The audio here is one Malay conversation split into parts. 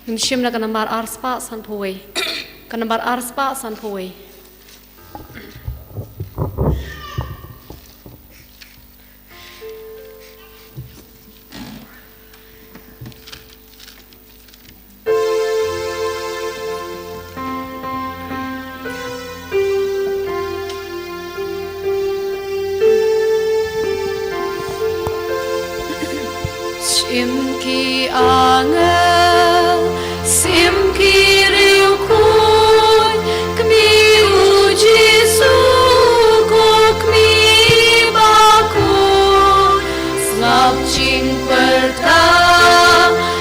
Nimshim na kanambar arspa sanpoi. Kanambar arspa sanpoi. Simki angel, simki riukun, kmi uji suko, kmi bakun, slap jing perta,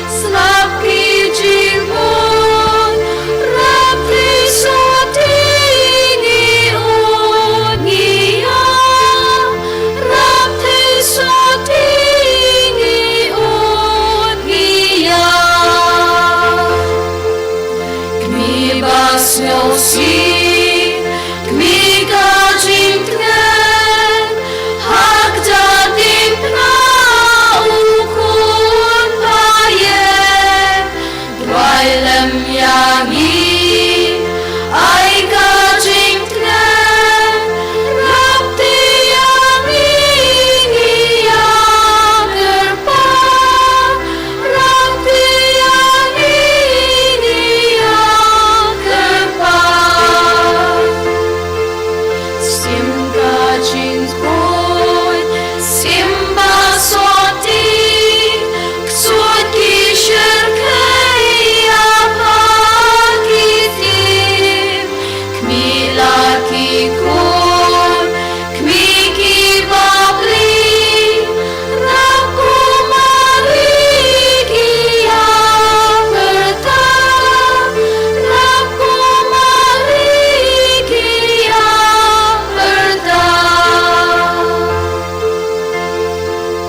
slap ki jing bun, rapi sotini unia, rapi sotini. No see, kmi ka jintnen, hak jatim na ukun bayen, dwailem yangi, ay ka jintnen, rapti yangi niya kerpa, rapti yangi niya.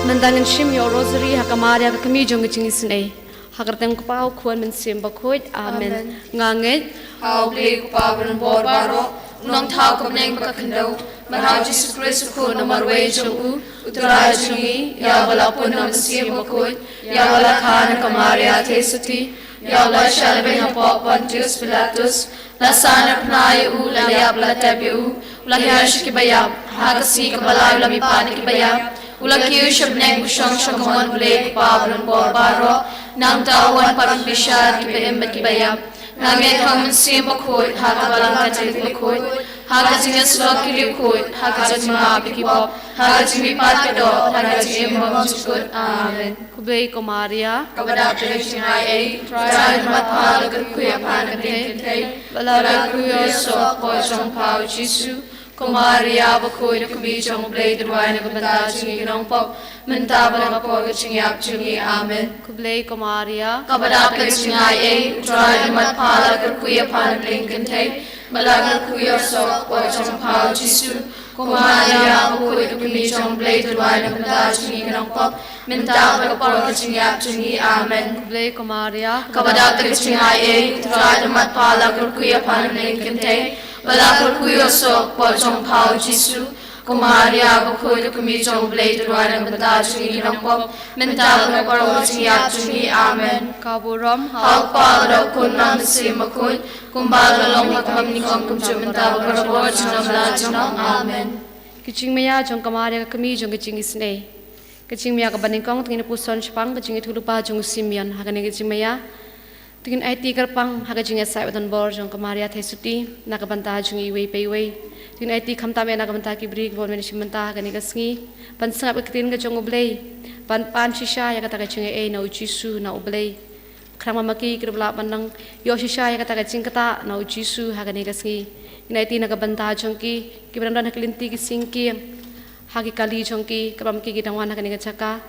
Mendangan shim yo rosary hakamaria kami jong ching isnei hakarteng kupau kuan men sim bakoit amen nganget hau ble kupabran bor baro nong thau kapneng bakhandau manau Jesus Christ ko namar wei jong u utara jungi ya bala punam sim bakoit ya bala khan kamaria thesuti ya bala shalbe hapo Pontius Pilatus la sana pnai u la ya bala tabi u la yash ki bayab hagasi kabala la mi pan ki bayab Ulakiu shabneng bushong shongaman bule kupabran bor baro nang tawan parang bishar ki beembat ki bayab nanget haman sim bakoit hakabalang kajit bakoit hagajing slok ki bakoit hagajing maapi ki pop hagajing mipat kado hagajing mbam chukut amen kubei komaria kabada traditional a try mat phal kuya pan kate bala kuya sok po jong pau jisu Kumaria bakoi na kumi jong blade ruai na kabanda jungi nong pop mentaba na kapor jungi ap jungi amen kublei komaria kabada ka jungi ai try na mat phala kar kuya pan blinken tay balagar kuya so po jong pau jisu Kumaria bakoi na kumi jong blade ruai na kabanda jungi nong pop mentaba na kapor jungi ap jungi amen kublei komaria kabada ka jungi ai try na mat phala kar kuya pan blinken tay Balakor kuyo so po jong pao jisu Kumaria bakoi na kumi jong blade ruai na bata jungi nang pop mental na paro jungi at jungi amen kaburam hak pa daw kun nang sim bakoi kumbal long hakam ni kom kum mental paro jungi la jungi amen kiching maya jong kamaria kami jong kiching isnei kiching maya ka baning kong tingin puson chpang kiching itulupa jong simian hakane kiching maya Tingin ay tikar pang hagajing asay watan bor jong kamaria thesuti nakabanta jong iway payway. Tingin ay tikam tame nakabanta kibrig bon menishimanta hagani kasngi. Pansangap ikitin ka jong ublay. Pan shisha ya kata kaching ay na ujisu na ublay. Krama maki kirabla pandang yo shisha ya kata kaching kata na ujisu hagani kasngi. Tingin ay ti nakabanta jong ki kibaranda nakilinti kisingki. Hagi kali jong ki kabam ki kitangwan hagani kachaka.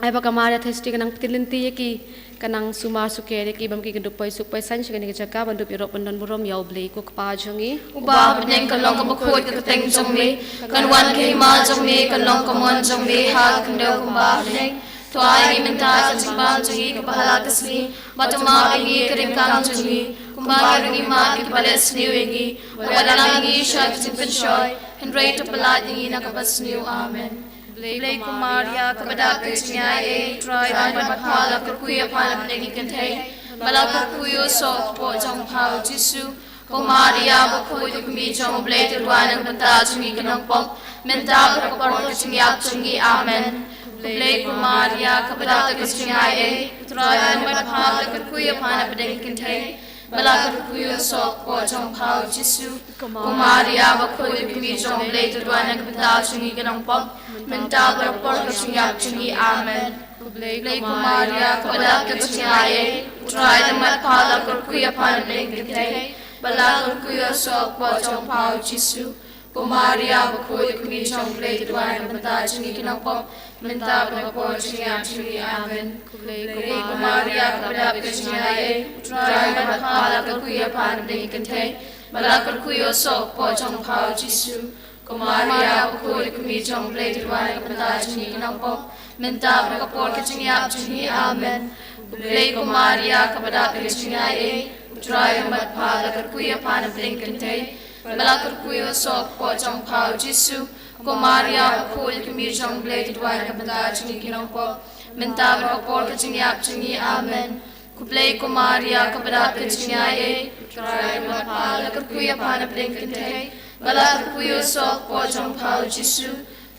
Ay kamaria thesuti kanang pitilinti ya ki kanang sumar sukere ki bam ki kedupai supai san shigani ke jaka bandu pirok pandan burom yau blei ko kpa jongi uba bneng kalong ka bakhoi ka teng jong me kan wan ke ma jong me kalong ka mon jong me ha kndo kumba bneng to ai mi menta chimban jongi ka bahala kasli matama bengi krim kam jongi kumba ringi ma ki pales niu engi wadana ngi sha chipin shoy and rate to palat ngi na ka bas niu amen Blake Kumaria kabada kachnya e try an pathala kuya phala negi kanthe Malakut kuyo sok po jong pao Jisu ko Maria bakoi kumi jong blade ruanang banta jungi kanang pop menta berkapor kecingap jungi amen Blade ko Maria kapada kecingay e utrayan matpag kuyo pana pedeng kintay Malakut kuyo sok po jong pao Jisu ko Maria bakoi kumi jong blade ruanang banta jungi kanang pop menta berkapor kecingap jungi amen Blake Maria kapada kecingay try the mat pala kuya pan blake kintay balak kuya sok po jong pao Jisu ko Maria bakoi kumi jong blade ruanang banta jungi kanang pop menta berkapor kecingap jungi amen Blake Maria kapada kecingay try the mat pala kuya pan blake kintay balak kuya sok po jong pao Jisu ko Maria bakoi kumi jong blade ruanang banta jungi kanang pop menta berkapor kecingap jungi amen Blake Maria kapada kecingay try mat pala kuya pan blake kintay balak kuya sok po jong pao Jisu ko Maria bakoi kumi jong blade ruanang banta jungi kanang pop menta berkapor kecingap jungi amen Blake Maria kapada kecingay try mat pala kuya pan blake kintay balak kuya sok po jong pao Jisu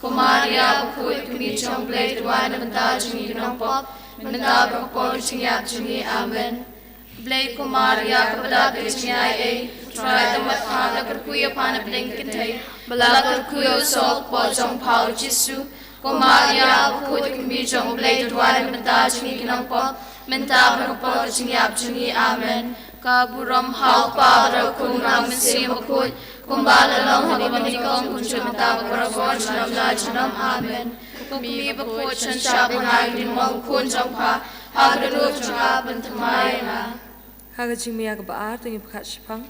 ko Maria bakoi kumi jong blade ruanang banta jungi kanang pop menta berkapor kecingap jungi amen Blake Maria kapada kecingay try the mat pala kuya pan blake kintay balak kuya sok po jong pao Jisu ko Maria bakoi kumi jong blade ruanang banta jungi kanang pop menta berkapor kecingap jungi amen kaburam hau pa kun ram sim bakoi kumbala long hagabani kong kunjun menta berkapor janam la janam amen kumi bakoi chan shabangai limong kun jong pa hagadu jong bentamai na Hagajing mea ka baar tingi pakat shipang,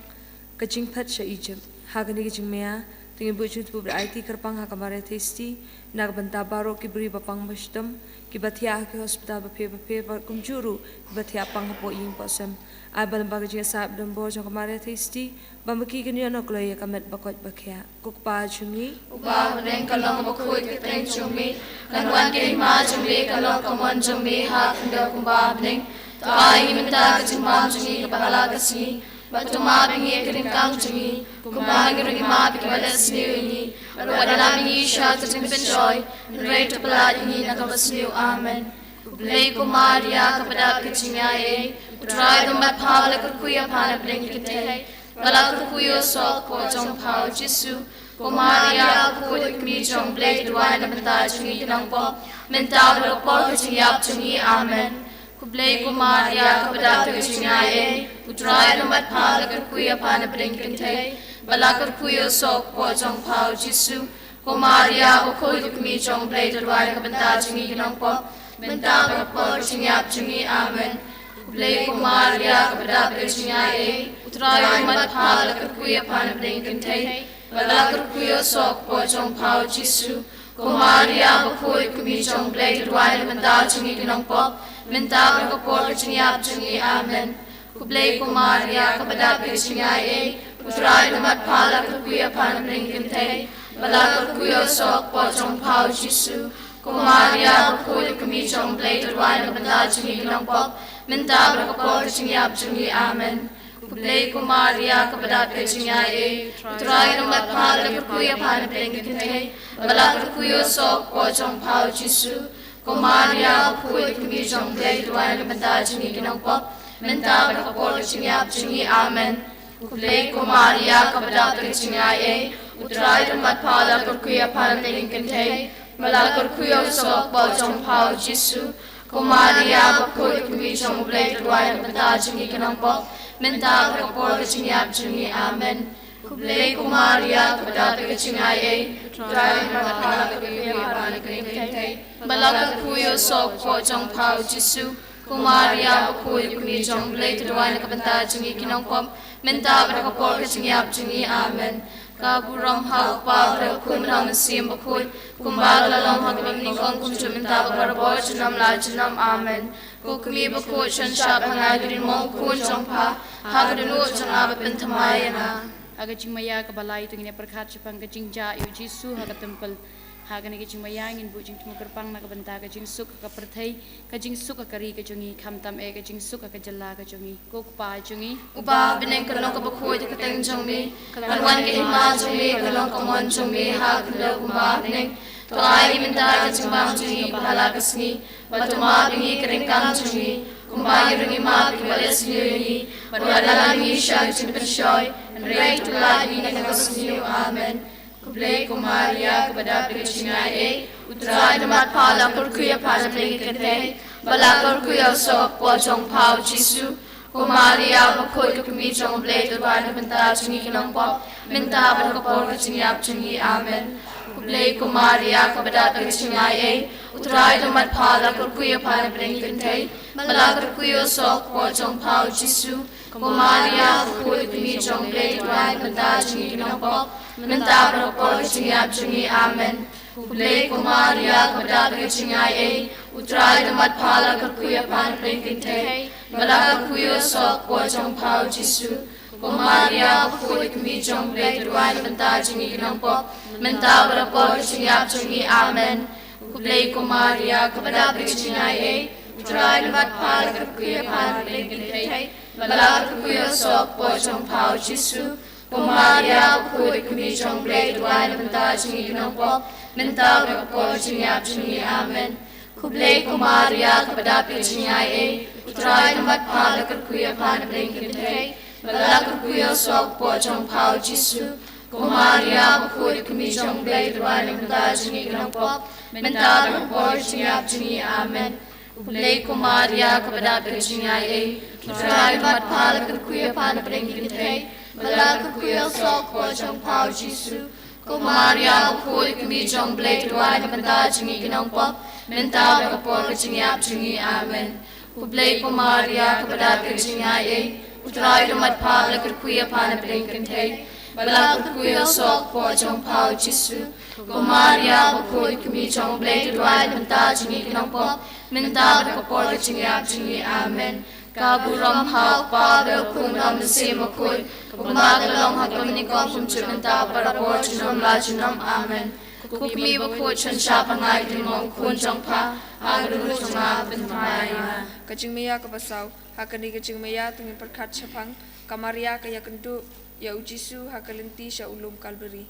kajing pat sha Egypt. Hagani kajing mea tingi bujut bu IT kerpang hakamare testi, nagbanta baro ki beri bapang basdam, ki batia ki hospital bape kumjuru, ki batia pang hapo ing posem. Ai balam bagajing asap dan bo jong kamare testi, bambaki kini anak loya kamet bakot bakya. Kukpa chungi, Uba meneng kalong bakoi kiteng chumi, kanwan ke ma chumi kalong kamwan chumi ha kanda kumba meneng. Ai minta kecimam jungi kepala kasi batu ma bingi kirim kang jungi kumba ngiri ma bingi balas niu wadana bingi sha kecim penjoy rei tepala ini nakabas niu amen Blake Maria kapada kecingay utray tempat pala kuya pana bling kitay balak kuya sok po jong pao Jisu ko Maria kuya kumi jong Blake duwan na benta jungi kanang po menta berkapor kecingap jungi amen Blake Maria kapada kecingay utray tempat pala kuya pana bling kitay balak kuya sok po jong pao Jisu ko Maria kuya kumi jong Blake duwan na benta jungi kanang po menta berkapor kecingap jungi amen Blake Maria kapada kecingay utray tempat pala kuya pana bling kitay balak kuya sok po jong pao Jisu ko Maria bakoi kumi jong Blake duwan na benta jungi kanang po menta berkapor kecingap jungi amen Blake Maria kapada kecingay utray tempat pala kuya pana bling kitay balak kuya sok po jong pao Jisu ko Maria bakoi kumi jong Blake duwan na benta jungi kanang po menta berkapor kecingap jungi amen Blake Maria kapada kecingay utray tempat pala kuya pana bling kitay balak kuya sok po jong pao Jisu ko Maria bakoi kumi jong Blake duwan na benta jungi kanang po menta berkapor kecingap jungi amen Blake Maria kapada kecingay utray tempat pala kuya pana bling kitay balak kuya sok po jong pao Jisu ko Maria bakoi kumi jong Blake duwan na benta jungi kanang po menta berkapor kecingap jungi amen Blake Maria kapada kecingay utray tempat pala kuya pana bling kitay balak kuya sok po jong pao Jisu ko Maria bakoi kumi jong Blake duwan na benta jungi kanang po menta berkapor kecingap jungi amen kaburam hau pa kun ram sim bakoi kumbal lalong hagam ni kong kunjum menta berkapor janam la janam amen kukumi bakoi chan shap hangagrin mong kun jong pa hagdenu jong aba pentamaya na Aga jing maya ka balay tu ngine perkhat chapang ka jing ja yu Jisu haga tempel Hagan ke jing mayang in bu jing tumu kerpang nak benta ke jing suk ke perthai ke jing suk ke kari ke jungi khamtam ke jing suk ke jalla ke jungi ko pa jungi Uba beneng kalong ka bakhoy ka teng jong mi kalwan ke hima jong mi kalong ka mon jong mi ha kalo kumba beneng to ai minta ka chumbang jungi bala kasni batuma bingi kering kam jungi kumba yurungi ma ki balas yungi badala mi sha chipshoy and right to la ni na kasni amen Kublai Kumaria kepada Pichingai Utrai Damat Pala Kurkuya Pala Plikate Bala Kurkuya Sok Pojong Pau Jisu Kumaria Bakoi Kumi Jong Blade Dwar Benta Chingi Kinongpop Minta Bakapor Kachingap Chingi Amen Kublai Kumaria kepada Pichingai Utrai Damat Pala Kurkuya Pala Plikate Bala Kurkuya Sok Pojong Pau Jisu Kumaria Bakoi Kumi Jong Blade Dwar Benta Chingi Kinongpop Minta berkor kecingap cungi amen. Kublai Kumaria kepada kecingai utrai damat pala kerkuya pan pringkinte. Bala kerkuya sok pojong pau Jisu. Kumaria bakul kemi jong blai terwan minta cungi kenangpop. Minta berkor kecingap cungi amen. Kublai Kumaria kepada kecingai utrai damat pala kerkuya pan pringkinte. Bala kerkuya sok pojong pau Jisu. Kumaria bakul kemi jong blai terwan minta cungi kenangpop. Minta berkor kecingap cungi amen. Kublai Kumaria kepada kecingai utrai damat pala kerkuya pan pringkinte. Bala kerkuya sok pojong pau Jisu. Kumaria bakul kemi jong blai terwan minta cungi kenangpop. Minta berkor kecingap cungi amen. Kublai Kumaria kepada kecingai utrai damat pala kerkuya pan pringkinte. Bala kerkuya sok pojong pau Jisu. Kumaria bakul kemi jong blai terwan minta cungi kenangpop. Minta berkor kecingap cungi amen. Kublai Kumaria kepada kecingai utrai damat pala kerkuya pan pringkinte. Bala kerkuya sok pojong pau Jisu. Kumaria bakul kemi jong blai terwan minta cungi kenangpop. Minta berkor kecingap cungi amen. Kaburam hau pa berkum ram semakul. Kumagalong hakam ni kom minta berkor junam la junam amen. Kukmi bakul chan shapangai dimong kun jong pa. Agru junga bentmaya. Kajing maya kapasau, hakani kajing maya tungin perkat chapang, kamaria kaya kendu, ya ujisu hakalinti sya ulum kalberi.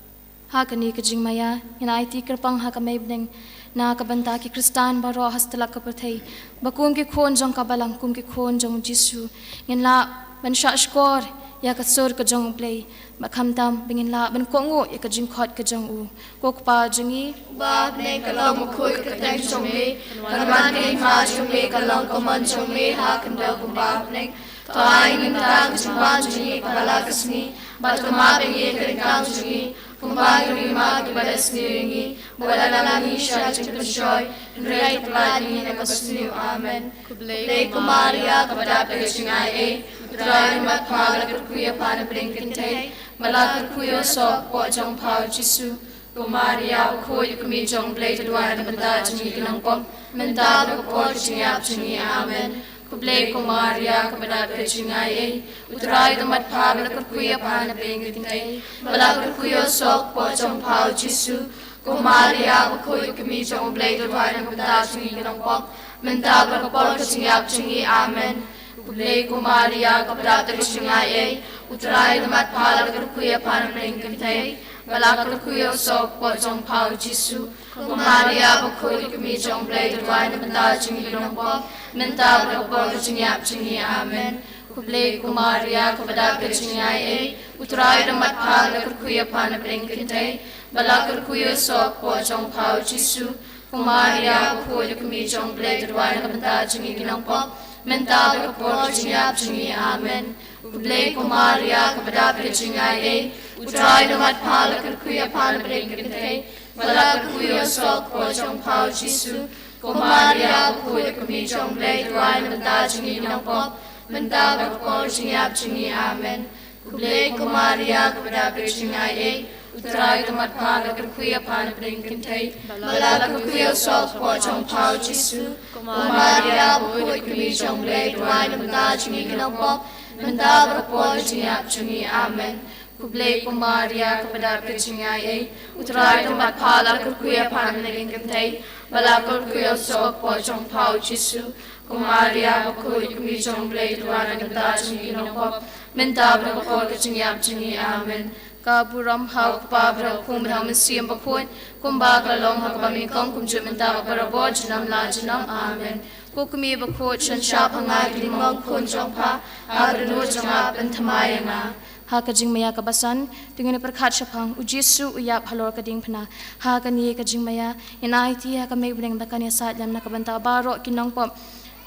Hakani kajing maya, ina IT kerpang hakamay bneng, na kabanta ki Kristan baro hastala kaperthai, bakung ki khon jong kabalang kum ki khon jong Jisu, ngin la ban sha skor, ya kasur ka jong play, makham tam bingin la ban kongo ya kajing khot ka jong u, kokpa jongi, ba bneng kalong makhoy ka teng jong me, kalman ke ma jong me kalong kaman jong me hakanda kumba bneng, toai minta kajimba jongi kala kasni, batuma bengi keringkang jongi, kumba yungi ma kibalas niyungi, buwalalani siya chiklasyoy, nrei tulani na kasniyo amen. Kublai Kumaria kepada pagkacingay utray matpagla kerkuya pana pringkintay, malakar kuya sok pojong pau Jisu. Kumaria ukoy kumi jong blay tadwan na banta jingi kinangpom, mental kapor kacingap jingi amen. Kublai Kumaria kepada kecingai utrai damat pagla kerkuya pana pringkintay, malakar kuya sok pojong pau Jisu. Kumaria ukoy kumi jong blay tadwan na banta jingi kinangpom, mental kapor kacingap jingi amen. Kublai Kumaria kepada kecingai utrai damat pagla kerkuya pana pringkintay, malakar kuya sok pojong pau Jisu. Kumaria bakul kami jong blai terwai na benda jingi kinongpop, minta berkapor kecingap jingi amen. Kublai Kumaria kepada kecingai utrai damat pagla kerkuya pana pringkintay, malakar kuya sok pojong pau Jisu. Kumaria bakul kami jong blai terwai na benda jingi kinongpop, minta berkapor kecingap jingi amen. Kublai Kumaria kepada kecingai utrai damat pagla kerkuya pana pringkintay, malakar kuya sok pojong pau Jisu. Kumaria bakul kami jong blai terwai na benda jingi kinongpop, minta berkapor kecingap jingi amen. Kublai Kumaria kepada kecingai utrai damat pagla kerkuya pana pringkintay, malakar kuya sok pojong pau Jisu. Kumaria bakul kami jong blai terwai na benda jingi kinongpop, minta berkapor kecingap jingi amen. Kublai Kumaria kepada kecingai Uterai tempat pala kerkuya panelin kentai Balakul kuya sok pojong pau Jisu Kumaria bakul kumi jong blai tuan kenta jengi nopop Minta berkapol kecingap jengi amen Kaburam hau kapabra kum berhau mensiam bakul Kumba kalong hakabami kong kumjut minta berabor jenam la jenam amen Kukumi bakul chen syap hangai limong kun jong pa Agrenur jongap entamaya ha kajing maya kabasan dengan perkat syapang ujisu uyap halor kading pena ha kani kajing maya inai ti ha kami bring bakani saat lam nak banta barok kinong pom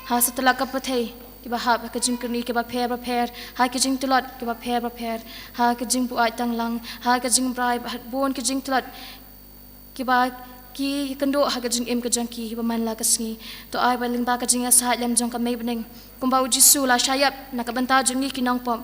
ha setelah kapathai kiba ha kajing kini kiba per ha kajing tulot kiba per ha kajing bu ai tanglang ha kajing brai bon kajing tulot kiba ki kendo ha kajing em kajang ki paman la kasngi to ai baling ba kajing saat lam jong kami bring kumba ujisu la syayap nakabanta jungi kinong pom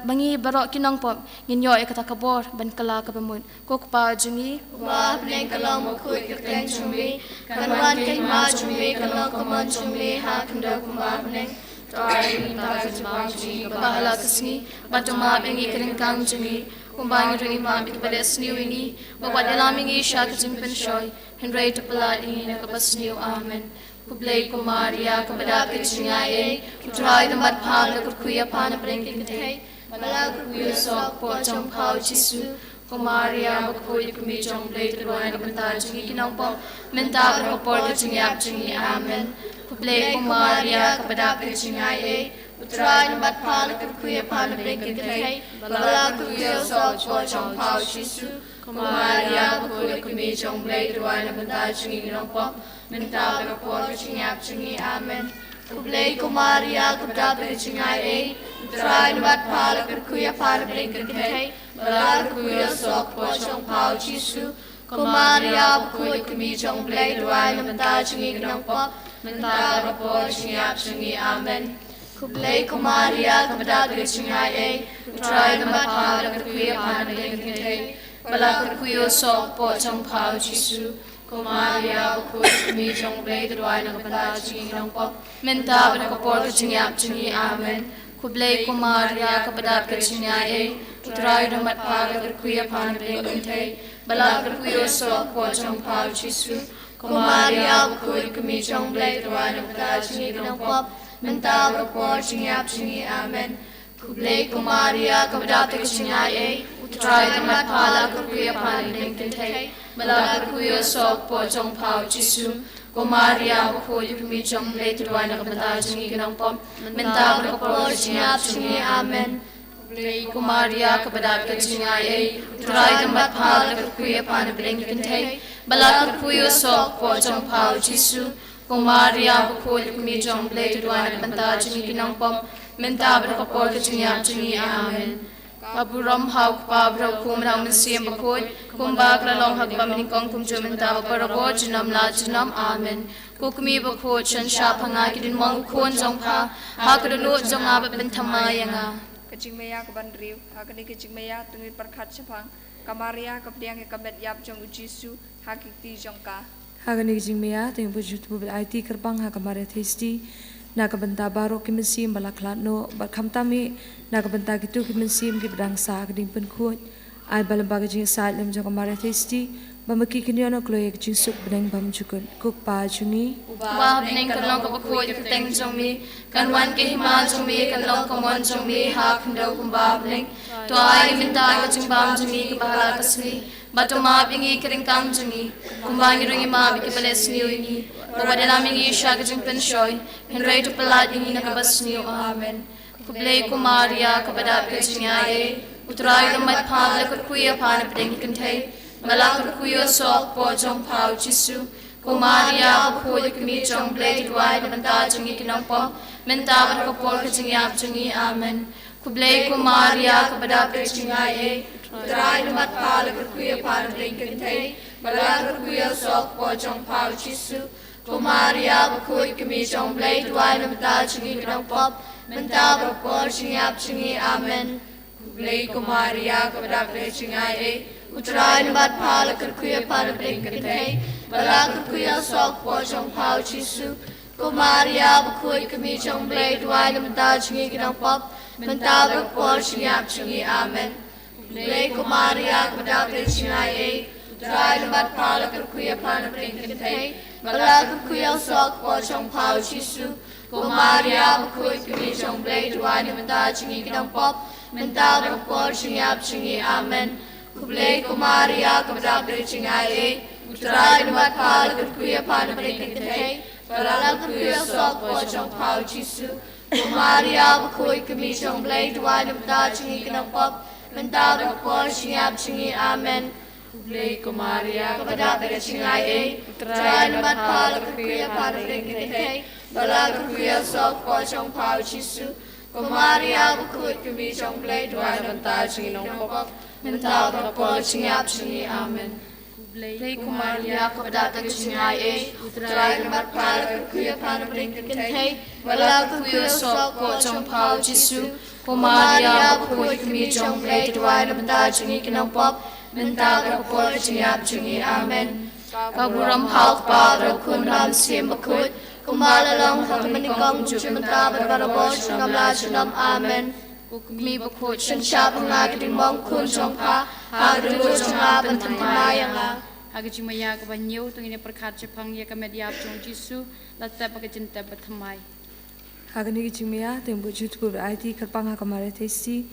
bangi barok kinong pom nginyo e kata kabor ban kala kapamun kokpa jungi Ba bneng kalong makui kiteng chumi kanwan kay ma chumi kalong kaman chumi ha kendo kumba bneng Tari minta kajibang chumi bahala kasngi batuma bengi keringkang jungi kumba ngi ma bikbale sniu ingi bawa dalamingi sha kajing penshoy henry to pala ingi nakabasniu amen Kublai Kumaria kepada kecingai Utrai tempat pala kerkuya pana berengkin tei Bala kerkuya sok pocong pau Jisu Kumaria bakul kumi jong blai terwana kebentar jengi kinong pom Minta berkapor kecingap jengi amen Kublai Kumaria kepada kecingai Utrai tempat pala kerkuya pana berengkin tei Bala kerkuya sok pocong pau Jisu Kumaria bakul kumi jong blai terwana kebentar jengi kinong pom Minta berkapor kecingap jengi amen Kublai Kumaria kepada kecingai Utrai tempat pala kerkuya pana berengkin tei Bala kerkuya sok pocong pau Jisu Kumaria bakul kumi jong blai terwana kebentar jengi kinong pom Minta berkapor kecingap jengi amen Kublai Kumaria kepada kecingai Utrai tempat pala kerkuya pana berengkin tei Bala kerkuya sok pocong pau Jisu Kumaria bakul kumi jong blai terwana kebentar jengi kinong pom Minta berkapor kecingap jengi amen Kublai Kumaria kepada kecingai Utrai tempat pala kerkuya pana berengkin tei Bala kerkuya sok pocong pau Jisu Kumaria bakul kumi jong blai terwana kebentar jengi kinong pom Minta berkapor kecingap jengi amen Kublai Kumaria kepada kecingai Utrai tempat pala kerkuya pana berengkin tei Bala kerkuya sok pocong pau Jisu Kumaria bakul kumi jong blai terwana kebentar jengi kinong pom Minta berkapor kecingap jengi amen Kublai Kumaria kepada kecingai Utrai tempat pala kerkuya pana berengkin tei Bala kerkuya sok pocong pau Jisu Kumaria bakul kumi jong blai terwana kebentar jengi kinong pom Minta berkapor kecingap jengi amen Kaburam hau kapabra kumrau mensiam bakul Kumba klalong hagba meningkong kumjo minta baparabor jenam la jenam amen Kukumi bakul chen syap hangai kidin mong kun jong pa Hakadunu jong abad bentamaya kajing maya kaban riu hakani kajing maya tungit perkat syapang Kamaria kapdiang ke kamet yap jong ujisu hakikti jong ka hakani kajing maya tungit bujut bubel IT kerbang hakamare thisti nakabenta baro kimensim balaklatno bakhamtami nakabenta gitu kimensim ki bedangsa keding penkhut ai balambaga jing sat lem jong kamare thisti bamaki kinyono kloye jing suk beneng bam jukun kuk pa jungi Wah bening kalong kabakul keteng jong mi Kanwan ke hima jong mi kalong kamon jong mi ha kendo kumba bening To ai minta kajing bam jong mi kebahala kasmi Bato ma bingi keringkang jong mi Kumba ngiringi ma biki bales niu ingi Bawa dalam ingi isya kajing penshoy Henry to pelat ingi nakabas niu amen Kublai Kumaria kepada kajingai Utrai tempat pala kerkuya pana pedeng kentai Bala kerkuya sok pocong pau Jisu Kumaria bakul kumi jong blai terwana kebentar jengi kinong pom Minta berkapor kecingap jengi amen Kublai Kumaria kepada kecingai Utrai tempat pala kerkuya pana pedeng kentai Bala kerkuya sok pocong pau Jisu Kumaria bakul kumi jong blai terwana kebentar jengi kinong pom Minta berkapor kecingap jengi amen Kublai Kumaria kepada kecingai Utrai tempat pala kerkuya pana pedeng kentai Bala kerkuya sok pocong pau Jisu Kumaria bakul kami jong blai terwana kebentar jengi kinong pom Minta berkapor kecingap jengi amen Lei Kumaria kepada Krishnai Drai lebat pala kerkuya pana peringkat hai Bala kerkuya sok po chong pau chisu Kumaria bakui kami chong blai Dwai ni menta chingi kinang pop Menta berpor chingi ap chingi amen Kublai Kumaria kepada Krishnai Drai lebat pala kerkuya pana peringkat hai Bala kerkuya sok po chong pau chisu Kumaria bakui kami chong blai Dwai ni menta chingi kinang pop Menta berpor chingi ap chingi amen Kublai Kumaria kepada Krishnai Trai namat pala kerkuya pada peringkat Bala kerkuya sok po chong pau chisu Kumaria bakut kami chong blai Dwai menta chingi nong pop Menta berpor chingi ap chingi amen Kublai Kumaria kepada Krishnai Trai namat pala kerkuya pada peringkat Bala kerkuya sok po chong pau chisu Kumaria bakut kami chong blai Dwai menta chingi kinong pop Menta berpor chingiap chingi amen Kaburam halk padra kun ram sim bakut Kumala long hak menikong jumenta berbarabor Shingamla junam amen Kukmi bakut shenshap ngagding mong kun jongpa Hagdung jongpa bentamaya Haga jimaya ka banyo tungin perkat Jepang ya ka mediap jong Jisu latta pa jinta bathamai. Hagani jimaya tembu jutku IT kerpang hakamare testi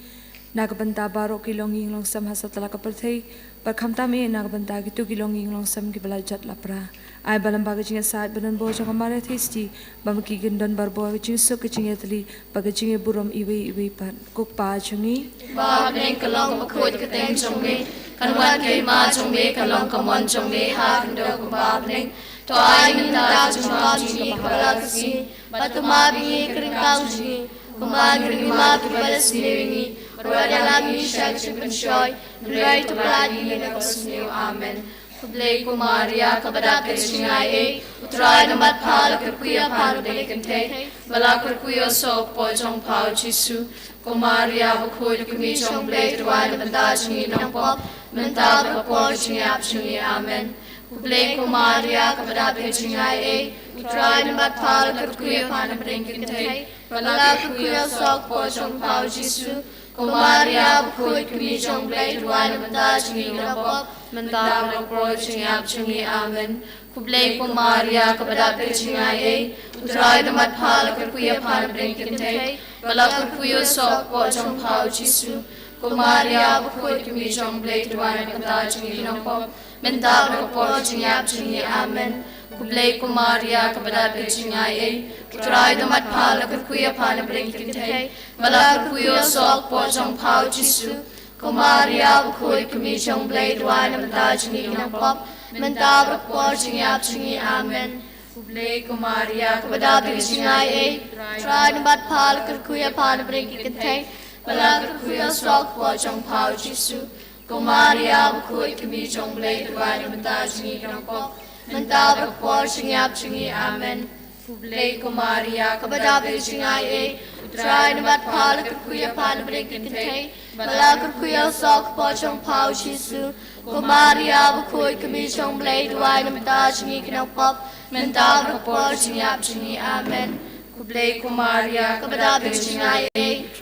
Nagbanta barok kilonging long sam hasatala kaperthei barkhamta me nagbanta gitu kilonging long sam ki balajat lapra ai balam bagajing saat banan bo jong amare thesti bamki gendon barbo gajing so gajing yatli bagajing burom iwe pan kuk pa chungi Ba neng kalong bakut kateng chongme Kanwan kay ma chongme kalong kamon chongme ha kando kumba neng To ai minta chongma chungi kabalakasi Batuma bingi keringkang chungi Kumagri ma kibalas niringi Berwadalami syak chimpensoy Nrai to bladi nagosniw amen Kublai Kumaria kepada Krishnai Utrai namat pala kerkuya pala delikante Bala kerkuya sok po chong pau chisu Kumaria bakut kami chong blai Dwai nabanda chingi nong pop Menta berpor chingi ap chingi amen Kublai Kumaria kepada Krishnai Utrai namat pala kerkuya pala delikante Bala kerkuya sok po chong pau chisu Kumaria bakut kami chong blai Dwai nabanda chingi nong pop Menta berpor chingi ap chingi amen Kublai Kumaria kepada Krishnai Utrai namat pala kerkuya pala delikante Bala kerkuya sok po chong pau chisu Kumaria bakut kami chong blai Dwai nabanda chingi nong pop Menta berpor chingi ap chingi amen Kublai Kumaria kepada Krishnai Utrai namat pala kerkuya pala delikante Bala kerkuya sok po chong pau chisu Kumaria bakut kami chong blai Dwai nabanda chingi nong pop Menta berpor chingi ap chingi amen Kublai Kumaria kepada Krishnai Utrai namat pala kerkuya pala delikante Bala kerkuya sok po chong pau chisu Kumaria bakut kami chong blai Dwai nabanda chingi nong pop Menta berpor chingi ap chingi amen Kublai Kumaria kepada Krishnai Utrai namat pala kerkuya pala delikante Bala kerkuya sok po chong pau chisu Kumaria bakut kami chong blai Dwai nabanda chingi nong pop Menta berpor chingi ap chingi amen Kublai Kumaria kepada Krishnai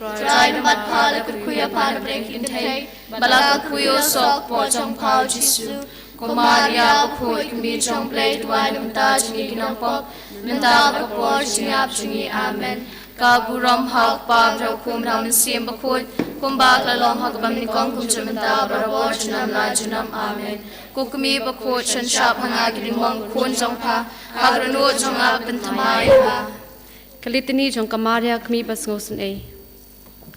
Utrai namat pala kerkuya pala delikante Bala kerkuya sok po chong pau chisu Kumaria bakut kami chong blai Dwai nabanda chingi nong pop Menta berpor chingi ap chingi amen Kaburam hak padra kum ram sim bakut Kumbak lalom hak bamnikong kum chumenta barabor junam la junam amen Kukumi bakut shenshap hangagin mong kun jongpa Hagranu jongap bentamaya Kalitini jong Kumaria kami bas ngosen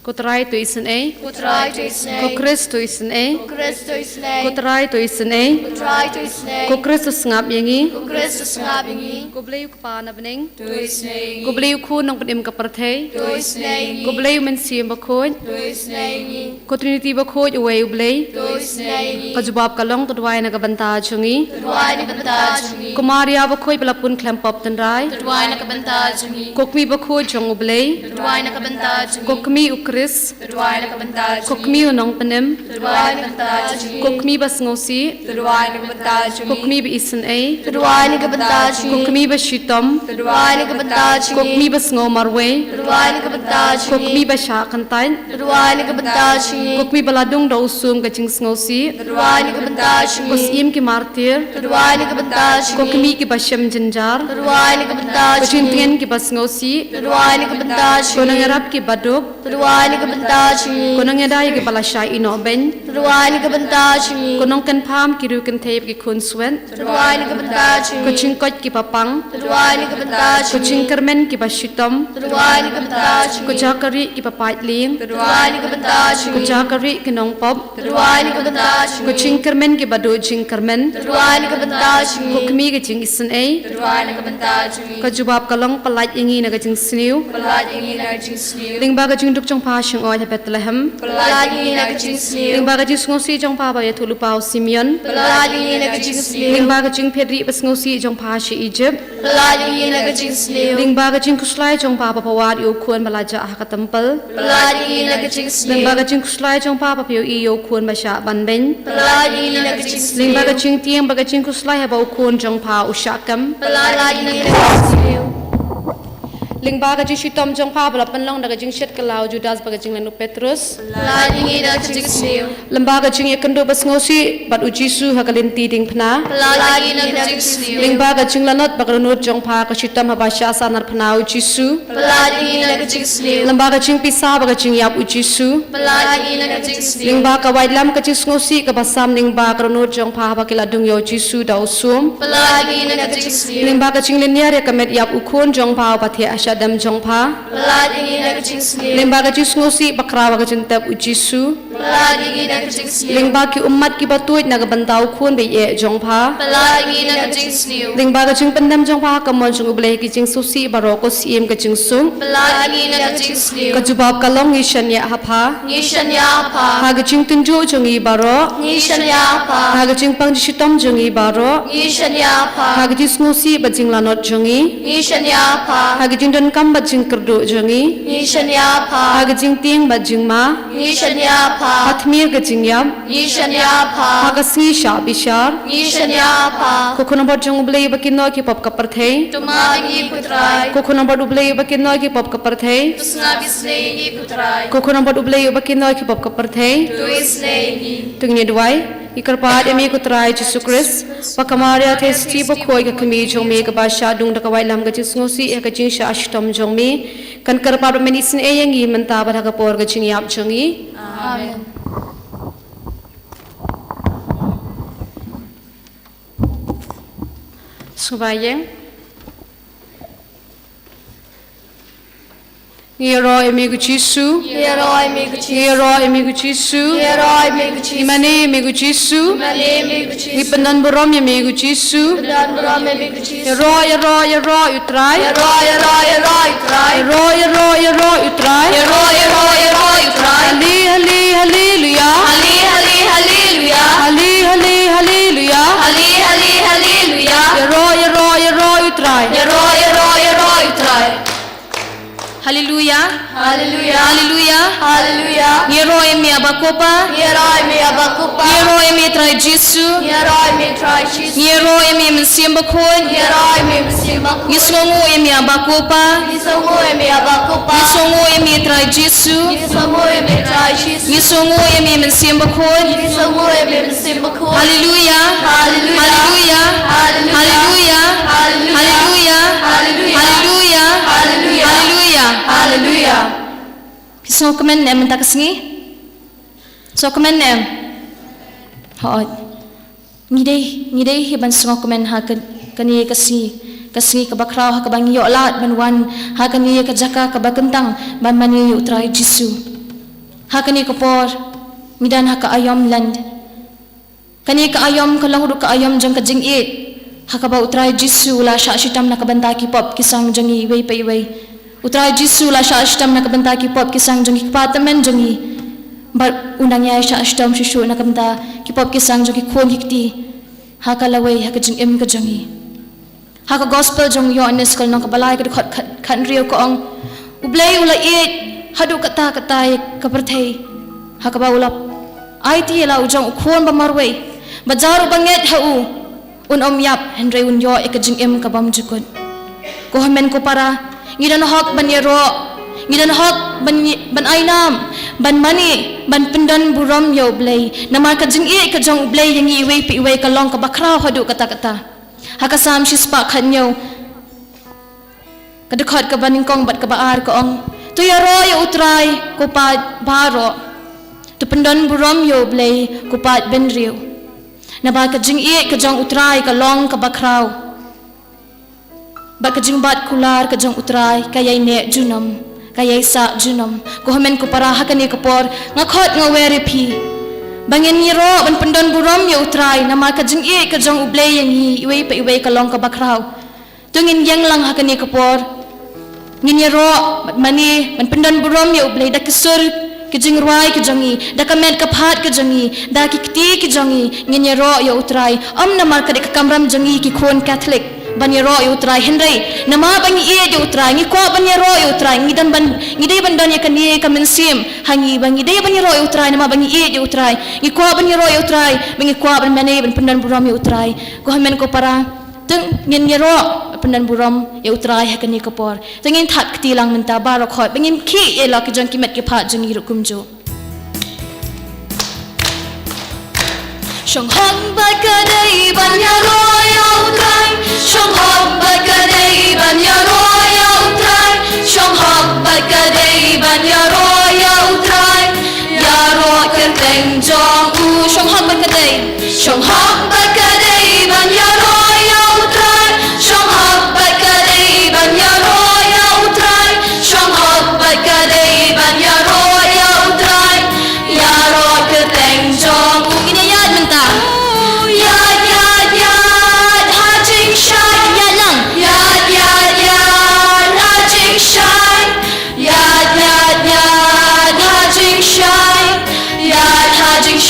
Kutrai tu isen Kutrai tu isnei Kukris tu isen Kristo isnei Kutrai tu isen Kutrai tu isnei Kukristus ngap yengi Kristus ngabingi Kublayu kapana bening Tu isnei Kublayu ku nong penim kaperthei Tu isnei Kublayu mensim bakut Tu isnei Kutrinity bakut uwe ublay Tu isnei Kajubab kalong tudwai nagabanta chungi Dwai nabanda chungi Kumaria bakut balapun klempop tenrai Dwai nabanda chungi Kokmi bakut jong ublay Dwai nabanda chungi Kokmi ukri Kris, Tuduai na kabanta kok jungi. mi unong penem, Tuduai na kabanta jungi. kok mi bas ngosi, Tuduai na kabanta jungi. kok mi ba isan ay, Tuduai na kabanta kok jungi. mi ba shitom, Tuduai na kabanta kok jungi. mi bas ngo marwe, Tuduai na kabanta kok mi jungi. ba sha kantain, Tuduai na kabanta jungi. kok mi baladung daw sum kaching ngosi, Tuduai na kabanta kos jungi. im ki martir, Tuduai na kabanta kok jungi. mi ki ba shem jinjar, Tuduai na kabanta kaching jungi. tingen ki bas ngosi, Tuduai na kabanta ko nang jungi. erap ki baduk, Tuduai na kabanta jungi. ko nang eday ki bala sha ino ben, Tuduai na kabanta jungi. ko nang kan pham ki ru kan thep ki khun swen, Tuduai na kabanta ko jungi. ching kot ki papang, Tuduai na kabanta ko ching jungi. kermen ki ba shitom, Tuduai na kabanta ko jungi. jakari ki papat ling, Tuduai na kabanta ko jungi. jakari ki nong pop, Tuduai na kabanta ko jungi. ching kermen ki bado ching kermen, Tuduai na kabanta ko jungi. kmi ki ching isan ay, Tuduai na kabanta jungi. ko jubab kalong palat ingi na ka ching sniu, Palad ingi na kaching sniu. ling ba ka ching duk chong pa shing oi ha Bethlehem, Palad ingi na kaching sniu. ling ba ka ching ngosi chong pa ba ya thulu pao Simeon, Palad ingi na kaching sniu. ling ba ka ching phedri bas ngosi chong pa shi Egypt, Palad ingi na kaching sniu. ling ba ka ching kuslai chong pa pawat yu khuan balaja ha ka temple, Palad ingi na kaching ling sniu. ba ka ching kuslai chong pa pa pyo i yu khuan ba sha ban ben, Palad ingi na kaching ling ba sniu. ka ching tiang ba ka ching kuslai ha ba khuan chong pa ushakam, Palad ingi na kaching sniu. ling ba ka ching shitom chong pa bala panlong da ka ching shet kalau Judas ba ka ching lenu Petrus, Palad ingi na kaching sniu. lemba ka ching yakendo bas ngosi bat ujisu ha ka lenti ding phna, Palad ingi na kaching sniu. ling ba ka ching lanot ba ka nut chong pa ka shitom ha ba sha sanar phna ujisu, Palad ingi na kaching sniu. lemba ka ching pisa ba ka ching yap ujisu, Palad ingi na kaching sniu. ling ba ka wait lam ka ching ngosi ka basam ling ba ka nut chong pa ba kila dung yo jisu da usum, Palad ingi na kaching sniu. ling ba ka ching linyar ya ka met yap ukhon jong pa ba the ashadam jong pa, Palad ingi na kaching sniu. ling ba ka ching ngosi bakra ba ka ching tab ujisu, Palad ingi na kaching sniu. ling ba ki ummat ki batuit na ka bantau khon be ye jong pa, Palad ingi na kaching sniu. ling ba ka ching pandam jong pa ka mon jong uble ki ching susi baro ko sim ka ching sung, Palad ingi na kaching sniu. ka jubab ka long ishan ya ha pa, Nishan ya pa. ha ka ching tunjo jong i baro, Nishan ya pa. ha ka ching pang shitom jong i baro, Nishan ya pa. ha ka ching ngosi ba jing lanot jong i, Nishan ya pa. ha ka ching don kam ba jing kerdu jong i, Nishan ya pa. ha ka ching ting ba jing ma, Nishan ya pa. Atmir ka jing yam, Nishan ya ha pa. ka si sha bishar, Nishan ya pa. ko khona ba jong uble ba ki no ki pop ka parthei, Tumagi putrai. ko khona ba uble ba ki no ki pop ka parthei, Tusna bisnehi putrai. ko khona ba uble ba ki no ki pop ka parthei, Tu isnehi. tungni duai ikarpat emi ko trai Jesu Christ pakamaria testi ba khoi ka kami jong me ka ba sha dung da ka wai lam ga jis ngosi e ka jing sha ashtom jong me kan karpat ba medicine e yang i menta ba ka por ga jing yap jong i Amen. subayeng Ngiro emigo Jesu, Heroi meguchi. ngiro emigo Jesu, Heroi meguchi. imane emigo Jesu, Mane meguchi. ipanan borom emigo Jesu, Dan brome meguchi. yero utrai, Heroi trai. yero utrai, Heroi trai. hallelujah, Hallelujah. hallelujah, Hallelujah. yero utrai, Heroi trai. Hallelujah. Hallelujah. Hallelujah. Hallelujah. Ngero emi abakopa. Heroi me abakupa. Ngero emi trai Jesu. Heroi me trai shis. Ngero emi mensiamba kon. Heroi me msima. Ngisongo emi abakopa. Nisongo me abakupa. Ngisongo emi trai Jesu. Nisongo me trai shis. Ngisongo emi mensiamba kon. Nisongo me msima ku. Hallelujah. Hallelujah. Hallelujah. Hallelujah. Hallelujah. Hallelujah. Hallelujah. Hallelujah. Hallelujah. Hallelujah. So kemen em tak sengi. So kemen em. Hoi. Ngidei hiban sengo kemen ha kani kasi ka bakraw ha ka bang yo lat banwan ha kani ka jaka ka bakentang ban mani yu trai Jesu. Ha kani ka por midan ha ka ayom land. Kani ka ayom ka lahuru ka ayom jang ka jing it. Ha ka ba utrai Jesu la sha shitam na ka banta ki pop kisang jangi wei pai wei. Utrai Jesu la sha ashtam na kabanta ki pop kisang jongi kpatamen jongi bar unang ya sha ashtam shishu na kabanta ki pop kisang jongi khon hikti haka lawai haka jing em ka jongi haka gospel jong yo anes kal nong kabalai ka khat rio ko ong ublay ula it hadu kata kepertai hakaba ulap IT la ujang ukhon bamarwe bazaru banget hau om yap hendrai yo ekajing em kabam jukun ko hamen ko para ngidan hak ban yero ngidan hak ban ainam ban mani ban pendan buram yo blai nama kajing e kajang blai yang iwe pi iwe kalong ka bakrau hadu kata hakasam shispa khanyo kadekhat ka baningkong bat ka baar ko ong tu yaro yo utrai ko pa baro tu pendan buram yo blai ko pa benriu naba kajing e kajang utrai kalong ka bakrau bat kajing bat kular kajang utrai kayai ne junam kayai sa junam ko hamen ko para hakani ko por ngakhot ngawere phi bangin yiro ban pendan buram yo utrai nama kajing e kajang ublei yang iwe pa iwe kalong ka bakrau tungin yang lang hakani ko por ngin yiro mani ban pendan buram yo ublei da kesur kajing ruai kajangi da kamet kaphat kajangi da kikti kajangi ngin yiro yo utrai nama kadik kamram jangi ki khon catholic banyero utrai henry nama bangi e de utrai ngi ko banyero utrai ngi dan ban ngi de ban dan ya kan ye kamen sim hangi bangi de banyero utrai nama bangi e de utrai ngi ko banyero utrai bangi ko ban mane ban pendan buram utrai ko hamen ko para tung ngin yero pendan buram utrai ha kan ni ko por tengin that ktilang menta barok khot bangim ki e la ki jang ki met ki phat jangi rukum jo Shong hong ba ka dei ban ya ro ya utrai Shong hong ba ka dei ban ya ro ya utrai Shong hong ba ka dei ban ya ro ya utrai ya ro ker teng jong u Shong hong ba ka dei Shong hong ba ka dei ban ya ro ya utrai Shong hong ba ka dei ban ya ro ya utrai Shong hong ba ka dei ban ya ro ya utrai ya ro ker teng jong u ini ya menta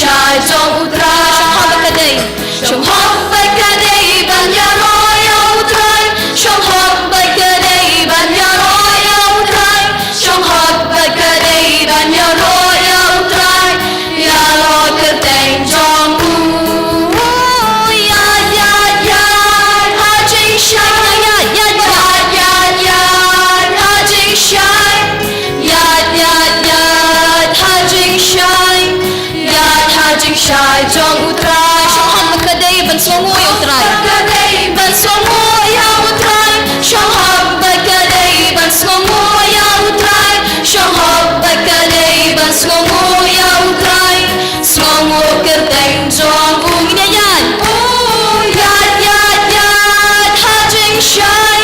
Shai zong utrai Shong hong ba ka dei ban ya ro ya utrai Shong hong ba ka dei ban ya ro ya utrai Shong hong ba ka dei ban ya ro ya utrai ya ro ke teng jong u ya ha jing shai ya ha jing shai ya ha jing shai Hajing shai jong utrai Shong hong ba ka dei ban songo ya utrai ban songo ya utrai Shong hong ba ka dei ban songo ya utrai Shong hong ba ka dei ban songo ya utrai songo ker teng jong u nya yan hajing shai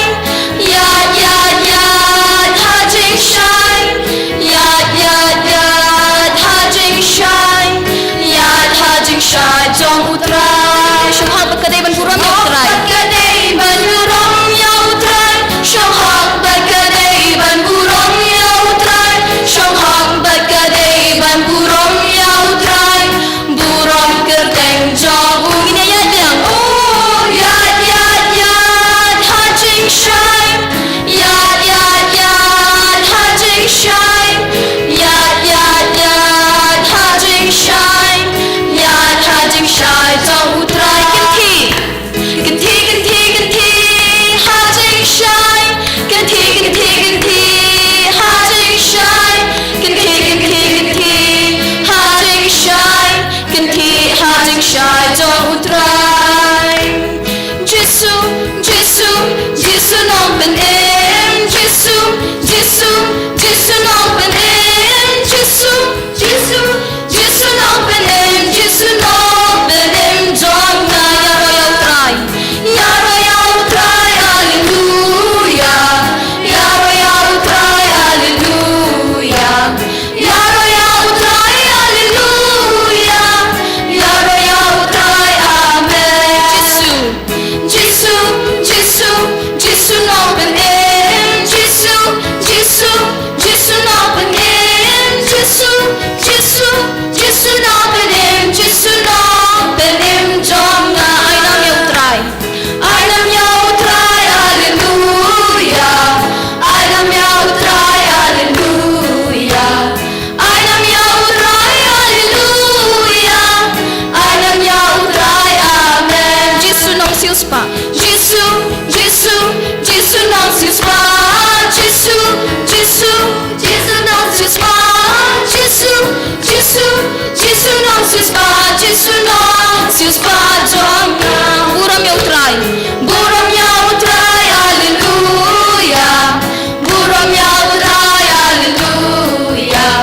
hajing shai hajing shai hajing shai jong utrai Shong hong ba ka dei ban buram ya utrai ban buram ya utrai Shong hong ba ka dei ban buram ya utrai Shong hong ba ka dei ban buram ya utrai buram ker teng jong u ini ya dang hajing shai hajing shai hajing shai hajing shai jong utrai kan thi hajing shai kan thi hajing shai kan thi hajing shai kan thi hajing shai jong utrai Jesu nom ben em Jesu nom ben em Jesu nom ben em Jesu nom ben em jong na ya ro ya utrai hallelujah ya ro ya utrai hallelujah ya ro ya utrai hallelujah ya ro ya utrai amen Jesu nom Jesus knows his part. Jesus knows his part. Jesus knows his part. Jesus knows his part. Buram ya utrai, hallelujah. Buram ya utrai, hallelujah.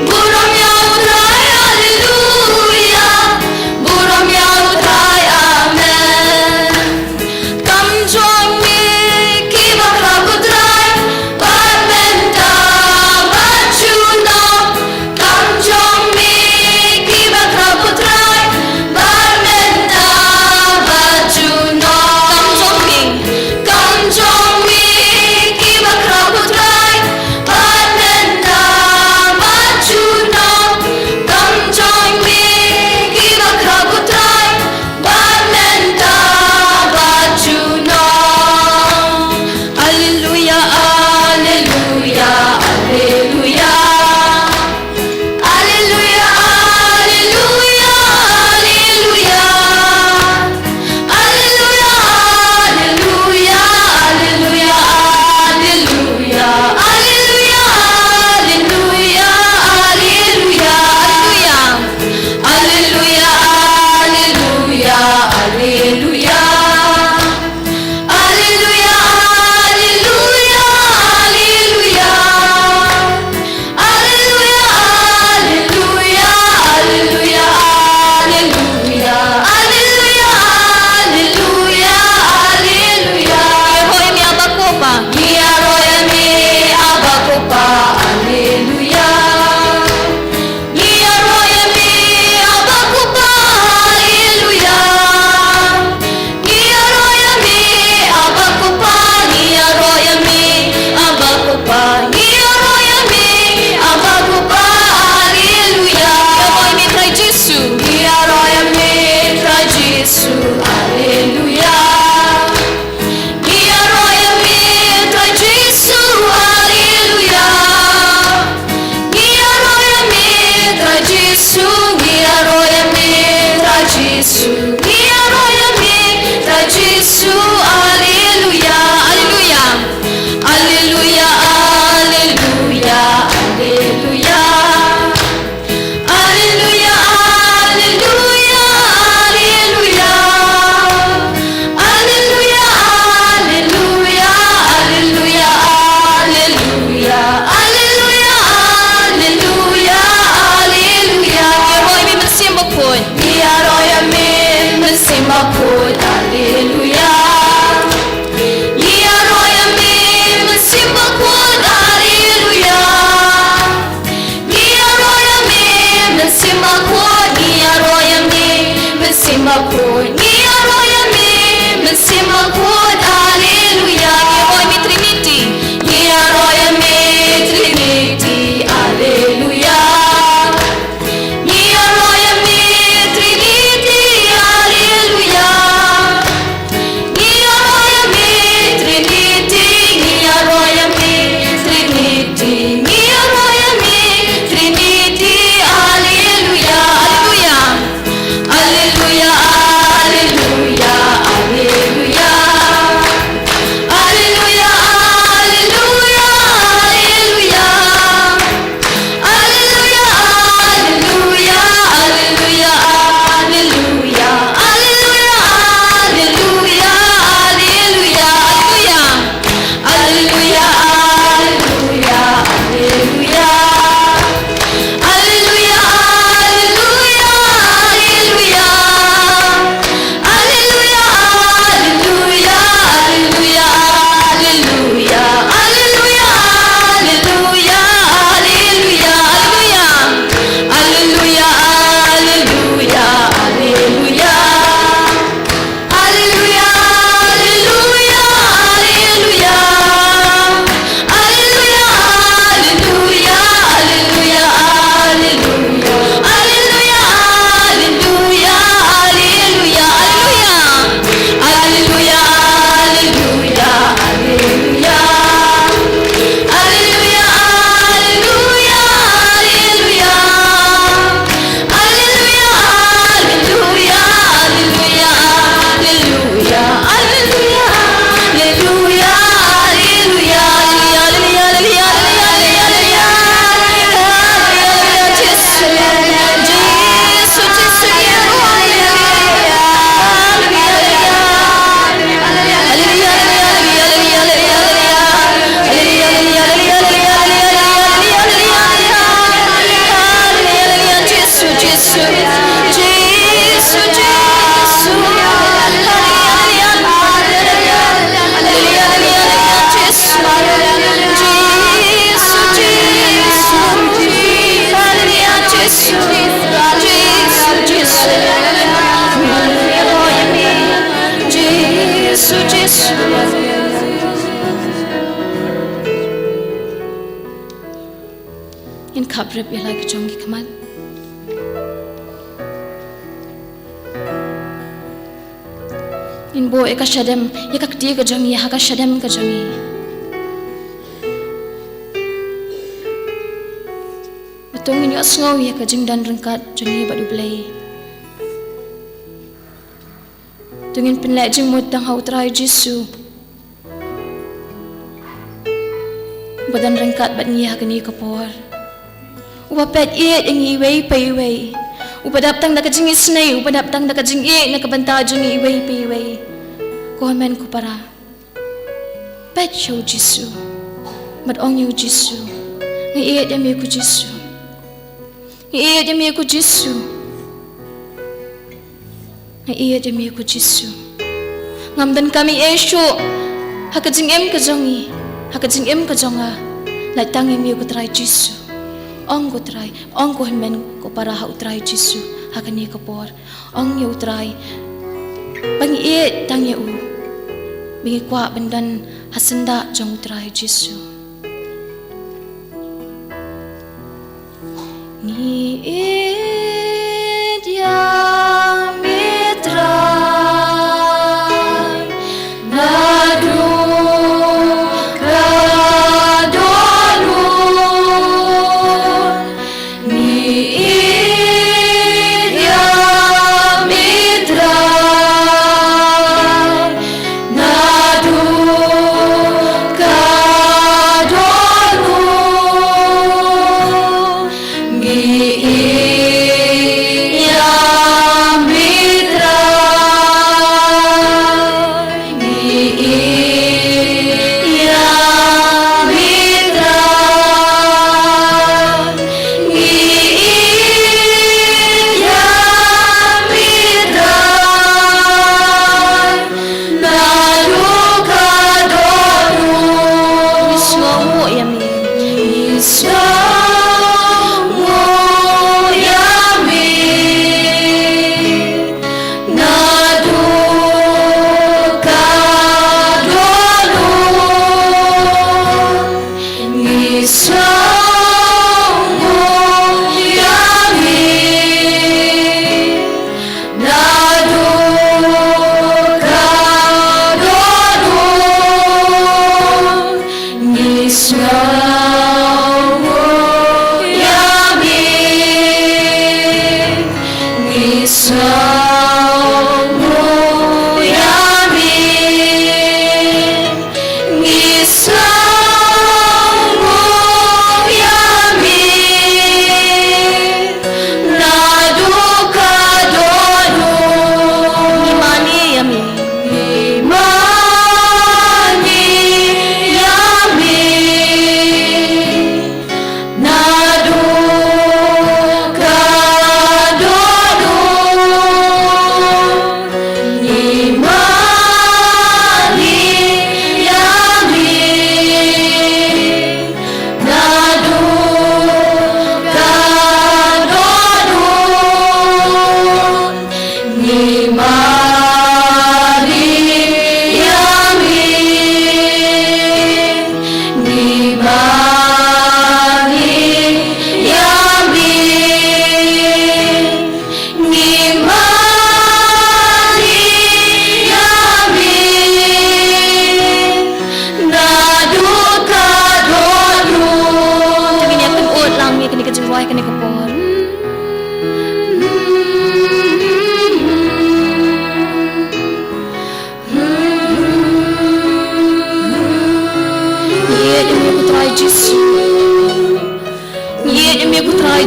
Buram ya utrai, hallelujah. Buram ya utrai, amen. Kam jong mi ki bakra utrai, badmenta bachuna. Kam jong mi ki bakra utrai, badmenta Jesu Jesu in kabrep ya lagi jongi kamal in bo eka shadem ya kakti ka jongi ya ka shadem ka jongi betong ini asngau ya ka jing dan rengkat jongi badu play tungin pinlek jing mut dang hau trai Jesu badan rengkat bat ni ha ka ni kapor Upapet iet yang iway pa iway. Upadaptang nakajing isnay, upadaptang nakajing iet nakabantajong iway pa iway. Kuhamen ko para. Pet siya Jesu. Madong yung Jesu. Iet yang ko Jesu. Iet yang ko Jesu. Iet yang ko Jesu. Ngamdan kami esyo. Hakajing em kajongi. Hakajing em kajonga. Latang yang ko try Jesu. Ong ko try, ong ko himen ko para ha utray Jesu, hakani ko por, ong ya utray, bangi tang ya bingi kwa bendan hasenda jong utray Jesu. Ni ya mitra, nadu.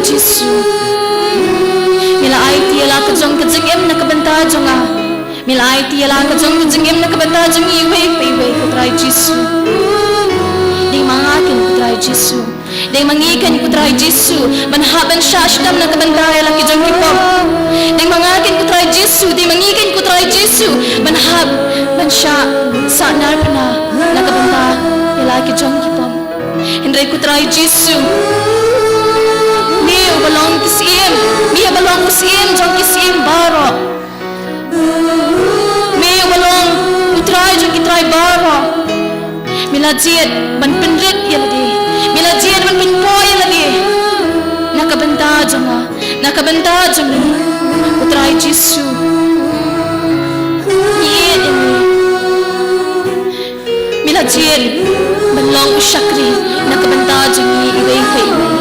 Jesu mila ai ti ala kajong kajing em na kabanta jonga mila ai ti ala kajong kajing em na kabanta jong iwe iwe ko try Jesu ding mangakin ko try Jesu ding mangikan ko try Jesu manhaban shashdam na kabanta ala kijong kipom ding mangakin ko try Jesu ding mangikan ko try Jesu manhab mansha sa narpana na kabanta ala kijong kipom hindray ko try Jesu Mia balong kisim, Mia balong kisim, jong kisim baro. Mia balong utray Milajiat ban penrit ya ladi. Milajiat ban pinpoy ya ladi. Nakabenta jangan putra Yesu. Iya ini. Milajiat ban long usyakri nakabenta jangi iway kay iway.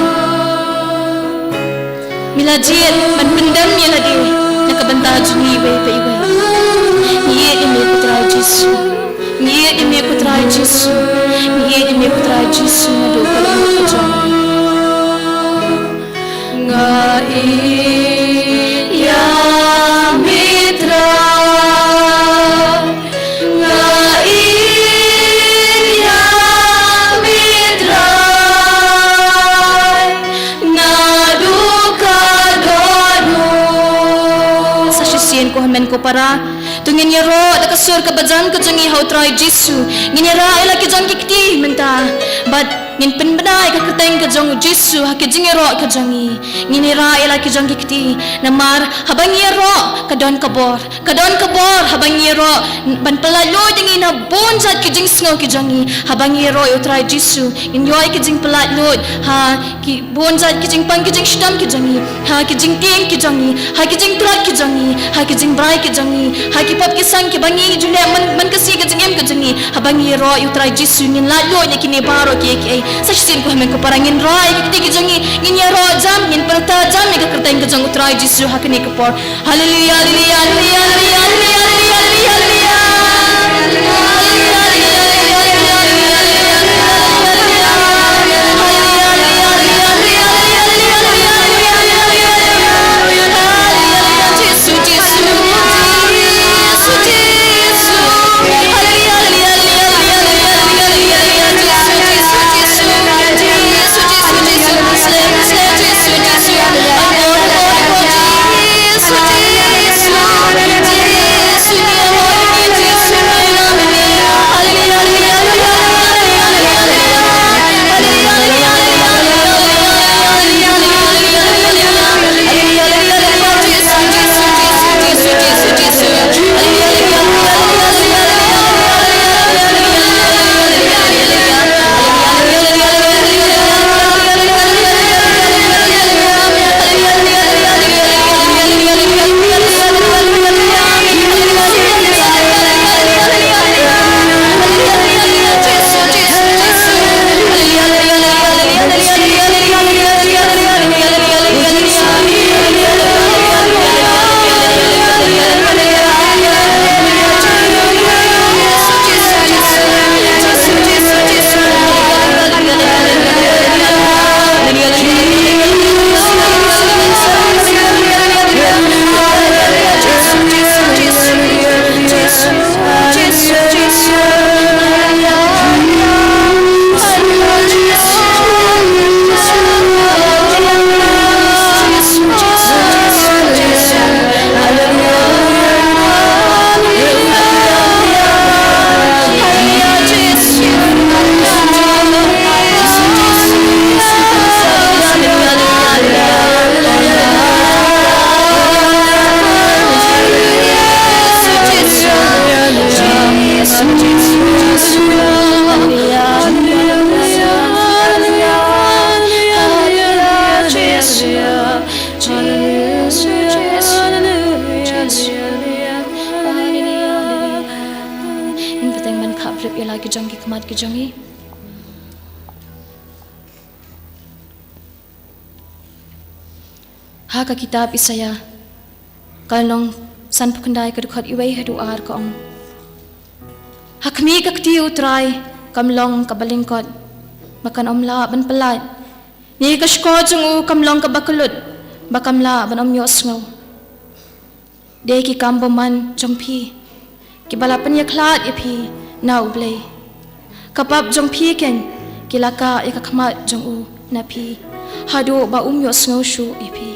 Milajiat ban pendam ya ladi. Nakabenta jangi iway kay iway. Iya ini putra Yesu. Iya ini putra Yesu. Iya ini putra Yesu nado kalau kejam. Ngai ya mitra, ngai ya mitra, nado kadono. Sasisian ko hamen ko para tungin yaro da kasur ka bajan ko jangi how try Jesu ngin yara ila ki jangi kiti menta but ngin penbadai ka keteng ka jong Jesu ha ki jingi ro ka jangi ngin yara ila ki jangi kiti namar habang yaro kadon kabor habang yaro ban pelalo jangi na bonjat ki jing sngo ki jangi habang yaro yo try Jesu ngin yoi ki jing pelalo ha ki bonjat ki jing pang ki jing stam ki jangi ha ki jing ting ki jangi ha ki jing trak ki jangi ha ki jing brai ki jangi ha ki pop ki sang ki bangi jule man kasi ka jing em ka jangi habang yaro yo try Jesu ngin lalo nya ki ne baro ki ki sashin ko hamen ko parangin rai ki jangi ngin yaro jam ngin perta jam ni ka kerteng ka jang try Jesu ha ki ne ka por haleluya haleluya haleluya haleluya Haka kitab Isaya kalong san pukandai kadukhat iway haduar kaong hakmi kakti utray kamlong kabalingkot makan omla ban pelat ni kashko jungu kamlong kabakulut bakamla ban omyos ngaw de ki kamboman jongpi ki balapan yaklat ipi na ublay kapap jongpi ken kilaka ikakmat jongu napi hadu ba umyos ngaw shu ipi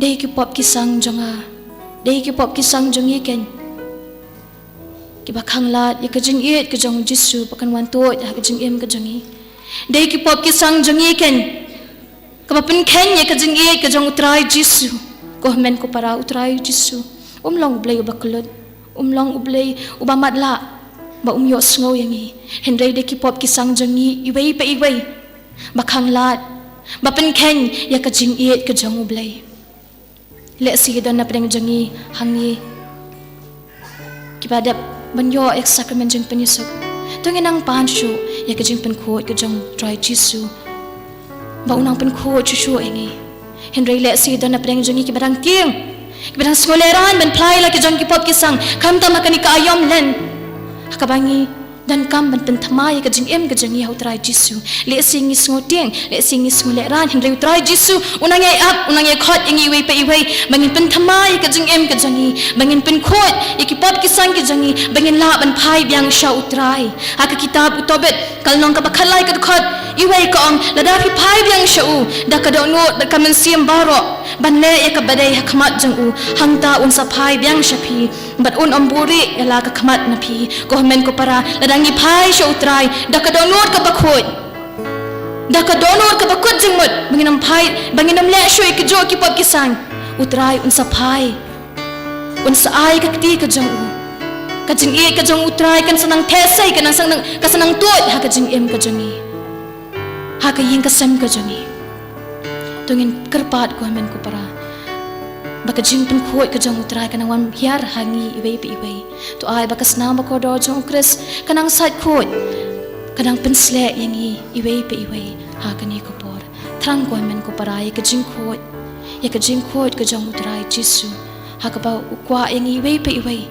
Dei ki pop kisang jonga, dei ki pop kisang jongi ken. Ki bakang lat ya kajing it kajong Jesu pakan wantot ya kajing em kajongi. Dei ki pop kisang jongi ken. Kapapen ken ya kajing it kajong utray Jesu. Ko men ko para utray Jesu. Umlong ublay ubakulot, umlong ublay ubamadla. ba umyo sngo yangi henrei de ki pop ki sang jangi iwei pe iwei ba khanglat ba pen khen ya ka jing iet ka jangu blai le si don na preng jangi hangi ki badap banyo ek sacrament jing pen yusuk tong enang pan shu ya ka jing pen kho ka jang try jisu ba unang pen kho chu shu engi henrei le si don na preng jangi ki barang ting ki barang skoleran ben plai la ki jang ki pop ki sang kam ta makani ka ayom len hakabangi dan kam ban pen thamai ka jing em ka jangi hau try jisu le singi sngotieng le singi sngle ran henrei try jisu unang ai up unang ai khot ingi wei pe wei bangin pen thamai ka jing em ka jangi bangin pen khot iki pop ki sang ki jangi bangin la ban phai byang sha utrai haka kitab utobet kalnong ka bakhalai ka khot iwei ka ong lada phi phai byang sha u da ka do no da kamen siam baro ban le ya ka badai hakmat jang u hangta un sa phai byang sha phi bat un omburi ela ka khamat na phi ko men ko para ladangi phai sha utrai da ka do no ka bakhoi da ka do no ka bakut jing mut banginam phai banginam le shoi ki jo ki pop ki sang utrai un sa phai un sa ai ka ti ka jang u ka jing e ka jang utrai kan sanang thesai kan sanang ka sanang tot ha ka jing em ka jangi ha ka yin ka sam ka jangi tungin kerpat ko men ko para baka jing pen khoi ka jang utrai kan wan hiar hangi iwei pe iwei to ai baka snam ba ko do jong kris kanang sat khoi kanang pen sle yangi iwei pe iwei ha kani ko por thrang ko men ko para ka jing khoi ya ka jing khoi ka jang utrai jisu ha ka ba ukwa yangi iwei pe iwei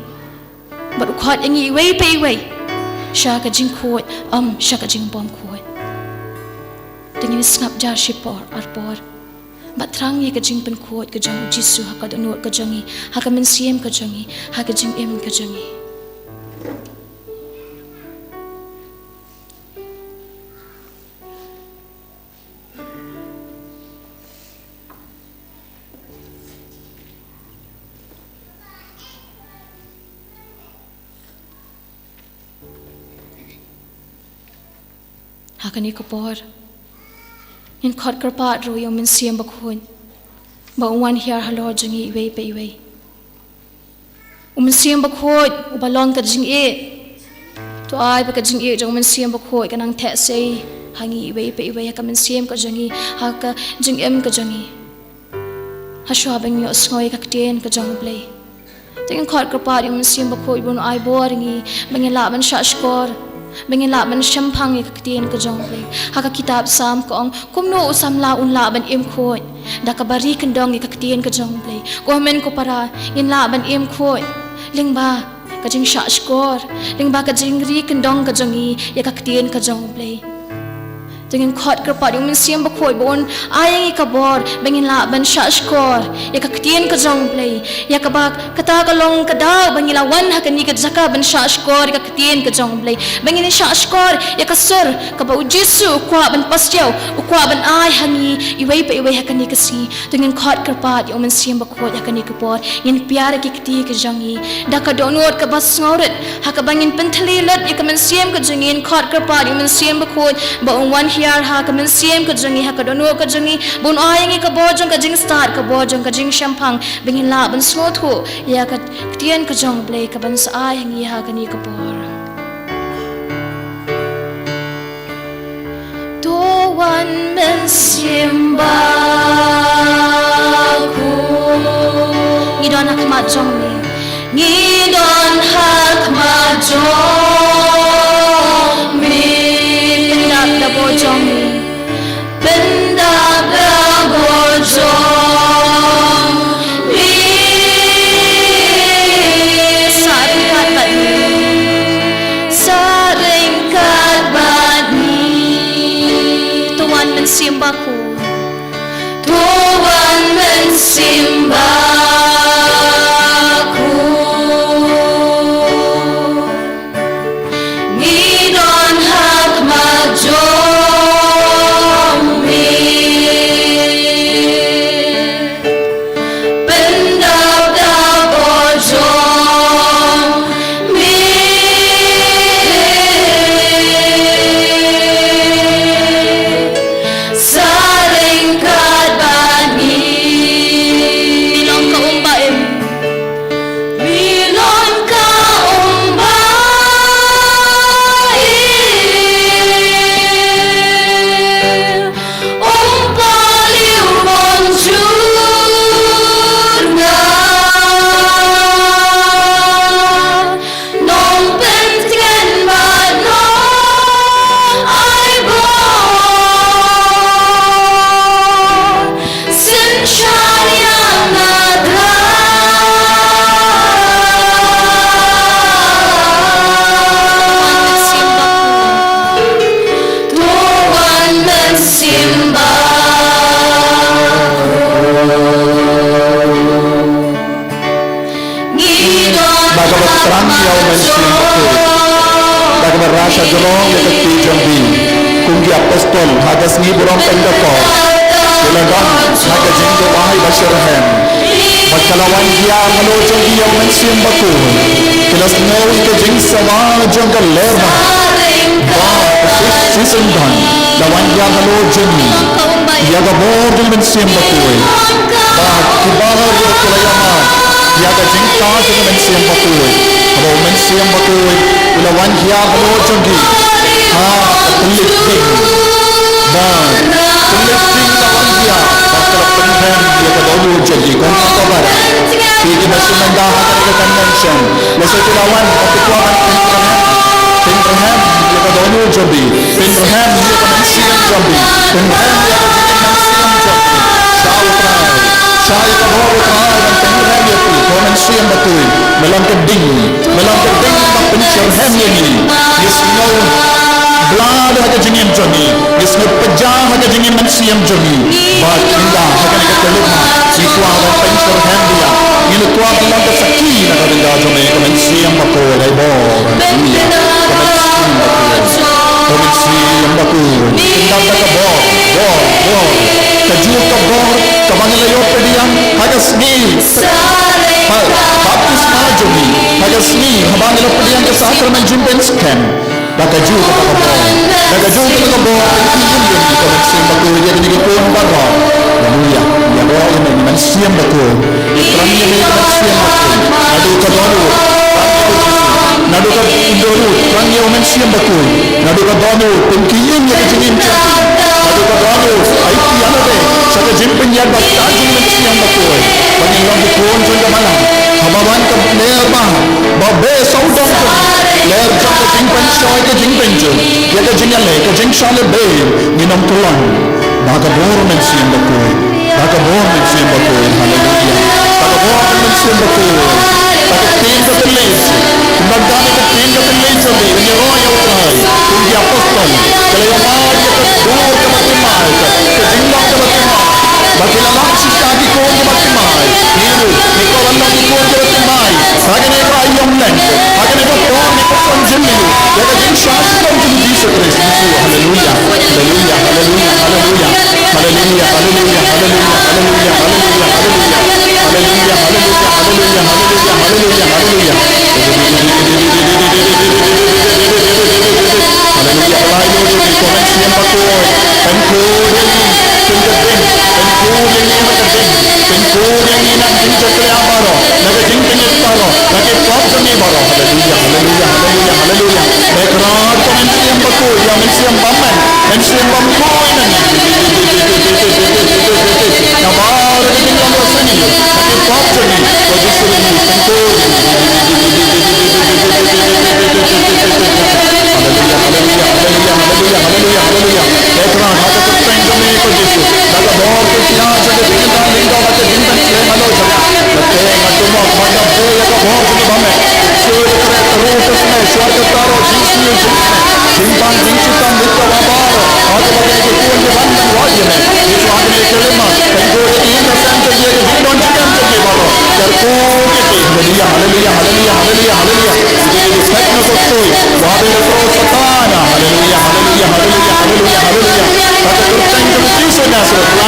ba ukhat yangi iwei pe iwei sha ka jing khoi sha ka jing bom khoi tingin snap jar shipor arpor ba thrang ye ka jing pen khot ka jang jisu ha ka donor ka jangi ha ka men siem ka jangi ha ka jing em ka jangi ha ka ni ko por in khot karpat ro yom min siam bakhon ba wan hiar halo jangi wei pe wei siam bakhot ubalon ka jing e to ai ba ka jing e jong min siam bakhot kanang the sei hangi wei pe wei ka min siam ka jangi ha ka jing em ka jangi ha shwa bang yo snoi ka ten ka jong play ting khot karpat yom min siam bakhot bun ai boringi bang la man sha skor bangin la man shampang ka tin ka jong play ha ka kitab sam ko ong kumno usam la un la ban em khoi da ka bari kan dong ka tin ka jong play ko men ko para in la ban em khoi lingba ka jing sha skor lingba ka jing ri kan dong ka jongi ya ka tin ka jong play tingin khot ka pa yung min siam bakhoi bon ai ka bor bangin la ban sha skor ya ka tin ka jong play ya ka ba kata ka long ka da bangila wan ha ka ni ka jaka ban sha skor ka tin ka jong play bangin sha skor ya ka sur ka ba jisu kwa ban pasyo kwa ban ai hangi iwei pa iwei ha ka ni ka si tingin khot ka pa yung min siam bakhoi ya ka ni ka bor yin pyar ki ti ka jangi da ka donot ka bas ngauret ha ka bangin penthali lat ya ka min siam ka jangin khot ka pa yung min siam bakhoi ba wan hiar ha ka min siam ka jangi ha ka dono ka jangi bun ayangi ka bojong ka jing start ka bojong ka jing shampang bingin la ban smooth ho ya ka tien ka jong blay ka ban sa ayangi ha ka ni ka bor to wan min siam ba ku ngidon ha ka ma jong ni ngidon ha ka ma jong mi da bojong ni benda da bojong ni saringkat bani tuan men simbaku tuan men simbaku ngidon hak majong mi pendap da bojong mi saringkat bani yaw men sim bakul daga rasha jolong ya kati jambi kungi apostol hadas ni burong pendako Ilagan haga jenggo wahai basyarahan Magkalawan dia halo jenggi yaw men sim bakul Kilas ngaw ika jeng sawa jengga lerma Ba sisendan lawan dia halo jenggi Yaga bor jeng men sim bakul Ba kibahar ya kulayaman Yaga jeng ta jeng men sim bakul Halo men sim bakul Ilawan dia halo jenggi Ha kulit ding Ba kulit ding lawan dia Bakal penhen yaga dolu jenggi Kau kabar Pigi masih mendahakan ke convention Lesa tilawan Kapituakan Pinterham Yaga dolu jenggi Pinterham yaga mensiam jenggi Pinterham yaga jenggi mensiam jenggi Syau trai Syau yaga bawa trai Dan Pinterham yaga Kau mensiam betul Melang keding Bak Pinterham yaga Yes no Blad haga jengin jenggi Yes no pejah haga jengin mensiam jenggi Bak indah haga naga teluma Sikwa dan Pinterham dia Ini tua bilang ke sakit Naga dengar jenggi Kau mensiam betul Hai bor Kau mensiam betul Tindang daga bor Kajur ke bor Kabangalayo pediang Haga sni Baptis majumi Haga sni Habangalayo pediang ke sakramen jumpen scan Daga jur ke daga bor Daga jur ke daga bor Kau mensiam betul Dia kena kipun barra Haleluya Ya doa ini mensiam betul Terangnya ini mensiam betul Nadu ke donu Nadu ke indonu Terangnya mensiam betul Nadu ke donu Pengkiin ya kejengin cantik Nadu ke donu Aiti anade Saka jimpen ya Tajung mensiam betul Pangilang dikun Junda malam Habawan ke leer bah Babe saudang ke leer jang ke jingpen Syoi ke jingpen je Ya ke jingyale Ke jing syale be Minam tulang Daga bor mensiam betul Daga bor mensiam betul Haleluya Daga bor mensiam betul Daga tin ke telis Kembagdami ke tin ke telis Sabi Ini roh yang utrai Kungi apostol Kalau yang mahal Ya ke dur ke batimai Ke jinglang ke batimai Bagi lalang sisaki ko ke batimai Hiru Niko lalang ko ke batimai Hagi niko ayam leng Hagi niko tuan Niko son jemilu Ya ke jing syasi Kau jeng Jesus Christ Haleluya Haleluya Haleluya Haleluya Haleluya Haleluya Haleluya Haleluya Haleluya Haleluya Haleluya Haleluya Haleluya Haleluya Pelayu di koneksi yang bakul Penkul yang ini Penkul yang ini Nak jing cakri abaro Nak jing penyet baro Nak pop jami baro Haleluya Haleluya Haleluya Haleluya Background koneksi yang bakul Yang mensi yang baman Mensi yang bamkul ini Yang baru jing yang rasanya Nak pop jami Posisi ini Penkul Haleluya, haleluya, haleluya, haleluya, haleluya, haleluya. Background, hata terteng kami ko Yesus. Daga bor ke siya sa ketingin lindo at jintan sila malo sa. Nagteng at tumok magna buya ka bor sa bame. Suyo kare tarutas me swar ka taro jinsiyo jinsne. Jintan jinsitan dito wabaro. Hata bagay ko kuwan ke bandan wajya me. Yesu agne kelima. Tengko ke inda santa ye ke jindon jikan sa ke baro. Karko ke haleluya, haleluya, haleluya, haleluya, haleluya. Ini tekno ko soy. Wabe ko Satana, haleluya, haleluya, haleluya, haleluya, haleluya. Kata terteng ke Jesus Nazareth,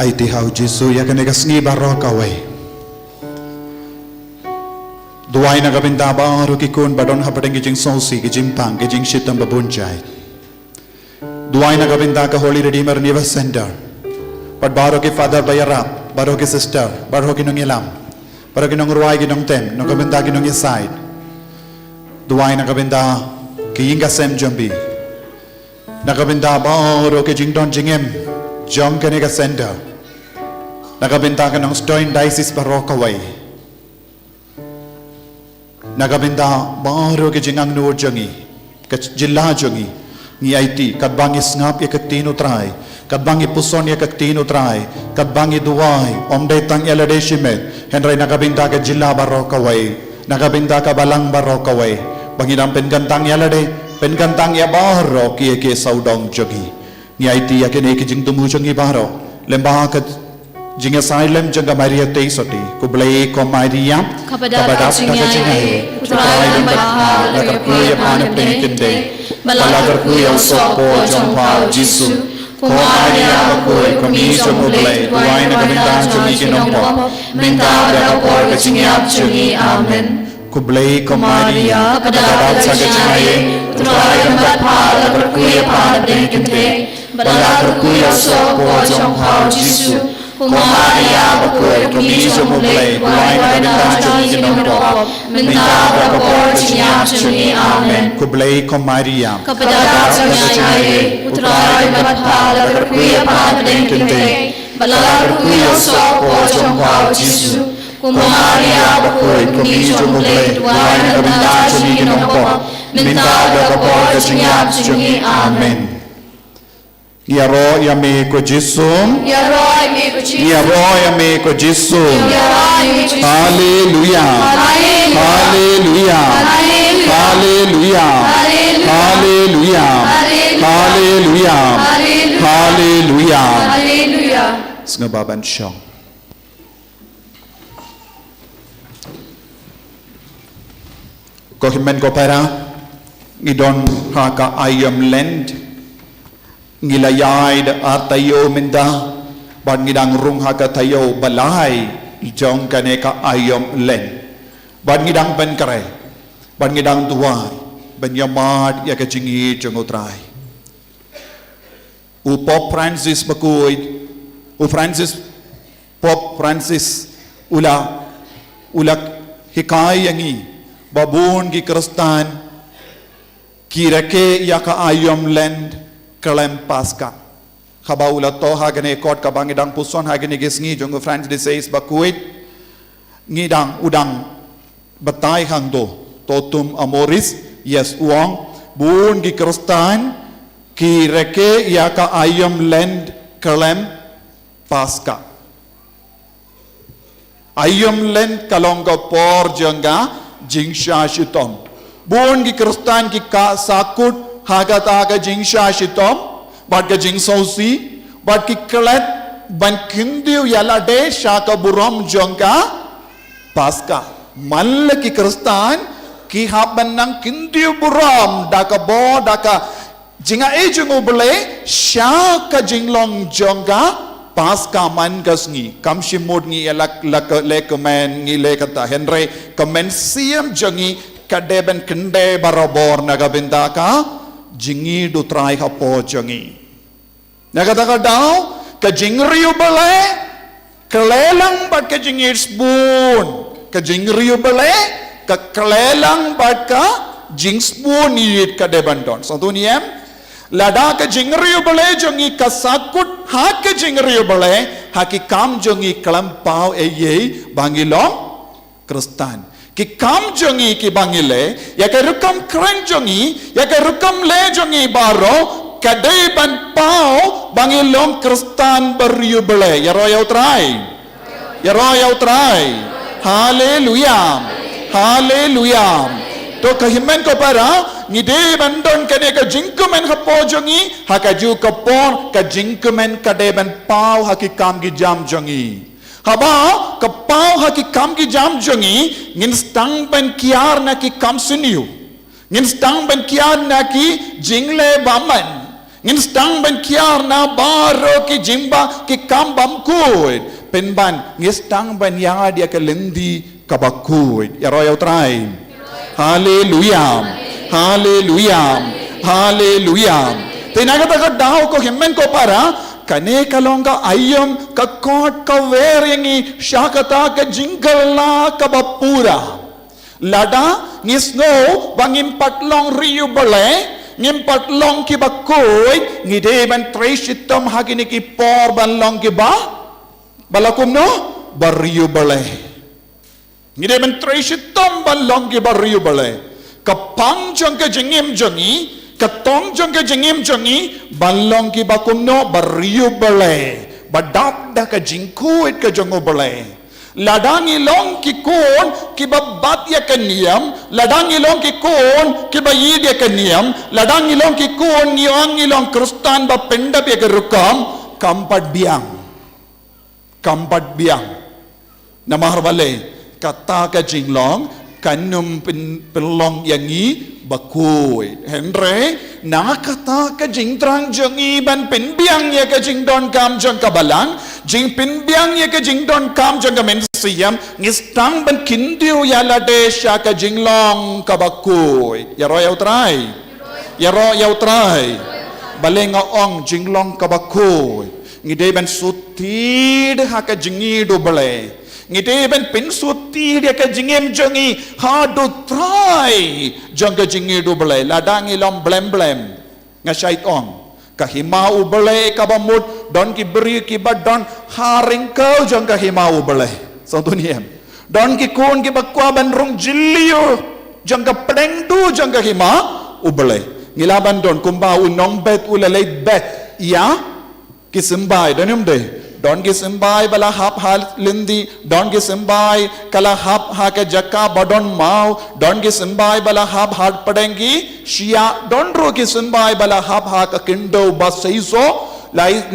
ai ti hau Jesu ya kene kasngi baro kawai duai na gabinda baru kikun badon hapadeng gijing sosi gijing pang gijing shitam babunjai duai na gabinda ka Holy Redeemer Niva Center but baro ki Father Bayarap baro ki sister baro ki nung ilam baro ki nung ruai ki nung tem nung gabinda ki nung side duai na gabinda ki inga sem jambi na gabinda baro ki jingdon jingem jong kene ka center na gabinda ka nung stoin diocese baro kawai Nagabinda baru ke jingang nur jangi ke jilla jangi ni IT kadbangi ngap ya kektino trai kadbangi puson ya kektino trai kadbangi duai omdai tang elade shimet henry nagabinda ke jilla baro kawai nagabinda ka balang baro kawai bangi dam pen gantang elade pen gantang ya baro ki ke saudong jangi ni IT ya ke ne ke jing tumu jangi baro lembah ke jinga silem jangga Maria Teisoti kublai ko Maria kabadat jingai utrai lembat lagar kuya panap tengkende balagar kuya sopo jompa Jesu ko Maria kuy komiso kublai tuai na kaminta jungi kinompo minta berapor ke jingiap jungi amen kublai ko Maria kabadat jingai utrai lembat lagar kuya panap tengkende balagar kuya sopo jompa Jesu Maria bakul komiso mulai tuai na kaminta jungi kinompo minta berapor jingiap jungi amen kublai ko Maria kabadat jingai utrai lembat lagar kuya panap tengkende balagar kuya sopo jompa Jesu Maria bakul komiso mulai tuai na kaminta jungi kinompo minta berapor jingiap jungi amen Ya roh ya me ko Jesu Ya roh me ko Jesu Ya roh ya me ko Jesu Ya roh me ko Jesu Haleluya Haleluya Haleluya Haleluya Haleluya Haleluya Haleluya Sengababan syong Ko himen ko para ngidon haka ayam land ngilayay atayo minda ban ngidang rung haka tayo balay jong kane ka ayom len ban ngidang ben kare ban ngidang tuway ban yamad ya ka jingi jong utray u Pope Francis bakuy u Pope Francis ulak hikay yangi babun gi Kristan kirake ya ka ayom land kalem paska khabaula to hagane kot kabangidang puson hagane gisngi jong Francis says bakuit ngidang udang batay hangdo totum amoris yes uang bun gi Kristan ki reke ya ka ayam land kalem paska ayam land kalongga por janga jingsha shitom bun gi Kristan ki ka sakut haga taga jing shitom bat ga jing sosi bat ki klet ban kindiu yala de shaka burom jongka paska mal ki Kristan ki haban nang kindiu burom daka bo daka jinga ejungu bele shaka jinglong jongka paska man gasngi kamshimud ngi elak le komen ngi le kata henry komen siam jangi kadeben kende barabor nagabinda ka jingi do try hapo jangi nagata daw ka jingriu bale kalelang bat ka jingi spoon ka jingriu bale ka kalelang bat ka jing spoon yit ka debandon so tuniem lada ka jingriu bale jangi ka sakut ha ka jingriu bale haki kam jangi kalampau eye bangilong Kristan ki kam jongi ki bangile ya ka rukam kren jongi ya ka rukam le jongi baro kadai ban pau bangilong Kristan beriubele ya royau trai haleluya haleluya to kahimen ko para ngide bandon kane ka jingkumen hapo jongi hakaju kapor ka jingkumen kade ban pau hakikam gi jam jongi haba kapau haki kam ki jam jongi ngin stang ben kiar na ki kam suniu ngin stang ben kiar na ki jingle baman ngin stang ben kiar na baro ki jimba ki kambam kuit penban ngistang ban ya dia kelendi kabakuit ya royal try haleluya haleluya haleluya tinaga taga daw ko himmen ko para kane kalonga ayam ka kot ka weringi syakata ka jingala ka bapura lada ngisno bangim patlong riu bale ngimpat long ki bakoy ngide ban tresitom hagini ki por ban long ki ba balakum no bariu bale ngide ban tresitom ban long ki bariu bale kapang jong ke jengim jongi katong jong ke jengim jongi ban long ki bakum no bariu bale badap da ka jingkuit ka jongo bale ladang ilong ki kon ki babat ya kaniam ladang ilong ki kon ki bayid ya kaniam ladang ilong ki kon niang ilong kristan ba pendap ya kerukam kampat biang namar bale kata ka jinglong kanum pelong yangi bakui henre nakata ka jingtrang jongi ban penbiang ya ka jingdon kam jong kabalang jing penbiang ya ka jingdon kam jong ka mensiam ngistang ban kindiu ya lade sya ka jinglong ka bakui ya royal try balenga ong jinglong ka bakui ngide ban sutid ha ka jingi do bale ngide ben pinsuti dia ka jingem jongi ha do try jong ka jingi do bale ladang ilom blem nga syaiton ka himau bale ka bamut don ki beri ki badon haring kau jong ka himau bale satu niam don ki kun ki bakwa ban rung jilio jong ka pedeng du jong ka hima ubale ngilaban don kumba unong bet ulalay bet ya kisembai donum de don ki sembai bala hap hal lindi don ki sembai kala hap ha ke jakka badon mau don ki sembai bala hap hal padengi shia don ro ki sembai bala hap ha ka kindo basaiso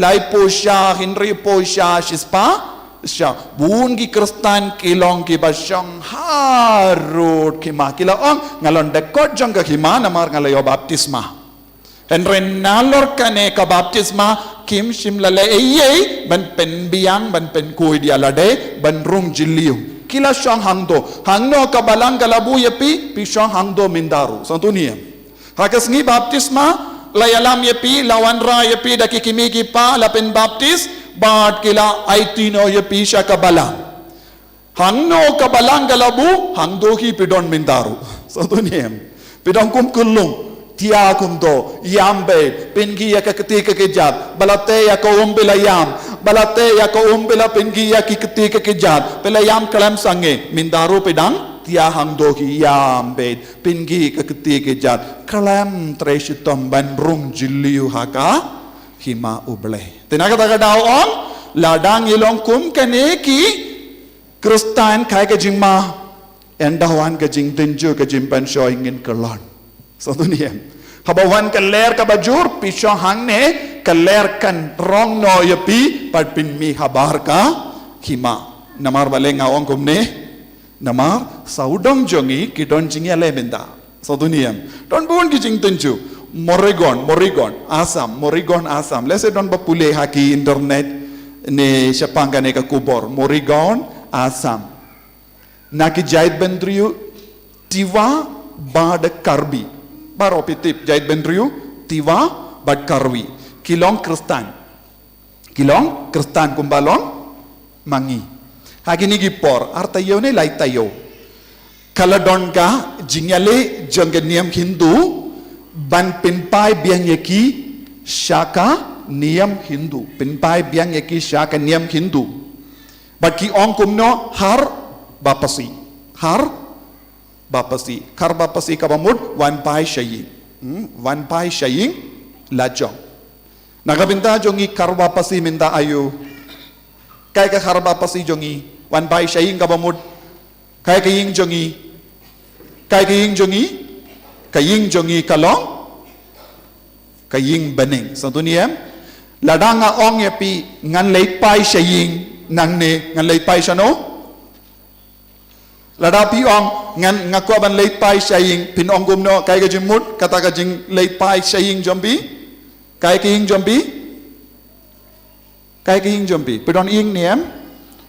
lai posha hinri posha shispa sya bun ki kristan kilong ki basyang harut ki makila ong ngalon dekot jong ka hima namar ngalayo baptisma Henry nalor kane ka baptisma kim shimlale eye ban pen biang ban pen kuy dia lade ban rung jiliu kila syang hangdo hangno ka balang kalabu yepi pi syang hangdo mindaru santunia hakas ngi baptisma layalam yepi lawan ra yepi daki kimi ki pa la pen baptis bat kila aitino yepi sya ka balang hangno ka balang kalabu hangdo hi pidon mindaru santunia pidong kum kulung Tia kumto yambe pingi ya ketika kejat balate ya ko umbela yam balate ya ko umbela pingi ya ketika kejat pelayam kalam sange mindaru pedang tia hangdo ki yambe pingi ketika kejat kalam treshitom bandrung jiliu haka hima uble tenaga taga daon ladang ilong kum kaneki kristan kai ke jingma endawan ke jing tenju ke jimpan sho ingin kelon satu niam habawan keler kabajur pisau hangne keler kan rong no yepi pat pin mi habar ka hima namar balenga ong kumne namar saudong jongi kidon jingi ale benda satu niam don bun ki jing tenju Moregon Asam lese don bapule haki internet ne siapangka ne ka kubor Moregon Asam naki jait bendriu tiwa bad karbi baro pitip jait bendriu tiwa bad karwi kilong kristan kumbalong mangi hagini gipor artayo ne lai tayo kaladon ka jingyale jangeniam hindu ban pinpai biang yeki shaka niam hindu pinpai biang yeki shaka niam hindu baki ong kumno har bapasi kar bapasi kabamud wan pai shaying lajong nakabinta jongi kar bapasi minta ayu kay ka kar bapasi jongi wan pai shaying kabamud kay kaying jongi kalong kaying baning santo niyam ladanga ong yapi ngan lay pai shaying nang ne ngan lay pai shano ladapi ong ngan ngakwa ban lay pai shaying pin ong gumno kay ka jimut kata ka jing lay pai shaying jombi kay kaying jombi Kaya ka ying jompi. Pidon ying niyam.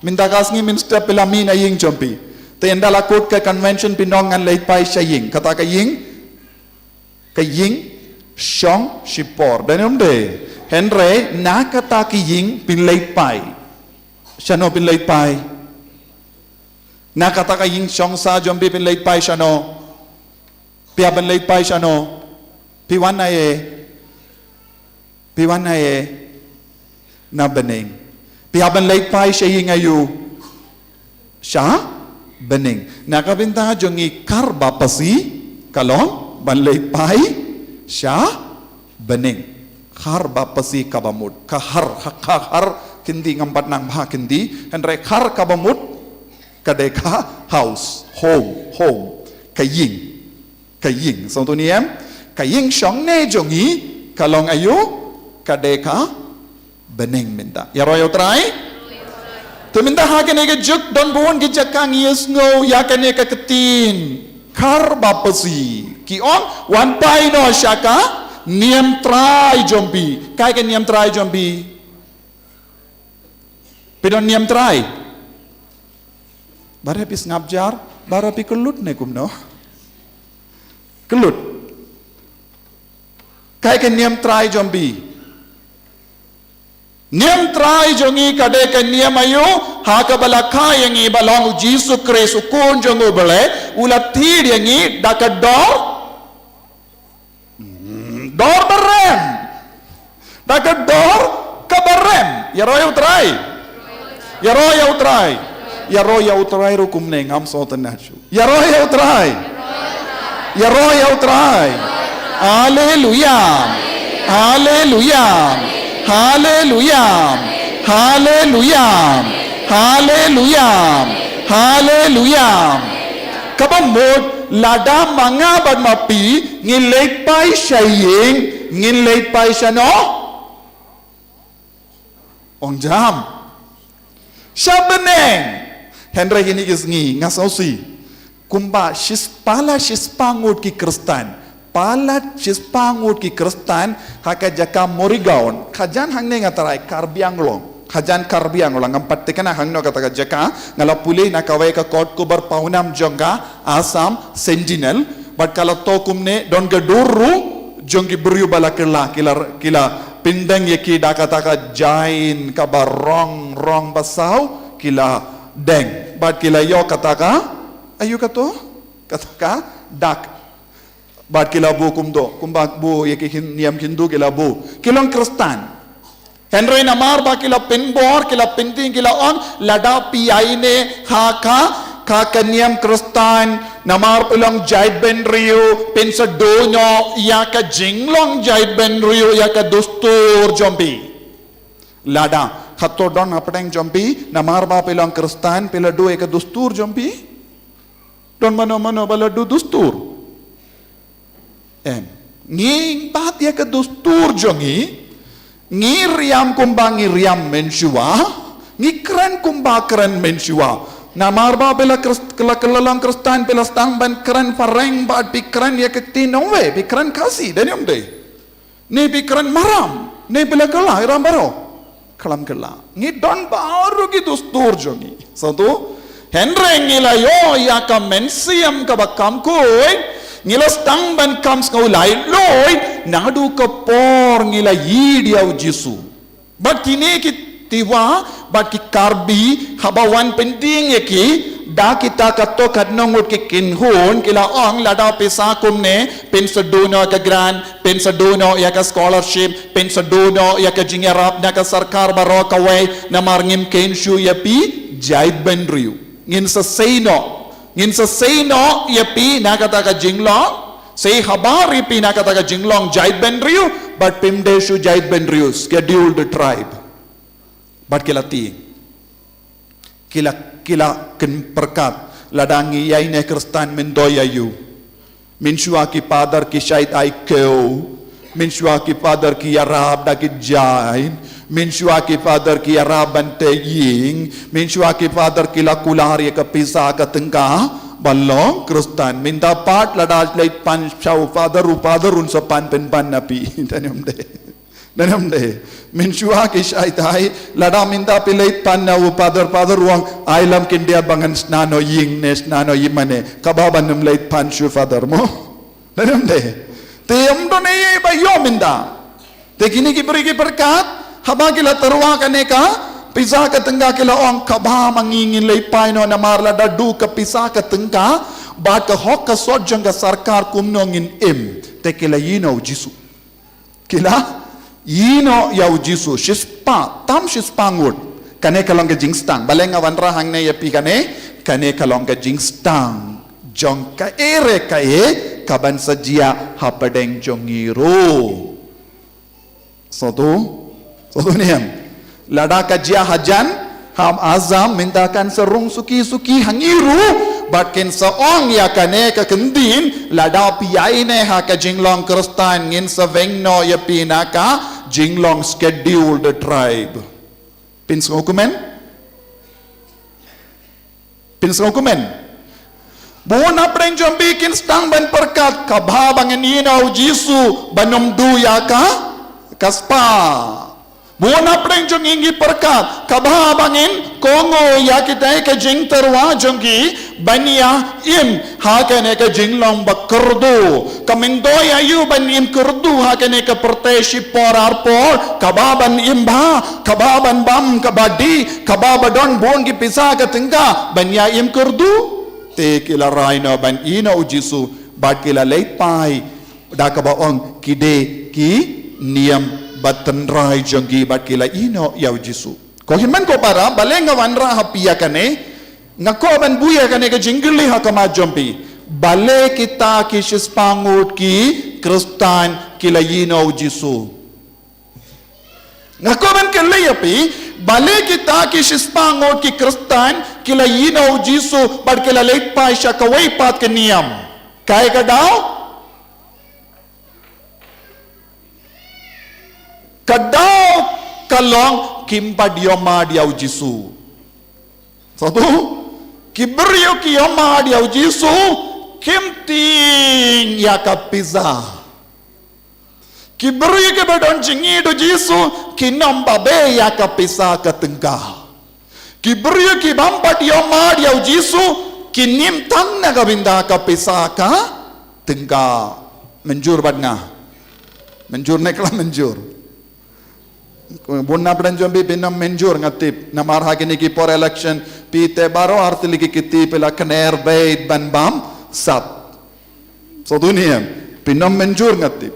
Minta kasngi minister pilami na ying jompi. Te enda lakot ka convention pinong ngan leitpai siya ying. Kata ka ying Shong Shipor. Dan de Henry nakata ki ying pin leitpai. Siya no pin leitpai. Nakata ka ying Shong sa jompi pin leitpai siya no. Piaban leitpai siya no. Piwan na na bening. Piaban leitpai siya ying ayu. Siya bening. Nakabinta jongi karba pasi kalong ban leitpai siya bening. Karba pasi kabamut. Kahar kindi ngampat nang bah kindi. Henry kar kabamut kadeka house home kaying. So tu niem kaying syong ne jongi kalong ayu kadeka bening minta. Ya royo try. Tu minta hakan ega juk don buon ki jakang yes ngo yakan ega ketin kar bapasi ki on wan pai no shaka niem try jombi kai kan niem try jombi pidon niem try bara pis ngabjar bara pi kelut ne kumno kelut kai kan niem try jombi Niam try jongi kade ke niam ayu haka bala kayangi balong Jisu Kristus kun jongo bale ulat tid yangi daka dor berem daka dor kabarem ya royo try rukum ne ngam so tenachu ya royo try Hallelujah. Kabamot lada mga badmapi ngilate pai saying ngilate pai siya no ongjam siya beneng Henry hinigis ngi ngasausi kumba shispangut ki Kristan palat shispangut ki Kristan haka jaka morigaon kajan hangne ngatarai karbianglong kajan karbianglong ngampat tekana hangno kata jaka ngalapule na kawai ka kot kubar paunam jongga Assam Sentinel but kala tokumne don geduru jongi beriu bala kila pindang yeki dakataka jain kabar rong basau kila deng but kila yo kataka ayu kataka dak bat kila bu kumbak bu yeki niam Hindu kila bu kilong Kristan Henry namar ba kila pinbor kila pinting kila on lada piyaine ka niam Kristan namar pulang jait ben rio pensa donyo ya ka jinglong jait ben rio ya ka dustur jombi lada khato don apeng jombi namar ba pulang Kristan pila do ka dustur jombi don mano bala do dustur nging bat ya ke dustur jongi ngiriam kumba ngiriam mensua ngikren kumba keren mensua namarba bela kelalang Kristan bela stang ban keren fareng bat pikren ya ke tinowe pikren kasih dan yom deh ni pikren maram ni bela kela iram baro kalam kela ngi don baru ki dustur jongi satu Henry ngila yo ya ka mensiam ka bakam koi ngila stang ban kams kau lai loi nadu ke por ngila yidiau Jisu bat kini ki tiwa bat ki karbi habawan penting yeki da kita kato kadnongut ki kinhun kila ong lada pesakum ne pensadono ka grant pensadono ya ka scholarship pensadono ya ka jingarap na ka sarkar baro kawai na marngim kenshu yapi jait benriu ngin sa seno yapi nakataka jinglong say habari pi nakataka jinglong jait benriu but pimdeshu jait benriu scheduled tribe but kila ken perkat ladangi yaine Kristan mendoyayu minshua ki padar ki shait aikeu minshua ki padar ki yarab daki jain minshua ki father ki araban te ying minshua ki father ki lakulari ka pisa ka tengka balong Kristan minta pat ladaj leit pan shau father un sa pan pen pan napi tanyom de Nanam de menshua ki shai tai lada minda pilait panna u padar wang ailam kindia bangan snano ying nes nano yimane kababan num lait pan shu father mo nanam de te amdo ne ba yo minda te kini ki beri ki berkat haba kila terwa kaneka pisa ka tengah kila ong kaba mangingin lait paino na marla dadu ka pisa ka tengah ba ka hok ka sot jang ka sarkar kumnongin te kila yino jisu kila Yino yau Jisu shispa tam shispangud kane kalong ke jingstang balenga wanra hangne ya pi kane kalong ke jingstang jong ka ere ka kaban sajia hapadeng jongiro soto niam lada ka jia hajan ham azam mintakan serung suki hangiru bakin saong ya kane ka kendin lada piyai ne ha ka jinglong kristan ngin sa vengno ya pinaka jinglong scheduled tribe pins ngokumen buon apreng jombi kin stang ban perkat kabha bangen inau jisu banum du ya ka kaspa buon apreng jong ingi perkat kabha bangin kongo ya kita ke jing terwa jongi bania im ha kane ke jinglong bakurdu kamindo ya yu ban im kurdu ha kane ke perteshi porar por kababan imba kababan bam kabadi kababadon buon ki pisa ka tingga bania im kurdu te kila raino ban ino ujisu bat kila leit pai da kabaong kide ki niam batendrai jongi bat kila ino yau jisu ko himan ko para balenga wanra hapia kane ngako ban buya kane ke jinggli ha kama jompi bale kita ki shispangut ki kristan kila ino jisu ngako ban kele yapi bale kita ki shispangut ki kristan kila ino jisu bat kila leit pai sha kawai pat ke niam kai ka dau kadau kalong kimpa dioma diau jisu satu kibrio kioma diau jisu kimting ya kapiza kibrio ke badon jingi do jisu kinamba be ya kapisa katengka kibrio ki bamba dioma diau jisu kinim tang na kabinda kapisa ka tengka menjur badnga menjur nekla menjur Bunna Branjombi binam menjur ngatip namar hakini ki por election pite baro artili ki kiti pela kner bait ban bam sap so dunia binam menjur ngatip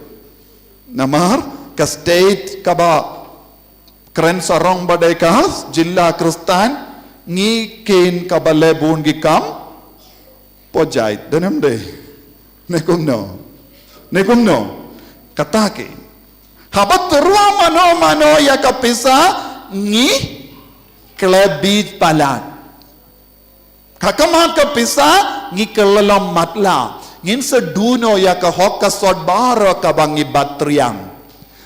namar ka state kaba kren sarong badai kas jilla kristan ngi ken kabale bun gi kam pojait denem de nekumno katake habat ruang mano ya kapisa ngi klebit palat kakama kapisa ngi kelalam matla ngin seduno ya ka hok ka sod bara ka bangi batriang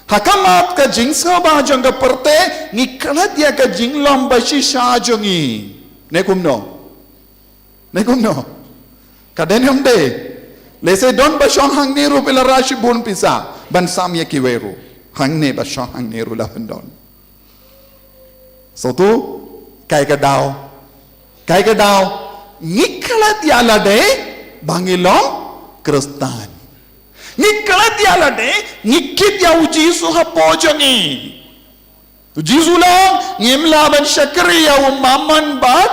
hakamat ka jingsa ba jong ka perte ngi klat ya ka jinglom ba shisha jongi nekumno kadenyam de lese don ba shong hang niru pila rashi bun pisa ban sam ya kiweru hang ne ba shong hang ne rula pendon so tu kai ka dau ngiklat ya la de bangilong kristan ngiklat ya la de ngikit ya ujisu ha pojongi ujisu long ngimla ban shakri ya maman bat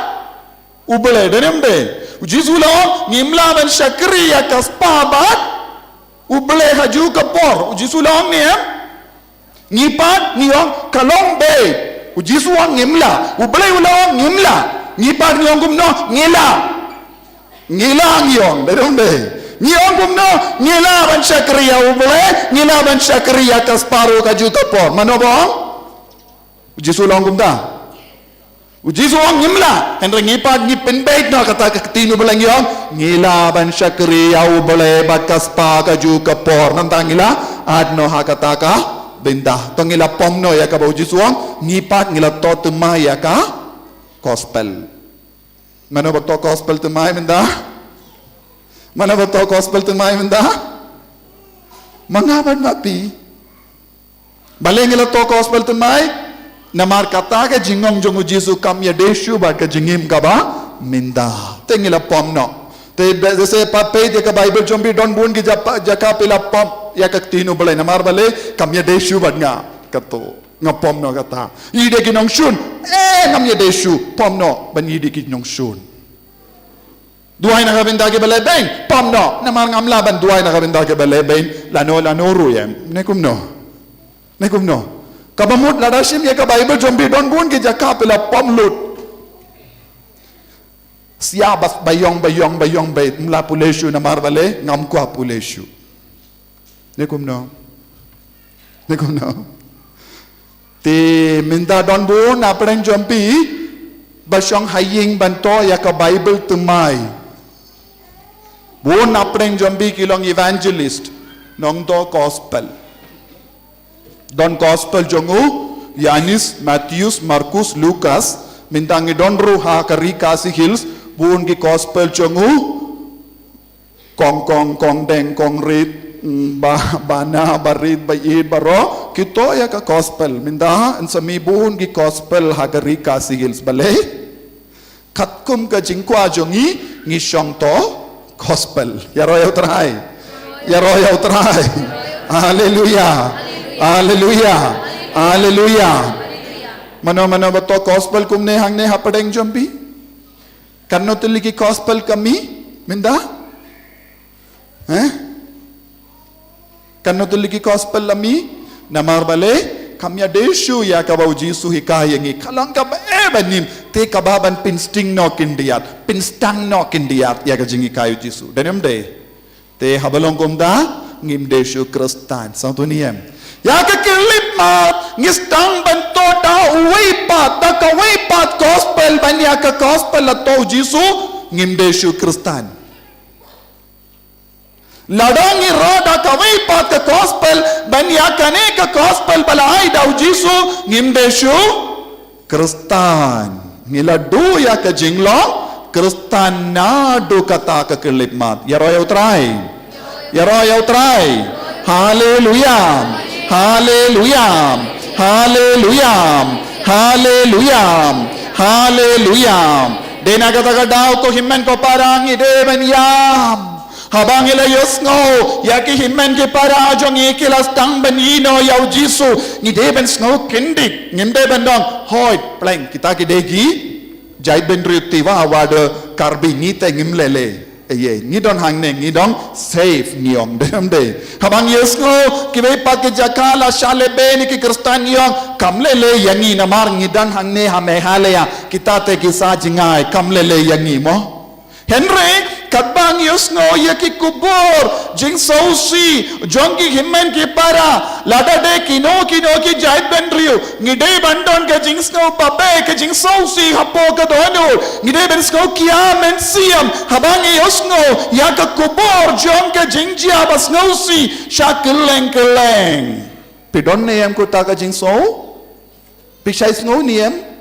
ubele denem de ujisu long ngimla ban shakri ya kaspa bat ubele haju kapor ujisu long ne ngipat niong kalong be ujisu ang ngimla ublay ulawang ngimla ngipat niong gumno ngila ngiong derong be niong gumno ngila ban syakriya ublay ngila ban syakriya kasparu kaju kapor manobong ujisu lang gumda ujisu ang ngimla henry ngipat ngipin bait na kata ketinu belang yong ngila ban syakriya ublay bakaspa kaju kapor nantang ngila adno hakataka benda tongila pomno ya ka bauji suang ngipat ngila to tuma ya ka gospel mana beto gospel tumai benda mangaban Balengila to gospel tumai namar kata ke jingong jongu Jisu kam ya deshu ba ke jingim kaba minda. Tengila pom no. Te jese pape de ka Bible jombi don bun ki jaka pila pom ya ka tinu balai namar bale kam ya deshu ba nga kato ngapom no kata. Ide kinong shun ngam ya deshu pom no ban ide kinong shun. Duai na kabinda ke balai beng pom no namar ngam laban duai na kabinda ke balai beng lano ruyem nekum no. Nekum no. Kabamut ladashim ya ka Bible jombi don bun ki jaka pila pom lut. Siabas bayong bay mla puleshu na marbale ngam kwa puleshu. Nekum no. Ti minta don bun na preng jombi basyong haying banto ya ka Bible tumai. Bun na preng jombi kilong evangelist nong do gospel. Don gospel jongu Yanis, Matthews, Markus, Lucas mintangi don ruha karika si hills buun ki gospel jongu kong deng kong rit bana barit bayid baro kito ya ka gospel minta sami buun ki gospel ha karika si hills balay katkum ka jingkwa jongi ngisyong to gospel yaro yaw try Hallelujah. Mano bato gospel kumne hangne hapadeng jombi. Karno tuliki gospel kami minda. Karno tuliki gospel kami namar bale kamya deshu ya kabau Jisu hikayengi kalang ka banim te kababan pinstang no kindiat ya kajingi kayu Jisu. Denem de te habalong kumda ngim deshu Kristan santuniem. Ya ke kilip mat ngistang banto da uwipat gospel ban ya ke gospel lato Jisu ngim deshu Kristan. Ladangi roda ka wipat ke gospel ban ya kane ke gospel balai da Jisu ngim deshu Kristan. Ngiladu ya ke jinglong Kristan na do kata ke kilip mat. Ya royau try. Hallelujah. Dena kata daw ko himmen ko parang ideban yam. Habang ila yusngo yaki himmen ki para jong ikilas tang banino yaw Jisu ngideben snow kindik ngimdeben dong hoy pleng kita kidegi jai ben rutiwa wada karbi ngite ngimlele. Ngidon hangne ngidong safe ngiyong demde habang yesno kibe pat ke jakala shale beni ki Kristan yong kamlele yangi namar ngidan hangne hame halaya kita te kisa jingai kamlele yangi mo Henry katbang yesno yaki kubur jing sausi jongi himmen ki para lada de kino ki jai ben riu ngide bandon ke jing sno pape ke jing sausi hapo ka dono ngide ben sno kia men siam habang yesno yak kubur jong ke jing jia bas sausi shakeleng pidon ne am ko ta ka jing so pisai sno niem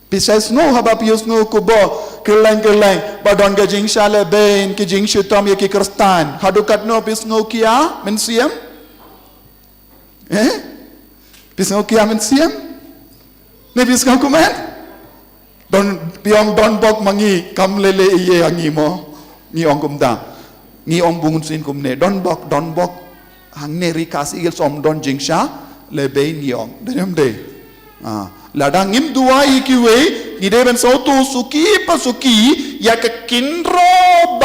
pisai sno habap yesno kubur keleng badon ke jing shale ben ke jing shutom ye ki Kristan hadukat no pisngo kia men siam pisngo kia men siam ne pisngo kumen don piong don bok mangi kamlele iye angi mo ni ong kumda ni ong bungun sin kumne don bok hangne rikas igel som don jing sha le ben yong denem de ladang ngim duai kiwe ni deben sautu suki pasuki ya ke kinro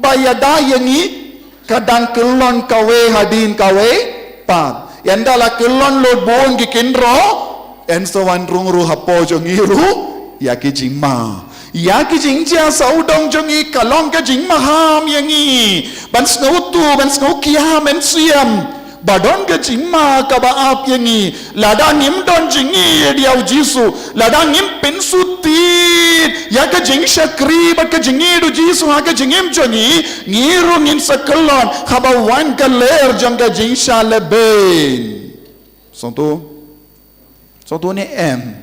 bayada yangi kadang kelon kawe hadin kawe pa yanda la kelon lo bon ki kinro en so wan rung ru hapo jongiru ya ki jingma ya ki jingja saudong jongi kalong ke jingma ham yangi ban snow kia men siam badon ke jingma ka baap yangi ladang ngim don jingi diau Jisu ladang ngim pensuti ya ke jing syakri ba ke jingi du Jisu ha ke jingim jongi ngiru ngin sakelon khabawan ka ler jang ke jing shaleben sonto ne em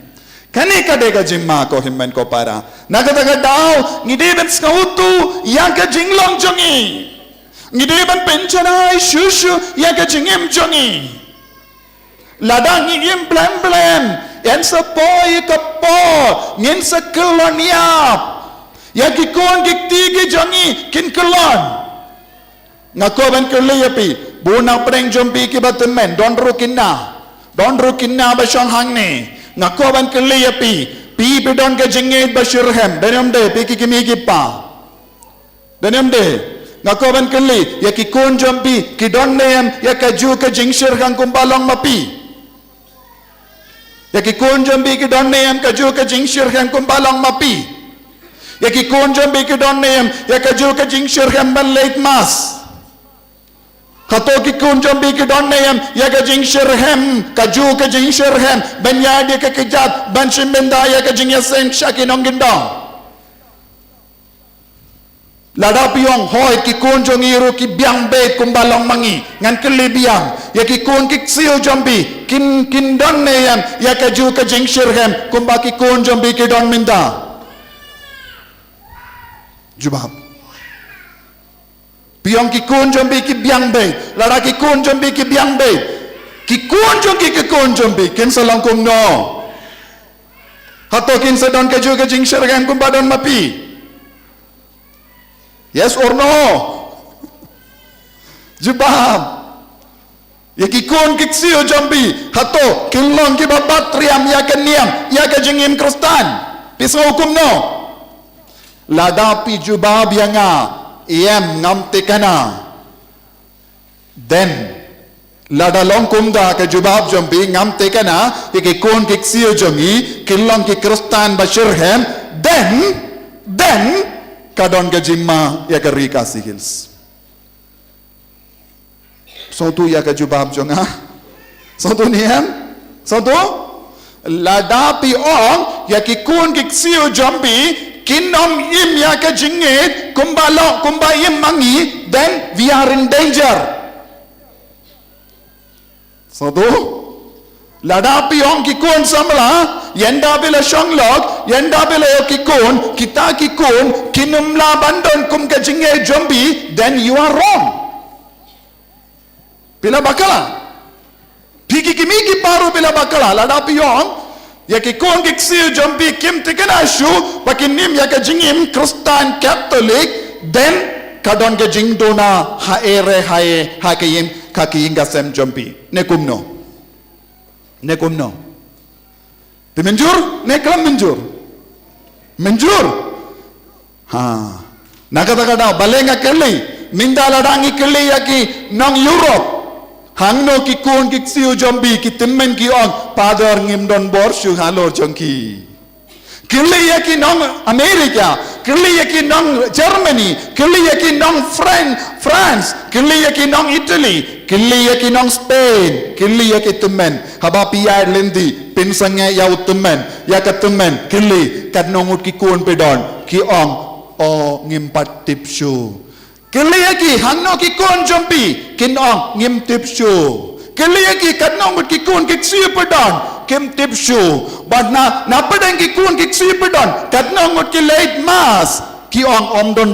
kane ka de ka jingma ko himmen ko para nagadaga daw ngide ben skautu ya ke jinglong jongi ngide ban penchana shushu ya ke jingim jongi ladang ngim blem en sepoi kepo ngin sekelon yap ya kikon kikti jangi kin kelon ngako ban kelai api bunang preng jompi ki batemen don rukinna ba shong hang ne ngako ban kelai api pi bidon ke jengit bashirhem denom de pi ki kimi ki pa denom de ngako ban kelai ya kikon jompi ki don nem ya kaju ke jingshir hang kumbalong mapi ya kikon jompi ki don nem kaju ke jingshir hang kumbalong mapi ya ki kon jambi ki don nem ya kaju ka jing shirham ban late mas kato ki kon jambi ki don nem ya ka jing shirham kaju ka jing shirham ban ya de ka kijat ban shimbenda ya ka jing yasen shakin ongindong lada piong hoy ki kon jong iru ki biang be kumbalong mangi ngan keli biang ya ki kon ki siu jambi kin don nem ya kaju ka jing shirham kumba ki kon jambi ki don minda jubab piong ki kun jombi ki biang be lara ki kun jombi ki biang be ki kun jombi ki kun jombi kin salang kum no hato kin sedon ke juga jing syargan kum badan mapi yes or no jubab ya ki kun ki sio jombi hato kin long ki babat triam ya ke niam ya ke jingim kristan piso hukum no ladapi jubab yang iem ngam tekana then lada long kumda ke jubab jombi ngam tekana ke kon ke sio jomi kilong ke kristan bashirhem then kadon ke jimma ya ke rika sigils so tu ya ke jubab jonga so tu niem so tu ladapi ong ya ke kon ke sio jombi kinom im ya ka jingit kumbalo kumbayim mangi then we are in danger so do ladapi ong kikon samla yenda bila shanglok yenda bila kikon kita kikon kinumla bandon kum ka jingit jombi then you are wrong bila bakala piki kimiki paru bila bakala ladapi ong ya ki kon ki siu jombi kim tikana shu pakinim ya ka jingim kristan catholic then kadon ke jingdona haere hae hakiyim kakiyim gasem jombi ne kumno te menjur ne klam menjur ha nakata kada balenga kelli minda ladangi kelli ya ki nong Europe hangno ki kon ki siu jombi ki timmen ki on padar ngimdon bor shu halor jongki kiliya ki nong America kiliya ki nong Germany kiliya ki nong France kiliya ki nong Italy kiliya ki nong Spain kiliya ki timmen habapi Ireland pinsange ya utemmen ya katemmen kili kadnongut ki kon pedon ki on o ngimpat tipshu keliyaki hangno ki kon jompi kinong ngim tipshu keliyaki kadnong ki kon ki sipadon kim tipshu but na padang ki kon ki sipadon kadnong ki late mas ki ong omdon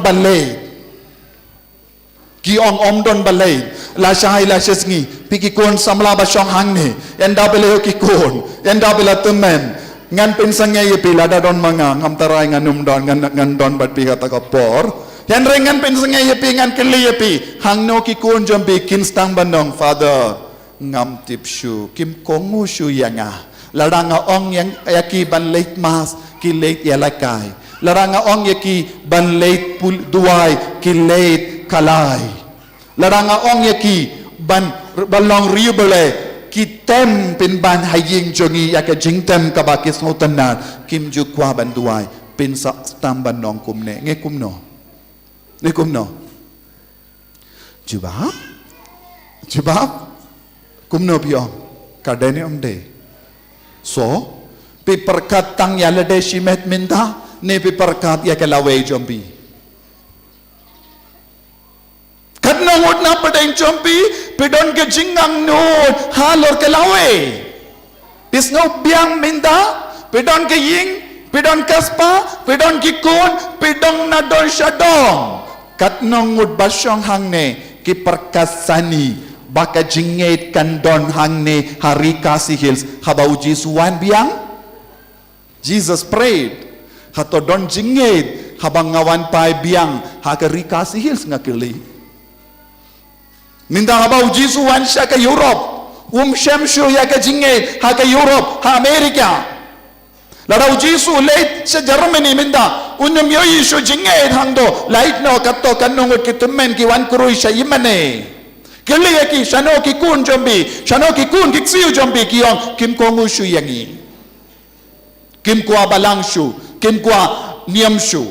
balay la shai la shesngi piki kon samla ba shong hangne enda bele ki kon enda bela temen ngan pinsangnya ye pila dadon manga ngam tarai nganum don ngan don bat pi kata kapor yan rengan pensengnya yepi ngan keli yepi hangno ki kun jombi kin stang bandong father ngam tipshu kim kongu shu yanga laranga ong yang yaki ban late mas ki late yalakai laranga ong yaki ban late pul duai ki late kalai laranga ong yaki ban balong riubele ki tem pin ban haying jongi yaka jingtem kabakis hotanar kim ju kwa ban duai pin sa stang bandong kumne nge kumno Nikumno jubab kumno piong kadene omde so pi perkat tang ya lede shimet minta ne pi perkat ya kelawe jombi kadna ngot na padeng jombi pidon ke jingang nut halor kelawe pisno biang minta pidon ke ying pidon kaspa pidon kikun pidon nadon shadong katnong ngud basyong hangne ki perkasani baka jingit kan don hangne hari kasih hills habau jisuan biang Jesus prayed hato don jingit habang ngawan pai biang hakari kasih hills ngakili minta habau jisuan siya ka Europe Shamshu ya ka jingit ha ka Europe ha Amerika ladau jisu late sa Germany minda unyam yo isu jingit hangdo lait no kato kanungot kitumen ki wan kurui siya imane kili ki shano ki kun jombi shano ki kun ki ksiu jombi ki yong kim ko ngu shu yangi kim ko abalang shu kim ko niam shu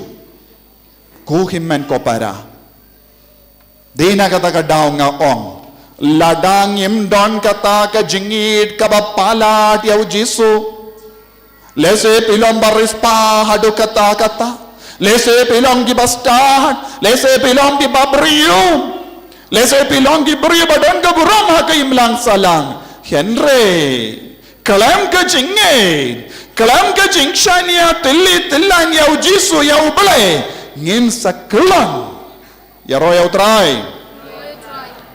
ko himmen ko para dina kata ka daw nga ong ladang im don kata ka jingit ka bapalat yaw jisu lese pilom barispa hadu kata lese pilom ki bastard lese pilom ki babrium lese pilong ki beri badan ka buram ha ka imlang salang henre kalam ka jingshania tillan ya jisu ya uble ngin saklang ya ro ya utrai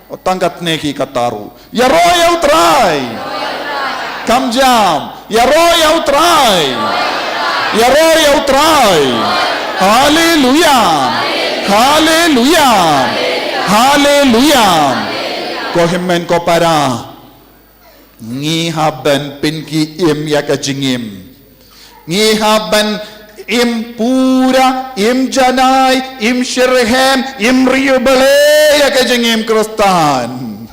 otangkat neki kataru ya ro ya utrai kamjam ya ro ya utrai haleluya haleluya haleluya ko himmen ko para ngi haben pinki im ya ka jingim ngi haben im pura im janai im shirhem im riubale ya ka jingim kristan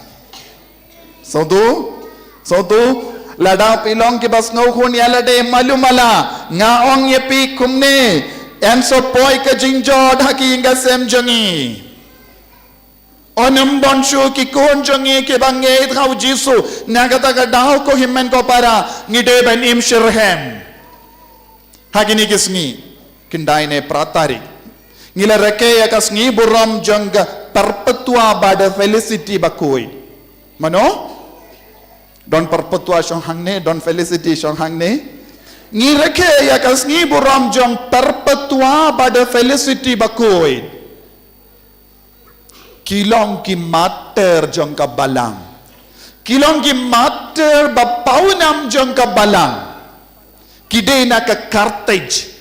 sodu lada pilong ki bas ngau khun ya lade malumala ngaong yepi kumne en so poi ka jingjod haki ngasem jangi onam bonshu ki kon jangi ke bange thau jisu nagata ka daw ko himmen ko para ngide ben im shirhem hagini kisngi kindai ne pratari ngila reke ya kasngi buram janga perpetua bada felicity bakoi mano don perpetua shong hangne don felicity shong hangne ngi reke ya kasngi buram jang perpetua bada felicity bakoi kilong ki mater jong ka balang kilong ki mater bapaunam jong ka balang kide na ka Carthage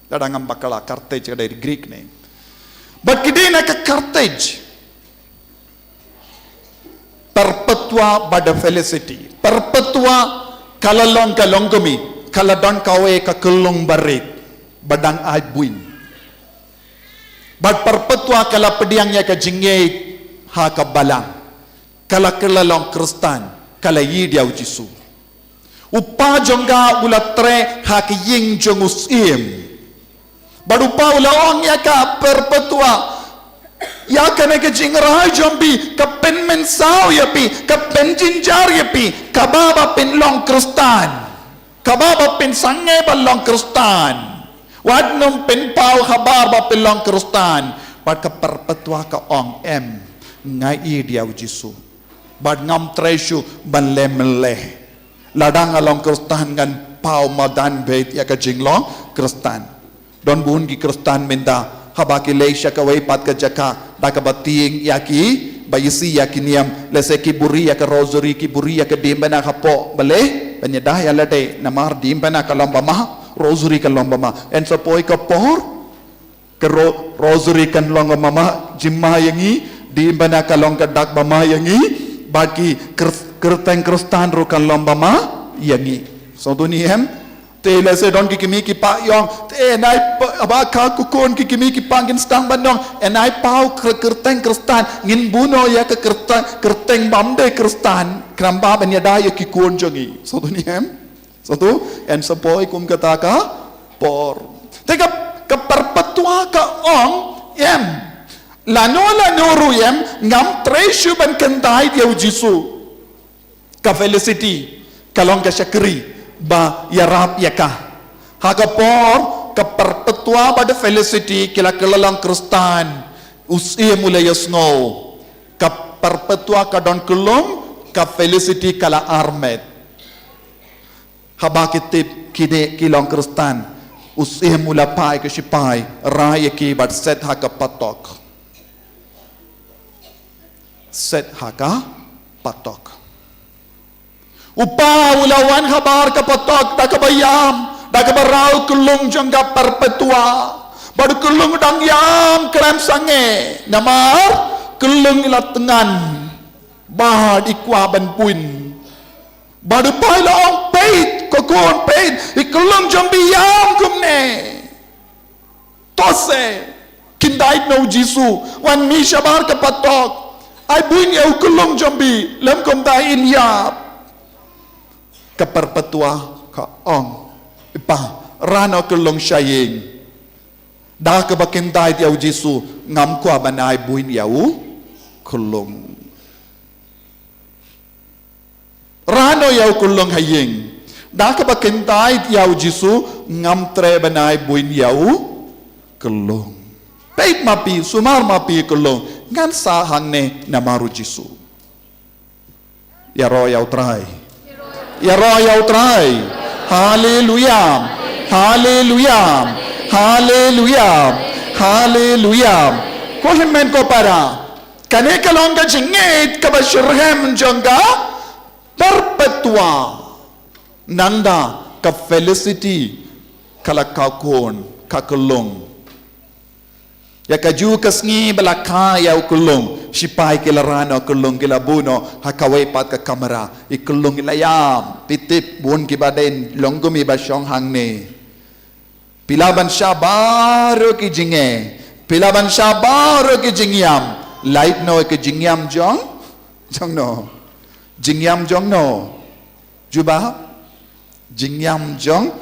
ladangam bakala Carthage dari Greek name but kide na ka Carthage perpetua bada felicity perpetua kalalong kalonggomi kaladon kawe ka kulong barik badang ay buin but perpetua kala pediangnya ka jingay ha ka balang kala kalalong kristan kala yidiaw jisu upa jongga ulatre ha ka ying jongus im but upa ulaong ya ka perpetua ya kane ke jingrai jombi ka pen mensau ya pi ka pen jinjar ya pi ka baba pen long kristan ka baba pen sange balong kristan wadnum pen pau khabar ba pen long kristan pat ka perpetua ka ong em ngai diau jisu bad ngam tresu ban lemle ladang along kristan gan pau madan bet ya ka jinglong kristan don bun ki kristan minda habaki leisha ka way pat ka jaka dakabating yaki bayisi yakiniam lese ki buri ya ka rosary ki buri ya ka dimbana hapo bale banyadah ya lade namar dimbana ka lombama rosary ka lombama en so poi ka por ka rosary kan lombama jimma yangi dimbana ka long ka dak bama yangi baki kerteng kristan ro kan lombama yangi so duniem te lese don ki kimi ki pa yong te nai aba ka kukon ki kimi ki pangin stang bandong enai pau kerteng kristan ngin buno ya ke kerteng bamde kristan kramba banya da ya ki kon jongi so tu ni hem so tu en sepoi kum kata ka por te ka perpetua ka ong em lano ru em ngam tresu ban kentai dia jisu ka felicity kalong ka syakri ba yarap yaka hakapor ka perpetua pada felicity kila kelalang kristan usia mulai yasngo ka perpetua ka don kelum ka felicity kala armet habakitip kide kilong kristan usia mula pai ke sipai raya ki bat set hakapatok set haka patok. Upa ulawan habar ka patok da kabayam da kabarau kulung jangga perpetua baru kulung dang yam krem sange namar kulung ila tengan bahad ikwa ban puin baru pai laong peit kokon peit ikulung jambi yam kumne tose kindait no jisu wan mi shabar ka patok ai buin yau kulung jambi lam kom da in yap ka perpetua ka ong ipa rano kulung syaying dah ke bakindai tiau jisu ngam kwa banai buin yau kulung rano yau kulung haying dah ke bakindai tiau jisu ngam tre banai buin yau kulung peit mapi sumar mapi kulung ngan sahang ne namaru jisu ya ro yau trai ya ro yau trai haleluya haleluya haleluya haleluya ko himmen ko para kane kalong ka jingit ka bashirhem jangga perpetua nanda ka felicity kala kakon kakulong ya kaju kasngi balaka ya kulong sipai kilarano kulong kilabuno hakawai pat ka kamera ikulong ilayam titip bun kibaden longgumi basyong hangne pilaban siya baru ki jinge pilaban siya baru ki jingyam light no ki jingyam jong no jingyam jong no juba jingyam jong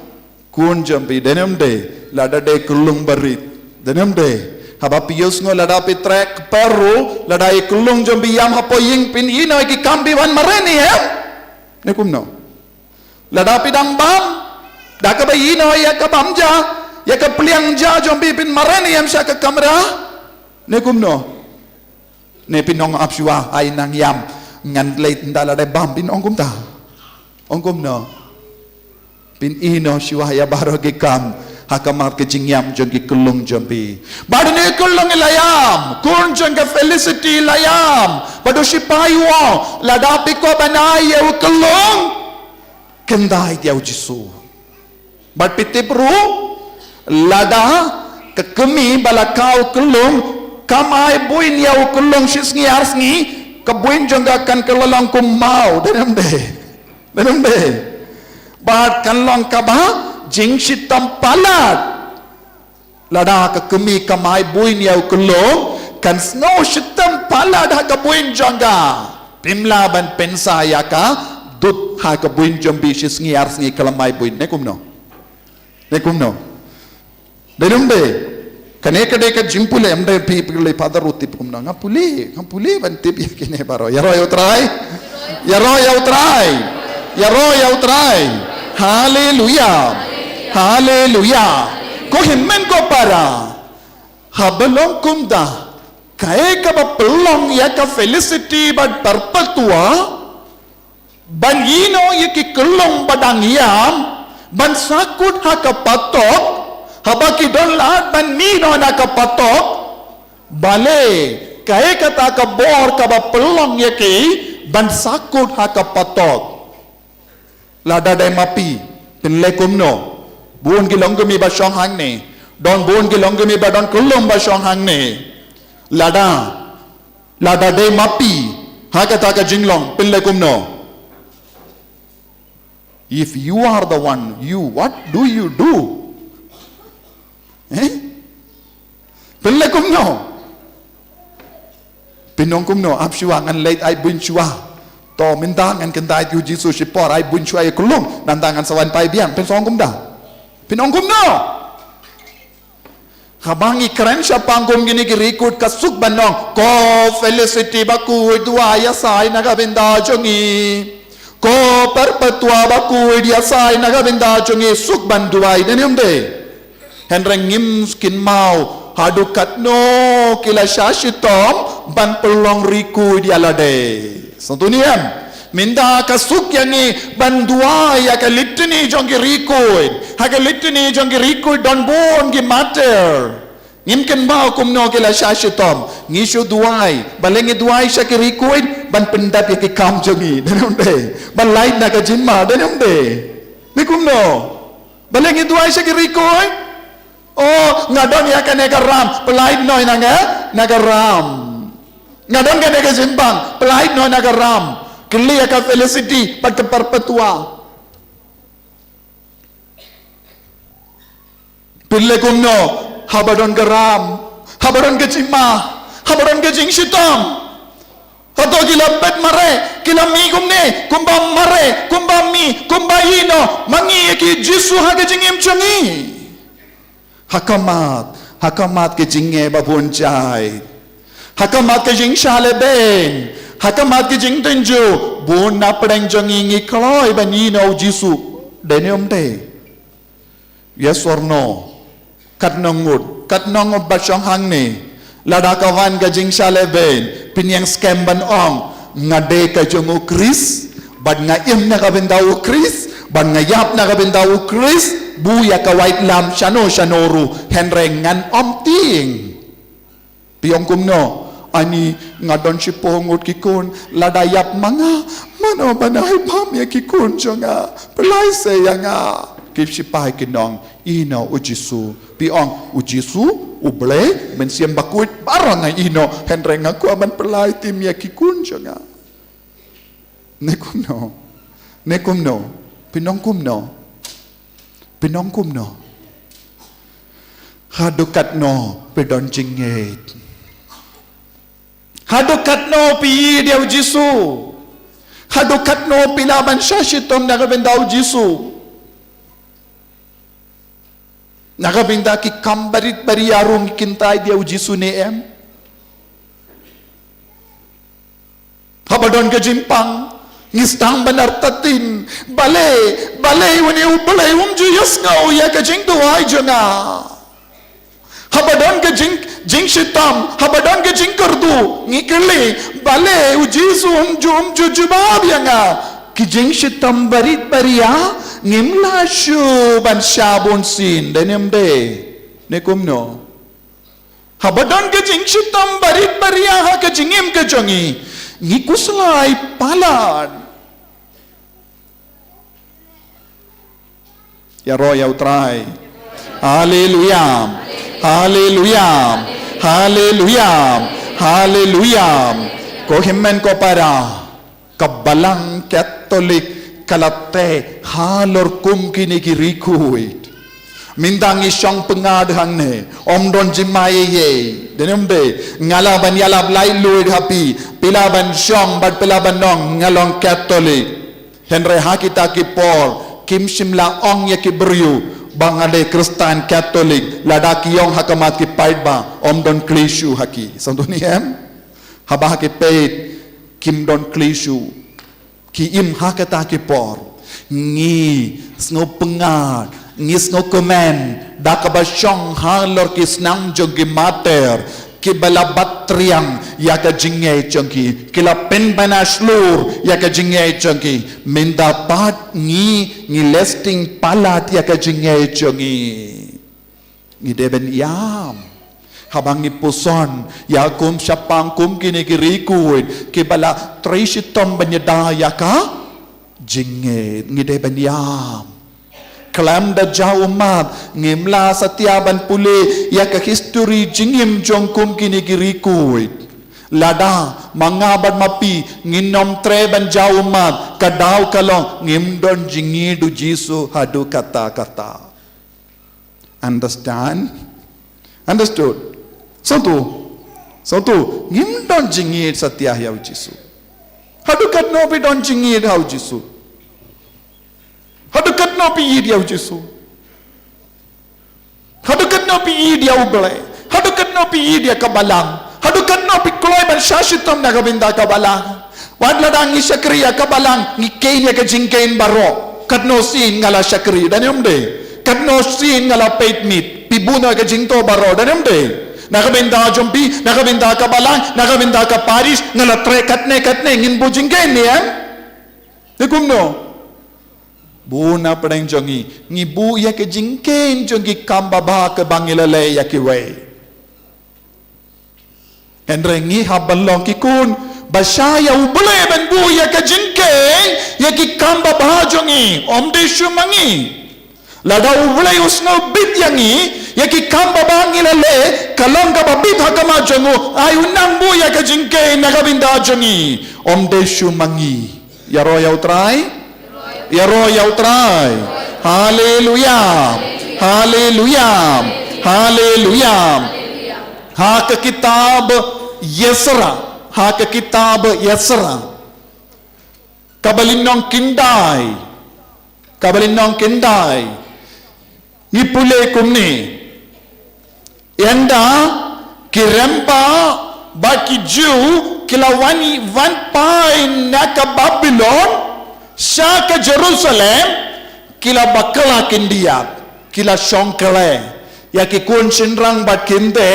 kun jampi denem de lada de kulung barit denem de haba pius ngo lada pitrek peru lada kulung jambi yam hapo ying pin ino ki kambi wan mareni he nekum no lada pidang bam da ka ino ya ka bamja ya ka pliang ja jambi pin mareni yam sya ka kamera nekum no ne pinong apsua ai nang yam ngan leit ndala de bam pin ongkum ta ongkum no pin ino siwa ya baro ki kam hakamat ke jingyam jong ki kulung jambi badu ne kulung layam kun jong ka felicity layam badu sipaywa ladapi ko banai ya kulung kendai dia jisu bad pitipru lada ke kemi balakau kulung kamai buin ya kulung sisngi arsngi ke buin jong kan kelalong kumau denam de bad kanlong kabah jing sitam palat lada ka kemi kamai buin yau kulong kan snow sitam palat ha ka buin jangga pimla ban pensa ya ka dut ha ka buin jambi sis ngiar sngi kalamai buin nekum no denum de kane kade ka jimpule amde pi pile padar utip kum no ngapuli ban tip ya kine baro ya ro yau trai haleluya haleluya ko himmen ko para habalong kumda kae ka ba pelong ya ka felicity bad perpetua ban ino yiki kelong badang yam ban sakut ha ka patok habaki don lahat ban nino na ka patok bale kae kata ka bor ka ba pelong yiki ban sakut ha ka patok lada dai mapi pinlekum no buon ki longgumi ba syong hang ne don buon ki longgumi ba don kulum ba syong hang ne lada de mapi ha kata ka jinglong pinlekum no if you are the one what do you do pinlekum no pinongkum no apsyua ngan leit ai bun chua to minta ngan kendai tu jisu sipor ai bun chua ai kulung nantangan sawan pai biang pen songkum dah pinongkum no habangi keren siya panggum gini kirikut kasuk banong ko felicity baku dua ya sai nagabinda jongi ko perpetua baku dia sai nagabinda jongi suk banduai denium de henreng ngim skin mau hadukat no kila syashitom ban pelong riku dia lade santuniam minda kasuk yani bandua ya ka litni jongi rikuid ha ka litni jongi rikuid don bon gi matter Ngimken ba kumno kila shashitom ngishu duai balengi duai shakiri kuit ban pendap yaki kam jongi danum de ban light na ka jinma danum de ni kumno balengi duai shakiri kuit oh ngadon ya ka ram pelait noi naga ram ngadon ka nega jimbang pelait noi naga ram kili ya ka felicity pat perpetua pille kumno habadon garam, habadon gajima, habadon gajing shitam. Atau gila bet mare, gila mi kumne, kumba mare, kumba mi, kumba ino, mangi ki jisu ha gajing imchangi. Hakamat gajinge babun jai. Hakamat gajing shaleben, hakamat gajing tenju, bun na pedang jangi ngikloi banino jisu. Denium de. Yes or no? Kat nongud basyong hang ni lada kawan gajing shaleben pinyang scam ban ong ngade ka jongu kris bad nga im na kabindau kris bad nga yap na kabindau kris buya ka white lam shanoru henrengan om ting piong kumno ani ngadon sipongud kikun lada yap manga mano banay pam ya kikun jonga pelai sayanga kip sipai kinong ino ujisu piong ujisu uble mensiam bakuit barang nga ino henreng aku aman pelai tim ya kikun jonga nekumno pinong kumno hadukat no pedon jinget hadukat no pi dia ujisu hadukat no pilaban shashitom nagabendau jisu nakabinda ki kambarit bariyarong kintai dia uji suneem habadon ke jimpang ngistang benar tatin bale wani ubale juyas ngau ya ke jing duai jona habadon ke jing shitam habadon ke jing kerdu ngikeli bale uji sum jujubab yanga kijing shitam barit baria ngimla shu ban shabon sin denem de nekumno habadon kijing shitam barit baria ha kijingim kejongi ngikuslai palan ya roh ya utrai haleluya haleluya haleluya haleluya ko himmen ko para kabalang Katolik kalate halor kum kini kirikuit mindang isang pengadhang ne omdon jimaye ye denembe ngalaban yalab lai luid happy pilaban syong bad pilaban nong ngalong Katolik henre hakita ki por kim simla ong ye ki beryu bangade Kristen Katolik ladaki yong hakamat ki paidba omdon klishu haki santuni em habah ki peit kim don klishu ki im hakata ki por ngi sngo pengat ngi sngo komen dakaba syong halor ki snang jogi mater ki balabat triang ya ka jinge chongki kila pen bana slur ya ka jinge chongki mendapat ngi lesting palat ya ka jinge chongi ngi deben yam habang ipuson ya kum syapang kum kini kirikuit kibala trishitom banyada ya ka jinge ngide banyam klam da jaumat ngimla satiaban pule ya ka history jingim jong kum kini kirikuit lada mangabad mapi nginom treban jaumat kadaw kalong ngimdon jingi du jisu hadu kata understood Satu, ngim don jingit satya yau Jisu. Hadukat no pi don jingit hau Jisu. Hadukat no pi id yau Jisu. Hadukat no pi id yau belai. Hadukat no pi id ya kabalang. Hadukat no pi kloy ban shashitom na kabinda kabalang. Wadla dang ni syakriya kabalang ngikain ya ka jingkain baro. Kadno sin ngala syakri dan yomde. Kadno sin ngala peit meat. Pibuno ka jingto baro dan yomde. Nakabinda jumpi, nakabinda ka balang, nakabinda ka paris, ngalatre katne ngin bujingken ni yan. Dikumno. Buna pedang jongi, ngibu ya ke jingken jongi kambaba ke bangilale ya ki wei. Henry ngi habalong kikun basaya ubule ben bu ya ka jingkeng ya ki kamba bahajongi omde shumangi lada ubule usno bit yangi ya ki kamba bangi lale kalanga babit hakama jongu ayunang bu ya ka jingkeng nagabinda jongi omde shumangi yaro yautrai yaro yautrai haleluya haleluya haleluya ha ke kitab Yesra ha ke kitab Yesra kabalinong kindai ngipule kumni yanda kiremba baki ju kilawani van pai naka Babylon shaka Jerusalem kila bakala kindia kila shonkale ya kikun sinrang bat kinde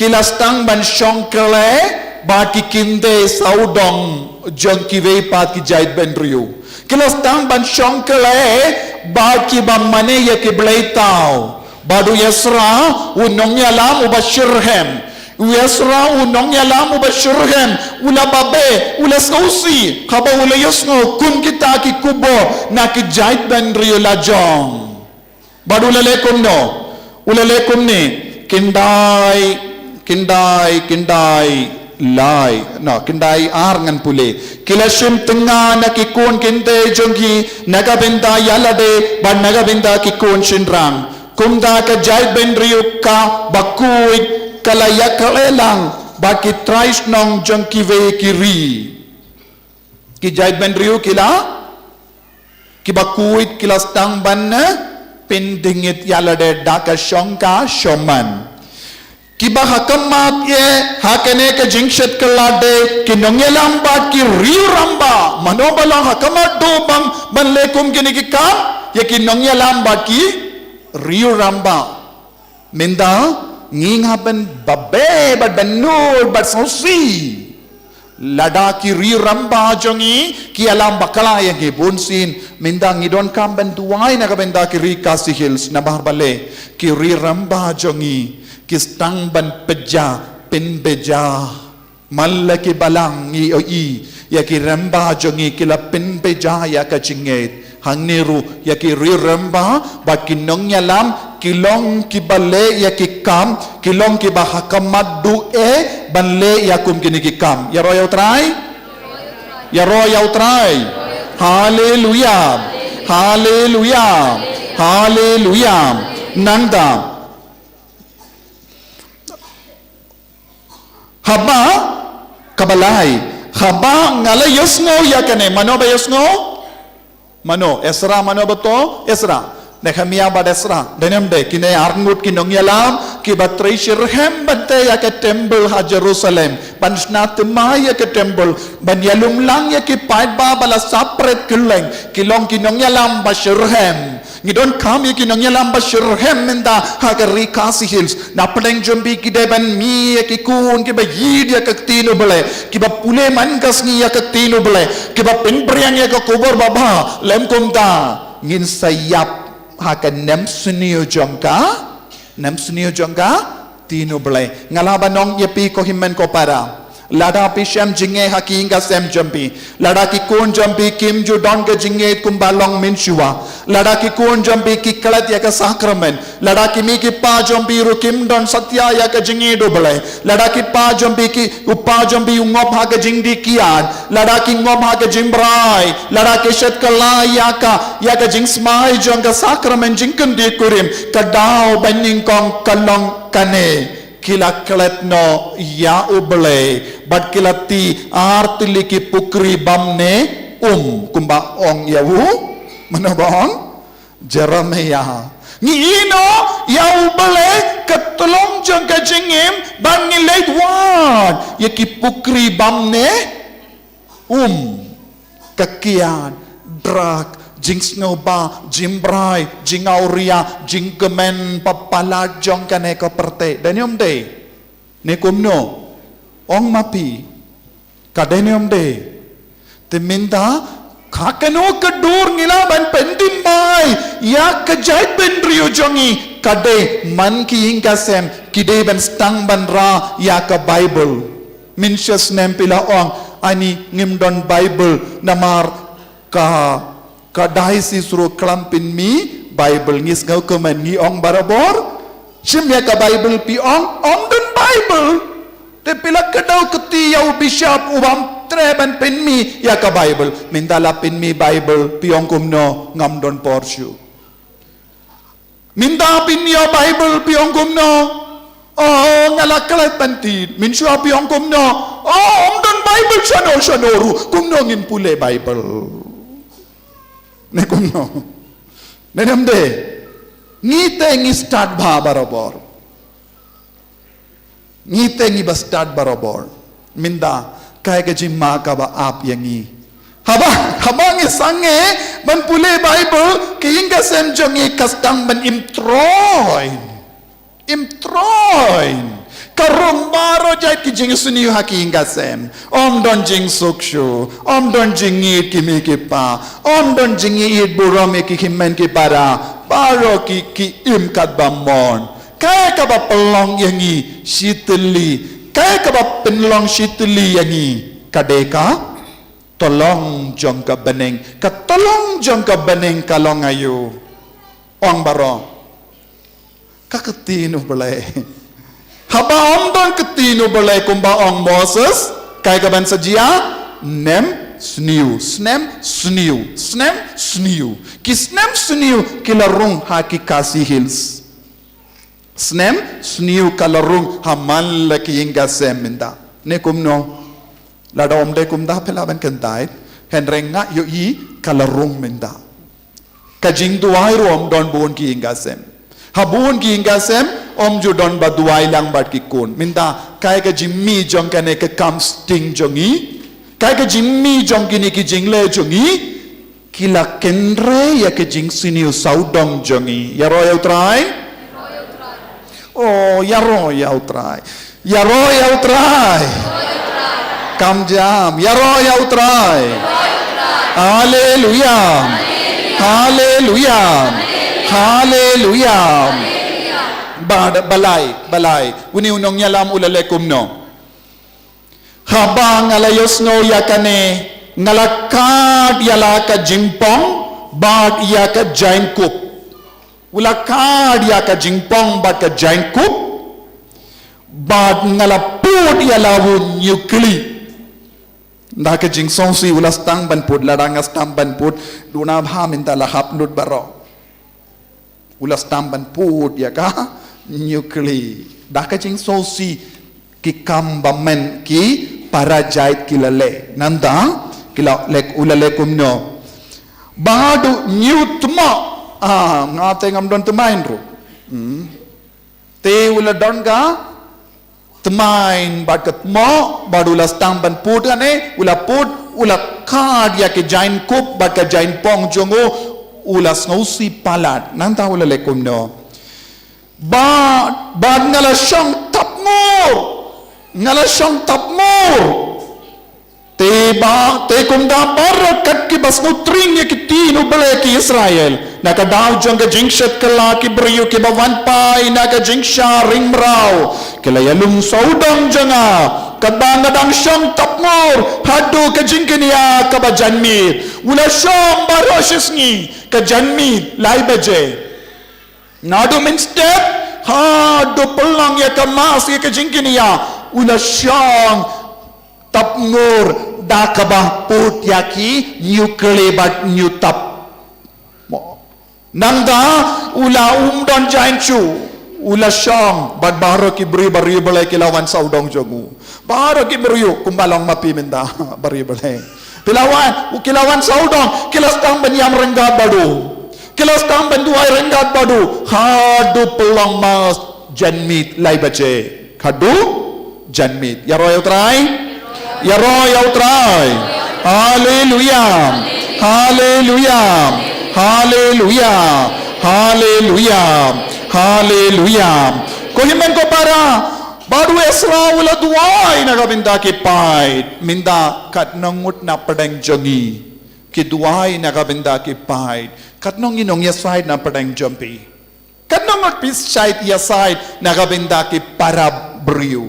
kila stang ban shonkale baki kinde saudong jongki veipat ki jait ben riu kila stang ban shonkale baki bamane ya ki blaitau badu Yesra unong yalam ubashirhem Yesra unong yalam ubashirhem ula babe ula sausi kaba ula yesno kun kita ki kubo na ki jait ben riu lajong badu lelekum no ula lekum ni kindai lai no kindai arngan pule kilashim tengah na kikun kinte jongki nagabinda yalade ban nagabinda kikun shinrang kumda ka jai ben riuka bakuit kalaya kalelang baki trais nong jongki ve kiri ki jai ben riu kila ki bakuit kila stang ban pendingit yalade daka shongka shoman kiba hakamat ye hakane ka jingshet kalade kinongyelam bat ki riuramba manobalang hakamat do bang banlekum kinikikam ye kinongyelam bat ki riuramba minda nginghaben babe bat banur bat sausi lada ki riuramba jongi ki alam bakala ye ge bonsin minda ngidon kam bantuai na ka benda ki rikasi hills na barbale ki riuramba jongi kistang ban peja pin beja malaki balang i ya ki ramba jongi kila pin beja ya ka chinget hangneru ya ki ri ramba ba kinong yalam kilong ki bale ya ki kam kilong ki ba hakamat du banle ya kum kini ki kam ya royau trai haleluya haleluya haleluya nanda haba kabalai haba ngala yosno yakane mano ba yosno mano Esra mano beto Esra Nehemia bad Esra denemde kine arngut kinong yalam ki batrai shirhem bante ya ke temple ha Jerusalem pansna temaya ke temple ban yalum lang ya ki pait ba bala sapret kileng kilong kinong yalam ba shirhem ngidon kami kinong yalam ba shirhem menda ha ke rikasi hills na pedeng jombi ki deban mi ya ki kun ki ba yid ya ke tino bele ki ba pule man kasni ya ke tino bele ki ba penpriang ya ke kubur baba lem kumta ngin sayap hakan nem sunio jongka tino bele ngalaban nong yepi ko himmen ko para lada pisham jinge hakinga sem jampi lada ki kun jampi kim ju don ke jinge kumbalong minshua lada ki kun jampi ki kalat ya ka sakramen lada ki mi ki pa jampi ru kim don satya ya ka jinge do bele lada ki pa jampi ki upa jampi ngop ha ka jingdi kian lada ki ngop ha ka jimbrai lada ki shet kala ya ka jing smai jong ka sakramen jingken di kurim kadao baning kong kalong kane kila keletno ya ubele bat kilati artili ki pukri bamne kumba ong yawu manabon Jeremia ni ino ya ubele ketolong jong ka jingim ban ni late one ya ki pukri bamne kakian drak jing snowba jimbrai jingauria jingkemen papala jong kane ko perte denium de ne kumno ong mapi kadenium de teminda kakano kadur ngila ban pendim mai ya kajait ben rio jongi kade man ki ingkasem kide ben stang ban ra ya ka Bible minsyas nem pila ong ani ngimdon Bible namar ka diocese ro klampin mi Bible ngis ngau kemen ngi ong barabor simya ka Bible pi ong don Bible te pila kedau keti yau bishop ubam treban pin mi ya ka Bible mindala pin mi Bible pi ong kumno ngam don porsyu minda pin ya Bible pi ong kumno ngalakalat pantit min syua pi ong kumno ong don Bible shanoru kumno ngin pule Bible ne kumno ne namde ngite ngi start bha barabor ngite ngi ba start barabor minda kai ke jimma ka ba ap yangi haba ngi sange man pule Bible ke inga sem jongi kastang man imtroin karong baro jait ki jing suni haki inga sem om don jing sukshu om don jing it ki mi ki pa om don jing it buram ki himen ki para baro ki im kat bamon kaya ka ba pelong yangi shitli kaya ka ba penlong shitli yangi kadeka tolong jong ka beneng ka tolong jong ka beneng kalong ayu ong baro kaketino balay haba om don ketino balay kumba ong Moses kaya ka ban sajia nem sniu ki snem sniu kilarung haki kasi hills snem sniu kalarung hamal laki inga seminda ne kumno lada om de kumda pelaban kentai henrenga yo i kalarung minda kajing duai rom don bon ki inga sem habun ki inga sem om ju don ba duai lang bat ki kun minda kai ka jimmi jong kane ka kam sting jongi kai ka jimmi jong kini ki jingle jongi kila kendre ya ke jing siniu saudong jongi ya royal try oh ya royal try kam jam ya royal try hallelujah balay uni unong nyalam ulale kumno habang alayos no yakane ngalakad yala ka jingpong bag ya ka giant cook ulakad ya ka jingpong bag ka giant cook bag ngalapud yala wun nyukli nda ka jing songsi ulas tang banpud larangas tam banpud duna bhamin ta lahap nud baro ulas tam banpud ya ka nyukli da ka jing songsi ki kambamen ki para jait kilale nanda kila lek ulale kumno badu nyutma ngate ngam don temain ro te ula don ga temain bakat mo badu las tamban put ane ula put ula kad ya ke jain kup baka jain pong jongo ula snausi palat nanta ula le kumno bad ngala shang tapmor te kumda barat kat ki bas nutring ya ki tino bale ki Israel naka daw jong ka jingshat kala ki brio ki bawan pai naka jingsha ring mrao kila yalung saudang janga kadang syang tapmor hadu ka jingkenia ka bajanmi ula syang baroshes ni ka janmi lai baje nadu min step hadu pelang ya ka mas ya ka jingkenia ula syang tapngur dakabah put yaki nyukle bat nyutap nangda ula don jainchu ula syang bat baro ki beri balai kilawan saudong jogu baro ki beri kumbalong mapi minda beri balai kilawan saudong kilas tang benyam renggat badu kilas tang benduai renggat badu hadu pelong mas janmit lai bace hadu janmit ya royal try ya royal try hallelujah ko himen ko para baru Esra ula duai na kabinda ki pait minda kat nangut na padang jongi ki duai na kabinda ki pait kat nong inong ya side na padang jompi kat nangut pis side ya side na kabinda ki para brio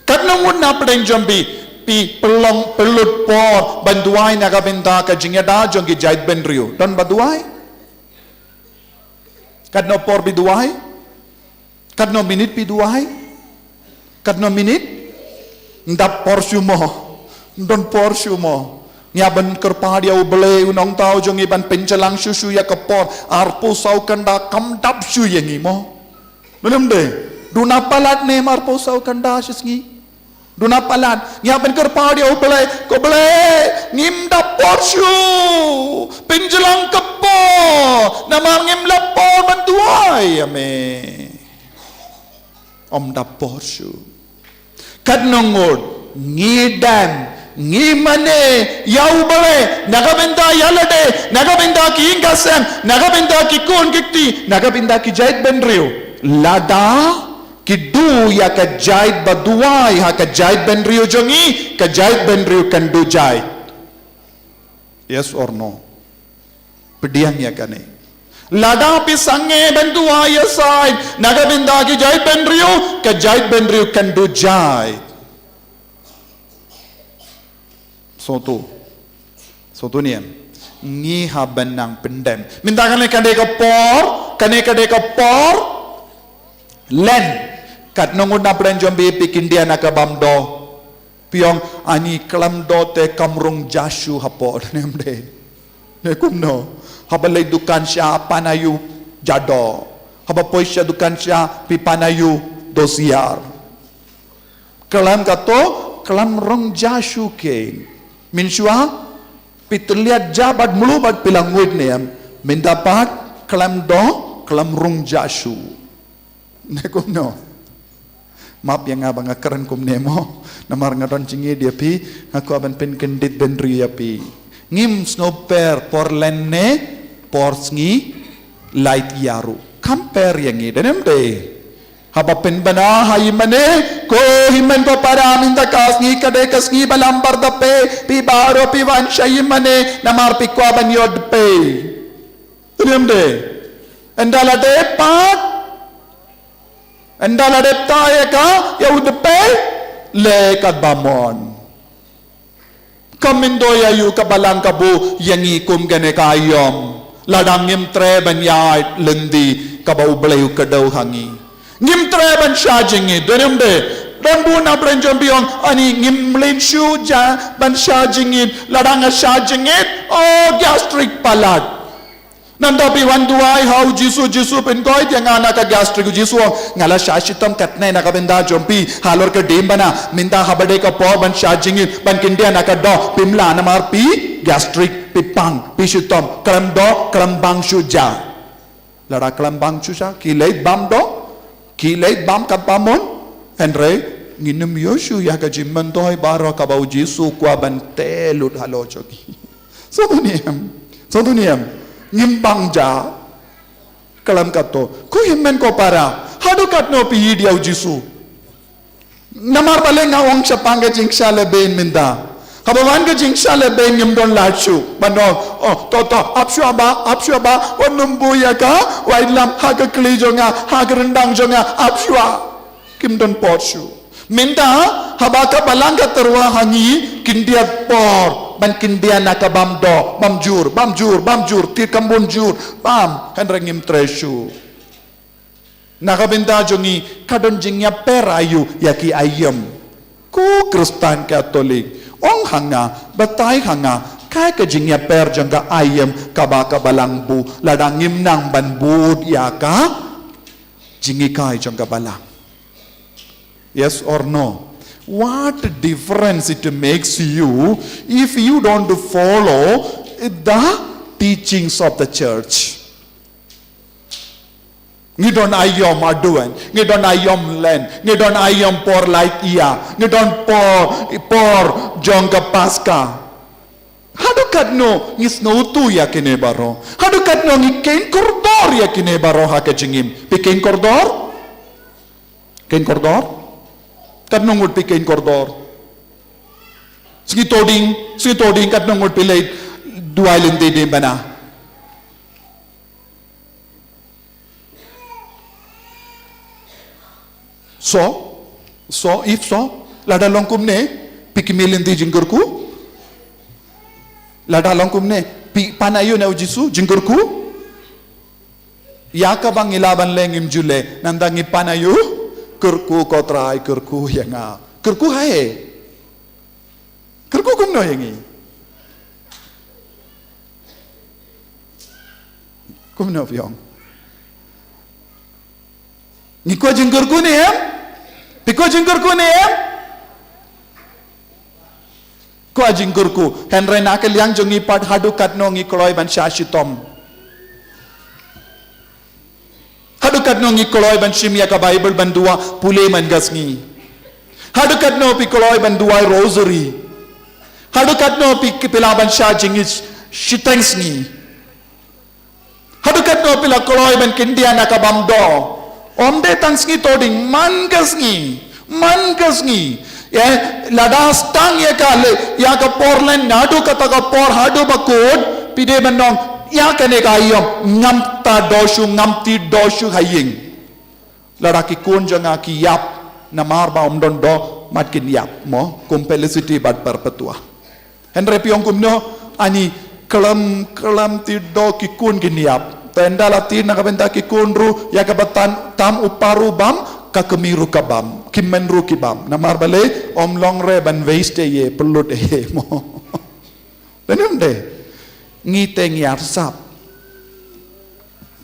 Kadnong na pedeng jombi pi pelong pelut por banduai na kabenta ka jingada jong gi jait benrio don baduai kadno por biduai kadno minit biduai kadno minit ndap por sumo don por sumo nyaban kerpa dia ubele unong tau jong iban pencelang susu ya kepor arpu sau kanda kam dap su yengi mo belum de duna palat ne marpu sau kanda sisngi Duna palat, nyapen kerpa dia ubelai, ko belai, ngim da porsu, penjelang kepo, nama ngim lapor bantuai, ame, om da porsu, kadnongod, ngidam, ngimane, ya ubelai, naga benda yalade, naga benda ki ingasem, naga benda ki kon kikti, naga benda ki jait benriu, lada. Kidu ya ka jait baduai ha ka jait ben rio jongi ka jait ben rio kan do jait. Yes or no? Pediang ya kane. Lada pi sange ben duai aside naga binda ki jait ben rio ka jait ben rio kan do jait. Soto niam. Ngi ha benang pendem. Minta kane kade ka por len kat nongun na pren jombi pikin dia na kabamdo piong ani kelamdo te kamrung jasu hapo nemde ne kumno habalay dukan siya panayu jado habapoy siya dukan siya pi panayu dosiar kelam kato kelam rong jasu ke minsua pitliat jabat mulubat pilang wid nem mendapat kelam rong jasu ne kumno map yang abang akaran kum nemo namar ngadon cingi dia pi aku aban pen kendit ben ria pi ngim snowper por lenne por sngi light yaru compare yang ini denem de haba pen bana hai mane ko himen ko para minta kasngi kade kasngi balambar dape pi baro pi wan shai mane namar pi ko aban yod pe denem de endala de pat Anda ladep taye ka ya udepe le kadbamon. Kamindo ya yu kabalang kabu yangi kum gane kayom. Ladang ngim tre ban yait lendi kabau belayu kadau hangi. Ngim tre ban shajingi donem de. Don buna brenjom biong ani ngim linshu ja ban shajingi ladang shajingi oh gastric palat. Nanda piwan duai hau jisu pentoy yang anak gastric jisu ngala shashitam katne nakabenda jompi halor ke dembana minta habade ka por ban shajingin ban kindia nakado pimla namar pi gastric pipang pishitom kram bang shuja lara kram bang shuja kilait bam kat pamon henry nginum yoshu ya ka jimman toy baro ka bau jisu kwa ban telut halo choki so duniam ngimbang ja kalam kato ko himmen ko para hadu katno pi diau jisu namar bale nga ong sapanga jingsa le ben minda habawan ga jingsa le ben ngim don lachu bano oh to apshu aba onum buya ka wailam ha ka kli jonga ha ka rendang jonga apshu kim don porshu minda habaka balanga terwa hangi kindiat por ban kindia nakabamdo bamjur tir kambun jur bam henrengim tresu nakabenda jongi kadon jingnya perayu yaki ayam ku Kristen Katolik ong hanga batai hanga kai ke jingnya per jangka ayam kabaka balangbu ladangim nang ban bud yaka jingi kai jangka balang yes or no? What difference it makes you if you don't follow the teachings of the church? Ngidon ayom aduan, ngidon ayom len, ngidon ayom por light iya, ngidon por jongka paska. Hadu kadno ngisno tu ya kine baro. Hadu kadno ngikain kordor ya kine baro ha kajingim. Pikain kordor? Kain kordor? Kadnong would pikain kordor. Sige toding kadnong would pilay duwailin din ba na? So, if so, lada longkum ne pikimilin ti jingkurku lada longkum ne panayo na ujisu jingkurku yaka bang ilaban lengim jule nandangi panayo kurku kotrai kurku yanga kurku hae kurku kumno yangi kumno pyong Niko jingkurku ni Piko jingkurku ni Ko jingkurku Henry nakal yang jongi pat hadu katno ngi koloi ban shashitom Hadu katno ngi koloi ban shimya ka Bible ban dua pule man gasngi Hadu katno pi koloi ban dua rosary Hadu katno pi pila ban shajingis shitens ngi Hadu katno pila koloi ban kindiana ka bamdo Omde tangsngi toding man gasngi ladas tang ya ka porlen nadu kata ka por hadu bakod pide bandong ya kane ka ayom ngamti doshu haying ladaki kun janga ki yap namar ba omdon do matkin yap mo complicity bad perpetua henre piong kumno ani kelam ti do ki kun gin yap tenda latin nakabenta ki kunru ya kabatan tam uparu bam kakemiru kabam kimenru kibam namar bale om long re ban waste ye pelut mo benum de ngiteng yar sap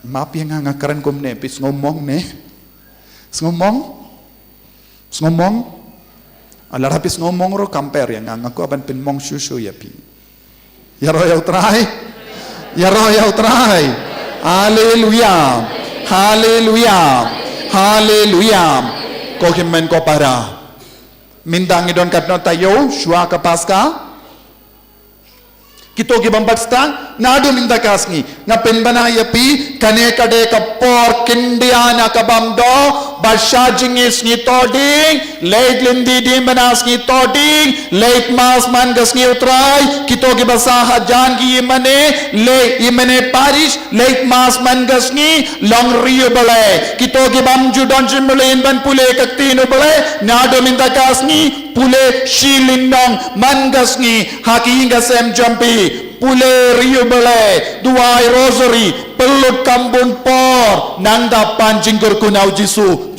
map yang nga karen komne pis ngomong ne ngomong ala rapis ngomong ro kamper yang ngaku aban pin mong susu ya pi ya ro ya try Haleluya, Kau himen kau para. Mindangi don katno tayo, shua kapaska. Kito ki bambaksta, nado minda kasngi. Ngapen banaya pi, kane kade ka por kindiana ka bamdo, basha jingis ni toding, late lindi dim banas ni toding, late mas man gas ni utray, kito ki basaha jan ki imane parish, late mas man gas ni long rio bale, kito ki bamju don jimulin ban pule kaktino bale, nado minda kasngi, pule shilindong man gas ni haki hinga sem jampi. Pule rio bale duai rosary pelut kambun por nangda panjingkur kunau jisu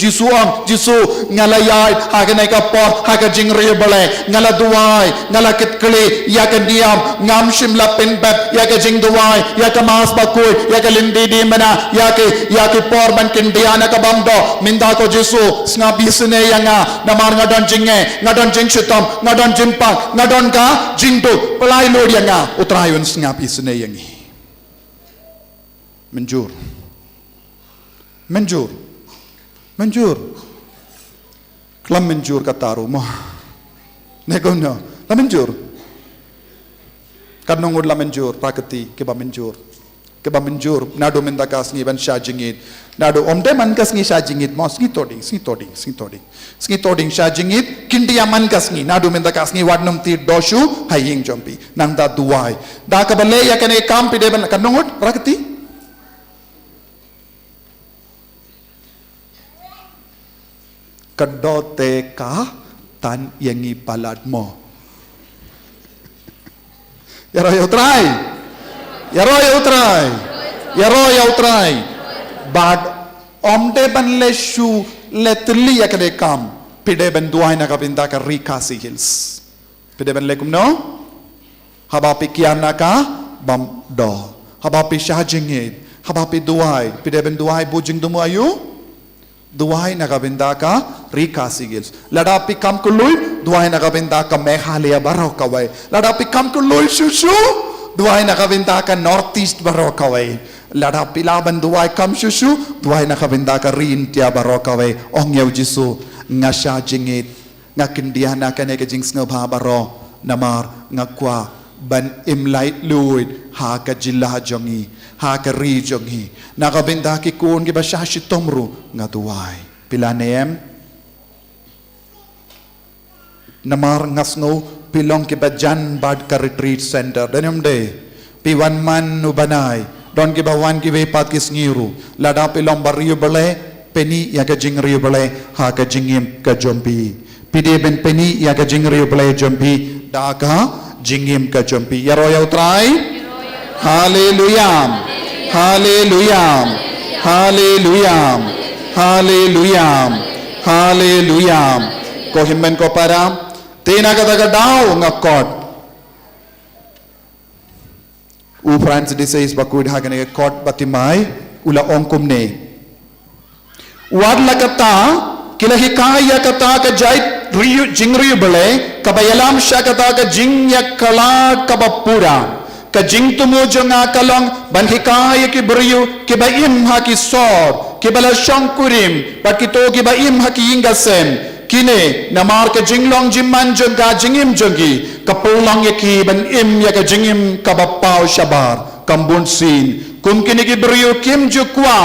ngalayai haganai ka por haga jing rio bale ngala duai ngala kitkli yakan diam ngam shimla pinbet yaka jing duai yaka mas bakui yaka lindi di mana yaki por ban kindiana ka bamdo minda ko jisu snabi sene yanga namar ngadon jing shitom ngadon jimpang ngadon ka jingdu pelai lod yanga utrayun snabi sene yangi menjur kelam menjur kataru mo negono la menjur kadnongud la menjur prakati keba menjur nado mendakas ngi ban shajingit nado omde man kas ngi shajingit mo sgi toding shajingit kindia man kas ngi nado mendakas ngi wadnum ti doshu haying jompi nangda duai da ka bale ya kane kam pide ban kadnongud prakati kedote ka tan yangi palad mo ya royo try but omde ban leshu letli ya kade kam pide ban duai na kabinda ka rikasi hills pide ban lekum no habapi kiana ka bam do habapi shajingit habapi duai pide ban duai bujing dumu ayu duai nakabinda ka rikasi gils ladapi kam kului duai nakabinda ka meghalaya baro kawai ladapi kam kului susu duai nakabinda ka northeast baro kawai ladapi laban duai kam susu duai nakabinda ka rintia baro kawai ong yaw jisu ngasha jingit ngakindiana ka nega jings ngabha baro namar ngakwa ban imlait luid ha ka jilla jongi ha ka ri jongi nakabinda ki kun ki basha shitomru ngaduai pilanem namar ngasno pilong ki bajan bad ka retreat center denem de piwan man nu banai don ki bawan ki vepat ki sngiru lada pilong bariu bale peni ya ka jing riu bale ha ka jingim ka jompi pide ben peni ya ka jingri blay jompi da ka jingim ka jompi ya royal try hallelujah hallelujah hallelujah hallelujah hallelujah ko himmen ko para tina ka daga daw ngakot u France disease bakud hagane kot batimai ula ongkumne wadla kata kila hikaya kata ka jait riyu jingriyu bale kabayalam sya kata ka jingya kala kabapura ka jingtumu jonga kalong ban hikaya ki beriyu ki baim haki sor ki bala shangkurim bat kito ki baim haki ingasem kine namar ka jinglong jimman jonga jingim jongi kapulang yaki ban im ya ka jingim kabapau syabar kambun sin kum kini ki beriyu kim jukwa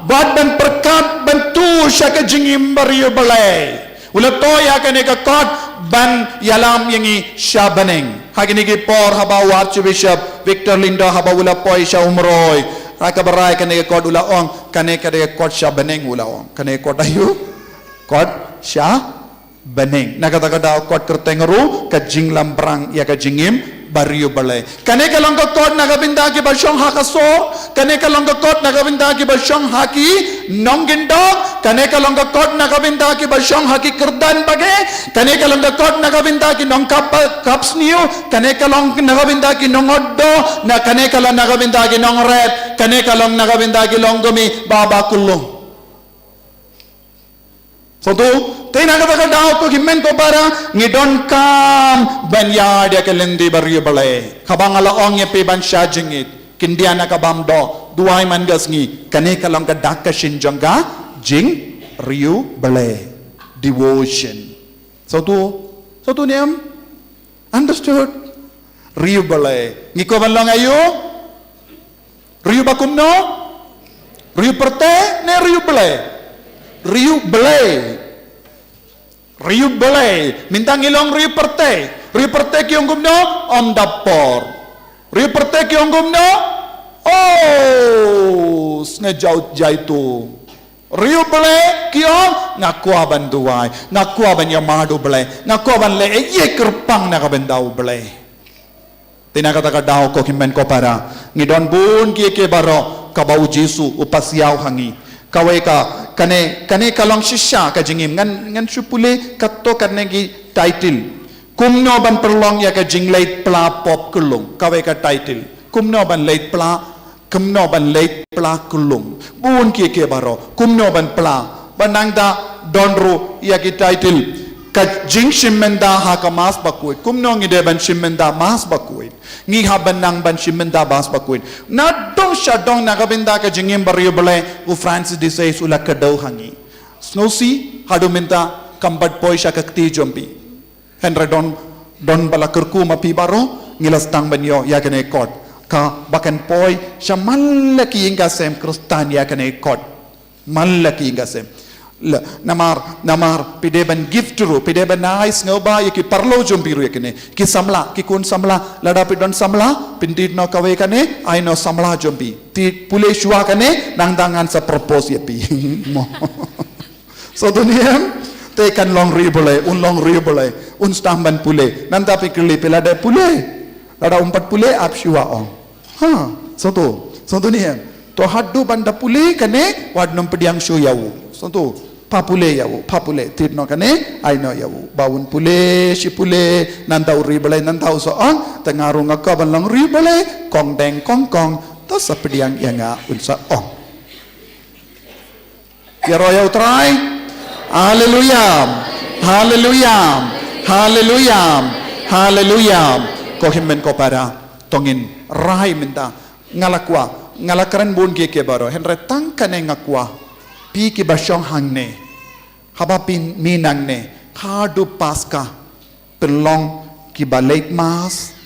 bad ban perkat bantu sya ka jingim beriyu balai ula toya ka ne ka kot ban yalam yangi syabaneng hagini ki por haba Archbishop Victor Lindo haba ula poi sya umroy raka barai ka ne ka kot ula ong ka ne ka de kot syabaneng ula ong ka ne kot ayu kot sya baneng nakata kada kot kertengeru ka jinglam perang ya ka jingim bariu balai kane ka long ka kot nagabinda ki basyong hakaso kane ka long ka kot nagabinda ki basyong haki nonggindok kane ka long ka kot nagabinda ki basyong haki kerdan bage kane ka long ka kot nagabinda ki nong kapsniu kane ka long nagabinda ki nongoddo na kane ka long nagabinda ki nongret kane ka long nagabinda ki longgumi baba kullo so tu tina kata daw ko himmen ko para ngidon kam banyard ya kelendi bariu balai kabang ala ong ye pe ban shajingit kindiana ka bamdo duai man gasngi kane kalong ka dakka shinjonga jing riu balai devotion so tu niam understood riu balai ngiko balong ayo riu bakumno riu perte ne riu balai riu belai mintang ilong riu perte ki onggumno om dapor riu perte ki onggumno oh sngejaut jaitu riu belai ki om ngakua banduai ngakua ban yamadu belai ngakua ban le ye kerpang na kabendau belai tina kata ka daw ko himmen ko para ngidon bun ki ke baro kabau Jesu upasiaw hangi kawai ka kane kalong shisha ka jingim ngan supule katto karne ki title kumno ban perlong ya ka jinglait pla pop kulung kawai ka title kumno ban late pla kulung bun ki ke baro kumno ban pla banangda donro ya ki title ka jing shimmenda ha ka mas bakuit kumno ngide ban shimmenda mas bakuit ngi haban nang ban shimmenda bas bakuit na dong sha dong na kabinda ka jingim bariu bale u Francis disease ula ka daw hangi snosi hadu minta kambat poi sha kakti jompi henre don bala kerku mapi baro ngilas tang banyo ya kene kot ka bakan poi sha mallaki inga sem kristan ya kene kot mallaki inga sem namar pideban gift ru pideban nice ngoba yaki parlo jompiru yakene ki samla ki kun samla lada pidon samla pindid no kawe kane ai no samla jompi ti pule shua kane nang dangan sa propose yapi so duniam te kan long ribole un stamban pule nanta pikirli pelada pule lada umpat pule ap shua on ha so duniam to haddu banda pule kane wadnom pediang shu yawu so tu papule tidno kane aino yawu bawun pule si pule nantau ribale nantau so ong tengaru ngaka banlang ribale kong deng kong to sapediang yanga unsa ong ya royal try hallelujah ko himmen ko para tongin rai minta ngalakran bun ke baro henre tangkane ngakwa pi ki basyong hangne haba pin minang ne khadu paska pelong ki balait mas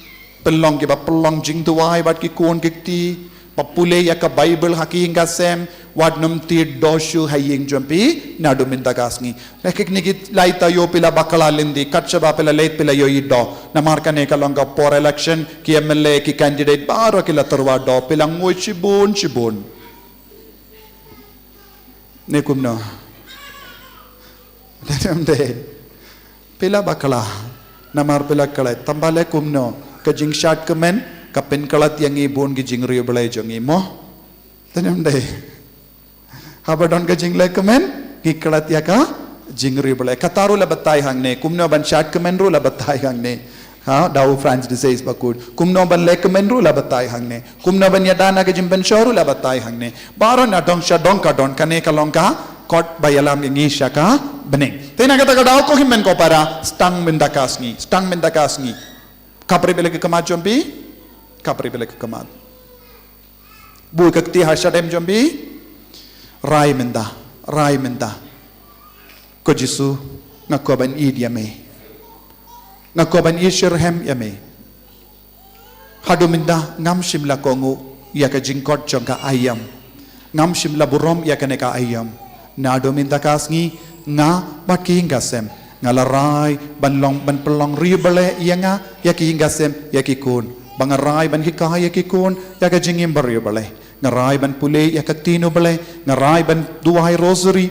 pelong ki ba pelong jing duai bat ki kon kikti papule ya ka bible haki hinga sem wadnum ti doshu haying jompi nadu minta gasngi lekik niki laita yo pila bakala lindi katcha ba pila late pila yo ido namarka ne kalonga por election ki MLA ki candidate baro kila terwa do pilang ngoi chibun nekumno namde pila bakala namar pila kala tambale kumno kajing shat kemen kapin kalat yang ibon gijing rio belai jongi mo tanyam deh habadon kajing le kemen gikalat ya ka jing rio belai kataru la batai hang ne kumno ban shat kemen ru la batai hang ne ha dau France disease bakut kumno ban le kemen ru la batai hang ne kumno ban yadana kajing ban shoru la batai hang ne baron na dong sha dong ka don kane kalong ka kot bayalam yang shaka bening tena kata kadau ko himen ko para stang mendakasni kapri bele ke kamat jombi kapri bele ke kamat bu kakti hasadem jombi rai menda ko jisu ngakoban id yame ngakoban ishirhem yame hadu minda ngam shimla kongu ya ka jingkot jongka ayam ngam shimla burom ya ka neka ayam nado minta kasngi nga baki hingasem ngalarai ban pelong ribale yanga yaki hingasem yaki kun bangarai ban hikah yaki kun yaka jingim baribale ngarai ban pule yaka tino bale ngarai ban duai rosary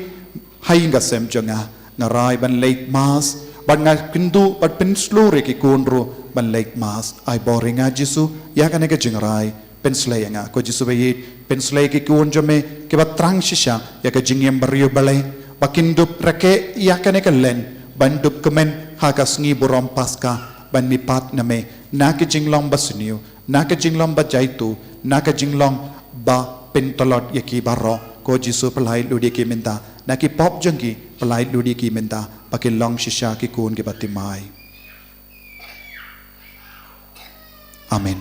hai hingasem jonga ngarai ban late mass ban nga pindu ban pinslure ki kunru ban late mass ai boringa jisu yaka neka jingrai penslay nga ko jisu bayit penslay ki kun jome ke batrang shisha ya ke jingiem bariyo balai bakindup rake ya kane kalen bandup kemen hakas ngi burom paska ban mipat name na ke jinglong basuniu na ke jinglong bajaitu na ke jinglong ba pentolot ya ki baro ko jisu pelai ludi ki minta na ki pop jengki pelai ludi ki minta pakin long shisha ki kun ki batimai amin.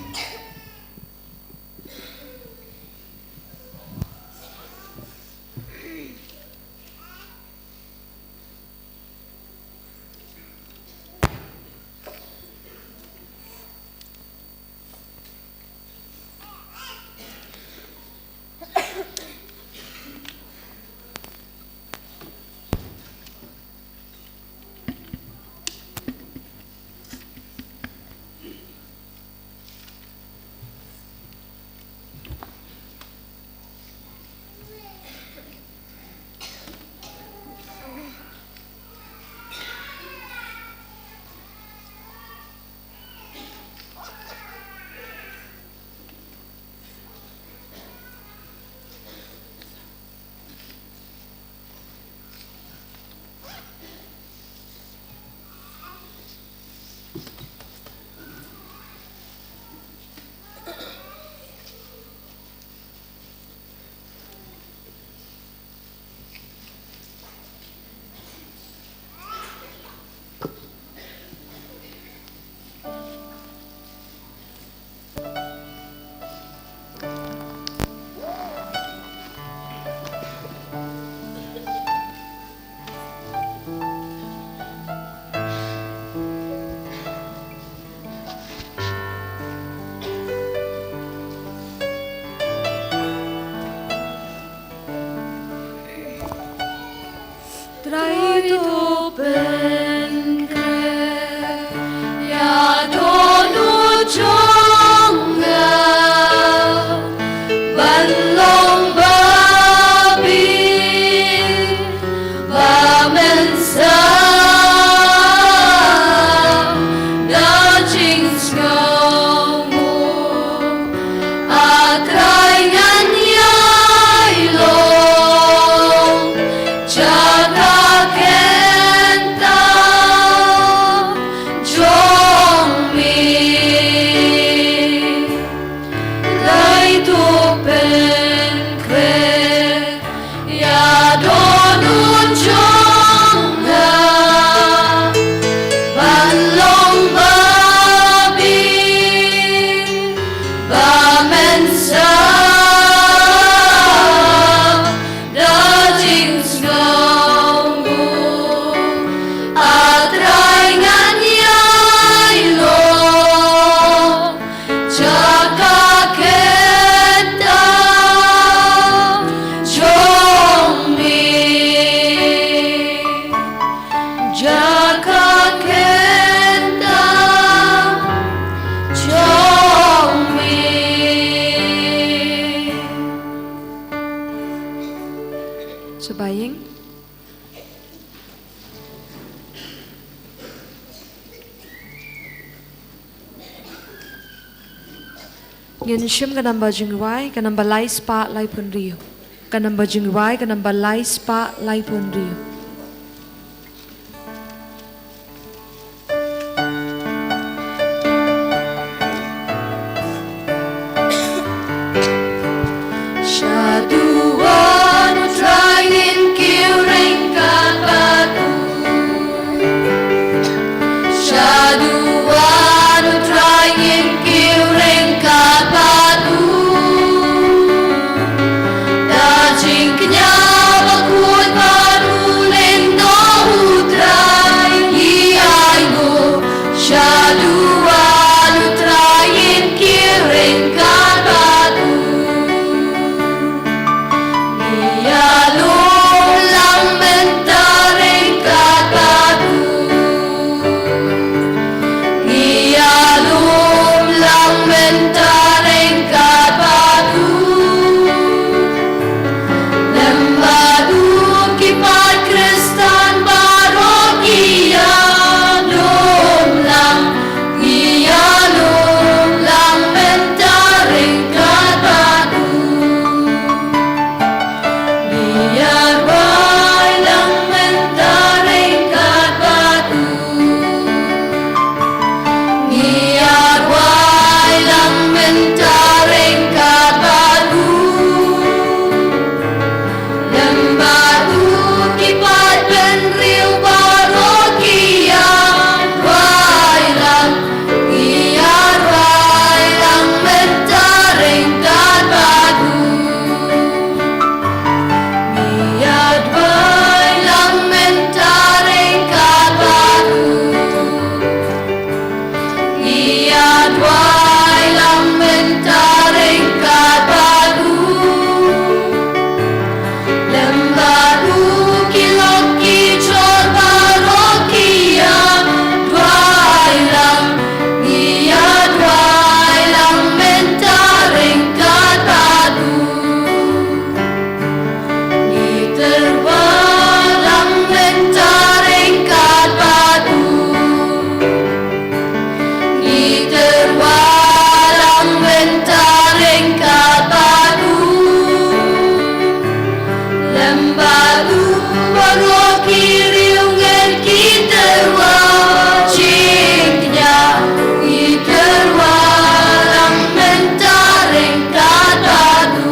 Jong mi Ngin shim ka namba jingwai ka namba lai spa lai pun rio. Ka namba jingwai ka namba lai spa lai pun rio. Shaduan utrayin kiring kabadu. Shaduan utrayin kiring kabadu. Dajing kenya bakut barulen no utray iaigo. Shaduan utrayin kiring kabadu. Iyalong lang mentaring kabadu. Iyalong lang mentaring kabadu. Lembadu kipat Kristan Barokia. Iyalong lang mentaring kabadu. Biar bay lang mentaring kabadu. Biar bay lang mentaring kabadu. Lembadu kipat penriu Barokia. Bay lang, biar bay lang mentaring kabadu. Biar bay lang mentaring kabadu. Biar bay lang mentaring kabadu. Lembadu kilok kicor Barokia. Bay lang, biar bay lang mentaring kabadu. Terbalang mentaring kabadu. Terbalang mentaring kabadu. Lembadu Baroki riungan kiterwa cingnya. Terbalang mentaring kabadu.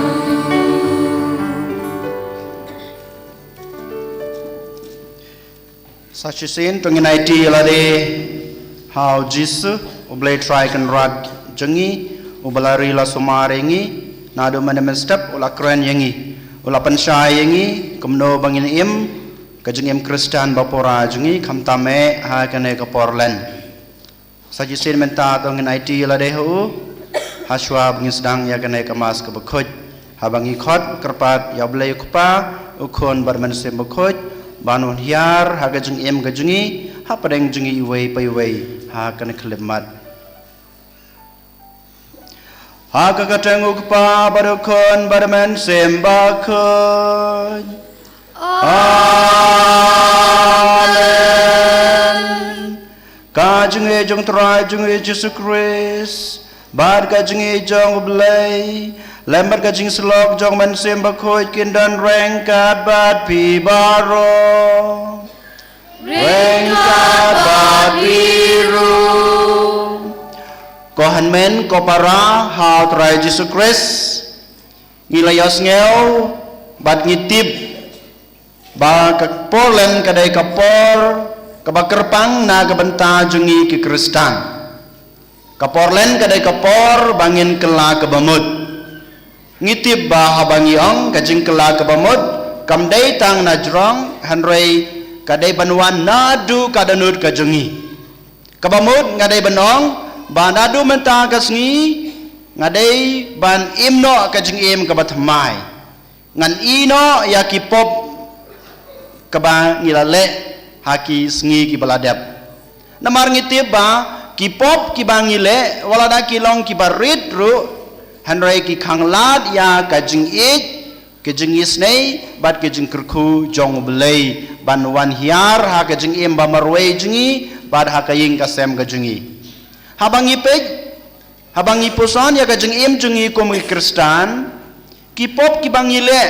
Sachisin tungin IT lade how jisu ublay try kan rad jengi ubalari la sumarengi nado manemen step ula kren yengi ula pensai yengi kumno bangin im kajeng im Kristan bapora jengi kamtame ha kane kaporlen sachisin menta tungin IT lade hu haswa bangin sedang ya kane kamas kebekhoj habangi khot kerpat ya ublay kupa ukon barmensim bekhoj banun hiar ha kajeng im kajengi ha padeng jengi iwei paiwei ha kane klemat ha kakateng ukpa barukon barmen sembakon amen kajeng ejong trai jeng Yesus Kristus bar kajeng ejong ublay lembar kajing selok jong men sembakoj kindan rengkat bat pi baro rengkat bat biru kohan men kopara hal trai Yesus Kristus ngilayos ngeu bat ngitip ba kapolen kadai kapor kabakerpang na kabenta jengi ke Kristan kaporlen kadai kapor bangin kela kebamut ngitip bah habangiong kajing kela kebamut kamdai tang najrong hanrei kadai banuan nadu kadanut kajengi kebamut ngadai benong ban nadu menta kasngi ngadai ban imno kajing im kabatmai ngan ino yakipop kaba ngilale haki sngi ki baladap namar ngitip ba kipop ki bangile walada kilong ki barit ru hanrai ki khanglat ya kajing it kajing isnei bat kajing kerku jong belai ban wan hiar ha kajing im ba marwei jingi bat ha kaying kasem kajingi habangi pej habang ipusan ya kajeng im jungi komi Kristen ki pop ki bangile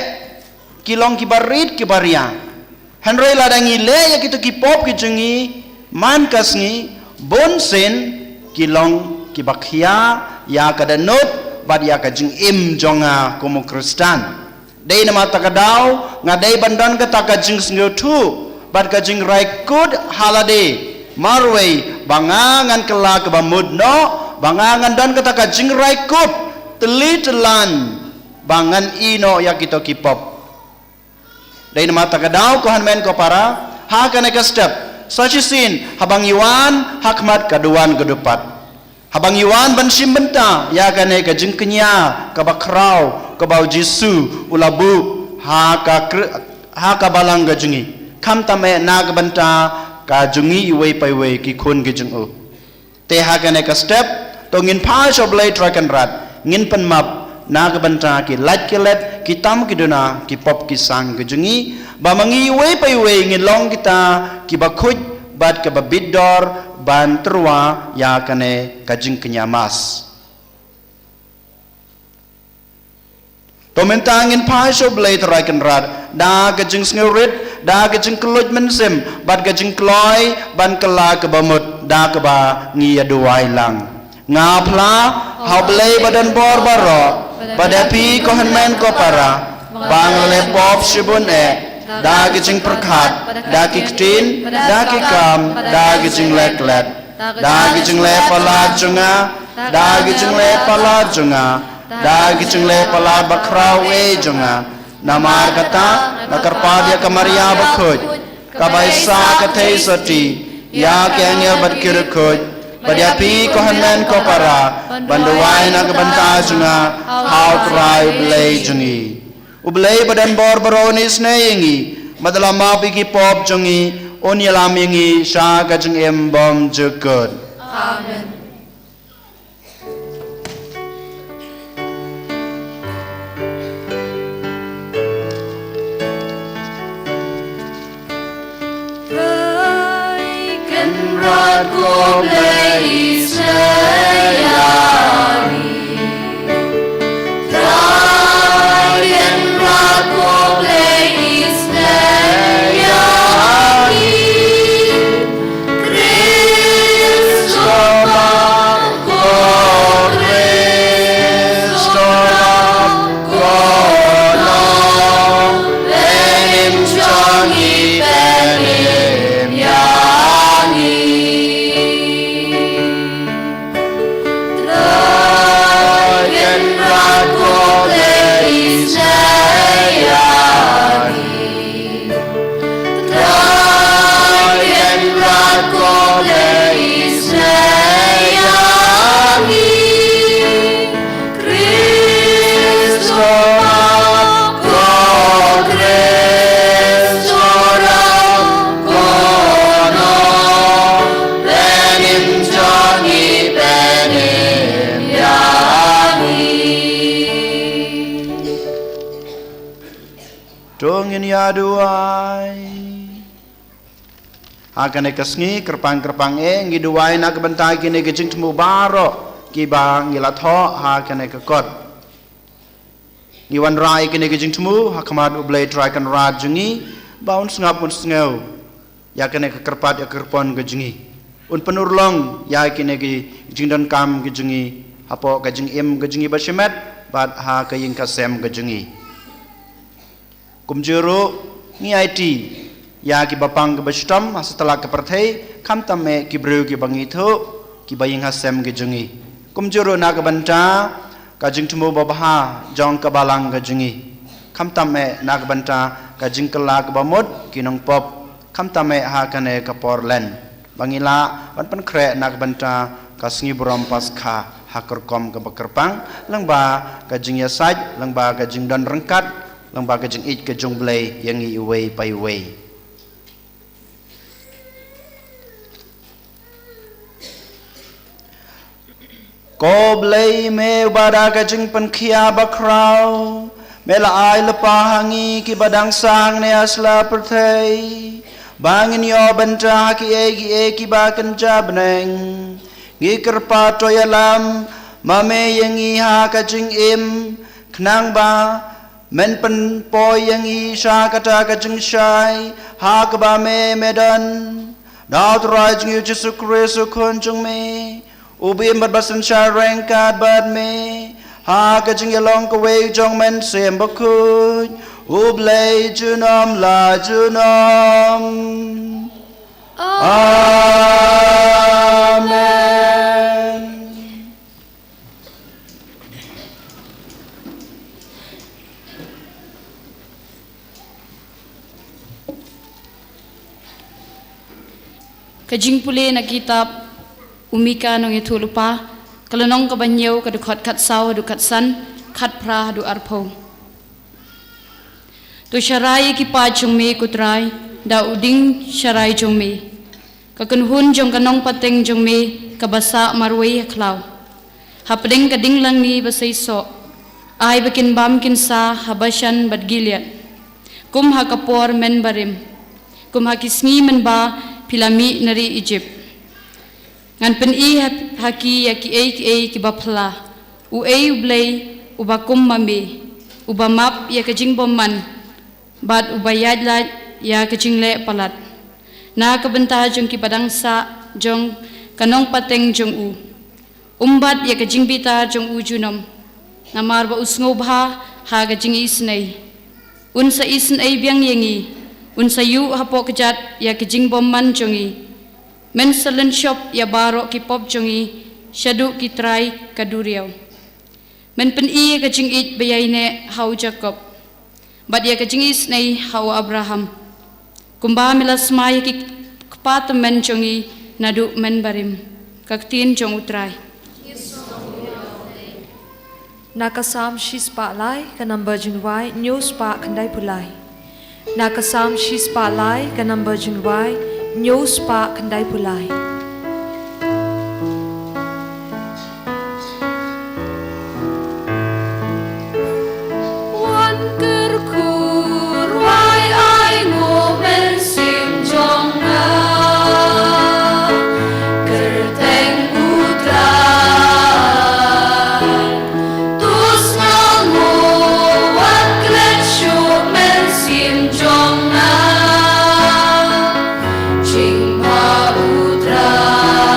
ki long ki barit ki baria Henry ladang ile ya kitu ki pop ki jungi man kasngi bonsen ki long ki bakhia ya kadanut bad ya kajeng im jonga komo Kristen dei nama takadau ngadai bandan ka takajing sngotu bad kajing raikud halade marway bangangan kela ke bamudno bangangan dan ka takajing raikud telitelan bangan ino ya kita kipop dei nama takadau ko hanmen ko para ha kana ka step sachisin habang iwan hakmat kaduan kedupat habang iwan ban simbenta ya kana kajing kenya ka bakrau kabau Jisu ulabu ha ka balang gajungi kam tame nag banta ka jungi iwe paiwe ki khun ge jung o te ha ka ne ka step to ngin pha shoblai trakan rat ngin pan map nag banta ki lat ki let ki tam ki duna ki pop ki sang ge jungi ba mangi iwe paiwe ngin long kita ki ba khuj bat ka ba bidor ban terwa ya ka ne ka jing kenyamas Tomentangin pasyo blay terakan rad, da kajing sngurit, da kajing keluj mensim, bad kajing kloy, ban kela kebamut, da keba ngiyaduai lang. Ngapla, hau blay badan bor baro, badapi kohan men ko para, bang lepop shibun da kajing perkat, da kiktin, da kikam, da kajing leklet, da kajing lepala junga, da kajing lepala junga, da kicing le pala bakrau jonga namar kata nakarpadya kamaria bakhoj kabaisa kathei sati ya kengel bat kirkhoj badyapi kohanmen ko para banduai na kabanta junga how try blay jungi ublay badan bor baronis neingi madala ki pop jungi onyalam ingi sha kajing embom jukut Amen. Ko blei sayari Traien rat ko blei sayari Kristo ko no Benim changi benim yangi Dongin yaduai akan ekasngi kerpang ngiduai nak bentai kini kecing temu baro kibang ngilatho akan ekakot ngiwan rai kini kecing temu hakamat ublay trakan rad jungi baun sengapun sengau ya kene kekerpat ya kerpon kejungi un penurlong ya kini kecing dan kam kejungi hapo kejing im kejungi basyemet bat ha kaying kasem kejungi kumjuru ngi IT ya ki bapang ke bastam setelah ke perthai kam tame ki breu ki bangitho ki baying hasem ke jungi kumjuru na ke banta ka jing tumu babaha jong ka balang ke jungi kam tame na ke banta ka jing kala ke bamut ki nong pop kam tame ha kane ka porlen bangila ban pen kre na ke banta ka sngi buram paskha hakar kom ke bakerpang langba ka jing ya saj langba ka jing dan rengkat lembaga jeng ik ke jong blay yang i away by way ko blay me bada ka jeng penkhia bakrau mela ai lepa hangi ki badang sang ne asla perthai bangin yo benta ki e ki ba kan jabneng gi kerpa toyalam mame yang iha kajing im knang ba men pen po yang i sha kata kajing shai ha ka ba me medan dao trai jing yu Jesu Kristu kun jung me ubi mat basan sha reng kat bat me ha kajing yalong ka wei jong men sem ba ku ublei junom la junom Amen. Kajing puli na kitab umika nong itu lupa kalanong kabanyaw kadukot kat saw dukat san kat pra du arpo tu syarai ki pa chung me kutrai da uding syarai chung me kakunhun jong kanong pateng jong me kabasa marway klaw hapdeng kading lang ni basay so ay bakin bam kin sa habasyan badgilyat kum hakapor men barim kum hakisngi men ba pilami nari Egypt ngan pen i haki yaki ki bapla u ublay ubakum mami ubamap ya kajing bomman bad ubayad la ya kajing le palat na kabenta jong ki padangsa jong kanong pateng jong u umbat ya kajing bita jong u junom ngamar ba usngo bha ha kajing isnay unsa isnay biang yengi unsa yu hapo kejat ya kajing bomman jongi men salen shop ya baro ki pop jongi syadu ki trai kaduriaw men pen i kajing it bayayne hau Jacob bad ya kajing isnay hau Abraham kumba milas may ki kapatam men jongi nadu men barim kaktin jong utray Nakasam shispa lai kanamba jingwai news pa kandai pulai Nakasam shispa lai kanamba jingwai news pa kandai pulai Wan kerkur wai ai ngo men sim jong na kerteng utrai tus ngalmo wan klet shu men sim jong na ching ma utrai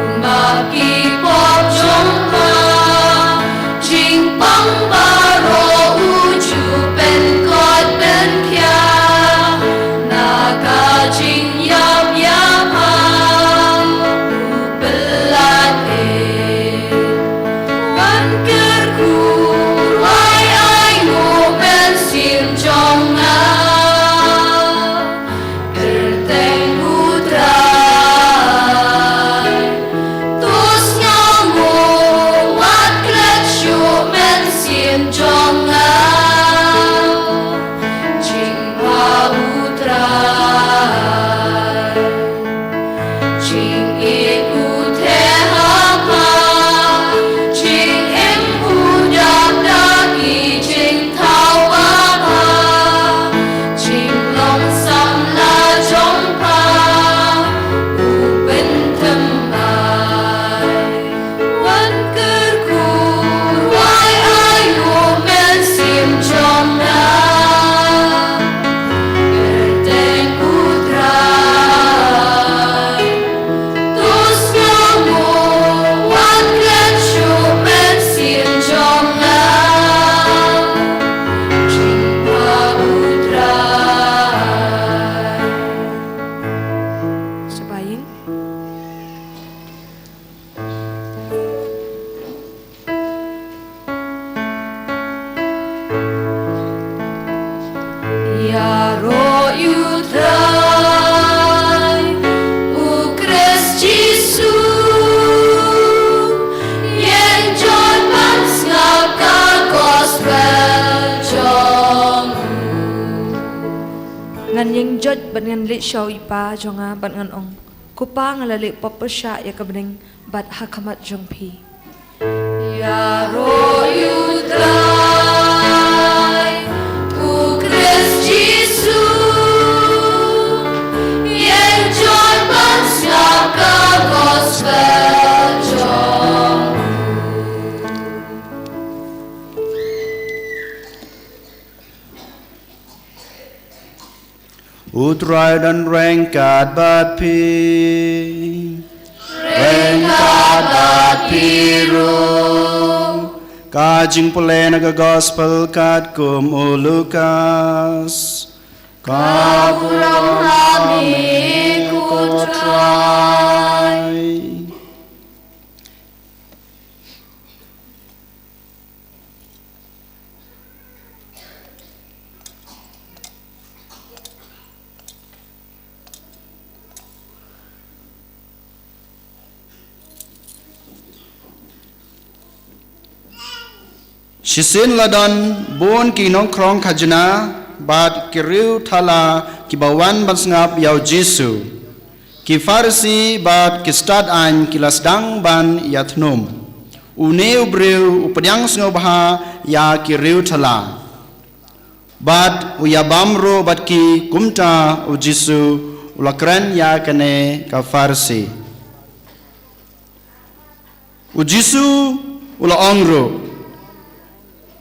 umaki pop jong ma ching pang baro uju pen kot pen kya naga ching yam yam hang upelat wan kerkur wai ai ngo men sim jong na kerteng utrai tus ngalmo wat klet shu men sim jong na ching pa utrai ching it uthe ha pa ching em udap daki ching thao ba pa ching long sam la jong pa u ben tham ai wan kerkur wai ai ngo men sim jong na kerteng utrai tus ngalmo wat klet shu men sim jong na ching pa utrai Sebaying Ya ro utrai u Christ Jesu yen John ban ngap ka gospel jong ngan ying jot ban ngan lit shaw ipa jonga ban ngan ong kupa ngalali popasha ya kabning bat hakamat jong pi Ya ro utrai u Christ Jesu yen John ban ngap ka gospel utrai dan rengkat bat pi rengkat bat piru kajing pule naga gospel kat kum Lukas kapulang kami kutrai. Shisin ladan bon ki nong krong khajna bat kiriu thala ki bawan ban sngap yau Jesu ki Farisi bat ki stad an ki lasdang ban yathnum uneu breu upadyang snobha ya kiriu thala bat uyabamro bat ki kumta u Jesu ulakran ya kane ka Farisi u Jesu ula ongro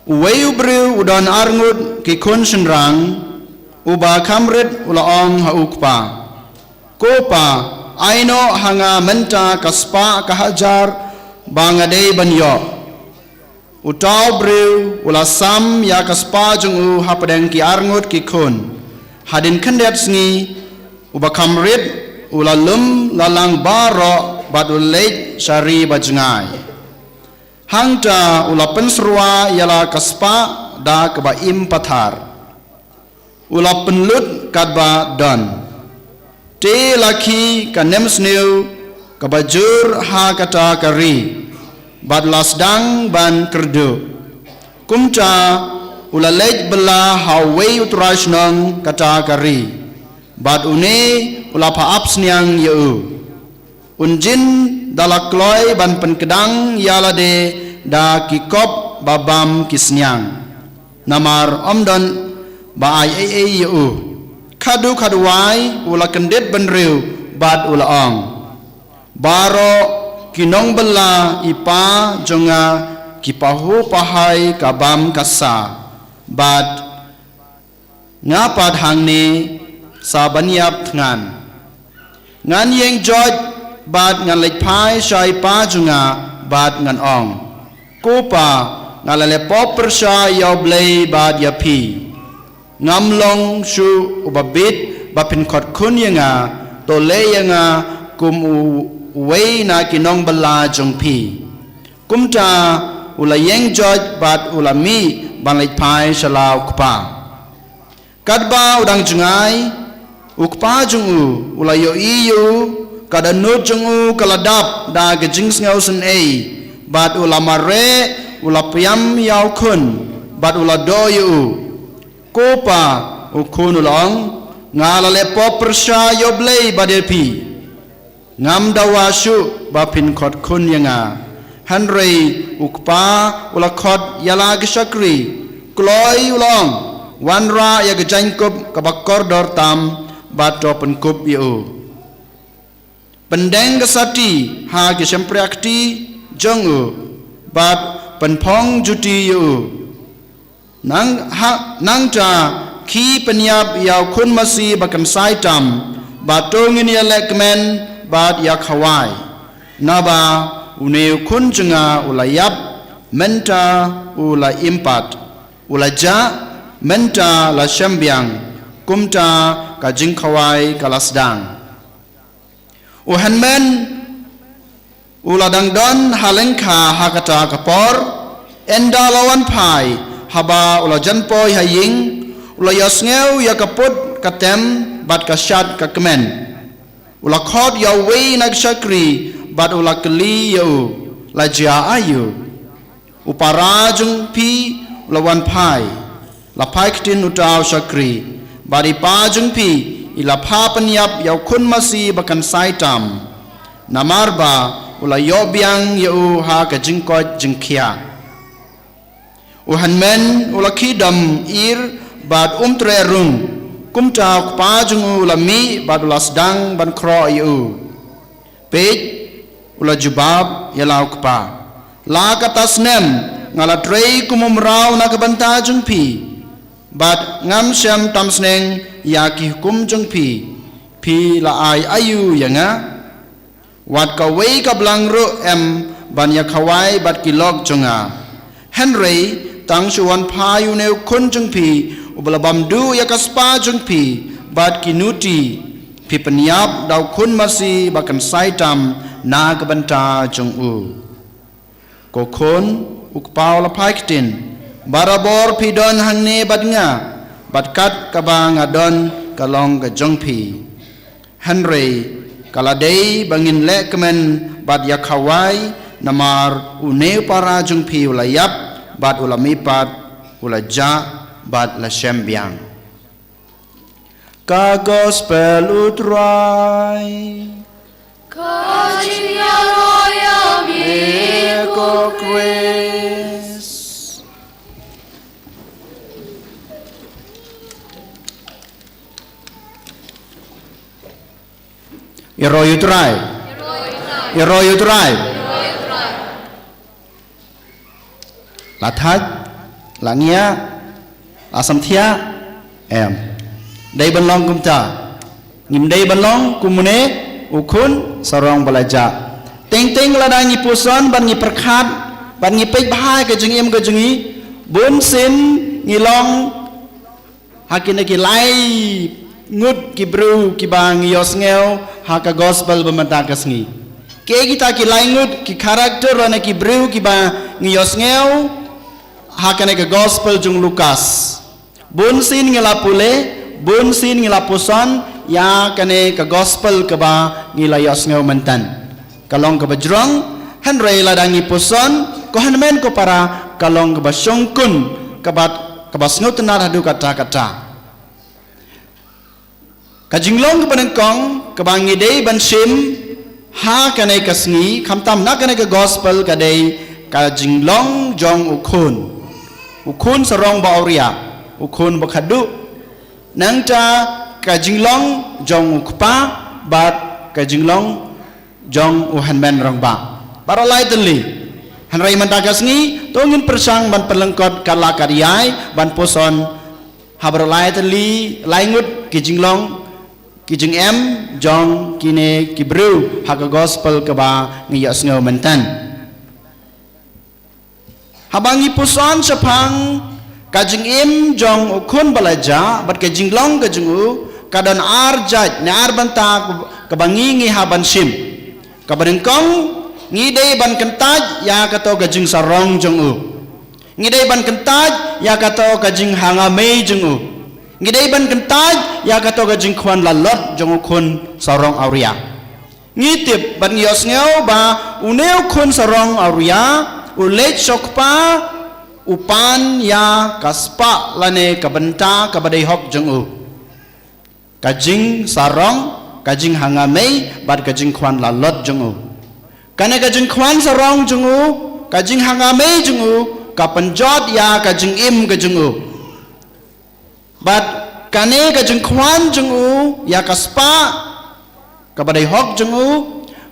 Uwei ubreu udan arngut ki kun senrang uba kamrit ulaong haukpa kopa aino hanga menta kaspa kahajar bangadei banyo utau breu ulasam ya kaspa jungu hapadeng ki arngut ki kun hadin kendet sngi uba kamrit ulalum lalang baro bat ulej syari bajngai hangta ula pensrua yala kaspa da keba impathar ula penlut kadba dan te laki kanem sneu keba jur ha kata kari bad lasdang ban kerdu kumca ula lej bela hawei utrasnong kata kari bad une ula paap sniang yeu unjin dalakloi ban penkedang yalade da kikop babam kisnyang namar omdan ba ai yu khadu khadwai ula kendet benreu bad ula ong baro kinong bela ipa jonga kipahu pahai kabam kasa bad ngapad hangni sabanyap ngan yeng joj bad ngan lech pai shai pa junga bad ngan ong kopa ngalale pop persha yaw blei bad yapi ngamlong shu ubabit bapin khot kun yanga to le yanga kum wei na kinong bala jongpi kumta ula yeng joj bad ula mi ban lech pai shalau kpa kadba udang jungai ukpa jungu ula yo iyu kada nut jungu kaladap da gejing ngau sen ei bat ulama re ula piam yau kun bat ula doyu kopa ukun ulong ngalale pop persha yoblei badepi ngam dawashu bapin khot kun yanga hanrei ukpa ula khot yala gishakri kloi ulong wanra ya gejangkup kabakor dor tam bat topen kup yu pendeng kesati ha gisemprakti jongu bat penpong juti yu nang ta ki penyap yau kun masi bakan saitam batongin ya lekmen bat ya khawai naba une kun junga ulayap menta ula impat ulaja menta la syambiang kumta kajing khawai kalasdang uhanmen uladang don halengka hakata kapor endalawan pai haba ulajan poi haying ulayasngeu ya kaput katem bat kasyat kakmen ulakhot ya wei nagsyakri bat ulakli yu lajia ayu uparajung pi ulawan pai lapai ktin utaw syakri bari pajung pi ilapha penyap ya kun masi bakan saitam namarba ula yobyang yu ha ka jingkot jingkia uhanmen ula kidam ir bad trerung kumta pajung ula mi bad ula sedang ban kro yu pej ula jubab yalau kpa la katasnem ngala trei kumumrau na kabanta jungpi bat ngam syam tam sneng ya ki hukum jong pi la ai ayu yanga wat ka wei ka blang ro em ban ya khawai bat ki log jonga Henry tang chuan pha yu ne kun jong pi ubala bam du ya ka spa jong pi bat ki nuti pi penyap dau kun masi bakan sai tam na ka banta jong u ko kun ukpau la paiktin barabor pi don hang ne bat nga bat kat ka bang adon kalong ka jong pi Henry kaladei bangin le kemen bat ya khawai namar une para jong pi ulayap bat ulamipat ulaja bat la sembiang ka gospel utrai ka jing ya roya mi ko kres Iroy utrai Lathaj Langia Asamthia em Dai banlong kumta Ngim dai banlong kumune ukun sarong balaja Teng ladang ngi puson ban ngi perkhat ban ngi pek bahai ke jeng em ke jengi bun sin ngi long hakin ki lai ngut ki bru ki bang yos ngeu haka gospel bemata kasngi ke kita ki lai ngut ki karakter rana ki bru ki ba ngi yos ngeu haka ne ke gospel jung Lukas bun sin ngi lapule bun sin ngi lapuson ya kane ke gospel ke ba ngi la yos ngeu mentan kalong ke bajrong Henry ladangi puson ko hanmen ko para kalong ke basyongkun ke ba snut nar hadu kata-kata Kajinglong ke penengkong kebangi dei ban sim ha kanai kasngi kamtam nak kanai ke gospel kadai kajinglong jong ukun sarong bauria ukun bakadu nangta kajinglong jong ukpa bat kajinglong jong uhanmen rongba baralai teli hanrai mantagasngi tongin persang ban pelengkot kala kariai ban poson habaralai teli laingut kijinglong kijing em jong kine kibru haka gospel keba ngiyas ngau mentan habangi puson sepang kajing em jong ukun balaja bat kajing long kajungu kadan arjat ne arbanta kebangi ngi haban sim kabadengkong ngidei ban kentaj ya kato kajing sarong jong u ngidei ban kentaj ya kato kajing hangame jong u ngidei ban kentaj ya kato kajing kwan lalot jong ukun sarong auria ngitip ban ngiyos ngeu ba uneu kun sarong auria ulet sokpa upan ya kaspa lane kabenta kabadai hok jong u kajing sarong kajing hangame bat kajing kwan lalot jong u kane kajing kwan sarong jong u kajing hangame jong u kapenjot ya kajing im kajing u bat kane kajing kwan jong u ya kaspa kabadai hok jong u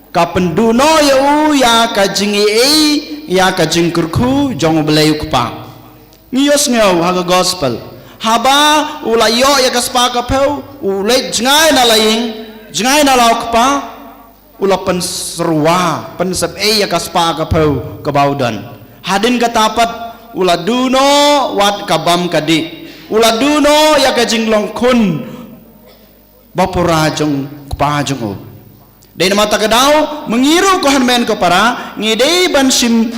kapenduno ya u ya kajing ya kajing kurku jong belai ukpa ngiyos ngeu haga gospel haba ulayo ya kaspa kapeu ulai jengai na laing jengai na laukpa ula penserua pensep ya kaspa kapeu kebaudan hadin katapat ula duno wat kabam kadi ula duno ya kajing longkun bapura jong kpa jong u dei mata kedau mengiru ko hanmen ko para ngidei ban sim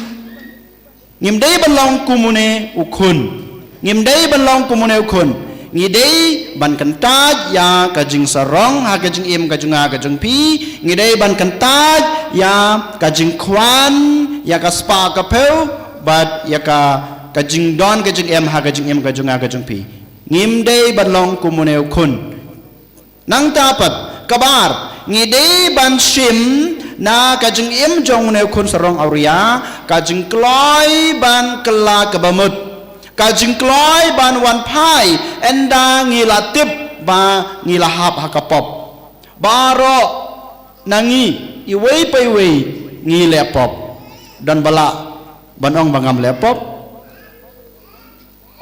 ngimdei ban long kumune ukun ngimdei ban long kumune ukun ngidei ban kentaj ya kajing sarong ha kajing im kajing ha kajing pi ngidei ban kentaj ya kajing kwan ya kaspa kapeu bat ya ka kajing don kajing em ha kajing im kajing ha kajing pi ngimdei ban long kumune ukun nang tapat kabar ngidei ban sim na kajing im jong ne kun sarong auria kajing kloi ban kela kebamut kajing kloi ban wan pai enda ngilatip ba ngilahap hakapop baro nangi iwei paiwei ngilepop dan bala banong bangam lepop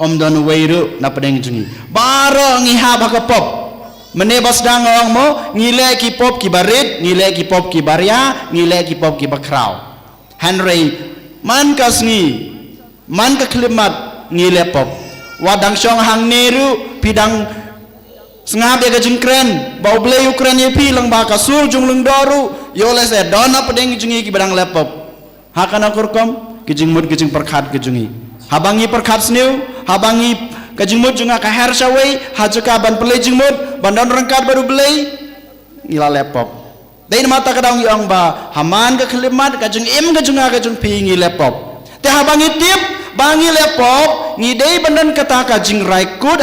don weiru na pedeng jungi baro ngi ha ba pop menebas dang ong mo ngile ki pop ki barit ngile ki pop ki barya ngile ki pop ki bakrau Henry man kasngi man ka klimat ngile pop wadang syong hang neru pidang sengab ya gajing kren bau blei ukren ye pi lang ba kasul jung lung doru yo les e dona pedeng jungi ki badang lepop hakana kurkom kijing mud kijing perkhat kijungi habangi perkhat sniu habangi kajing mud junga ka her shawai hajuka ban pelai jing mud bandon rengkat baru belai ngila lepop dain mata kadang yong ba haman ka klimat kajing im kajunga kajung pi ngi lepop te habangi tip bangi lepop ngidei bandan kata kajing raikut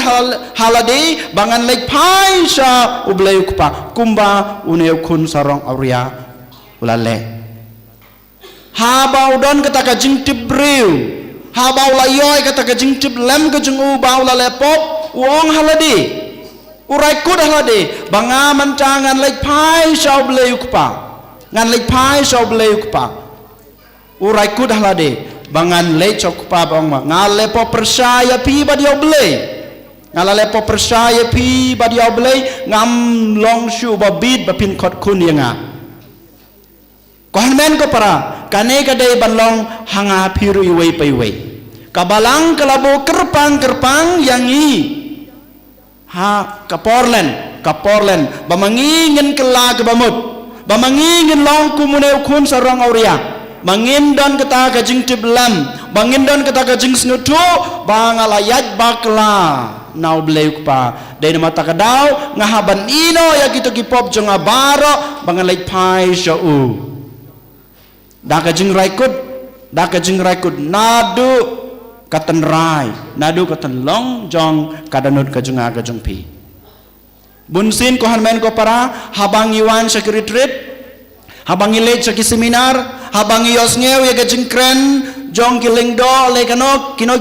halade bangan lek pai sha ublai kupa kumba uneu kun sarong auria ulale habau don kata kajing tip breu habau layoy kata kajing tip lem kajing u bau la lepop wong halade urai kud halade banga mancangan lek pai sha ublai kupa ngan lek pai sha ublai kupa urai kud halade bangan lek chok kupa bang ma ngale po persaya pi badio blai ngale po persaya pi badio blai ngam long shu babit bapin khot kun yanga Kohan ko para kane kadai banlong hanga piru iwei paiwei kabalang kalabo kerpang yangi ha kaporlen bamangingin kela kebamut bamangingin long kumune ukun sarong auria mangindon kata kajing tiblam mangindon kata kajing snutu bangalayat bakla nau bleu pa dai mata kadau ngahaban ino ya gitu kipop jonga baro bangalai pai shau Daka jing raikut nadu katan rai nadu katan long jong kadanut kajunga kajung pi bunsin ko hanmen ko para habang iwan sa retreat habang ilet sa seminar habang iosngew ya kajing kren jong kiling do le kanok kino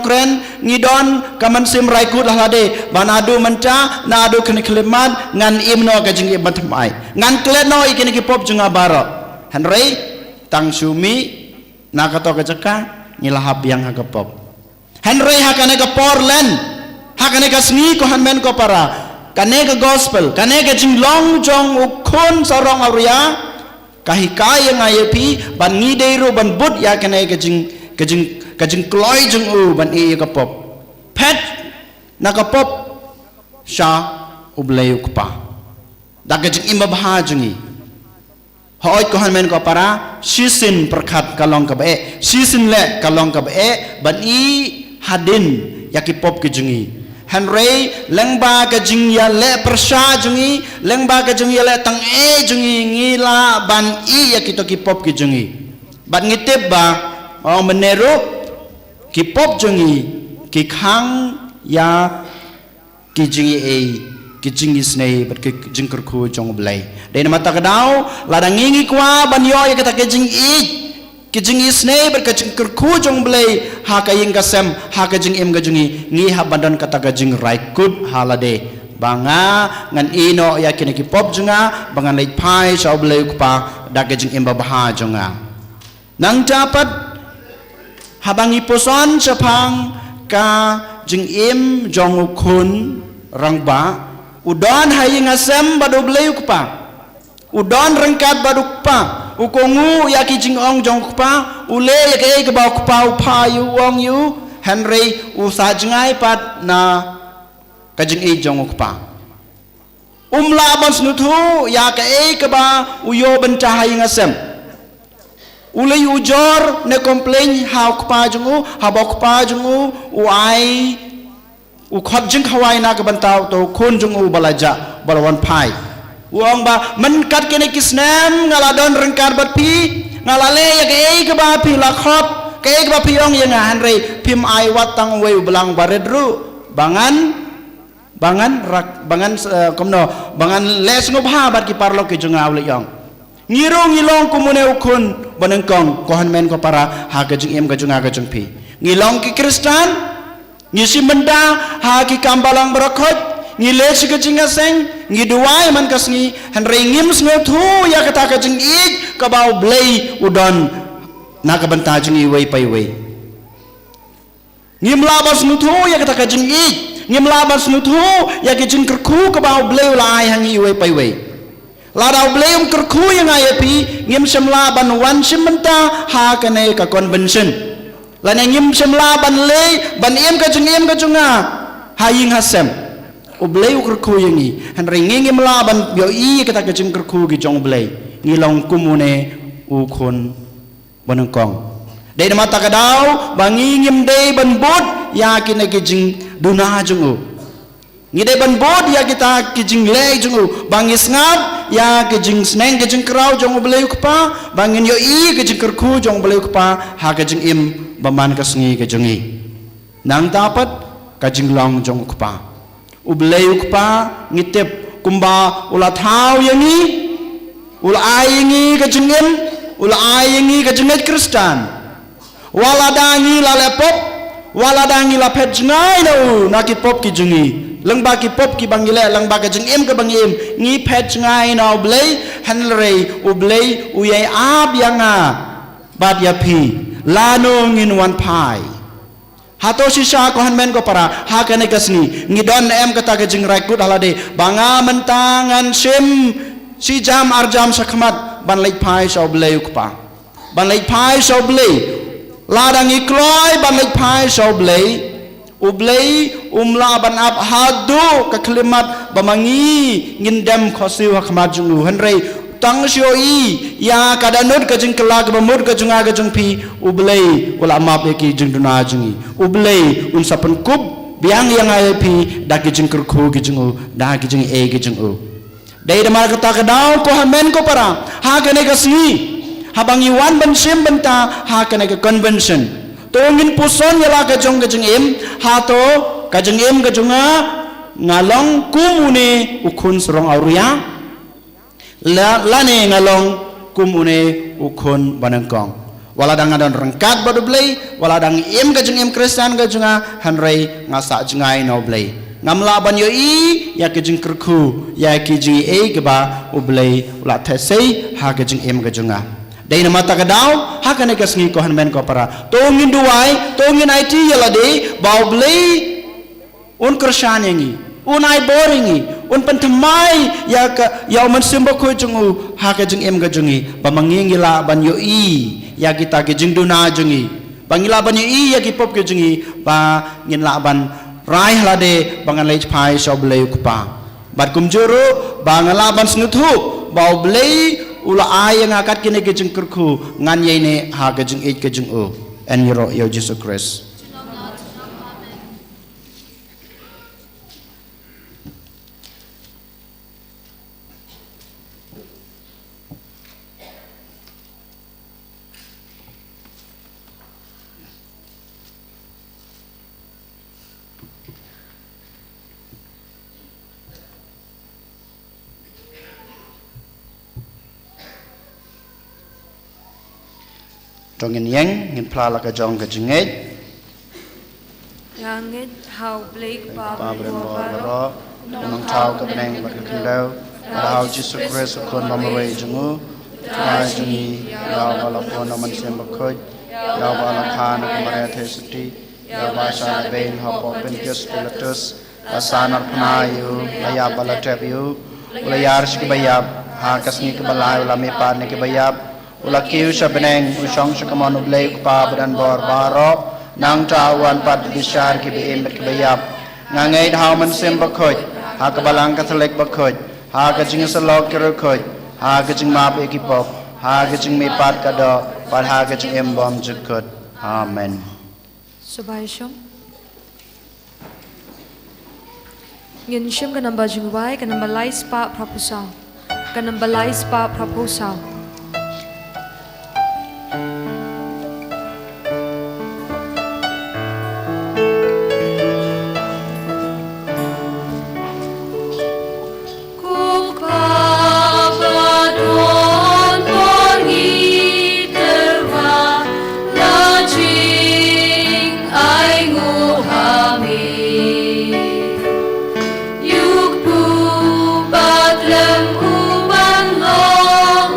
kren ngidon kaman sim raikut lahlade banadu manca nadu kene klimat ngan imno kajing ibat mai ngan kleno ikene kipop junga baro Henry tang sumi nakato kajaka ngilahap yang hagapop Henry hakane ka porlen hakane ka sni ko hanmen ko para kane ka gospel kane ka jinglong jong ukun sarong auria kahikaya ngayepi ban ngideiru ban bud ya kane ka jing kloy jong u ban e ka pop pet nakapop sha ublay ukpa daga jing imba bahajungi Hoy ko hanmen ko para sisin perkat kalong kabe sisin le kalong kabe ban i hadin yakipop ke jungi Henry lengba ke jing ya le persha jungi lengba ke jing ya le tang e jungi ngila ban i yakito kipop ke jungi ban ngitip ba o meneru kipop jungi ki khang ya ki jungi e kijing isnei bat kijing kerku jong blai dai mata kadau ladang ngingi kwa banyo ya kata kijing isnei bat kijing kerku jong blai ha kaying kasem ha kijing im gajungi ngi ha bandan kata kijing raikut halade banga ngan ino ya kini kipop junga bangan lai pai shaw blai kupa da kijing im babaha junga nang dapat habangi poson sapang ka jing im jong ukun rangba udon hayi ngasem badu bleu kupa udon rengkat badu kupa ukongu ya kijing ong jong kupa ule ya ke ba kupa upa yu ong yu Henry usajngai pat na kajing e jong kupa umla ban snutu ya ke ba uyo bencah hayi ngasem ule ujor ne komplain ha kupa jongu ha ba kupa jongu uai u khot jing khawai na ka bantau to khon jung u balaja balawan pai uang ba man kat kene kisnem ngala don rengkar bat pi ngala le ya ke ba pi la khot ke ba pi ong ya nga Henry pim ai watang we belang baredru bangan komno bangan les ngobha bat ki parlo ke jung awle yong ngirong ngilong kumune ukun banengkong kohan men ko para ha ka jing em ka jung ga jung pi ngilong ki Kristan ngisi menda haki kambalang berakot ngile sikajing aseng ngiduai man kasngi Henry ngim sngotu ya kata kajing ik kabau blai udon na kabanta jing iwei paiwei ngimlabas nutu ya kata kajing ik ngimlabas nutu ya kajing kerku ke bau bleu lai hangi we pai we ladau bleu kerku yang ayapi ngim semlaban wan sementa ha kane ka convention lana ngim semlaban le ban em ka junga haying hasem ubleu kerku yang i han ringi ngimlaban yo i kata kajing kerku gi jong blei ngilong kumune ukun banengkong Dai mata kadau bangi ngim dai ban bot ya kina kijing duna jungu. Ngi dai ban bot ya kita kijing le jungu. Bangi sngat ya kijing sneng kijing krau jong beleu kpa bangin yo i kijing kerku jong beleu kpa ha kijing im baman kasngi kijingi. Nang dapat kijing long jong kpa. Ubleu kpa ngitip kumba ula thau yangi ula ayengi kijing im ula ayengi kijing Kristen. Waladangi la lepop waladangi la pet ngai no nakit pop ki jungi lengba ki pop ki bangile lengba ka jeng im ka bangim ngi pet ngai no blei hanrei u blei u ye ab yanga bat ya pi lano ngin wan pai hato sisa ko hanmen ko para ha kane kasni ngi don em kata ka jeng raikut halade banga mentangan sim si jam arjam sakmat ban lei pai so blei ukpa ban lei pai so blei ladang ikloi ban lek pai so blei ublei umla ban ap hadu ka klimat bamangi ngindem khosiu hakmat jungu hanrei tang sioi ya kadanut ka jing kelak bamut ka junga ka jungpi ublei ula map ki jing duna jungi ublei un sapen kup biang yang ayepi da ki jing kerku ki jungu da ki jing e ki jungu dai damar kata kadau ko hamen ko para ha kene kasni habangi wan ban sim benta ha kena ke convention to ngin puson yala ka jong im ha to ka im ka jonga ngalong kumune ukun serong auria lane ngalong kumune ukun banangkong wala dang adon rengkat badu blei wala dang im ka im Kristen ka jonga hanrei ngasa jengai no blei ngamla ban yo i ya ke jing kerku ya ke jing e ke ba ublei la thesei ha ke jing im ka jonga dai na mata kadau ha kane kasngi ko hanmen ko para tongin duai tongin IT yala de bau blei un kershan yangi un ai boringi un pentamai ya ka ya man simba ko jungu ha ka jing em ga jungi ba mangingi la ban yo i ya kita ke jing duna jungi bangila ban yo i ya ki pop ke jungi ba ngin la ban rai hala de bangan lei pai so blei ukpa bat kumjuru bangala ban snutu bau blei ula ayang akat kini kejeng kerku ngan yene ha kejeng it kejeng u en yero yo Jesus Christ trong ngin pla la ka jong ka jinget Langit hau blake pa pa bren baro nang thau ka neng ba ka kilau dau Jesus Christ kon mamre jungu ta jungi ya bala pon man sem ba khoj ya bala khan ka mare the siti ya ba sa bein ha po pen kes pilatus asanar pnayu ya bala tabiu ula yar shik bayab ha kasni ka balai ula me pa ne ke bayab ula kiu sa beneng usong sa kamon blake pa bren bor baro nang tawan pat bisar ki beem ke bayab ngangai hau man sem ba khoj ha ka balang ka thlek ba khoj ha ka jing sa lok ke khoj ha ka jing map e ki pop ha ka jing me pat ka do par ha ka jing em bom jukot amen Subai shom ngin shim ka namba jingwai ka namba lai spa propusal ka namba lai spa proposal Yuk pu bat lem u ban long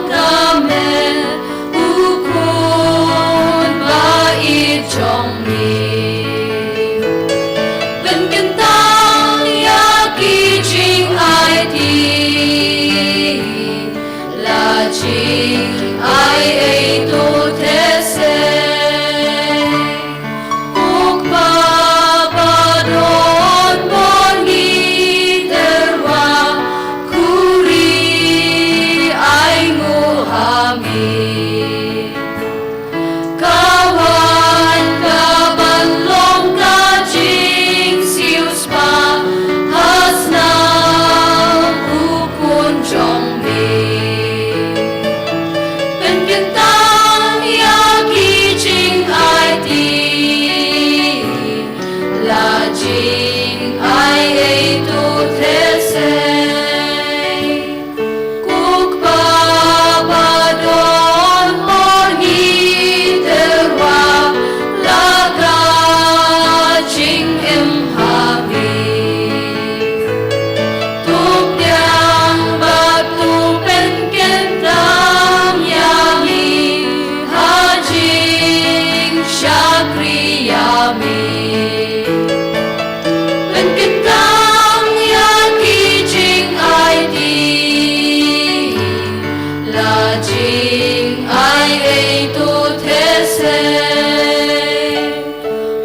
jing ai ei tu thế se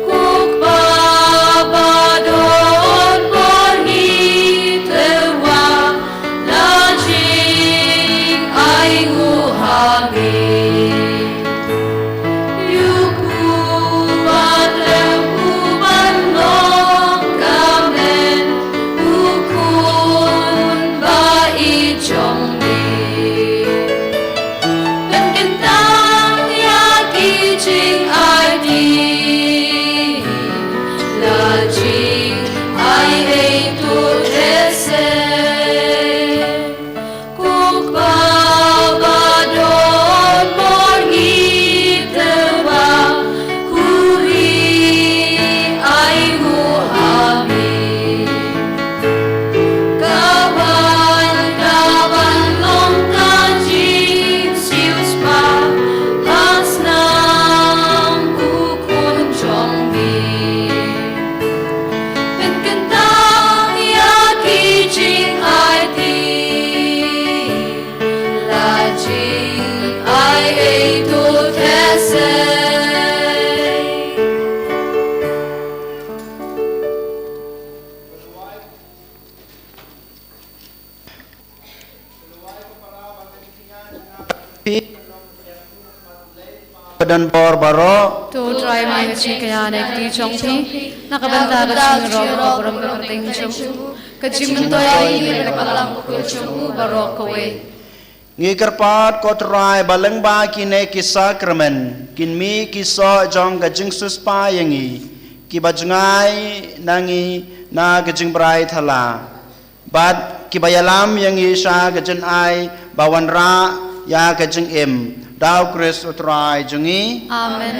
cuộc ba đón bon hi thế wa la jing ai ngu ha mi yu ku ba le ku ban long ka men u kun ba I chong mi bên kinh tăng ya ki jing ai đi là jing ai ei tu thế se cuộc ba đón bon hi thế wa ku hi ai ngu ha mi kawan long ka jing siêu spa pas nam ku kun chong mi bên kinh tăng ya ki jing ai đi là jing ai ei tu thế se Badan bor baro tu try mai ka ching kaya na ti chong thi nakabanta ka ching ro ko ram ka ting chong ka ching to ai ni ka palam ko chong baro ko we ngi karpat ko trai baleng ba kine ki sakramen kin mi ki so jong ga jing sus pa yangi ki bajngai nangi na ga jing brai thala bad ki bayalam yangi sha ga jen ai bawan ra ya ga jing em Dao Chris utrai jungi amen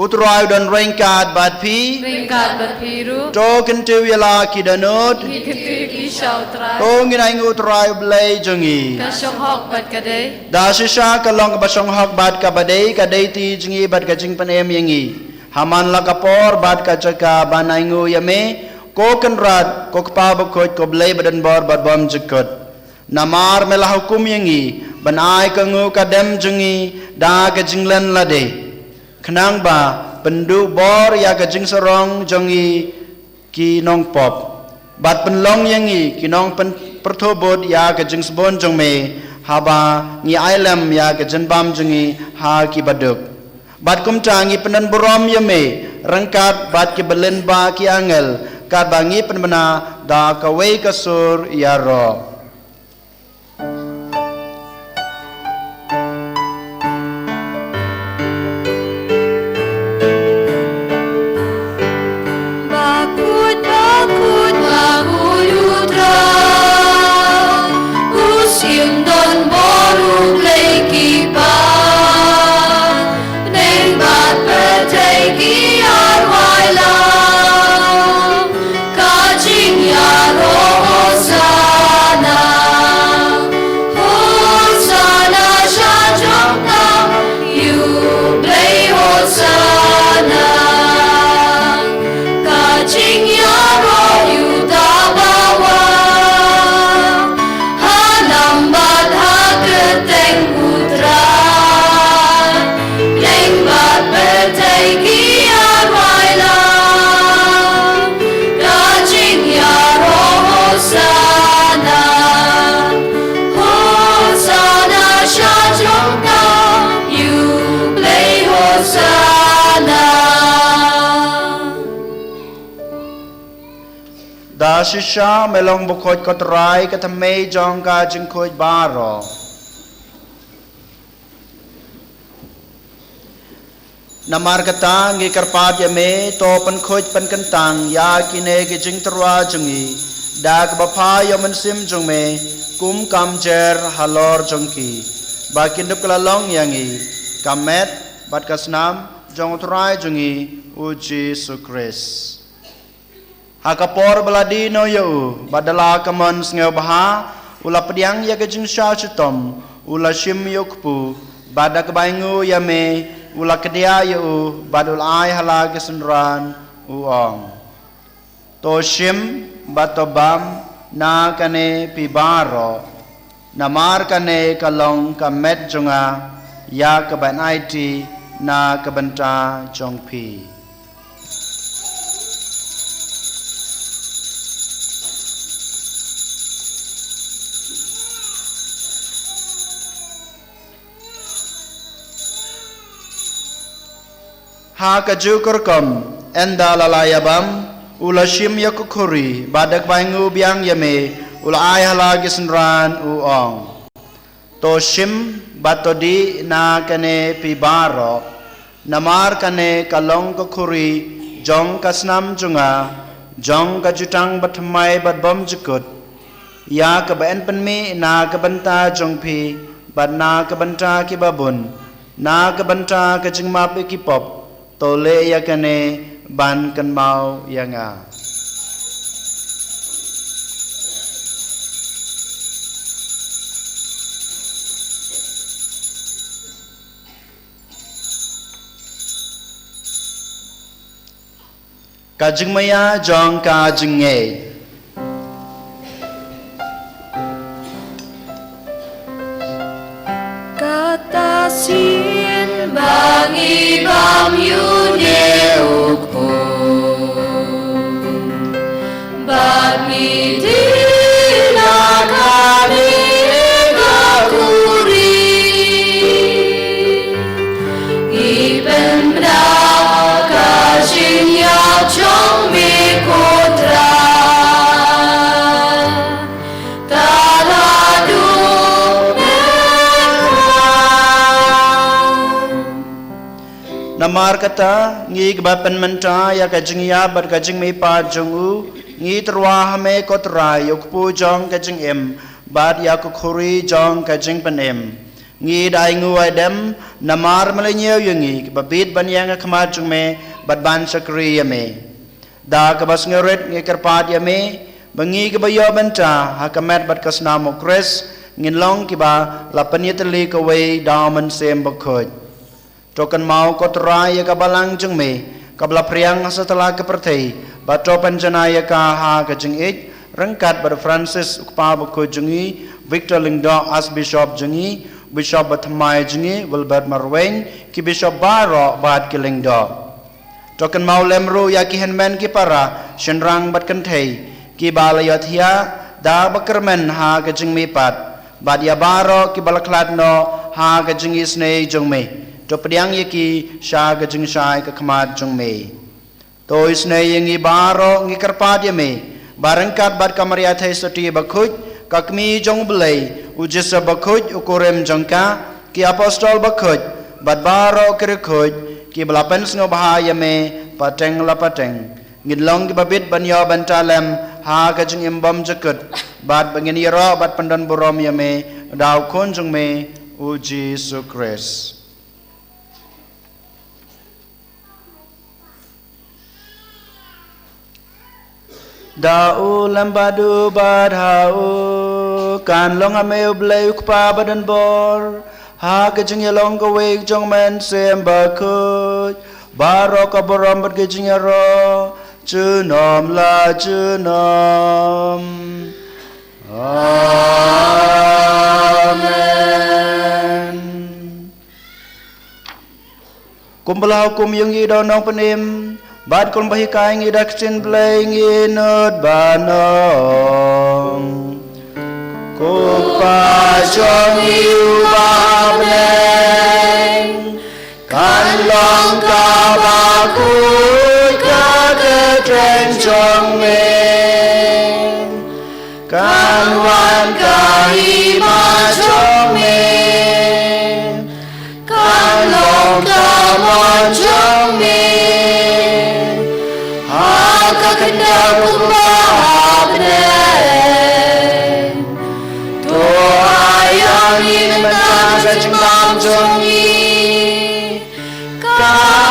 utrai dan rengkat bad pi ringkat berpiru to kentu yala ki danut ki ki shau try to nginai utrai blai jungi ka shong hok bat ka de da shisha kalong basong hak bad ka badai ti jungi bad ka jing panem yangi haman la kapor bad ka chaka banaingu yame ko kenrat ko kpa bakot ko blai badan bor bad bom jekot namar melah hukum yangi banai kangu kadem jungi da ka jinglen lade khnang ba pendu bor ya ka jing sarong jungi ki nong pop bat penlong yangi ki nong pen perthobot ya ka jing sbon jong me haba ngi ailam ya ka jenbam jungi ha ki baduk bat kum tangi penan borom yame rangkat bat ki belen ba ki angel kat bangi penbena da ka wei kasur ya ro bakut utrai usim don boru play kipan neng bat pertai ki arwai lam kajing ya rohosana hosana shajong tam you play hosana kajing ya roh you tabawa hanam bat ha keteng utrai neng bat pertai ki arwai lam kajing ya rohosana hosana shajong tam you play hosana da shisha melong bukot kotrai katame jong ka jing khoj baro namar kata ngi karpat yame to pen khoj pen kentang ya kine ki jing terwa jungi da ka bapha yaman sim jong me kum kam jer halor jongki ba kindup kalalong yangi kamet bat kasnam jong trai jungi uji sukris hakapor beladino yau badala kaman sngeu baha ula pediang ya ke jing sha chutom ula shim yokpu badak baingu yame ula kedia yau badul ai hala kesenran uong to shim batobam na kane pibaro namar kane kalong kamet jonga ya kaban IT na kabanta jongpi. Ha kajukurkom enda lalayabam ulashim yakukuri badak baingu biang yame ulay halagi senran uong to shim batodi na kane pibaro namar kane kalong kukuri jong kasnam junga jong kajutang batmai batbom jukut ya kabaen penmi na kabanta jongpi bat na kabanta kibabun na kabanta kajingmap ikipop tole yakane ban kan mau yanga. Kajing maya jong kajing nge. Kata sin bangi bam yune ukpo bangi dina kami gakuri iben bra kajin ya jong mi kotra Namar kata ngi kebapan menta ya kajing ya bar kajing me pa jongu ngi terwa hame kotra yok pu jong kajing em bad ya kukhuri jong kajing panem ngi dai ngu adem namar malenyo yungi kebabit ban yang khama jung me bad ban sakri yame da kabas ngeret ngi kerpat yame bangi kebayo menta hakamet bad kasna mokres ngin long kiba lapanyetli kawai daman sem bakhoj Tokan mau kotra ya kabalang jeng me kabla priang setelah kepertai bato penjana ya kaha kajeng it rengkat pada Francis ukpa buku jengi Victor Lingdo as Bishop jengi Bishop Batmai jengi Wilbert Marweng ki Bishop Baro bat ki Lingdo Tokan mau lemru ya ki henmen ki para shenrang bat kentai ki balayat da bakermen ha kajeng me pat bat ya Baro ki balakladno ha kajeng isne jeng me to pediang yaki sha gajing shai ka khamat jong me to isne yengi baro ngi karpat yame barangkat bat kamaria thai soti bakhuj kakmi jong belai ujisa bakhuj ukorem jongka ki apostol bakhuj bat baro kirkhuj ki belapen sngo bahaya me pateng la pateng ngidlong ki babit banyo bantalem ha gajing imbam jakut bat bangin yero bat pandan borom yame daw khon jong me uji sukres Dau lambadu badhau kan long ame ublay ukpa badan bor ha kejing yalong kawik jong men sem bakut baro kaboram bat kejing yaro junom la junom amen kumbalau kum yung idonong penim Bad kong bahikai ngi daksin play ngi not banong Kupa jong iu babneng Kan long ka bakut ka ketreng jong meng Kan wan ka hima jong meng Kan long ka mon jong meng Kakanda kumbahabne To ayang imenang kajimam jongi Kabalakasni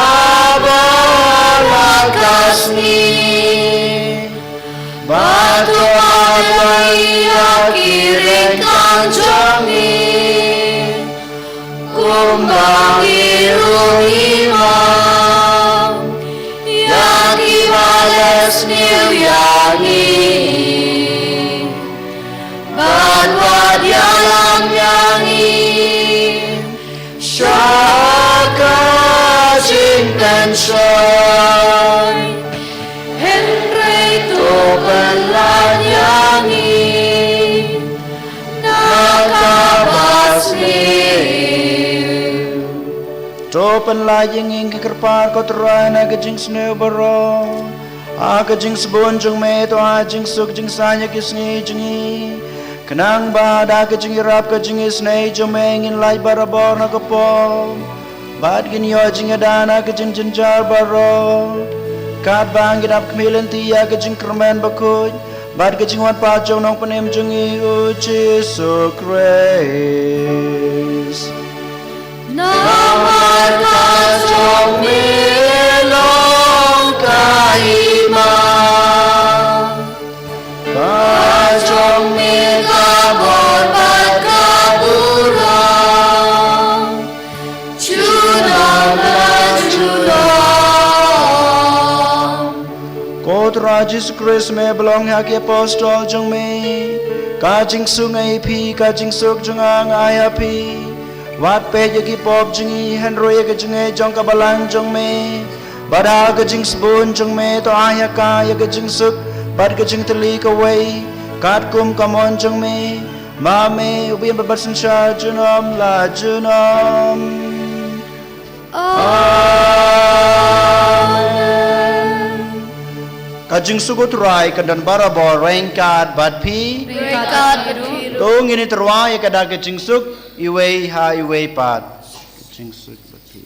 Batu adwai akirin kang jongi Kumbang irung imam Yang ibales niu yangi yalam yangi Shaka Jinpenshai Henry Open Lan yangi nakabasmi Topen la yinging kikerpar kotorai na gajing snow baro a gajing sabon jung me to a jing suk jing sanya kisngi jingi kenang ba da gajing irap gajing isnei jung me ngin lai barabor na kapo bad gin yo jing adana gajing jinjar baro kat bang gidap kemilen tia gajing kermen bakuj bad gajing wan pa jong nong panem jungi uci so grace Namar kacong milong kaima Kacong mil kabor bat kaburang Junong la junong Kotra Jesus Christ me belong haki apostol jong me Kajing sungai pi kajing suk jong ang ayapi Wat pe yaki pop jingi henro yaki jingi jong kabalang jong me Bada gajing sabun jong me to ayaka yaki jing suk Bad gajing teli kawai Kat kum kamon jong me Mame ubi babasan siya junom la junom Amen Kajing sugut rai kandan barabor rengkat bad pi Rekat bedu Tung ini terwai kada kajing suk iwei ha iwei pat kajing suk bati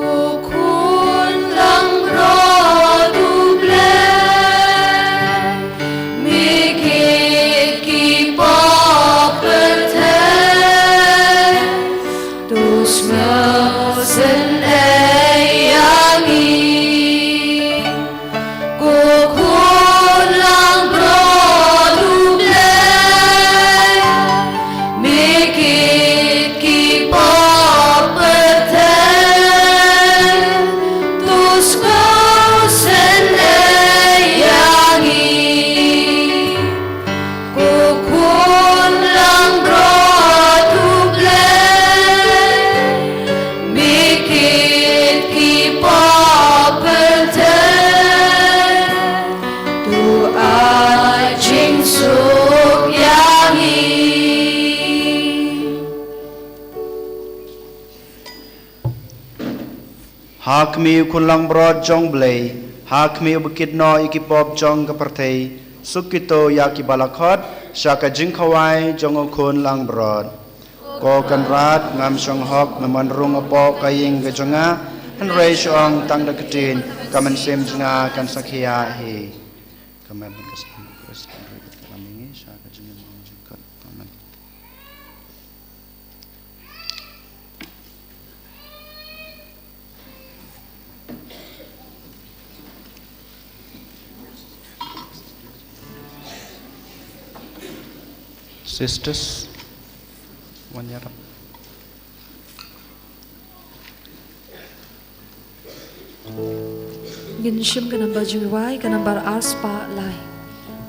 Kukun lang roduble Mikit kipok berten Dus mesen eyangi Kukun lang roduble Mikit kipok berten Dus mesen eyangi Kukun lang roduble Mikit kipok berten Tu ajing suk yangi Hakmi kulang brod jong blei Hakmi bukit no ikipop jong kapertei Sukito yaki balakot Syaka jing kawai jong ukun lang brod Ko kan rat ngam syong hok naman rung opo kaying gajonga Henrei syong tang deketin Kamen sim jenga kan sakhiya he Kamen kasam kris henrei kalamingi syaka jing ngam jingkot Amen Sisters, one year up. Ginshim ka number jingwai ka number aspa lai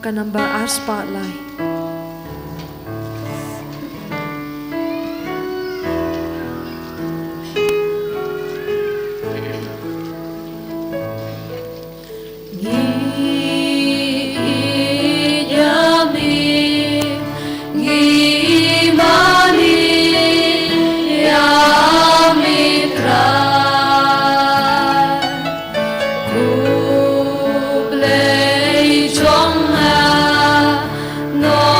ka number aspa lai No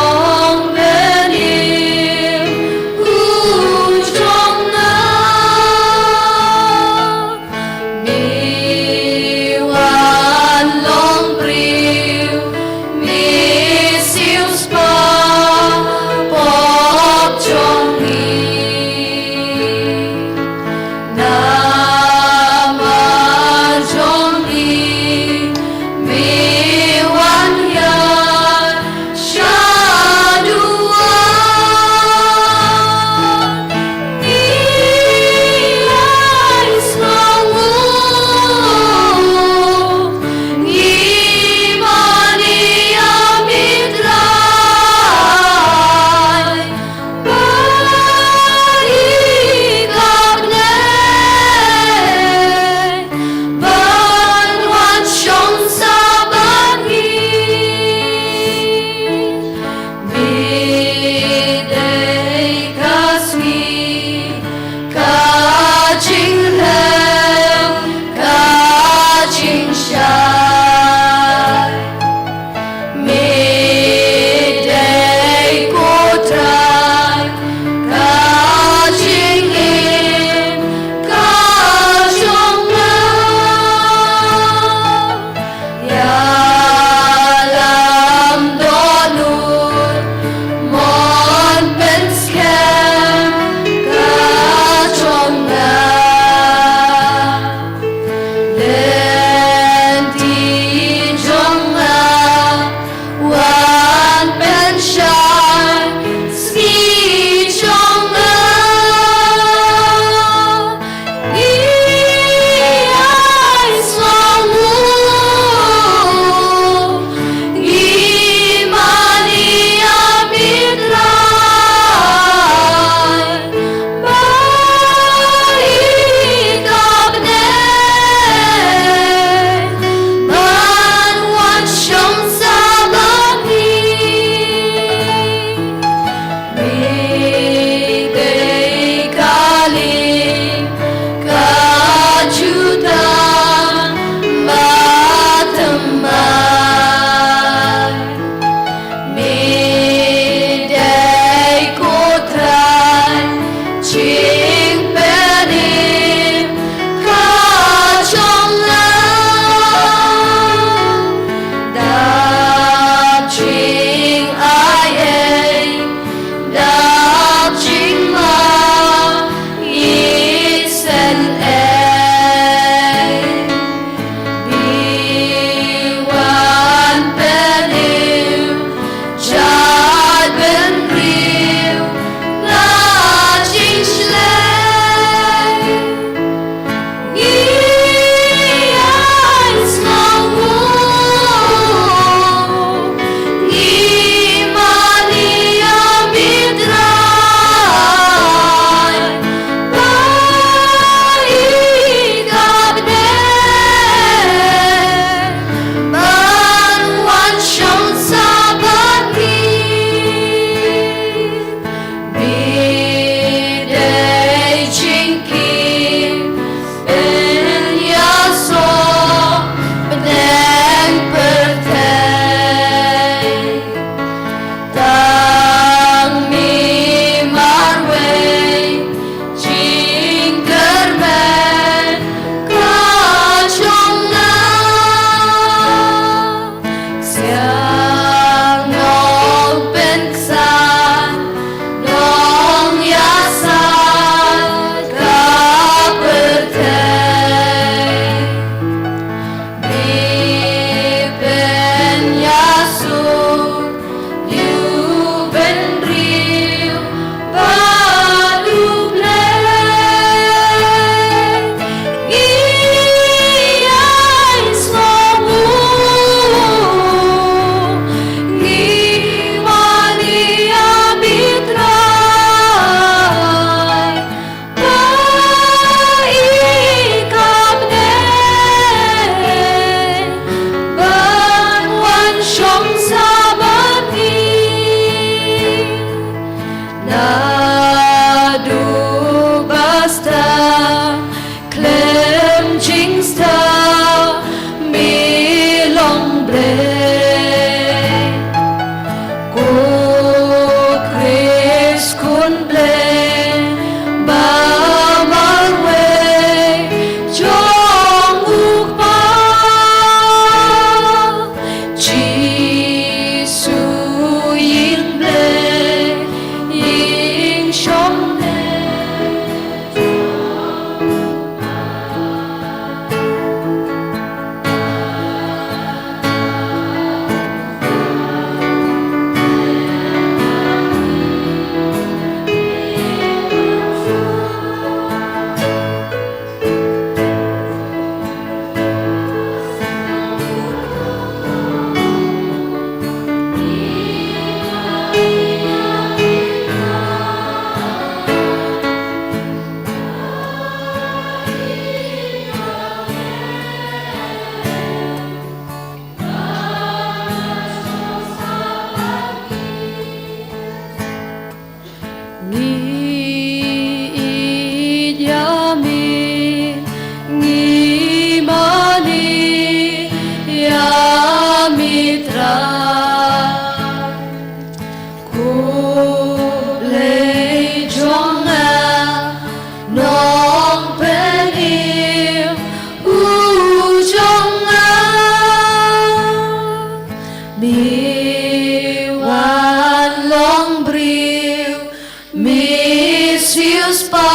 wan long briu misius pa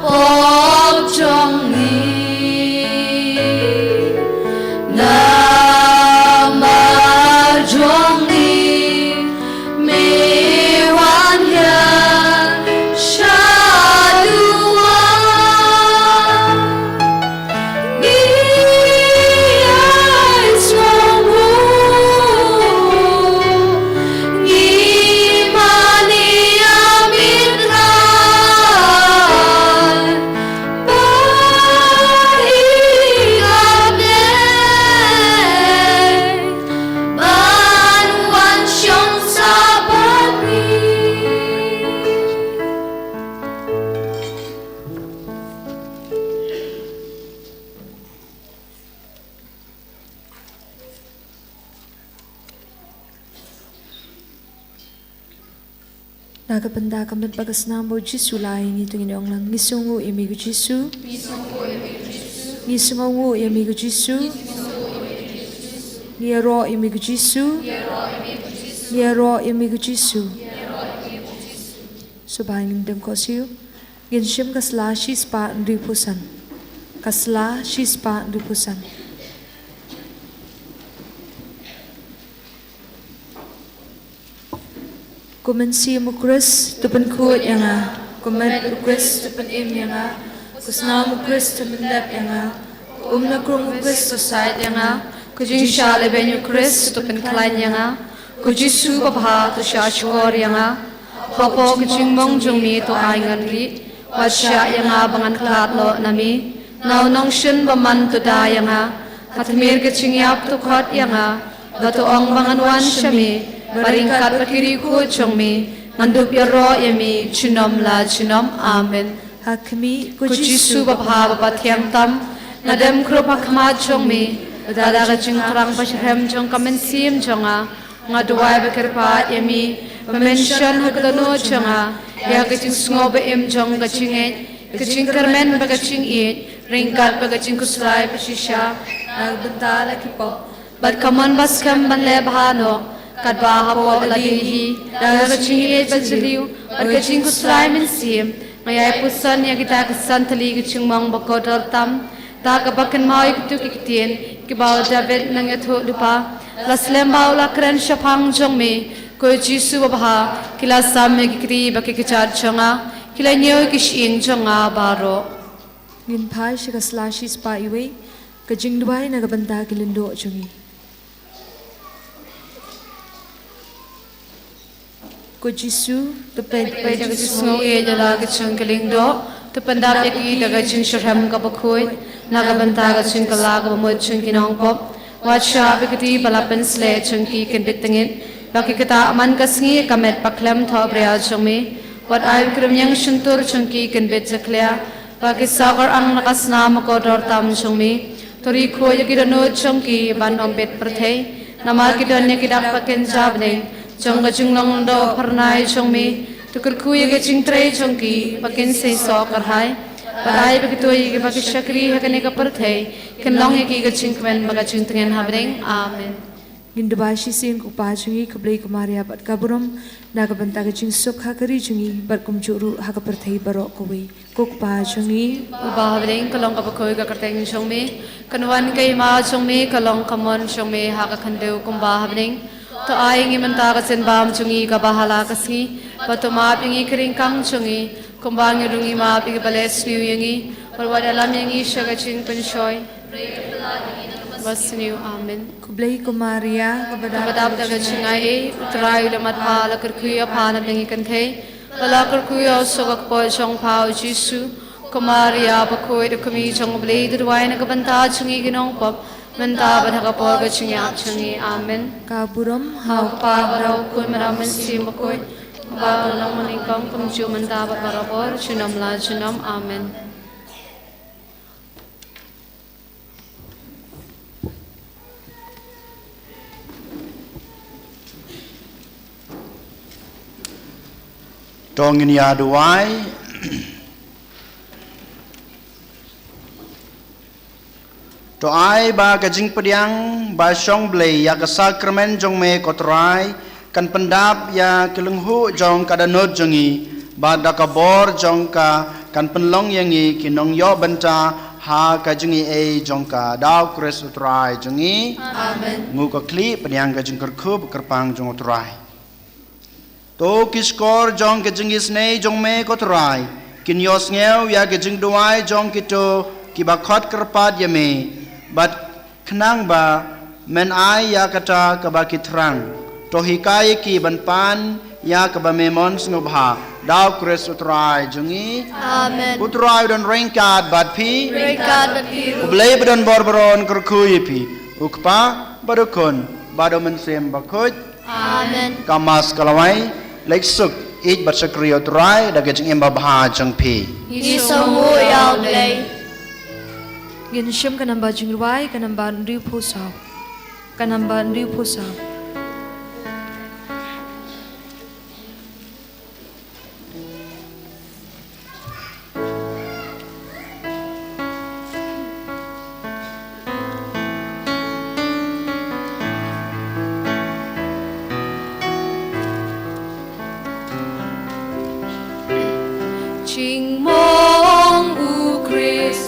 pop trong ni na mar trong ni mi wan ya sha dua ni ai trong wu ni mani amin ran bai ane ban wan shong sabat ni Nagabanda kamat bagas namo Jisu lain itu ini orang lang ngisungu imigo Jisu ngisungu imigo Jisu niaro imigo Jisu niaro imigo Jisu subhangin dem kosiu ginshim kasla shispa ndripusan kasla shispa ndripusan Kumensi mukris tupen kuat yang kumet mukris tupen im yang kusna mukris tupen dap yang na krung mukris Society yang kujing shale benyu Chris tu penklain yang kujisu babha tu shashkor yang hopo kujing mong jungmi tu aingan ri wasya yang bangan klat lo nami nau nong shin baman tu da yang hatmir kujing yap tu khat yang batu ong bangan wan shami baringkat bakiri ku chongmi ngandup yaro yami chinom la chinom amen hakmi kujisu babha babathyang tam nadem krupa khma chongmi dada ga ching trang pashem chong kamen sim chonga ngadwai bakirpa yami mention hakdano chonga ya ga ching sngobe em chong ga chinge ga ching karmen ba ga ching e ringkat ba ga ching kuslai pasisha nagbenta la kipo bat kaman bas kam ban le bhano kadba hapo lagi dada ga ching e bajliu bat ga ching kuslai min sim ngaya pusan ya kita kesan tali ga ching mong bakodor tam ta ka bakan mai tu kitien ki baw david nang etho lupa laslem baw la kran shapang jong me ko jisu babha kila sam me kri baki kichar chonga kila nyo kishin chonga baro ngin phai shigasla shispa iwe kajing dubai nagabanda kilindo chungi ko jisu pai daga jisu e jala ga chung kiling do tu pandap yaki daga chung shram ka bakhoi naga banta ga chung kala ga mo chung kinong pop wacha bikati balapan sle chung ki ken bitengin baki kata aman kasngi kamet paklam tho bria chung me wat ai krum yang shuntur chung ki ken bit zaklia baki sagar ang nakasna mo ko dor tam chung me tori kho yaki no chung ki ban om bet prathei namar ki don yaki dak paken jabne chung ga chung long do pharnai chung me tukur kuya ga ching trai chung ki pakin se so kar hai parai ba to yi ba ki shakri ha kane ka par thai ken long ye ki ga ching kmen ba ga ching tengen habreng amen ngin dubai shi sin ko pa chungi kablei kumaria bat kaburam nagabanda ga ching sukha kari chungi bar kum churu ha ka parthai baro ko we ko pa chungi ba habreng kalong ka bakoi ga karteng chung me kanwan kai ma chung me kalong kamon chung me ha ka khandeu kum ba habreng to ai ngi man ta ka sen bam chungi ka bahala ka si patuma pingi kring kang chungi kumbang yurungi ma pingi bales niu yangi or wada lam yangi shaga ching penshoy bas niu amen kublei kumaria kabada badab daga chingai utrai lamat pa la kurkuya pa na pingi kan the bala kurkuya sogak po chong pau jisu kumaria bakoi de kumi chong blei durwai na kabanta chungi ginong pop menta badhaga por ga chingya chungi amen kaburam hau pa rau kun maramen sim bakoi ba long mani kong kum chu menta ba parabor chunam la chunam amen Tong ini aduai. ต to ai ba kajing pediang ba syong blei ya ka sakramen jong me kotrai kan pendap ya kelenghu jong kadanot jongi ba dakabor jong ka kan penlong yangi kinong yo benta ha kajingi e jong ka daw kres utrai jongi Amen. ngu ka kli pediang kajing kerkub kerpang jong utrai to kiskor jong kajing isne jong me kotrai kin yos ngeu ya kajing duai jong kito kibakot kerpat yame bat kenang ba men ai ya kata kaba kitrang to hikai ki ban pan ya kaba memon snubha daw kres utrai jungi Amen. utrai don ringkat bat pi Ringkat berbiru. ublei badon borboron kerkui pi ukpa badukun bado mensem bakut Amen. kamas kalawai leksuk ij bat sakri utrai da kajing emba bha jang pi Yisomu yao blay. Gin shim kanamba jingruai kanamba ndri pusau. Kanamba ndri pusau. Ching mong u Chris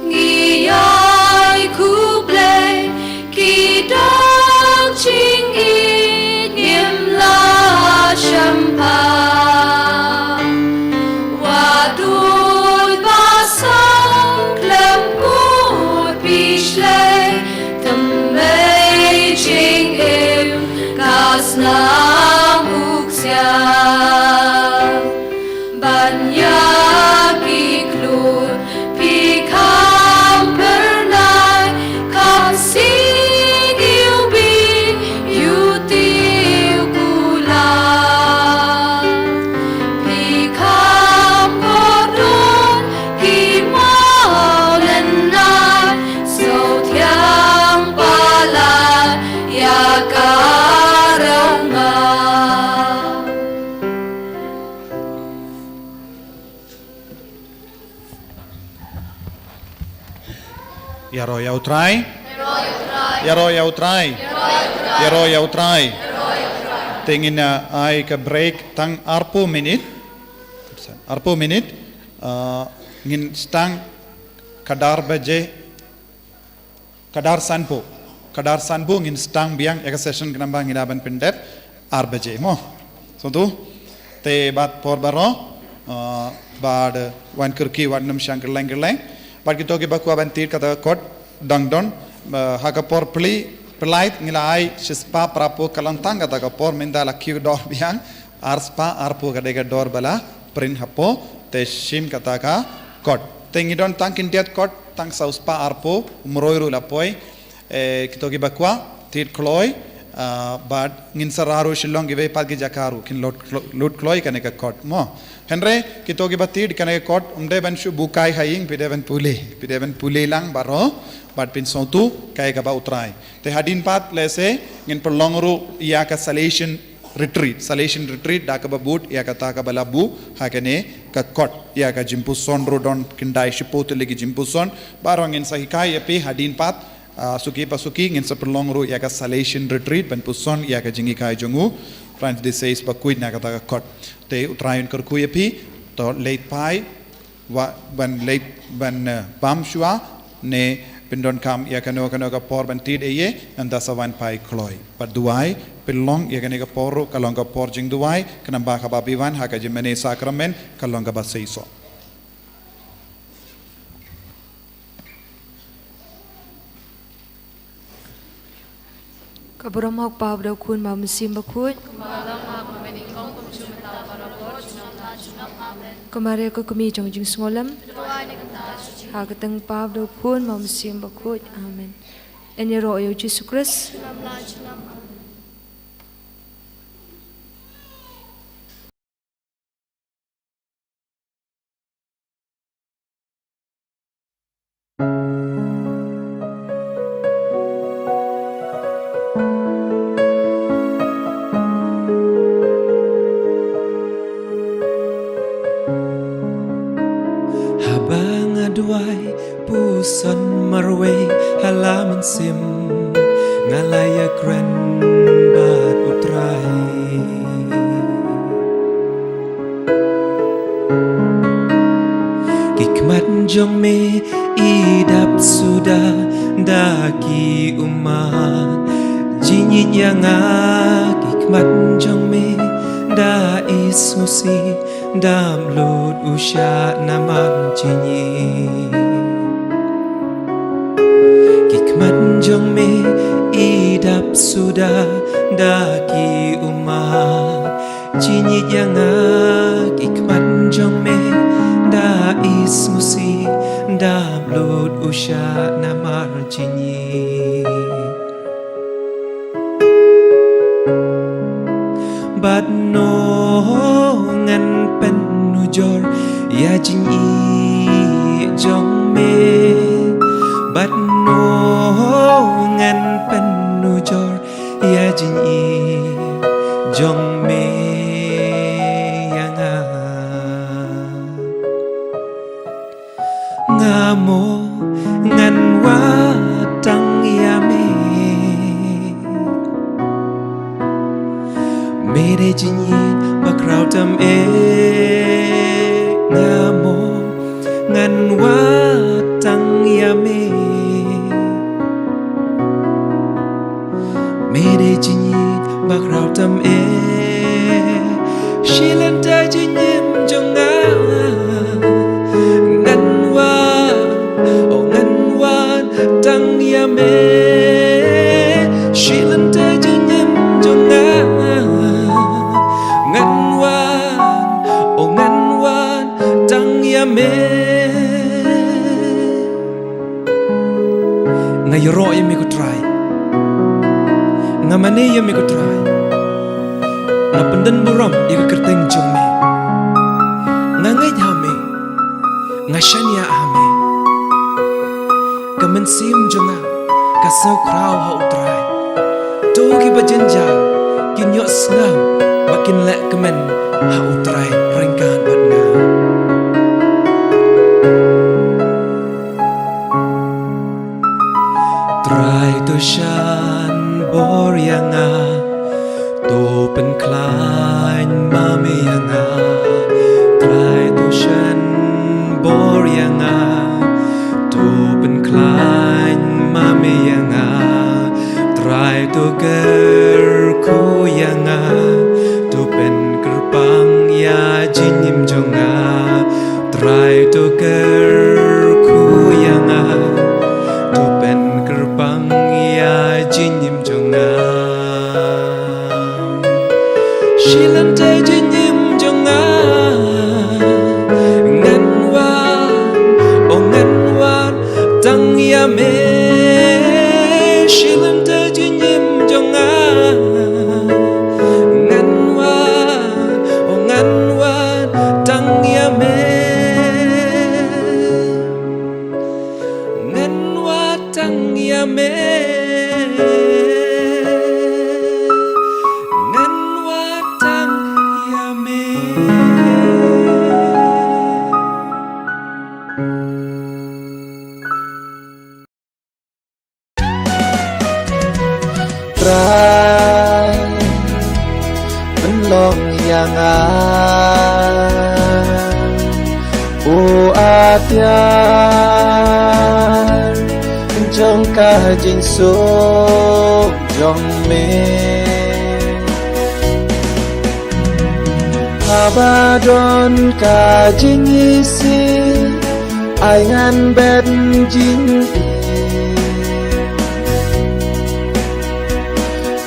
ngiyai ku play ki dang ching it nghiêm la champa wa đôi ba sang lem một bishlay thầm mây ching im kas nam uksia Banyaki klur pikam pernai kam sing yubi yutiu kula pikam kodon kimau lenai so tiang pala ya karanga Yaro yautrai. Yaro yautrai. Yaro yautrai. Tingin na ay ka break tang arpo minute. Arpo minute. Ngin stang kadar baje. Kadar sanpo. Kadar sanpo ngin stang biang eka session kenamba nginaban pendep arbaje mo. So tu te bat por baro bad wan kurki wan nam shankar leng. But kita ke baku abantir kata kot dangdon hakapor pelait ngilai sispa prapo kalantang kata kapor minda lakyu dor biang arspa arpo kadega dor bala prin hapo te shim kata ka kot tengidon tang kintiat kot tang sauspa arpo umroiru lapoi kita ke bakwa tir kloi but ngin sararu shillong give pagi jakaru kin lot kloi kaneka kot mo Henry kita ke batir kaneka kot umde banshu bukai haying pidevan pule lang baro but pin sontu kaya ka ba utrai te hadin pat lese ngin perlongru ia ka salvation retreat da ka babut ia ka ta ka balabu hakane ka kot ia ka jimpuson rodon kindai shipot legi jimpuson baro ngin sahikai epi hadin pat suki pasuki ngin sa perlongru ia ka salvation retreat ban puson ia ka jingi kai jongu Friends, this says bakuid na kata kot te utrayon kerkuy epi to late pai ban bam shua ne pindon kam ia kano ka por ban tid eye nanda sawan pai kloi paduai pilong ia kane ka poru kalong ka por jing duai kanamba ka babiwan ha ka jimene sakramen kalong ka basaiso Kaburam hok pabdaw kun mamusim bakut. Kamari ko kami jong jing sengolam. Hagatang pabdaw kun mamusim bakut. Amen. Eni roh yo Jesus Christ. son marway halaman sim ngalaya kren bat utrai hikmat jong me idap sudah daki umat jinyi yang hikmat jong me da ismusi dam lud usya naman jinyi hikmat jong me idap sudah daki umat jinyi yang hikmat jong me da ismusi dam lud usya naman jinyi bat no ngan pen nujor ya jing i jong me bat no ngan pen nujor ya jing i jong me yang ngamo ngan watang ya me Mede jinyi bakrau tam ngamo ngan watang ya me Mede jinyi bakrau tam shilanta jinyim jonga ngan watang ya me shilanta jinyim jonga Ngayro yami ko try Ngamane yami ko try Ngapandan buram ika kerteng jong me Ngangay hame Ngashanya hame Kamansim jonga Kasaw kraw ha utray Togi bajenja Kinyo snaw Bakin lek kemen ha utray Ringkan bat nga Try to shan bor yanga to pen klein mame yanga Try to shan bor yanga to pen klein mame yanga Try to ger ku yanga to pen kerpang ya jinim jonga Try to ger ku yanga to pen gerbang ya jinyim jonga shilante jinyim jonga ngan wan tang ya me shilante jinyim jonga ngan wan tang ya me tang ya me ngan watang ya me Try penlong yang atiar trong ca jing so jong me Habadon ka jing isi ai ngan ben jing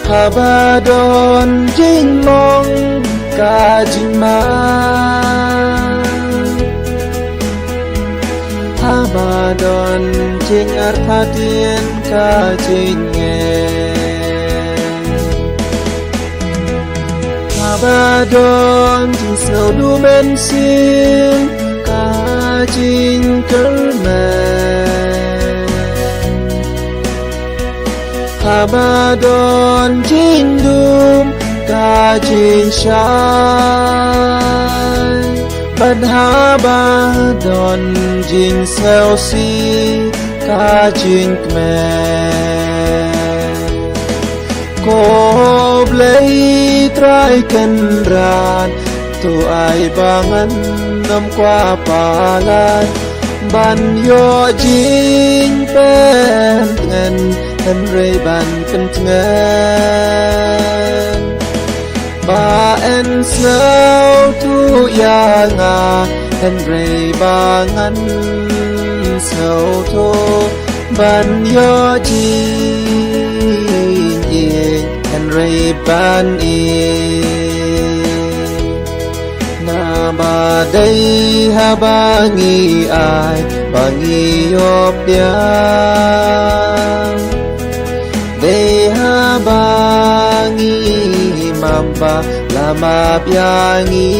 Habadon jing mong ka jing ma Habadon jing arpatien ka jing Habadon jing snow du bensin ka jing kermen Habadon jing dum ka jing shai Ban Habadon jing seo si kajing kme ko blay try kenran tu ai bangan nam kwa palan ban yo jing pen ngan hen rei ban pen ngan ba en snow tu ya nga hen rei bangan snow to ban yo jing ing hen rei ban na ba dai ha bangi ai bangi yop yang dai ha bangi mamba lama piangi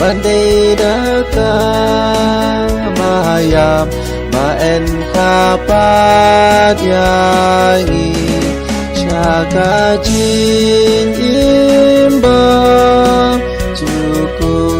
bandai datang mayam ma en kapat yangi chaka jin imba cukup.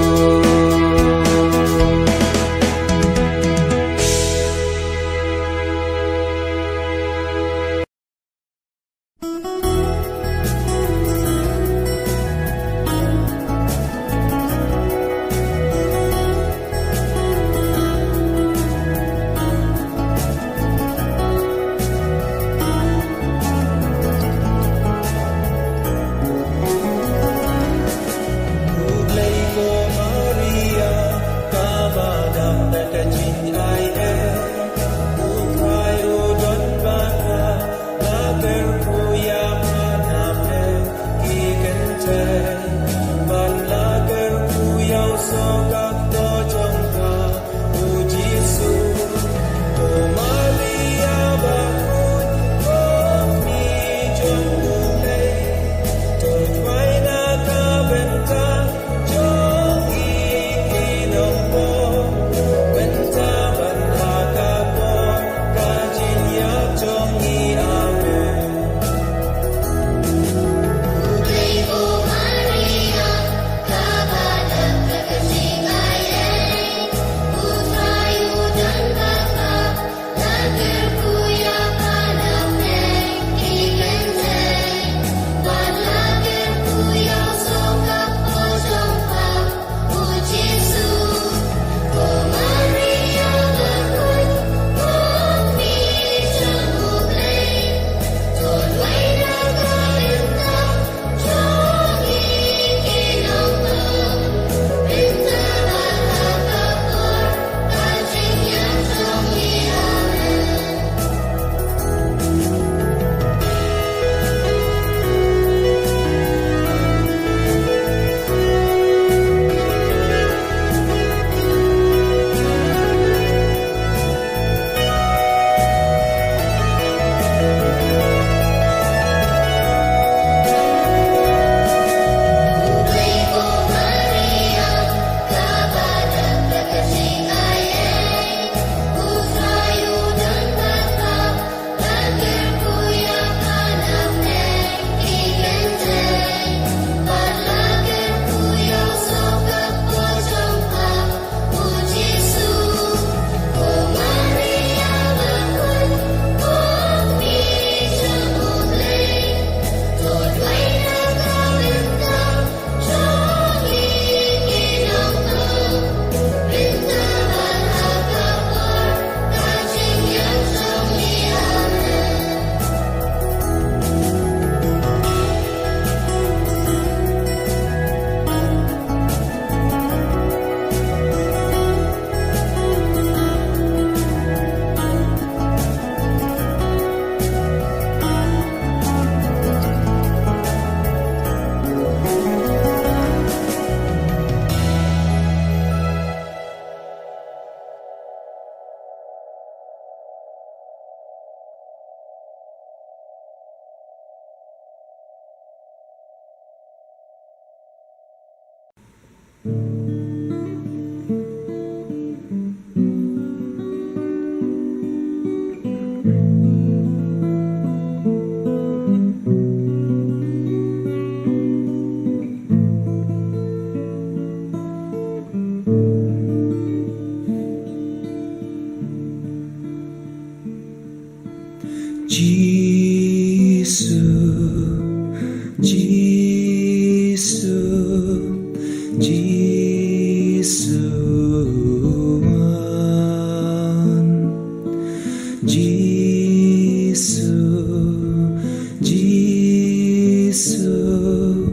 Giêsu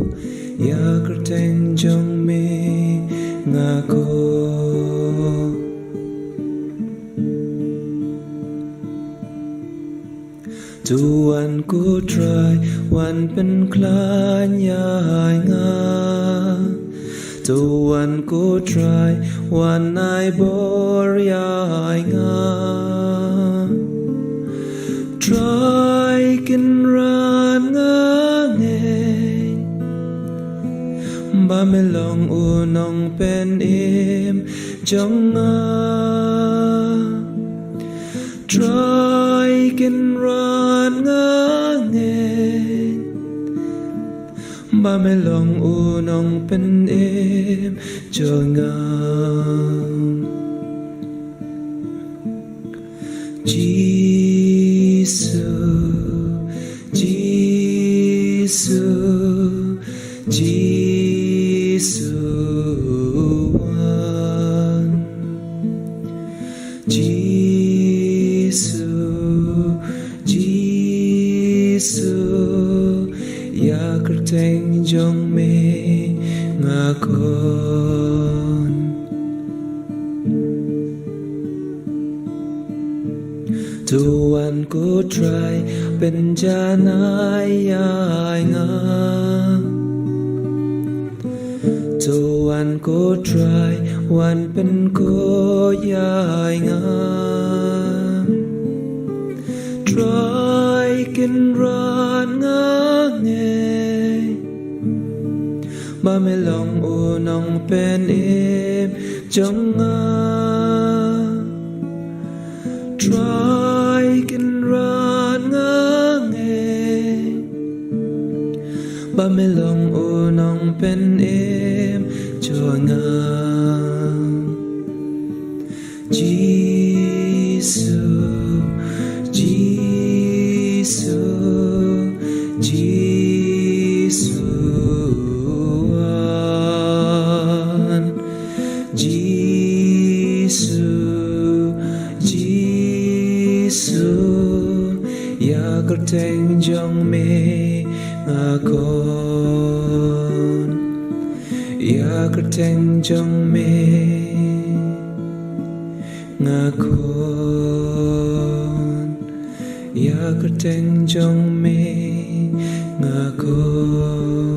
ya kerteng jong me ngako Tuan ku try wan pen klan yai nga Tuan ku try wan ai bor yai nga Try kin ran nga ngeng Ba melong unong pen im jong nga Try kin ran nga ngeng Ba melong unong pen im jong nga Giêsu Giêsu Giêsu Giêsu Giêsu ya kerteng jong me ngakon Tuan ku try penjanai yai nga Tuan ku try wan pen ko yai nga Try kin ran nga nge Ba melong unong pen im jong nga Try kin ran nga nge Ba melong unong pen im jong nga Giêsu Giêsu Giêsu Giêsu Giêsu ya kerteng jong me ngakon ya kerteng jong me ngakon ya kerteng jong me ngakon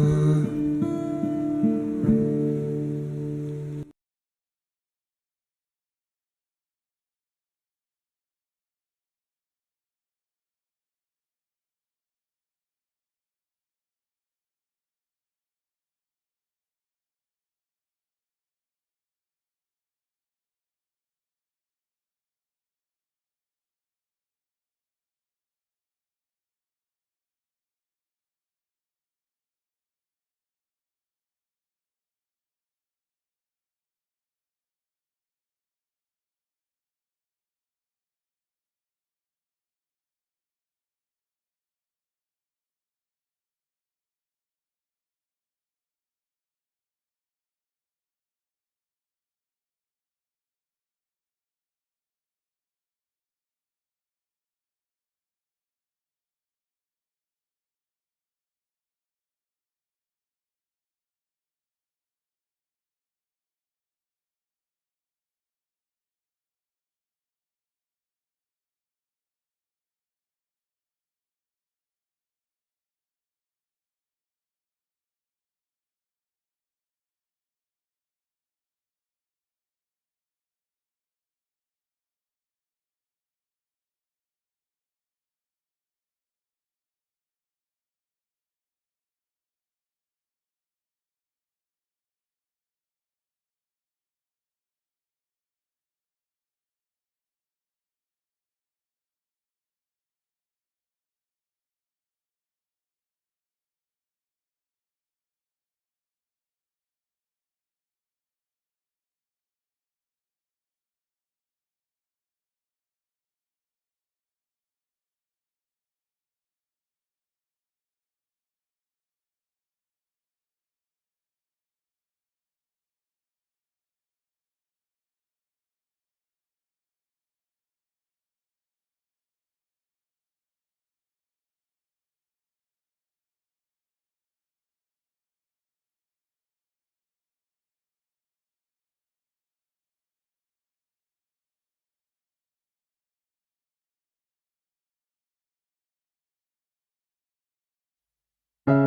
Habang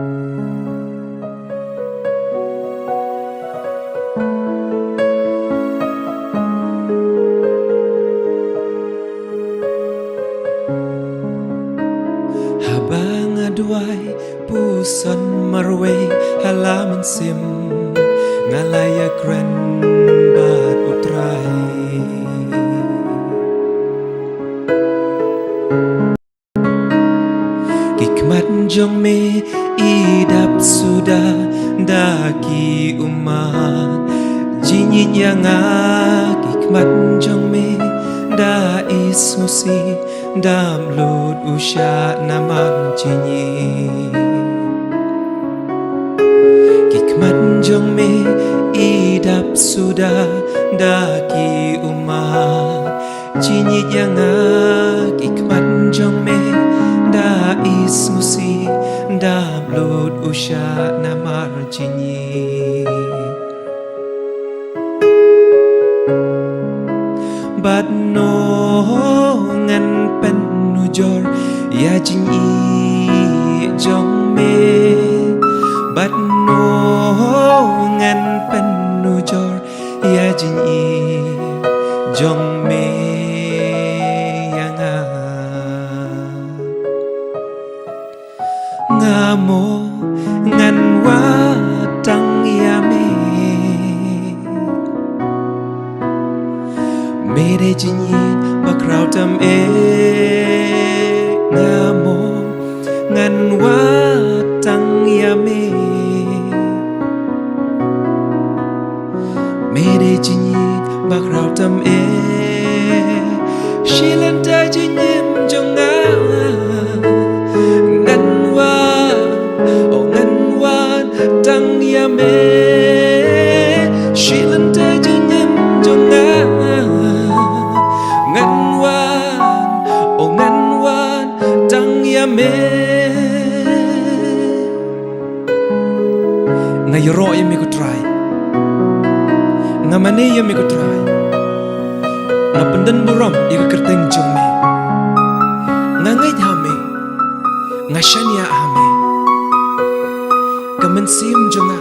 aduay puson marway halaman sim ngalaya kren bat utray Hikmat jong me idap sudah daki umat jinyit yang hikmat jong me da is musi dam lut usha naman jinyi hikmat jong me idap sudah daki umat jinyit yang hikmat jong me da is musi dam lut usha naman jinyi Bad no ngan pen nujor ya jing i jong me Bad no ngan pen nujor ya jing i jong me yang ngamo ngan watang ya me Mede jinyin makraw tam ngamo ngan watang yame Mede jinyin makraw tam shilan ta jinyim jonga ngan watang yame shilan ta jinyim jonga Ngayro yami ko try Ngamane yami ko try Ngapandan buram ika kerteng jong me Ngangay hame Ngashanya hame Kamansim jonga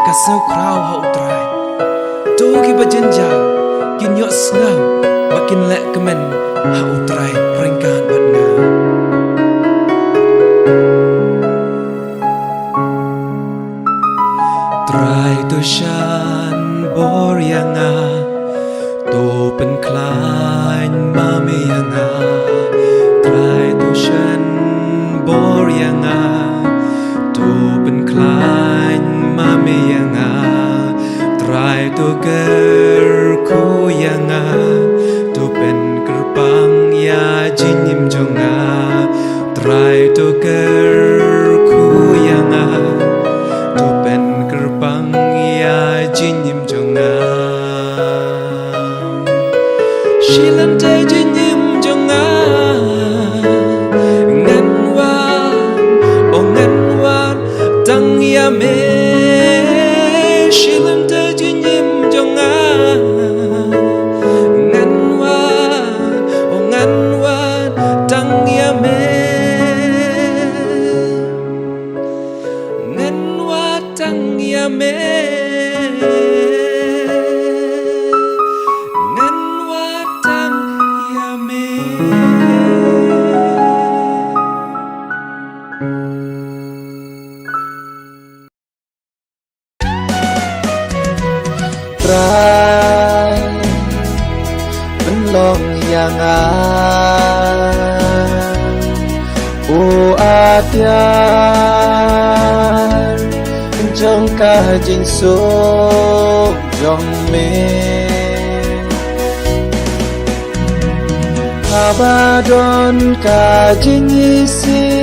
Kasaw kraw ha utray Togi bajenja Kinyo snaw Bakin lek kemen ha utray Rengkan bat nga Try to shan bor yanga To pen klein mame yanga Try to shan bor yanga To pen klein mame yanga Try to ger ku yanga To pen kerpang ya jinyim jonga Try to ger ku yanga To pen gerbang ya jinyim jonga Shilan te jinyim jonga Ngan wan tang ya me Shilan te jinyim jonga Ngan wan tang ya me Tang ya me Ngan watang ya me Try penlong yang atian Jong ka jing so jong me Habadon ka jing isi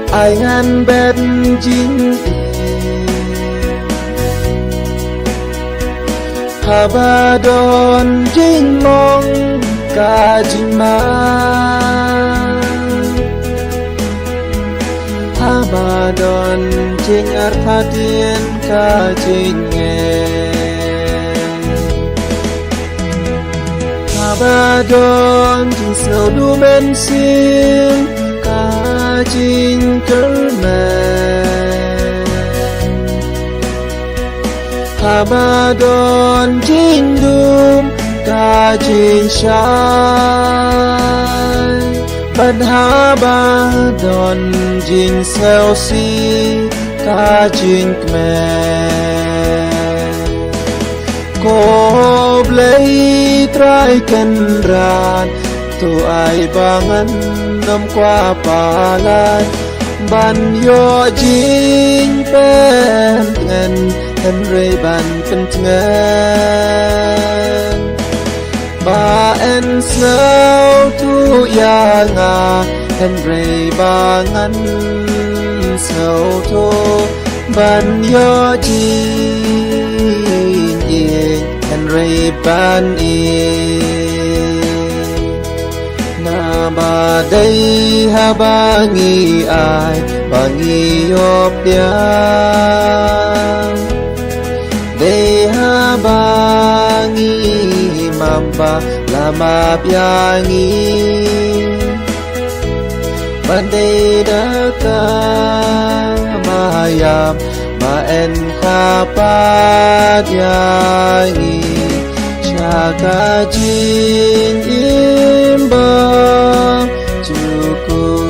ai ngan ben jing Habadon jing mong ka jing ma Habadon jing arpatien ka jing Habadon jing snow du men sim ka jin kermen Hamadon jin dum ka jin shai Badhabadon jin selsi ka jin kmen Ko blay try kenran tu ai bangan nam qua palan ban yo jin pen ngen hen rei ban pen ngen ba en snow tu ya nga hen rei bangan snow tu ban yo jin yin hen rei ban ba đây ha bangi ai bangi yop diang đây ha bangi mamba lama biangi bandai daka mayam ma en kapat yangi Chaka jin imba cukup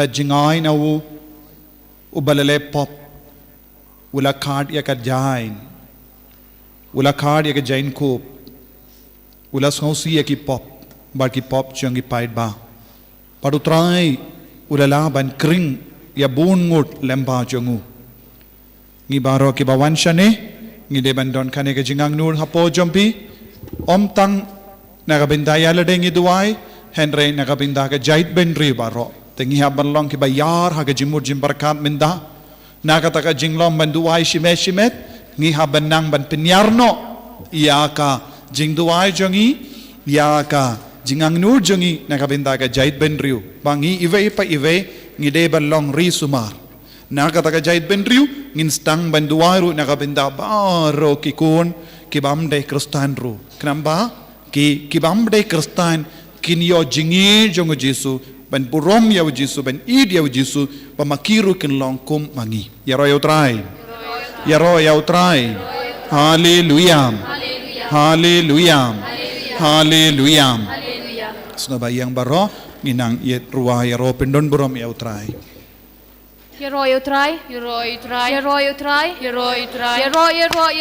Pajingai na ubalale pop ula card ya ka jain ula card ya ka jain ko ula snowsi ya ki pop bar ki pop changi paid ba padutrai ula la ban kring ya bungut lemba jongu ngi baro ki bawan shane ngi de bandon kane ke jingang nur hapo jompi om tang nagabinda yala de ngi duai henre nagabinda ke jait benri baro tengi haban long ki bayar ha ke jimur jim barkat minda nakata ka jinglom banduai shimet ngi haban nang ban pinyarno ia ka jingduai jongi ia ka jingang nur jongi nakabinda ka jait benriu bangi ive pa ive ngi de balong ri sumar nakata ka jait benriu ngin stang banduai ru nakabinda baro kikun kibam de kristan ru kenapa kibam de kristan kinyo jingi jongo Jesu ban burom ya Jesu ban id ya Jesu pamakiru kin long kum mangi ya roy utrai haleluya haleluya haleluya senabayang baro nginang yet ruah ya ro pendon burom ya utrai Yero utrai. Yero utrai. Yero utrai. Yero utrai. Yero utrai.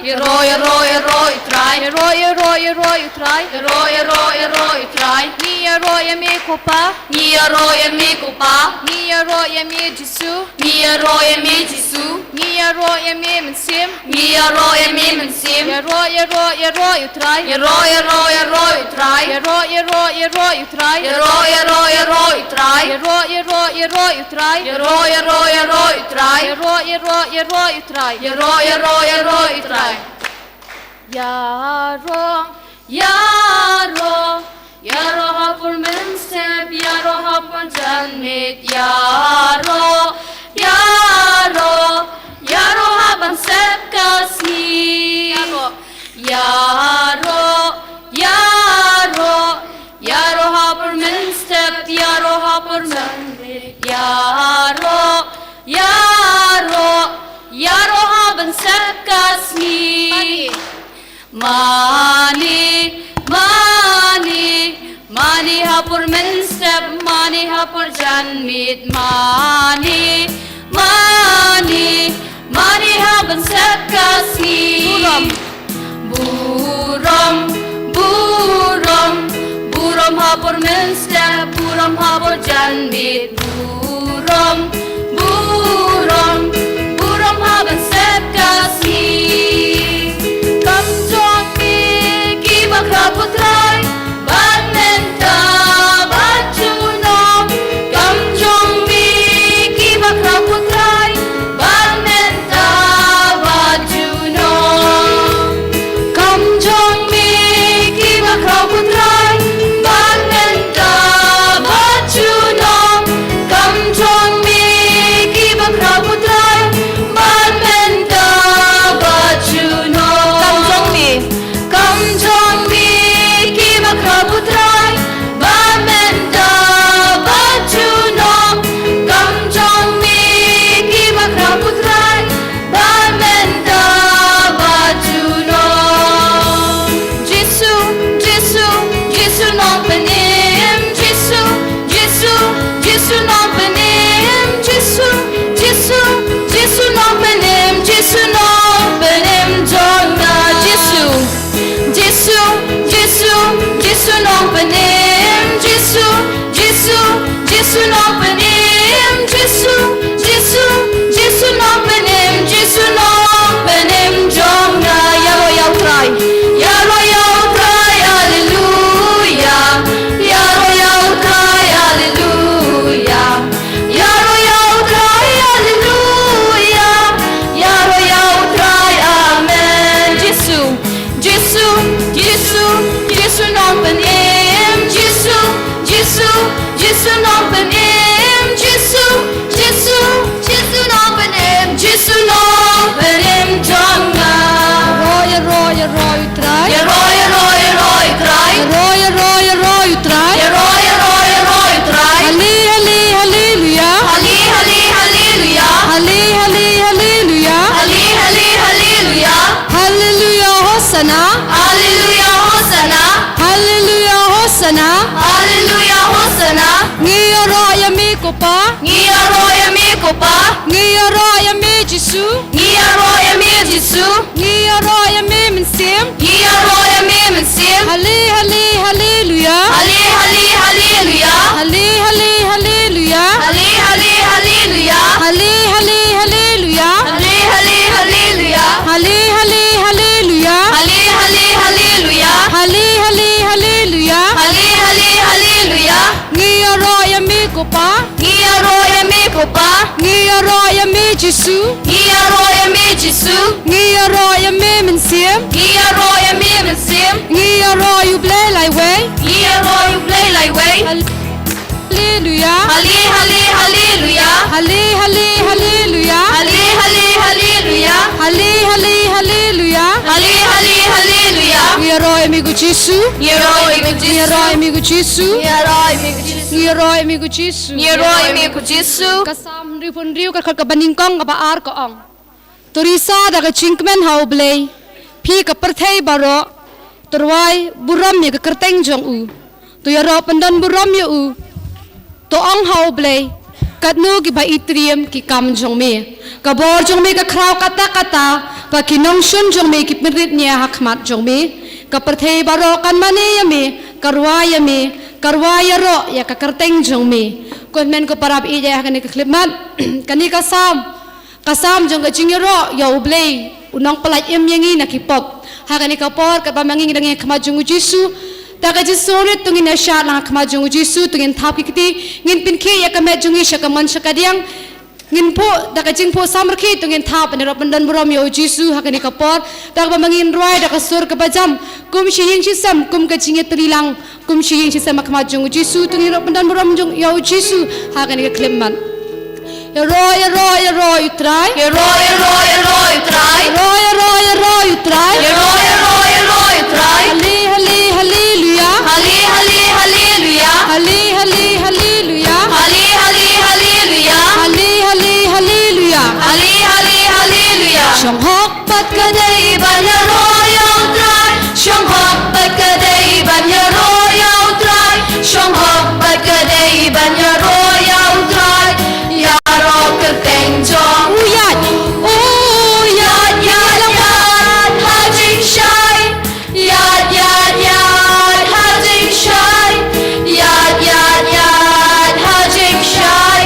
Yero utrai. Yero utrai. Yero utrai. Yero utrai. Ni yero yemi kupa. Ni yero yemi kupa. Ni yero yemi Jesu. Ni yero yemi Jesu. Ni yero yemi mensim. Ni yero yemi mensim. Yero utrai. Yero utrai. Yero utrai. Yero utrai. Yero utrai. Yero utrai. Yero utrai. Yero utrai. Yaro hapur menstep. Yaro hapur janmit. Yaro hapan sep kasih. Yaro hapur menstep. Yaro hapur janmit. Yaro hapan sep kasih. Mani hapur menstep. Mani hapur janmit. Mani hapan sep kasih. Burom hapur menstep. Burom hapur janmit. Burom hapan sep kasih. Kam jong mi kibak raputrai. Ban menta bajunom. Kam jong mi kibak raputrai. Ban menta bajunom. Kam jong mi kibak raputrai. Ban menta bajunom. Kam jong mi kibak raputrai. Ban menta bajunom. Kam jong mi kibak raputrai. Ban menta bajunom. Kam jong mi kibak raputrai. Ban menta bajunom. Jesu nong penim. Jesu nong penim. Jesu nong penim. Jesu nong penim jonga Jesu nong penim. Jesu nong penim. Jesu nong penim. Jesu nong penim jonga yaro utrai. Haleluya. Yaro utrai. Haleluya. Yaro utrai. Haleluya. Yaro utrai. Amen. Jesu nong penim. Jesu nong penim. Jesu nong penim. Jesu nong penim jonga. Yaro utrai. Yaro utrai. Yaro utrai. Hallelujah. Hallelujah. Hallelujah. Hallelujah. Hosanna. Hallelujah. Hosanna. Ngiyoro yami kopa. Ngiyaro yami Jesu. Ngiyaro yami mensim. Hallelujah. Hallelujah. Hallelujah. Hallelujah. kopa Ngia roya mi kopa ngia roya mi Jesu Ngia roya mi Jesu ngia roya mi mensiem Ngia roya mi mensim ngia roya ble lai we Ngia roya play like way haleluya Hali hali hallelujah hale hale haleluya Hali hali hallelujah hale hale haleluya Hali hali hallelujah ngia roya mi Jesu Ngia roya mi ngia Jesu roya mi Jesu Ngia roya mi Jesu ngia roya mi Jesu Ngia roya mi Jesu kasam ripun riu kar ka baningkong ka baar ko ong turisa da ka chinkmen hau blei phi ka perthei baro turwai buram mi ka kerteng jong u tu yaro pandan buram yu u to ong hau blei katnu ki ba itriam ki kam jong me ka bor jong me ka khrau kata kata pa ki nong shun jong me ki pirit nya hakmat jong me ka perthei baro kan mane ya me karwa ya ro ya ka kerteng jong me kon men ko parab i ja kan ka klipmat kani kasam jong ka jingero ya ublei unang palaj em yangi na kipop ha kani ka por ka bamangi ngi khama jong Jesu ta ka jisore tungin na sha lang khama jong Jesu tungin thap ki kiti ngin pin khe ya ka me jongi sha ka man sha ka diang ngin po ta ka jing po samar khe tungin thap ne ro pandan buram yo Jesu ha kani ka por ta ka bamangin roi da ka sur ka bajam kum shi yin shi sam kum ka jinge trilang kum shi yin shi sam khama jong Jesu tungin ro pandan buram jong yo Jesu ha kani ka klimman ya ro utrai Ngia roya try ro utrai Ngia roya try haleluya Hali hali hallelujah haleluya Hali hali hallelujah haleluya Hali hali hallelujah Shong hok pat ka Kadai banya royal try Shong hok bat kadai banya royal try Shong hok bat kadai banya royal try Ya ro kerteng jong uyat Yat yat yat hajing shai Yat yat yat hajing shai Yat yat yat hajing shai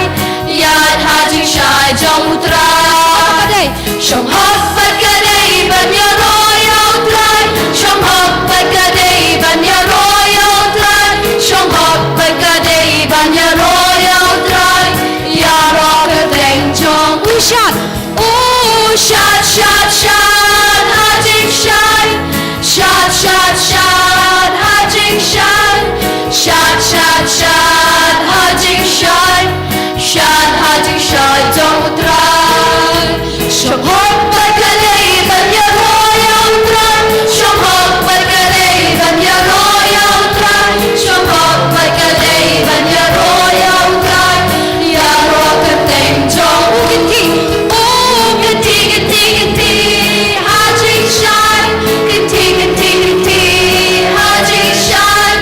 Yat hajing shai jong utrai kadai Shong hok bat kadai banya royal try Shong hok bat kadai banya royal try Shong hok bat kadai banya royal try Ya ro kerteng jong ushat Shot, shot, shot, hajing shot. Shot, shot, shot, hajing shot. Shot, shot, shot, hajing shot. Shot, hajing shot, don't try. Shong hok bat kadai banya royal try. Shong hok bat kadai banya royal try. Shong hok bat kadai banya royal try. Ya ro kerteng jong ugiti. Hajing shine, hajing shine,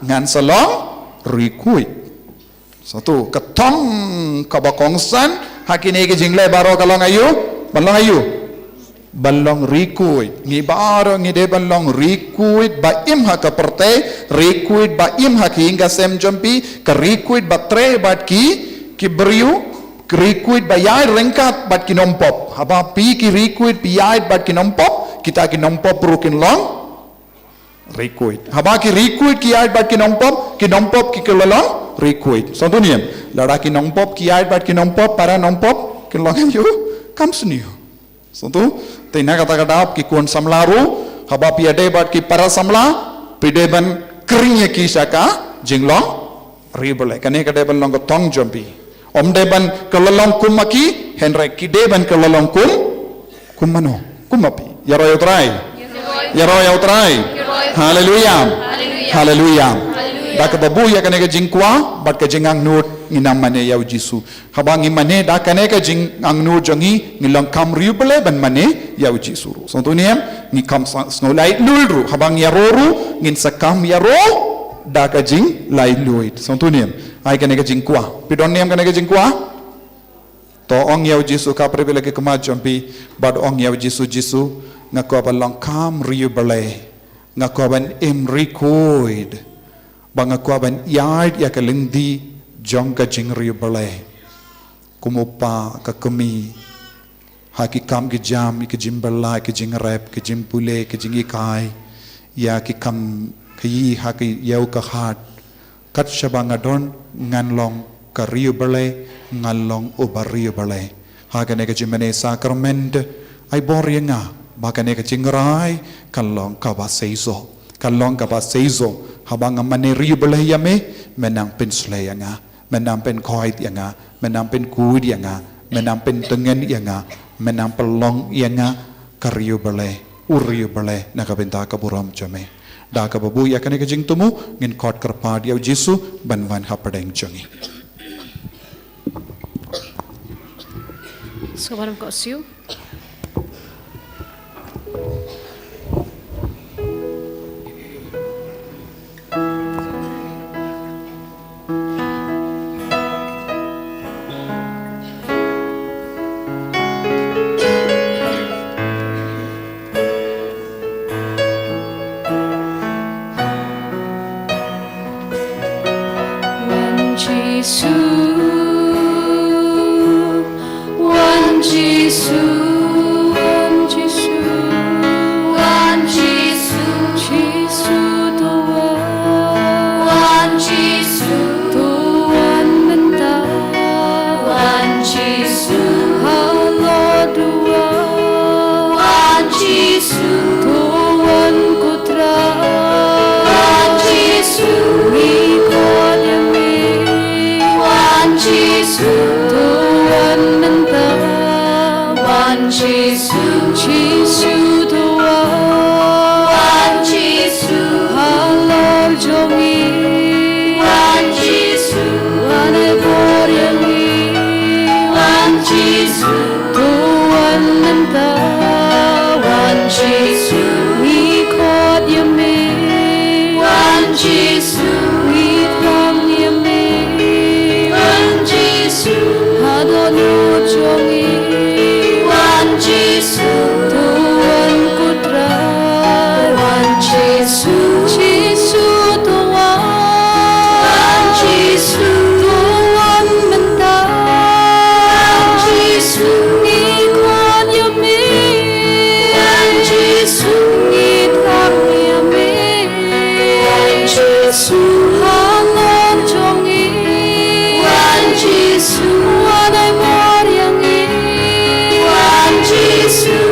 ngan salong rikuit. Satu ketong kabakongsan hakine ke jingle baro kalong ayu balong rikuit ngi baro ngi de balong rikuit ba im ha ka perte rikuit ba im ha ki inga sem jompi ka rikuit ba tre bat ki beriu rikuit ba yai rengkat bat ki nompop haba pi ki rikuit pi yai bat ki nompop kita ki nompop rukin long rikuit haba ki rikuit ki yai bat ki nompop ki kelolong rikuit so duniem lara ki nompop ki yai bat ki nompop para nompop ki long ayu kam sniu so tu tina kata-kata ki kuan samlaru haba pi ade bat ki para samla pide ban kringye ki saka jinglong ribole kane kade ban long tong jompi om deban kelolong kumaki henry ki deban kelolong kumano kumapi yaro yautrai haleluya da ka babu ya kane ka jingkwa bat ka jingang nut nginam mane yau jisu habang imane da kane ka jingang nut jongi ngilang kam riubele ban mane yau jisu so tunia ni kam snolai lulru habang yaroru ngin sakam yaro da ka jing lai luit so tunia ai kane ka jingkwa pidon niam kane ka jingkwa to ong yau jisu ka prebele ke kema jompi bad ong yau jisu ngako balong kam riubele ngako ban imrikoid bangako ban yard ya kalindi jong ka jingri bale kumupa ka kami haki kam ki jam ki jimbala ki jingrep ki jimpule ki jingikai ya ki kam ki haki yau ka hat kat shabanga don nganlong ka riu bale nganlong ubariu bale hakane ka jimene sakrament ai borianga bakane ka jingrai kalong ka baseizo habang mane riubele yame menang pen slayanga menang pen koit yanga menang pen kud yanga menang pen tengen yanga menang pelong yanga kariubele uriubele nakabenta kaburam jame da ka babu yakane ka jingtumu ngin kot karpad yaw jisu banwan hapadeng jongi so baram ko siu Jesus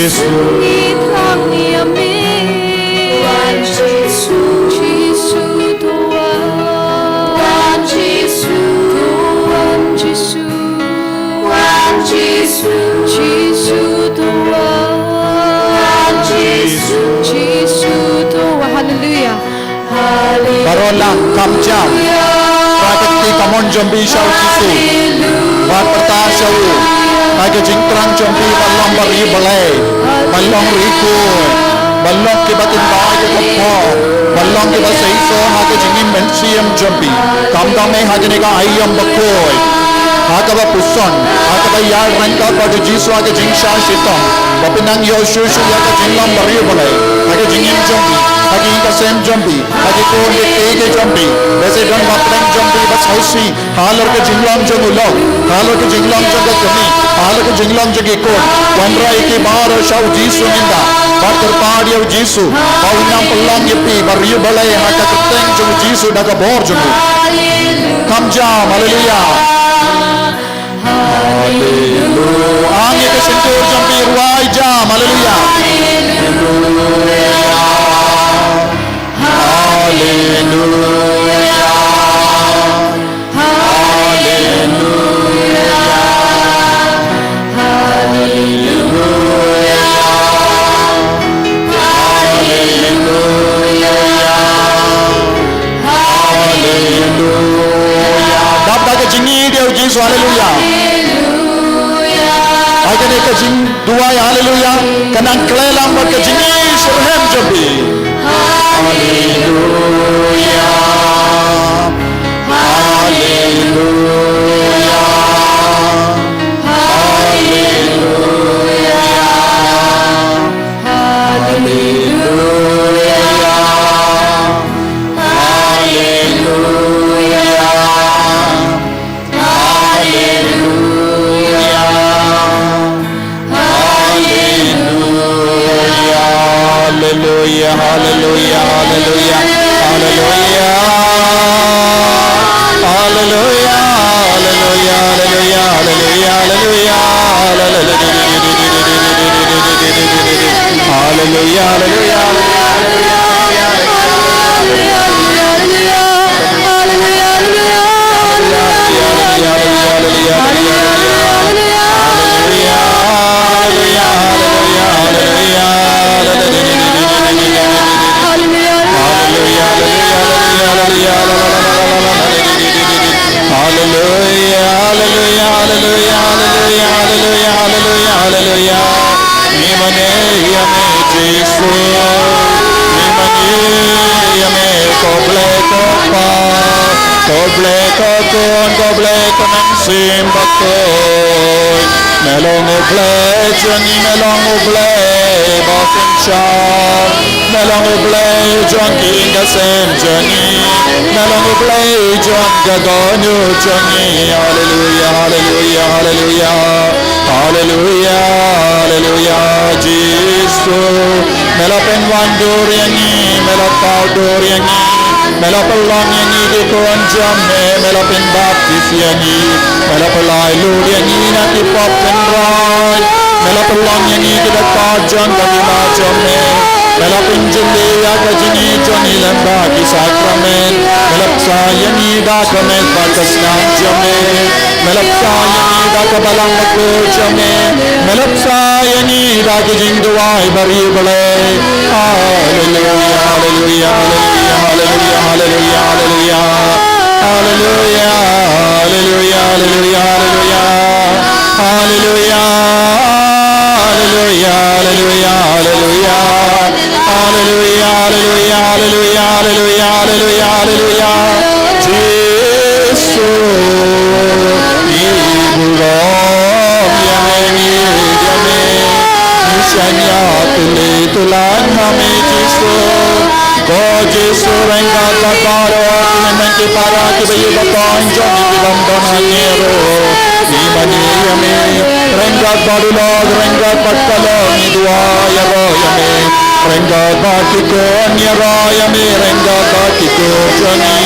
Yesus. Tuhan Yesus, Tuhan Hallelujah. Barola kam jam. Prakati kamon jombi shau Yesus. Bat perta shau. Hage jing trang jombi balong bari balai. Balong riku. Balong ke batin baai ke kopo. Balong ke basai so hage jingin mensiam jombi. Kam dam me hage nega ayam bakoi. Hage ba puson. Hage ba yar rangka pada Yesus hage jing sha shitong. Bapinang yo shu hage jinglong bari balai. Hage jingin jombi. Hagi inka sem jombi, hagi ko de tege jombi, वैसे डन बापरंग जम्बी बस हौसी, हालर के जिंगलाम जग उलोग, हालर के जिंगलाम जग कमी, हालर के जिंगलाम जग इकोन, वंद्रा इके बार शाउ जीसु निंदा, बातर पाड़ी याउ जीसु, बाउन्याम पल्लांग यपी, बरियो बलाय हाका कतेंग जग जीसु डगा बोर जगु, कम जाम, हालेलुया, हालेलुया, आंगे के सिंटूर जम्बी रुआई जाम, hallelujah, Haleluya. Agane ka jing duai haleluya. Kanang klelang ba ka jingi surhem jobi. Haleluya. Haleluya. Haleluya. Haleluya. Hallelujah, hallelujah, hallelujah, hallelujah, hallelujah, hallelujah, hallelujah, hallelujah, hallelujah, Melong ublay, Johnny melong ublay, Boston Shaw, melong ublay, John King Gasem Johnny, melong ublay, John Gagonu Johnny, hallelujah, hallelujah, hallelujah, hallelujah, hallelujah, Jesus, melapen wanduriani, melapau duriani, melapelong yangi di kon jamme, melapin baptis yangi, melapelai lur yangi nanti pop and roy, melapelong yangi di dekat jam kami jamme, melapin jende ya kajini joni lembagi sakramen, melapsa yangi dah kamen batas nam jamme, melapsa yangi dah kabalang makul jamme, melapsa yangi dah kajing duai bari balai, hallelujah, hallelujah, hallelujah, hallelujah, hallelujah, hallelujah, hallelujah, hallelujah, hallelujah, hallelujah, hallelujah, hallelujah, hallelujah, hallelujah, hallelujah, hallelujah, hallelujah, hallelujah, hallelujah, Jesus, Iburom yang idame, Nisanya tuli tulan kami Jesus. God Jesu rengga tataro Menti para kibayu baton Joni bilang donanero Imani yame Rengga badulog Rengga patkalong Idua yaro yame Rengga batikon Yaro yame Rengga batikon Joni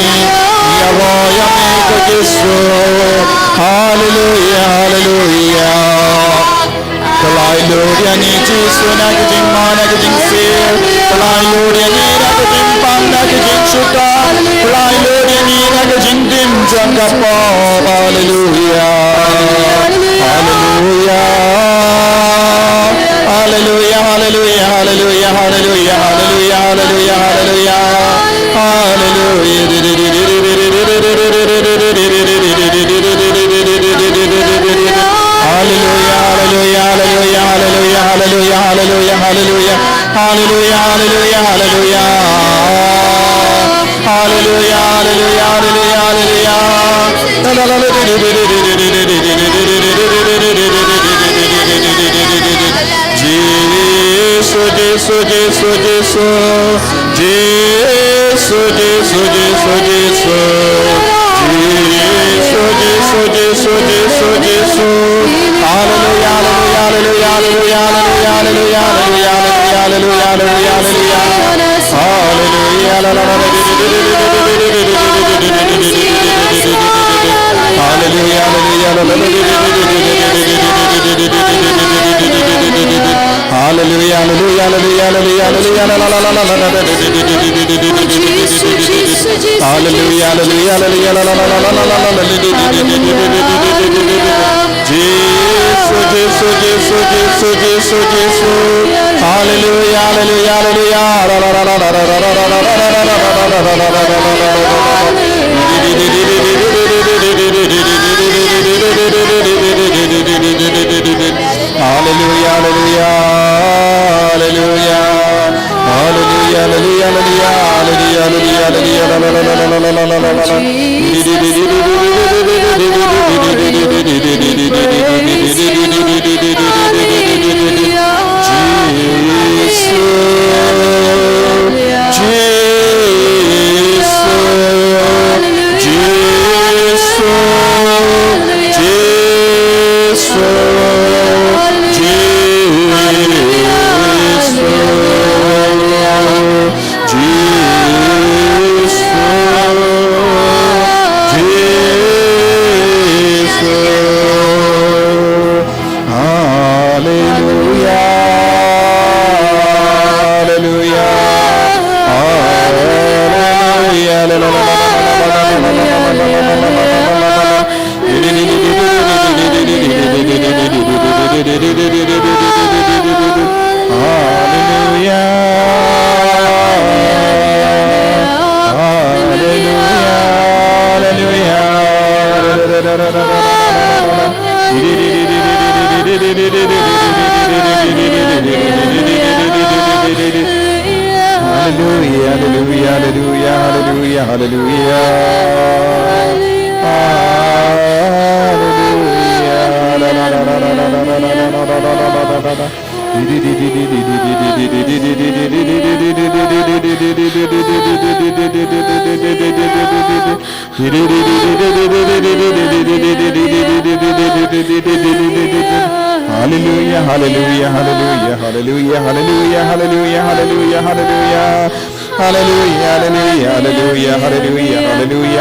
Yaro yame ko Jesu Hallelujah, hallelujah. Hallelujah ni Jisu na ke jing ma na ke jing sil. Hallelujah ni na ke jing pang na ke jing suta. Hallelujah ni na ke jing dim jang ka po. Hallelujah. Hallelujah. Hallelujah. Hallelujah. Hallelujah. Hallelujah. Hallelujah. Hallelujah. Hallelujah. Hallelujah, hallelujah, hallelujah, hallelujah, hallelujah, hallelujah, hallelujah, hallelujah. Hallelujah, hallelujah, hallelujah, hallelujah, hallelujah,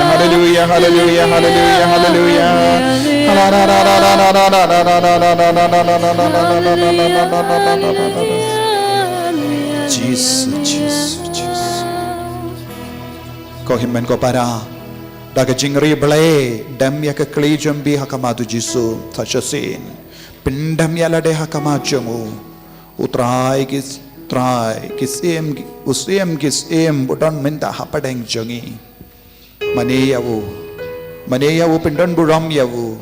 hallelujah, hallelujah, hallelujah, hallelujah. Jesus, Jesus, Jesus. Kau himen kau para. Daga jingri belai dam ya ke klijam bi hakamatu Jisu tachasin. Pindam ya lade hakamachamu. Utrai kis trai kisem usem kisem budan minta hapadeng jangi. Mane yawu pindan buram yawu.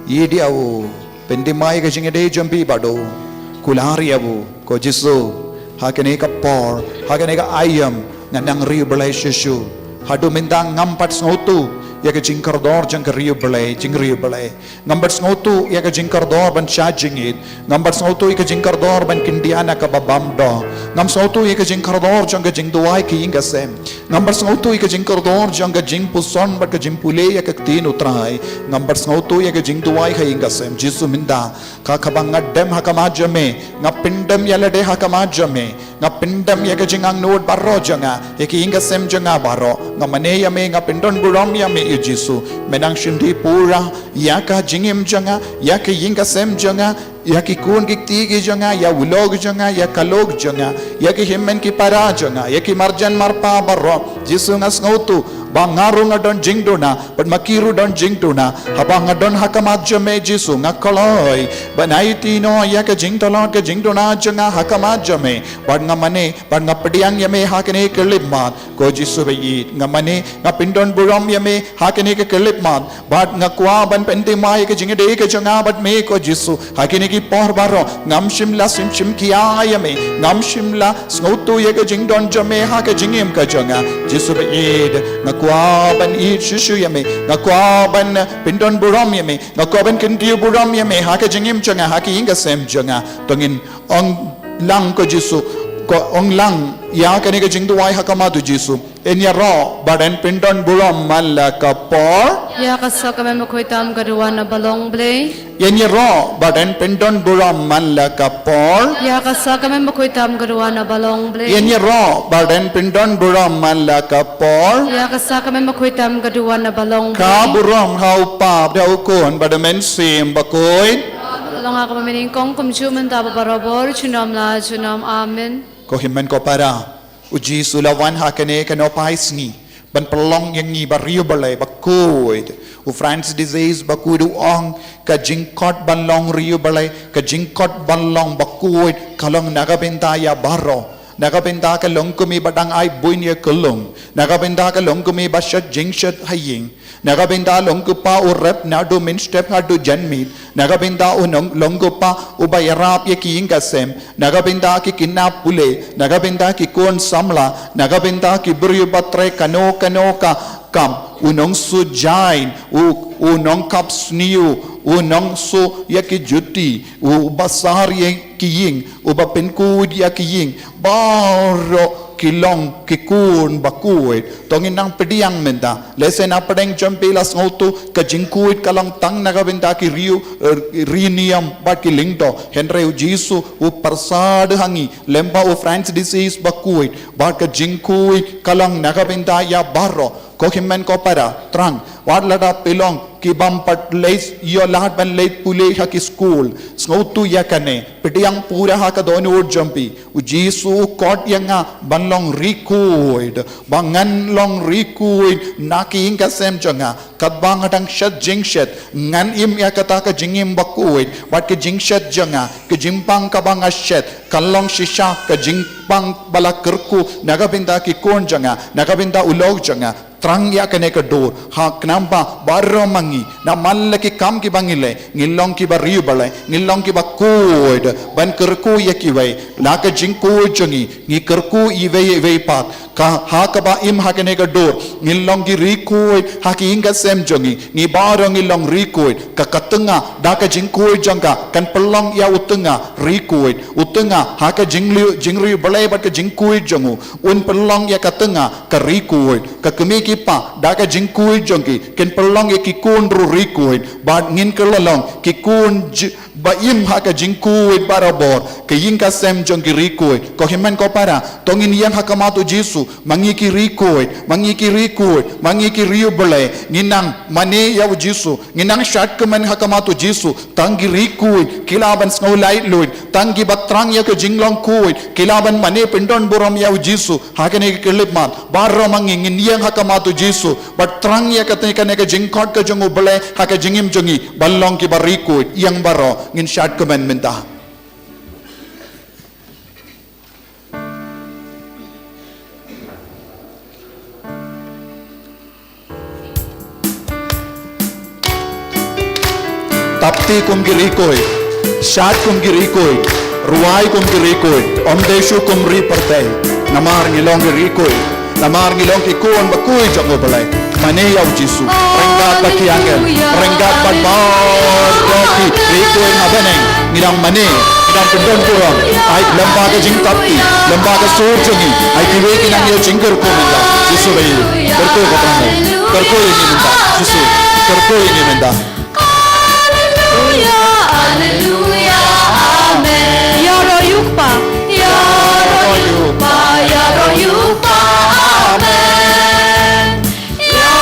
Yedi yawu pendimai ke jingade jambi bado. Kulari yawu ko Jisu hakene ka por hakene ka ayam nganang ri belai Yesu. Hadu mindang ngampat sngotu ya ke jingkar dor jang ke riu belai ngambat sngotu ya ke jingkar dor ban charging ngambat sngotu ya ke jingkar dor ban kindiana ka babam do ngam sngotu ya ke jingkar dor jang ke jing duai ki inga sem ngambat sngotu ya ke jingkar dor jang ke jing puson bat ke jing pule ya ke tin utrai ngambat sngotu ya ke jing duai ka inga sem Jisu minda ka khabang ngadem hakamajame ngapindam ya lade hakamajame ngapindam ya ke jingang nod barro janga ya ki inga sem janga barro ngamane ya me ngapindon buram ya me Jisu menang shindi pura ya ka jingim janga ya ke inga sem janga ya ki kun ki ti ki jonga ya ulog jonga ya kalog jonga ya ki himmen ki para jonga ya ki marjan marpa barro jisu ngas ngautu bangaru ngadon jingdona but makiru don jingdona habang ngadon hakamat jome jisu ngakoloi banaiti no ya ka jingtolon ka jingdona jonga hakamat jome but ngamane but ngapdiang yame hakene kelipmat ko jisu be ngamane ngapindon burom yame hakene ke kelipmat but ngakwa ban pentimai ke jingde ke jonga but me ko jisu hakene ki por baro ngam shimla sim kia yame ngam shimla snautu ye ke jingdon jome ha ke jingim ka jonga jisu be ngakwaban i shishu yame ngakwaban pindon buram yame ngakwaban kintiu buram yame ha ke jingim jonga ha ki inga sem jonga tongin ong lang ko jisu ko ong lang ya kane ke jingdu wai hakama tu jisu enya ro badan pindon buram malla kapor Ya kasa kami makhoitam garuana balong ble. enya ro badan pindon buram malla kapor Ya kasa kami makhoitam garuana balong ble. enya ro badan pindon buram malla kapor Ya kasa kami makhoitam garuana balong ble. ka buram hau pa dau kon badamen sim bakoi Long ako maminingkong kumchuman taba barabor chunam la chunam amen. ko himmen ko para uji sulawan hakane kano paisni ban pelong yang ni bariu balai bakuid u France disease bakudu ong ka jingkot balong riu balai ka jingkot balong bakuid kalong nagabenta ya baro nagabenta ka longkumi badang ai buinya kulung nagabenta ka longkumi bashat jingshat haying nagabenta longkupa urep nadu min step hadu janmit nagabenta unong longkupa ubayarap ye kiing kasem nagabenta ki kinap pule nagabenta ki kon samla nagabenta ki buriu batre kano ka kam unong su jain unong kap sniu unong su ya ki juti ubasar ye kiing ubapenkud ya kiing baro kilong kikun bakuit tongin nang pediang menta lesen apadeng jampelas ngotu ka jingkuit kalang tang nagabenta ki rinium bat ki lingto henre jisu u persad hangi lemba u France disease bakuit bat ka jingkuit kalang nagabenta ya barro ko himmen ko para trang wat lada pilong ki bampat leis yo lahat ban leit pule ha ki school snautu yakane pediang pura ha ka don ur jampi u jisu kot yanga banlong rikuid bangan long rikuid naki inga sem jonga kadbang atang shat jingshat ngan im ya kata ka jingim bakuid wat ke jingshat jonga ke jimpang ka bang ashet kalong shisha ka jimpang balakerku nagabinda ki kon jonga nagabinda ulog jonga trang ya kene ka dor ha knamba barro mangi na mallaki kam ki bangile ngilong ki bariu balai ngilong ki bakuid ban kerku ya ki wai la ka jingku jongi ngi kerku i wei pat ka ha ka ba im ha kene ka dor ngilong ki rikuid ha ki inga sem jongi ngi baro ngilong rikuid ka katenga da ka jingku jonga kan pelong ya utenga rikuid utenga ha ka jingri balai ba ka jingku jongu un pelong ya katenga ka rikuid ka kemi pa daga jingkui jongki ken pelong ye kikun rurikuin bad ngin kelalong kikun ba im haka jingkui barabor ke yingka sem jongki rikuin ko himen ko para tongin yang hakamatu jisu mangiki rikuin mangiki riu bole nginang mane ya jisu nginang shat kemen hakamatu jisu tangi rikuin kilaban snaulai luin tangi batrang ya ke jinglong kuin kilaban mane pendon borom ya jisu hakane kelipmat barro mangin yang hakamatu tu jisu but trang ya katanya ka jingkot ka jongu bale ha ka jingim jongi ballong ki bariku yang baro ngin shat kemen minta tapti kum ki rikoi shat kum ki rikoi ruai kum ki rikoi omdeshu kum ri partai namar ngilong ki rikoi namar ngilong ki kuon bakui jongo balai mane yaw jisu renggat baki angel renggat bad roki rikoi mabeneng ngilang mane ngilang pendon kurang ai lamba ka jing tapti lamba ka sur jongi ai diwe kinang yo jingker ko minta jisu bayi kerko ko tamo kerko ini minta jisu kerko ini minta Haleluya haleluya amen Ya royukpa ya royupa ya royupa amen ya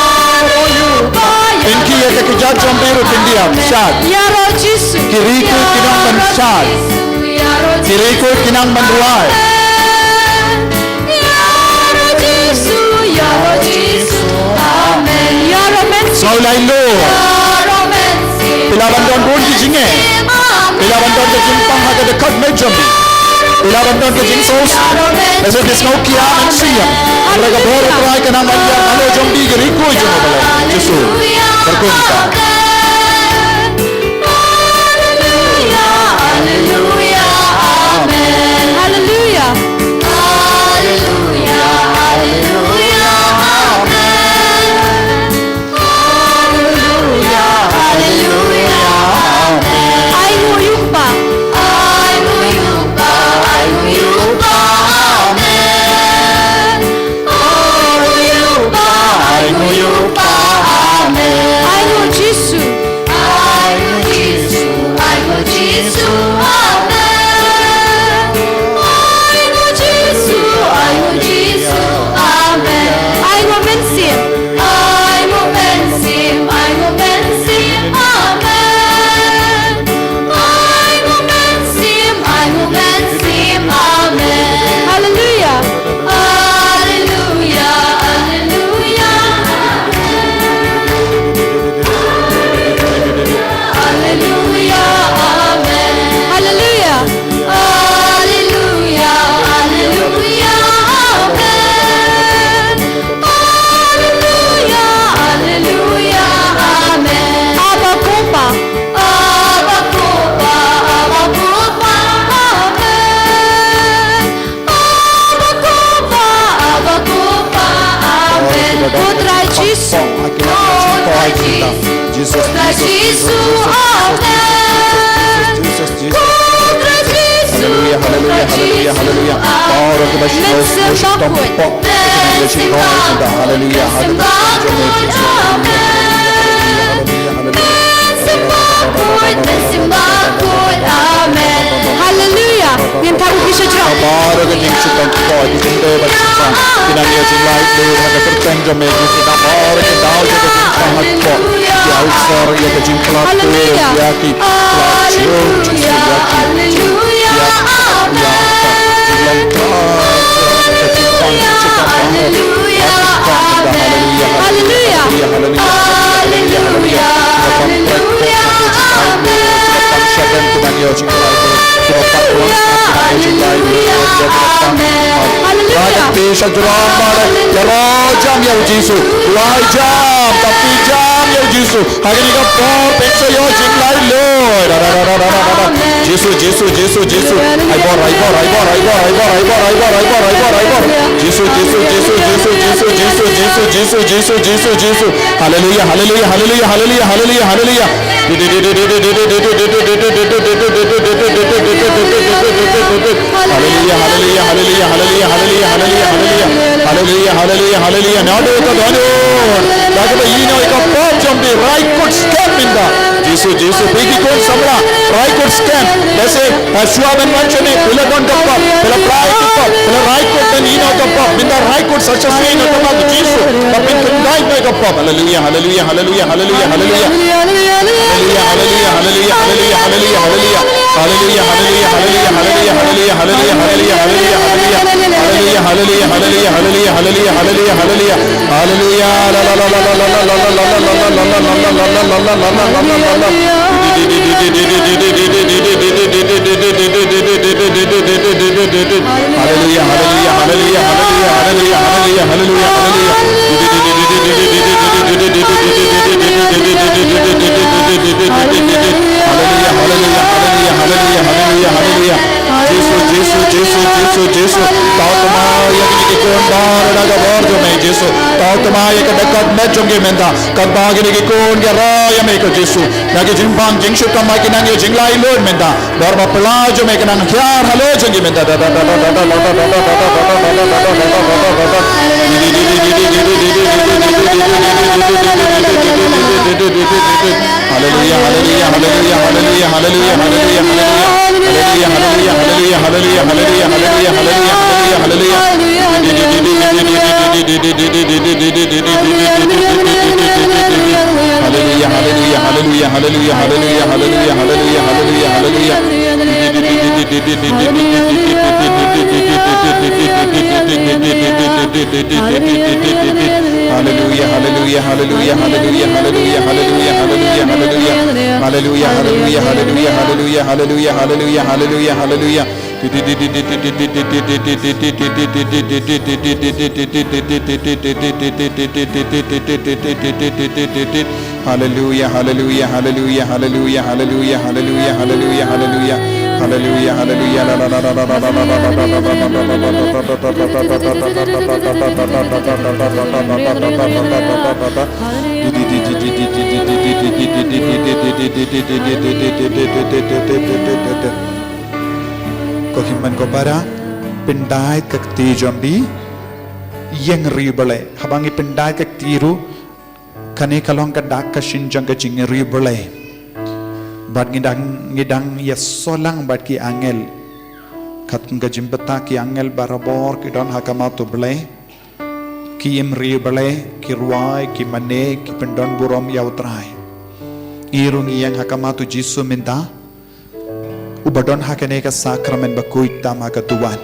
royupa Pinki ya ke kejat jombero pindiam shat Ya ro jisu kiriku kinang ban Richard. Kirikut kinang Manduay. Saulay Lo. Pilabandon Bun ki Jinge. Pilabandon ke Jimpang haga dekat Mejami. Pilabandon ke Jingsos. Nasa disngau kiam and siyam. Mereka berurai kenang manjang halo jombi kirikut jom balai. Jesu. Berkunta. Hallelujah, hallelujah, hallelujah, hallelujah, hallelujah, hallelujah. Hallelujah, hallelujah, hallelujah, hallelujah, hallelujah, hallelujah, hallelujah, hallelujah, hallelujah. Now do it again. Like the you know, it got pop jump the right foot step in the Jesus, big good samla, right foot step. Let's say, Ashwa ben manchane, pila don the pop, pila fly the pop, pila right foot then you know the pop. In the right foot such a way, no pop Jesus, but in the right way the pop. Hallelujah, hallelujah, hallelujah, hallelujah, hallelujah. Hallelujah, hallelujah, hallelujah, hallelujah, hallelujah, hallelujah. Hallelujah, hallelujah, hallelujah, hallelujah, hallelujah, hallelujah, hallelujah, hallelujah, hallelujah, hallelujah, hallelujah, hallelujah, hallelujah, hallelujah, hallelujah, hallelujah, la la la la la la la la la la hallelujah, hallelujah, hallelujah, hallelujah, hallelujah, hallelujah, hallelujah, hallelujah, hallelujah, hallelujah, hallelujah, hallelujah, hallelujah. Hallelujah, hallelujah, hallelujah, hallelujah, hallelujah, hallelujah, hallelujah, hallelujah, hallelujah, hallelujah, hallelujah, hallelujah, hallelujah, hallelujah, hallelujah. Hallelujah, hallelujah, hallelujah, hallelujah, hallelujah, hallelujah, hallelujah, hallelujah. Hallelujah, hallelujah, la la la la la la la la ko himman ko para pindai kak ti jambi yang ribale habangi pindai kak tiru kane kalong ka dak ka shinjang ka jing ribale bat ngidang ya solang bat ki angel kat nga jimbata ki angel barabor ki don hakamato ble ki imri ble ki ruai ki mane ki pendon burom yautrai irung yang hakamato jisu minta ubadon hakane ka sakramen bakuit tama ka tuwan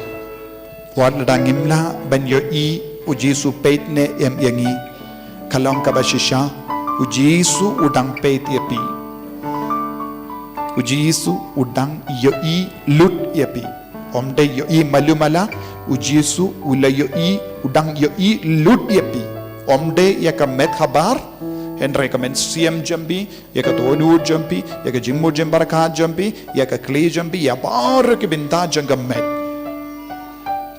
wad dangimla ban yo i ujisu peitne em yangi kalong ka bashisha ujisu udang peit yapi ujisu udang yo i lut yapi omde yo i malumala ujisu ula yo i udang yo i lut yapi omde ya ka met khabar and recommend CM jambi ya ka tonu jambi ya ka jimmo jembaraka jambi ya ka kli jambi ya bar ke binta jangam met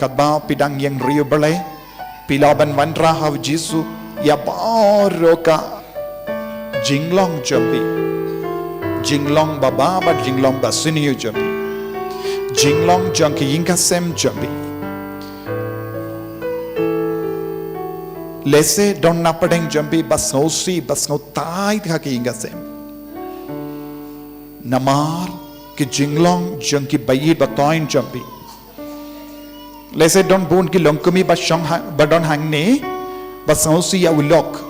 kadba pidang yang rio balai pilaban wanra hav jisu ya bar ka jinglong jambi jinglong baba ba jinglong basiniyo jambi jinglong jangki yinka sem jambi lese don napadeng jambi bas ngausi bas ngautai tha ki inga sem namar ki jinglong jangki bayi batoin jambi lese don bun ki longkumi bas shong badon hangne bas ngausi ya ulok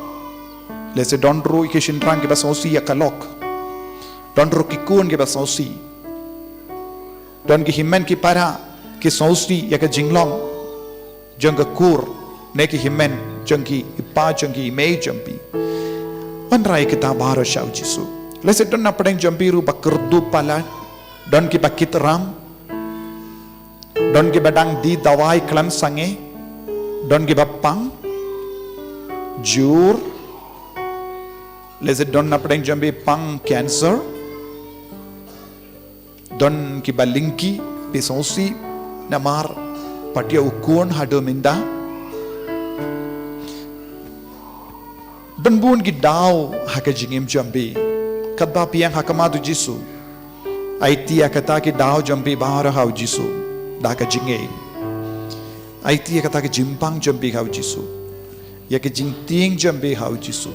lese don ru ki shinrang ki bas ngausi ya kalok don ru ki kun ki bas ngausi don ki himmen ki para ki ngausi ya ka jinglong jangga kur neki himen jangki ipa jangki mei jampi wanrai kita bahara shau jisu lese don na padeng jampiru bakerdu pala don ki bakit ram don ki badang di dawai klam sange don ki bapang jur lese don na padeng jampi pang cancer don ki balingki pisonsi namar patia ukun hado minda dan bun ki daw haka jingim jambi kadba piang hakamadu jisu aiti akata ki daw jambi bahara hau jisu daka jinge aiti akata ki jimpang jambi hau jisu ya ki jingting jambi hau jisu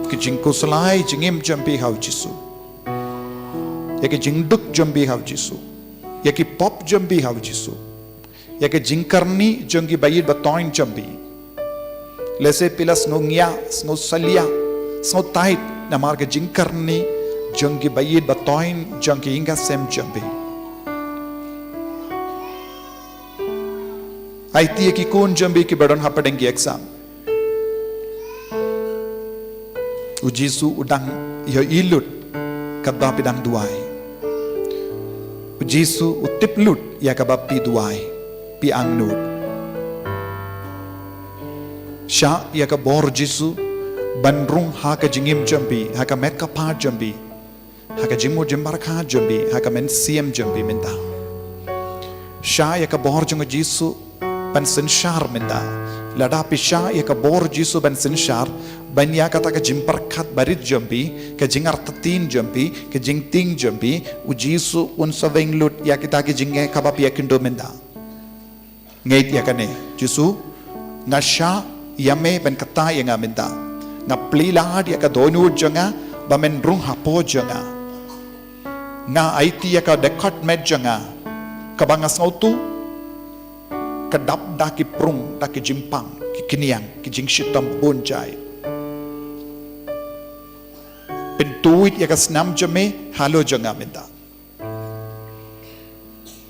ki jingkuslai jingim jambi hau jisu ya ki jingduk jambi hau jisu ya ki pop jambi hau jisu ya ki jingkarni jangi bayid batoin jambi lese pilas ngongya ngo salia ngo tait na marga jingkarni jangi bayid batoin jangi inga sem jambi aiti ki kun jambi ki badon hapadengi exam ujisu udang yo ilut kadba pidang duai ujisu utiplut ya kabapi duai pi angnut Sha ya ka bor jisu bandrung ha ka jingim jambi ha ka met ka pa jambi ha ka jimu jimbar kha jambi ha ka men siem jambi minta sha ya ka bor jung jisu ban sinshar minta lada pi sha ya ka bor jisu ban sinshar ban ya ka ta ka jimpar khat barit jambi ka jingar tatin jambi ka jingting jambi u jisu un saveng lut ya kita ki jinge ka ba pi akindo minta ngait ya ka ne jisu ngasha yame ben kata yang aminta nga plila dia ka donu janga ba men rung hapo janga nga aiti ya ka dekat med janga ka bangas ngautu ka dap da ki prung da ki jimpang ki kiniang ki jingshitam bonjai pentuit ya ka snam jame halo janga minta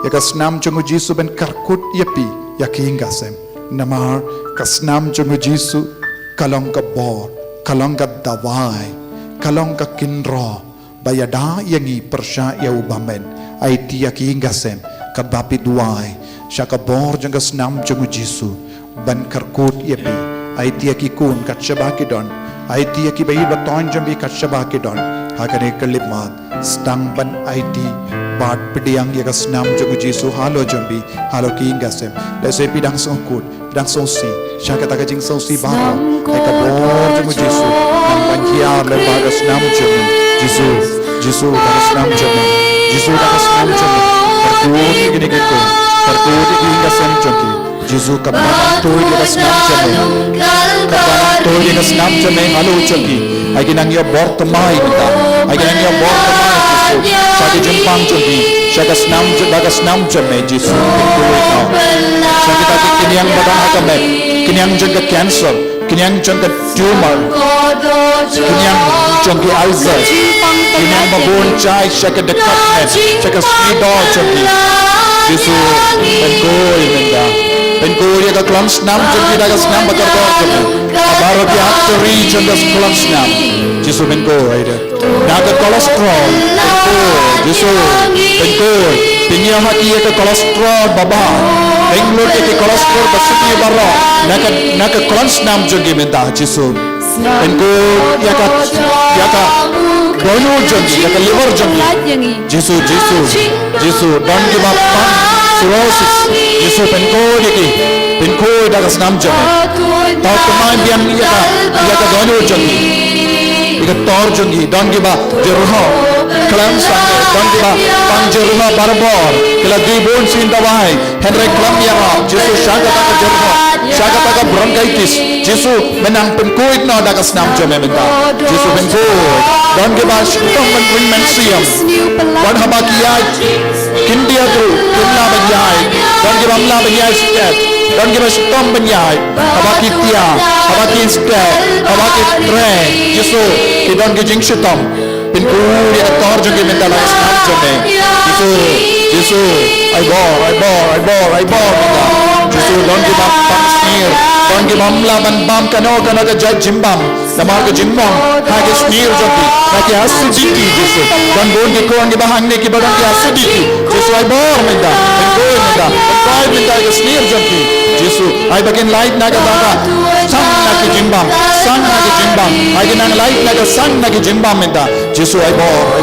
Yakasnam chungu Jisu ben karkut yapi yakingasem. Namar kasnam chungu Jisu kalong ka bor, kalong ka dawai, kalong ka kinro, bayada yangi persya ya ubamen, ay tiyak hingasem, kabapi duai, siya ka bor jang kasnam chungu Jisu, ban karkut yapi, ay tiyak ikun katsabaki don, ay tiyak ibayi baton jambi katsabaki don, hakane kalipmat, stang ban ay ti, bat pidiyang yakasnam chungu Jisu halo jambi, halo kihingasem, lese pidang songkut, pidang sosi, siya kataga jing sosi baro, ay kabor chungu Jisu, nang banhiar le bagasnam chungu, Jisu bagasnam chungu, Jisu bagasnam chungu, karkut ginigit ko, karkut ihingasem chungu, Jisu kabanang tuwi yakasnam chungu, kabanang tuwi yakasnam chungu, halo chungu, ay ginangyo bortamay kita, ay ginangyo bortamay Jisu, Saki jempang chungi, bagasnam chungu, Jisu, pintuwi kau, Saki taki kinyang badang akamep, kinyang jengka cancer, kinyang jengka tumor, kinyang jengki ulcer, kinyang mabuncay, saka dekat met, saka spidol chungi, Jisu, penkoy menda, penkoy yaka klamsnam chungi, dagasnam bagargor chungi, abaro ki akteri chunga klamsnam, Jisu penkoy, naga kolesterol, penkoy, Jisu, penkoy, pinya hati yaka kolesterol baba, Benglur yaka kolesterol basiki baro, naga klamsnam chungi menda, Jisu, penkoy yaka gonu chungi, yaka liver chungi, Jisu, don't give up on cirrhosis, Jisu penkoy dagasnam chungi, tau kemai biang yaka gonu chungi, yaka tor chungi, don't give up, jeruho, kelam sange, don't give up, pang jeruho barbor, kila dibun sin dawai, Henry kelam yara, Jisu shaga taka jeruho, shaga taka bronchitis, Jisu menang penkoy no dagasnam chungi menda, Jisu penkoy, don't give up, shukam mensiam, wan habakiyai, kindia tu, kinla banyai, don't give up la banyai step, don't give us tom banyai, habaki tia, habaki step, habaki tre, Jisu, don't give jing shitom, penkoy ya tor jungi menda dagasnam chungi, Jisu, I bore menda, Jisu, don't give up pang sneer, don't give up laban bam kano ka judge jimbam, namar ka jimbam, hage sneer jungi, hage acidity, Jisu, don't go ki kon ki bahang ne ki badang ki acidity, Jisu, I bore menda, penkoy menda ka sneer jungi, Jisu, I begin light naga daga, sang naki jimbam, I ginang light naga sang naki jimbam menda, Jisu, I bore,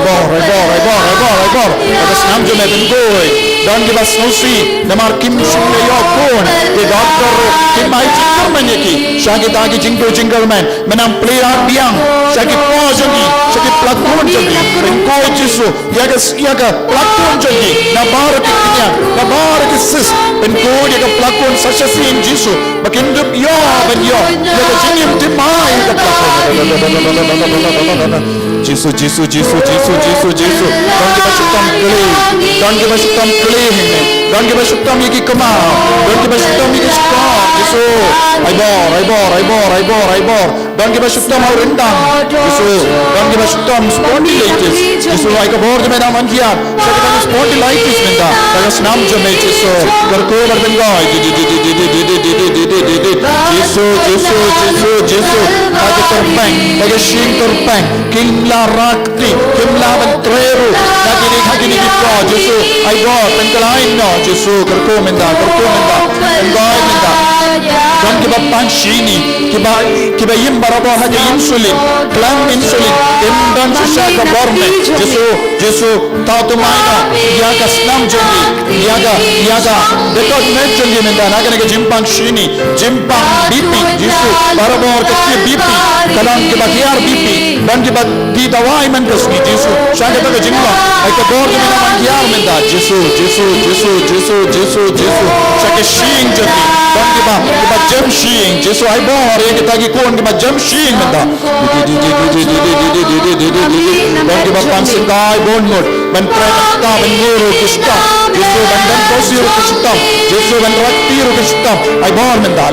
dagasnam chungi penkoy, don't give us no see, namar kim shunga yo kon, the doctor kim ai jingar manyaki, shagi tagi jingar man, menang player biang, shagi po jungi, shagi plakon jungi, penkoy Jisu, yaga plakon jungi, nabar ki kinya, nabar ki sis, penkoy yaga plakon sashasin Jisu, bakindup yo ban yo, yaga jingim timai yaga plakon, Jisu, don't give us some clay, don't give us some yiki kama, don't give us some yiki strong, Jisu, I bore, don't give us some rendang, Jisu, don't give us some spondylitis, Jisu, I go board me na mangia, so spondylitis menda, dagasnam chungi, Jisu, karko barbengoy, Jisu, aga terpeng, aga shing terpeng, kimla rakti, kimla bantrero, nagini ko, Jisu, I bore, pengkalain no, Jisu, karko menda, penggoy menda, don't give up panshini, kiba yim barabo haja insulin, klang insulin, imdan shaka borme, Jisu, tau tumaina, yaga snam jungi, yaga, dekot net jungi menda, naga jimpang shini, jimpang BP, Jisu, barabo kaki BP, kalang kiba hiar BP, dan kiba di dawai mendasni, Jisu, shaka taka jimpang, ay kabor di mina manghiar menda, Jisu, shaka shing jungi, dan kiba jam shing, Jisu, ay bor, yang kita gikon kiba jam shing menda, dan kiba pangsin kai bonmut, mentrai kita, menguru kita, Jisu, dan kosir kita, Jisu, dan raktir kita, ay bor menda,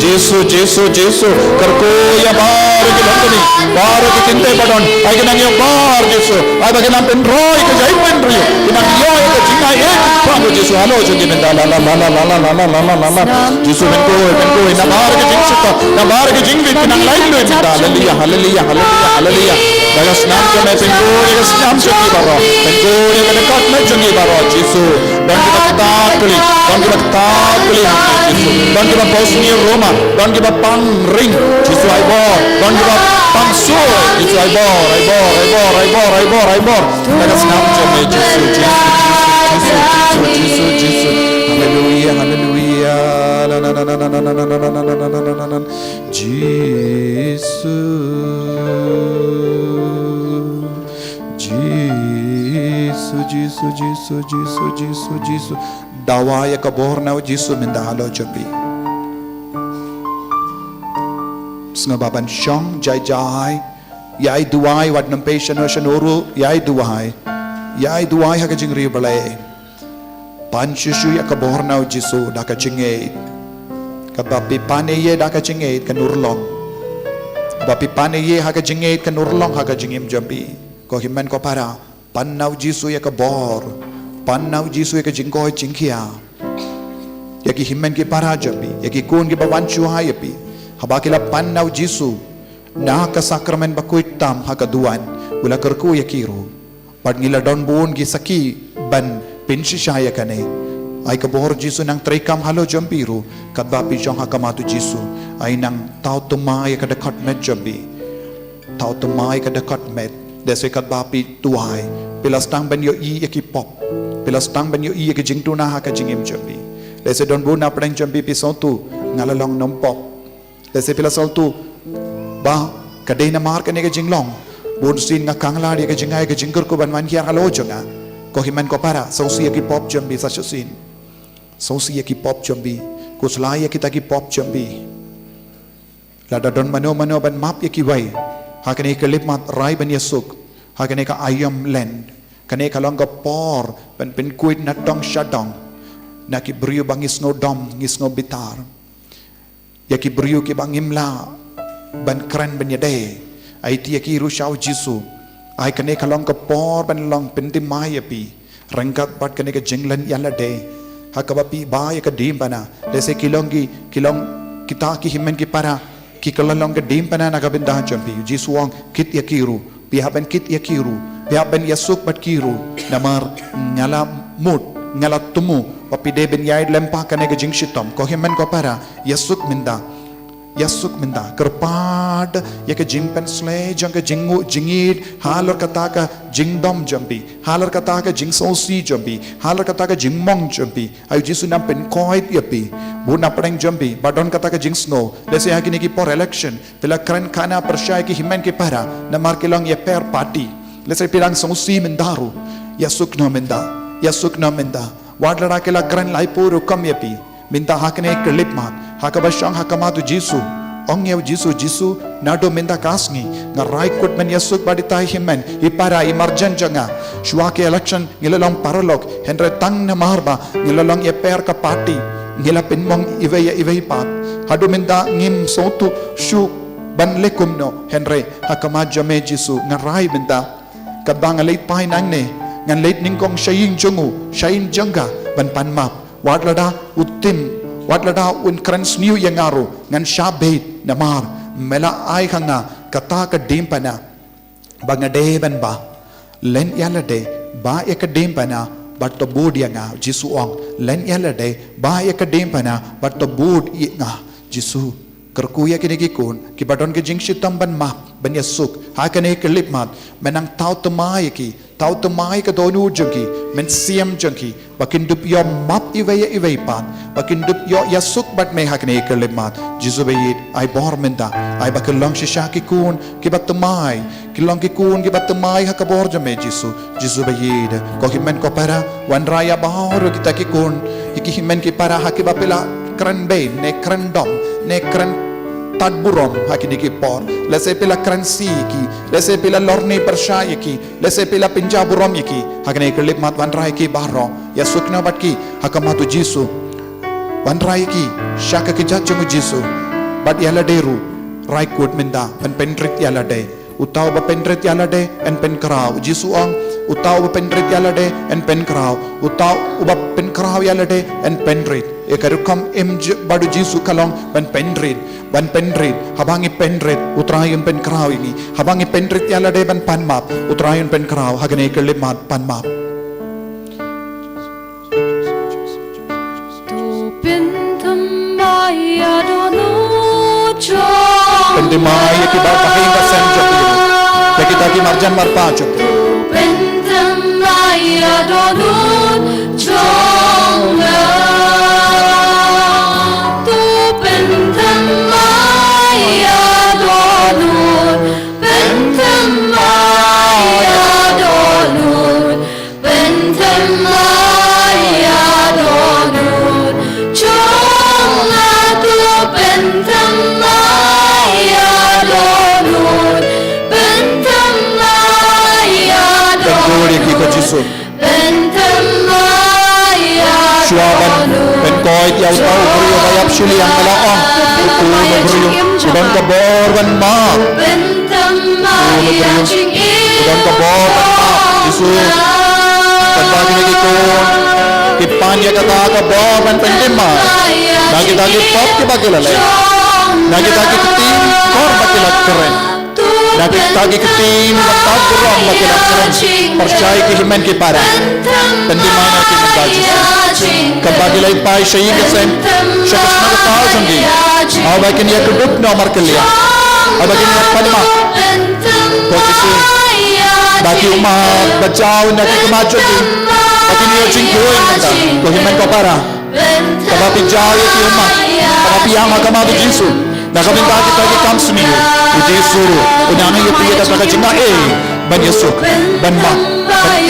Jesu, Jesu, Jesu, kerkoya baru ke bantuni, baru ke cintai padon, ay kinang yung bar Jesu, ay baginang penroy ke jai penroy, kinang yoy ke jingai pang Jesu, halo jungi benda la la la la la la la la la la, Jesu penkoy, na bar ke jing sita, na bar ke jing bit kinang lain loy benda, haleluya, haleluya, haleluya, haleluya, dagas nam ke me penkoy, dagas nam jungi baro, penkoy ke dekat me jungi baro Jesu, dan kita taat beli, dan kita taat beli Jesu, dan kita Bosnia Roma, dan kita pang ring, Jesu ay bor, dan kita pang sur, Jesu ay bor, dagas nam jungi Jesu, Jesu, haleluya, haleluya, la la la la la la la la la, Jesu. Jesus. Dawaya kaborna Jesu minda halo jabi. Snababan shong jai yai duai wat nam patient shanuru yai duai haka jingri balay. Panchushu ya kaborna Jesu daka jingay. Kabapi paneye daka jingay kanurlong. Bapi paneye haka jingay kanurlong haka jingim jabi. Ko himan ko para panau Jesu ya kabor. Panau Jesu ya jingkoy jingkia. Ya ki himen ki para jabi, ya ki kun ki bawan chuhai pi. Habakila panau Jesu na ka sakramen bakuy tam hakaduan ula kerku ya kiru. Pad ngila don buon ki saki ban pinshishaya kane. Ay kabor Jesu nang trikam halo jampiru kadbapi jong hakamatu Jesu ay nang tau tumay kadakat met jabi. Tau tumay kadakat met. Desi kadbapi tuai. Pilastang ban yo i ekipop. Pilastang ban yo i ek jingtu na haka jingim jambi. Desi don bu na preng jambi pisau tu ngalalong nompop. Desi pilasol tu ba kadai na mar kane ke jinglong. Bun sin nga kangla dia ke jingai ke jingkur ko ban man kiang halo jonga. Ko himan ko para sausi ekipop jambi sa sin. Sausi ekipop jambi. Kuslaya kita ki pop jambi. Lada don mano ban map ekiwai. Hakane ke lipmat rai ban yesuk. Hakane ka ayam land. Kane kalong ka por ban pen kuit na tong shadong. Na ki brio bang isno dom isno bitar. Ya ki brio ki bang imla ban kran ban yade. Ai ti ki rushau Jesu. Ai kane kalong ka por ban long pen ti maya pi. Rangkat bat kane ka jinglan yala de. Hakabapi ba ya ka dim bana. Dese kilong kita ki himen ki para ki kalalong ka dim bana nakabindahan champi. Jesu ang kit ya kiru. Pihaban kit ya kiru. Pihaban yasuk bat kiru. Namar ngala mut ngala tumu. Papide ben yaid lempa kane ka jing shitom. Ko himen ko para yasuk minda. Yasuk minda kerpad ya ka jing pensle jang ka jingu jingid halar kata ka jingdom jampi halar kata ka jing sosi jampi halar kata ka jingmong jampi ayu Jesu nam pen koit yapi bu na preng jampi badon kata ka jing snow dese hakini ki por election pela kran kana persyai ki himen ki para na markelong ye per party lese pirang sosi mendaru yasuk no menda wadlara kela kran lai puru kam yapi minta hakne kelip mat hakabashang hakamatu Jesu ong yew Jesu nado minta kasngi ngarai kut men yasuk badita himen ipara imarjan janga shwake election ngilalong paralog henre tang na marba ngilalong ye per ka party ngila pinmong ive pat hadu minta ngim sotu shu ban lekum no henre hakamaja me Jesu ngarai minta kabang late pai nang ne ngan late ningkong shayin janga ban panmap wadlada un krans new yang aru ngan shabait namar mela ai khanga kata ka dimpana bangade ban ba len yala de ba ek dimpana but to bood yanga Jesu ong len yala de ba ek dimpana but to bood nga Jesu kerkuya kini kikun ki badon ke jing shitam ban map ban yasuk ha kane kelip mat menang tau temai ka donu jengki men siam jengki bakin dup yo map iwe pat bakin dup yo yasuk bat me hakne kelip mat Jesu bayit ai bor menda ai bakal long shisha ki kun ki batemai ki long ki kun ki batemai hakabor jame Jesu bayit ko himen ko para wan raya bahor kita ki kun iki himen ki para hakibapila kran be ne kran dom ne kran tad burom hakini ki por lese pila kransi ki lese pila lorne persya ki lese pila pinja burom ki hakini kelip mat wan rai ki bahro ya sukna bat ki hakamatu jisu wan rai ki shaka ki jajmu jisu bat yala deru rai kut minda pen pendrit yala de utaw ba pendrit yala de en pen kraw jisu ang utaw ba pendrit yala de en pen kraw utaw uba pen kraw yala de en pendrit ekarukam badu jisu kalong ban pendrit habangi pendrit utrayon pen kraw ini habangi pendrit yala de ban panmap utrayon pen kraw hagane kelimat panmap pendimai akibat pahinga senjo biru kita ki marjan marpajo Bentamai adonun chonga tu bentamai adonun bentamai adonun bentamai adonun chonga tu bentamai adonun bentamai Glory ki ko Jisu Shuaban pen koit yaw tau beriyo bayap shuli ang malaong Uno beriyo Udan ka borban ma Uno beriyo Udan ka borban ma Jisu Pagpagi ni kiko Kipanya kata ka borban pendima Nagi-tagi pop ki bagilalay Nagi-tagi keting kor bagilat keren Nagi-tagi keting batag kurang bagilat keren Percaya ki himen ki para Pendima na ki mengaji Kabagilay pai syayi kasem Syakas na katao sanggi Awakin ya keduk na markelia Awakin ya padma Pokisi Bagi umat bacaw na ki kemaju ki Bagi niya jingkuin nanda Kuhimen ko para Kabapi jaya ki umat Kabapi ama kamabi Jisu Nakaminta kita ki kam suniyo Uji suru Unana ya priya kataka jinga Ban Yesuk Ban ma Ban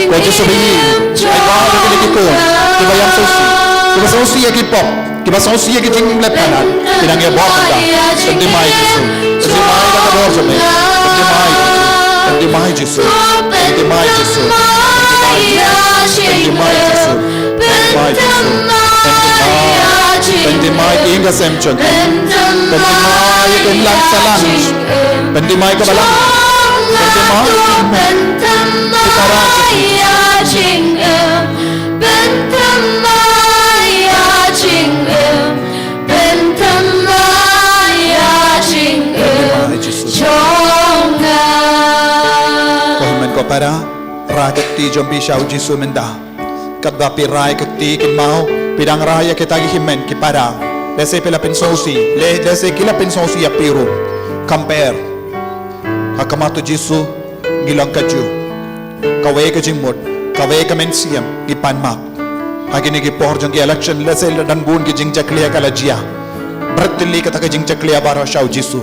Ko Jisu bayi Ay bada ki ko Kiba yang sosi Kiba sosi ya ki pop Kiba sosi ya ki jingin lepanan Pinang ya bawa kita Pendimai Jisu Pendimai kata bawa jame Pendimai Jisu Pendimai Jisu Pendimai Jisu Pendimai Jisu Pendimai hingga semcon Pendimai kumlang salang Pendimai kebalang Pendimai Kitarang Kohimen ko para Ragat ti jombi siya Jisu menda Kadwapi rai kakti kinmao Pidang raya kita himen kipara Lese pila pinsosi Lese kila pinsosi ya piru Compare Hakamatu Jisu Gilang kaju Kawai ka jingmut Kawai ka mensiyam Gipanmak Hagini gipor jang election Lese dan bun ki jingjakliya kalajia Bertili kata ka jingjakliya bara siya Jisu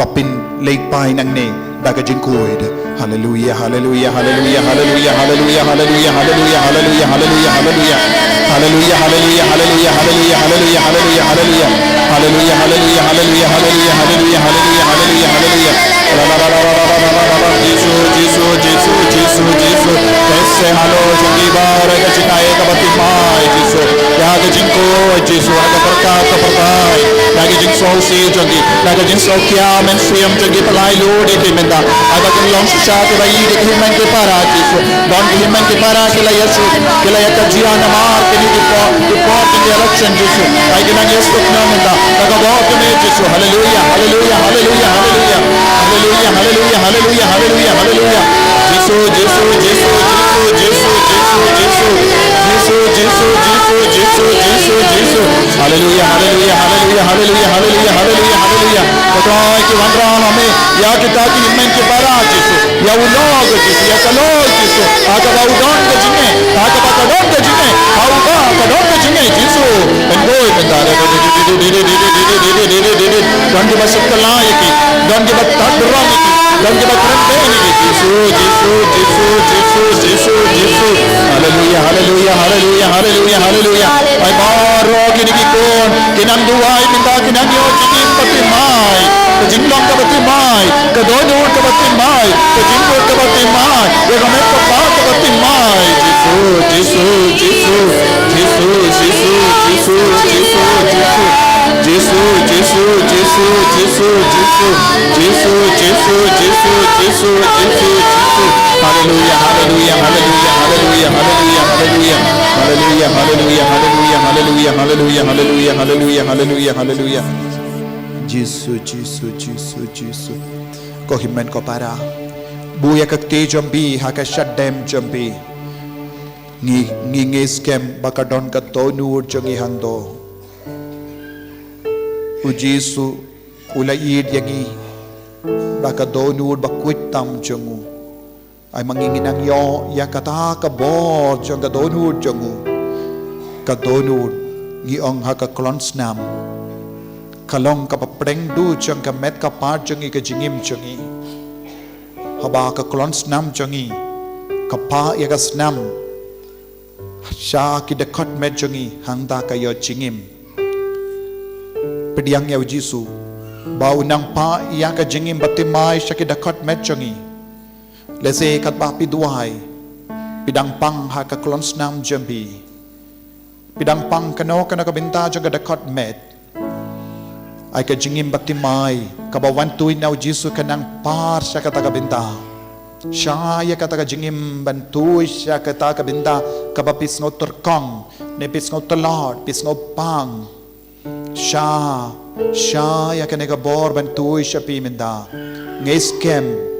Bapin leipay nang ne Daga jingkuid Hallelujah Hallelujah Hallelujah Hallelujah Hallelujah Hallelujah Hallelujah Hallelujah Hallelujah Hallelujah Hallelujah, hallelujah, hallelujah, hallelujah, hallelujah, hallelujah, hallelujah, hallelujah, hallelujah, hallelujah, hallelujah, hallelujah, hallelujah, hallelujah, hallelujah. Jisu, Jisu, Jisu, Jisu, Jisu. Kaise halo jungi bar ka cinaye ka batimai Jisu. Ya ka jingko Jisu aga perkai. Lagi jing sosi jungi, lagi jing sokya men siam jungi palai lu di menda. Aga kan long susah ke bayi di himan ke para Jisu. Dan himan ke para kila Yesu, kila ya kajian amar kini di election Jisu. Ay ginang Yesu na menda. Nagabaw kami Jisu. Hallelujah, hallelujah, hallelujah, hallelujah. Hallelujah, hallelujah, hallelujah, hallelujah, hallelujah. Jisu, Jisu, Jisu, Jisu, Jisu, Jisu, Jisu, Jisu, Jisu, Jisu, Jisu. Hallelujah, hallelujah, hallelujah, hallelujah, hallelujah, hallelujah, hallelujah. Kotoy ki wandran hame ya kita ki himen ki bara Jisu. Ya ulog Jisu, ya kalog Jisu. Aga ba udon ke jinge, aga ba kadon ke jinge, aga ba kadon ke jinge Jisu. Pengoy bendare don ki basuk kalay ki, don ki batat ram ki, don ki batran beni ki Jisu, Jisu, Jisu, Jisu, Jisu, Jisu. Hallelujah, hallelujah, hallelujah, hallelujah, hallelujah. Ay baro kini ki kon, kinang duway minta kinang yo jingin patimay kajinglong kabatimay, kadonur kabatimay, kajingur kabatimay, yagamet kapa kabatimay. Jesus, Jesus, Jesus, Jesus, Jesus, Jesus, Jesus, Jesus, Jesus, Jesus, Jesus, Jesus, Jesus, Jesus, Hallelujah, hallelujah, hallelujah, hallelujah, hallelujah, hallelujah, hallelujah, hallelujah, hallelujah, hallelujah, hallelujah, hallelujah, hallelujah, hallelujah. Jesus, Jesus, Jesus, Jesus. Ko himmen ko para. Buya kakti jambi, hakashadem jambi. Ngingis kem bakadon katonur jangi hando. Ujisu ulaid yangi bakadonur bakwit tam jangu. Ay manginginang yo ya kata kabor jang kadonur jangu. Kadonur ngiong hakaklonsnam. Kalong kapapreng du jang kamet kapar jangi kajingim jangi. Haba kaklonsnam jangi. Kapa ya kasnam. Sya kidekot met jangi hangda kayo jingim. Pediang ya ujisu. Bau nang pa ya kajingim batimay sya kidekot met jangi. Lese kat ba piduay pidang pang hakaklons nam jambi pidang pang kano kana kabinta jaga dakot met ay kajingim batimay kabawan tuin na ujisu kanang par siya kata kabinta siya ya kata kajingim bantuy siya kata kabinta kabapis ngo terkong nepis ngo telot pis ngo pang siya ya kanega bor bantuy siya piminda ngeskem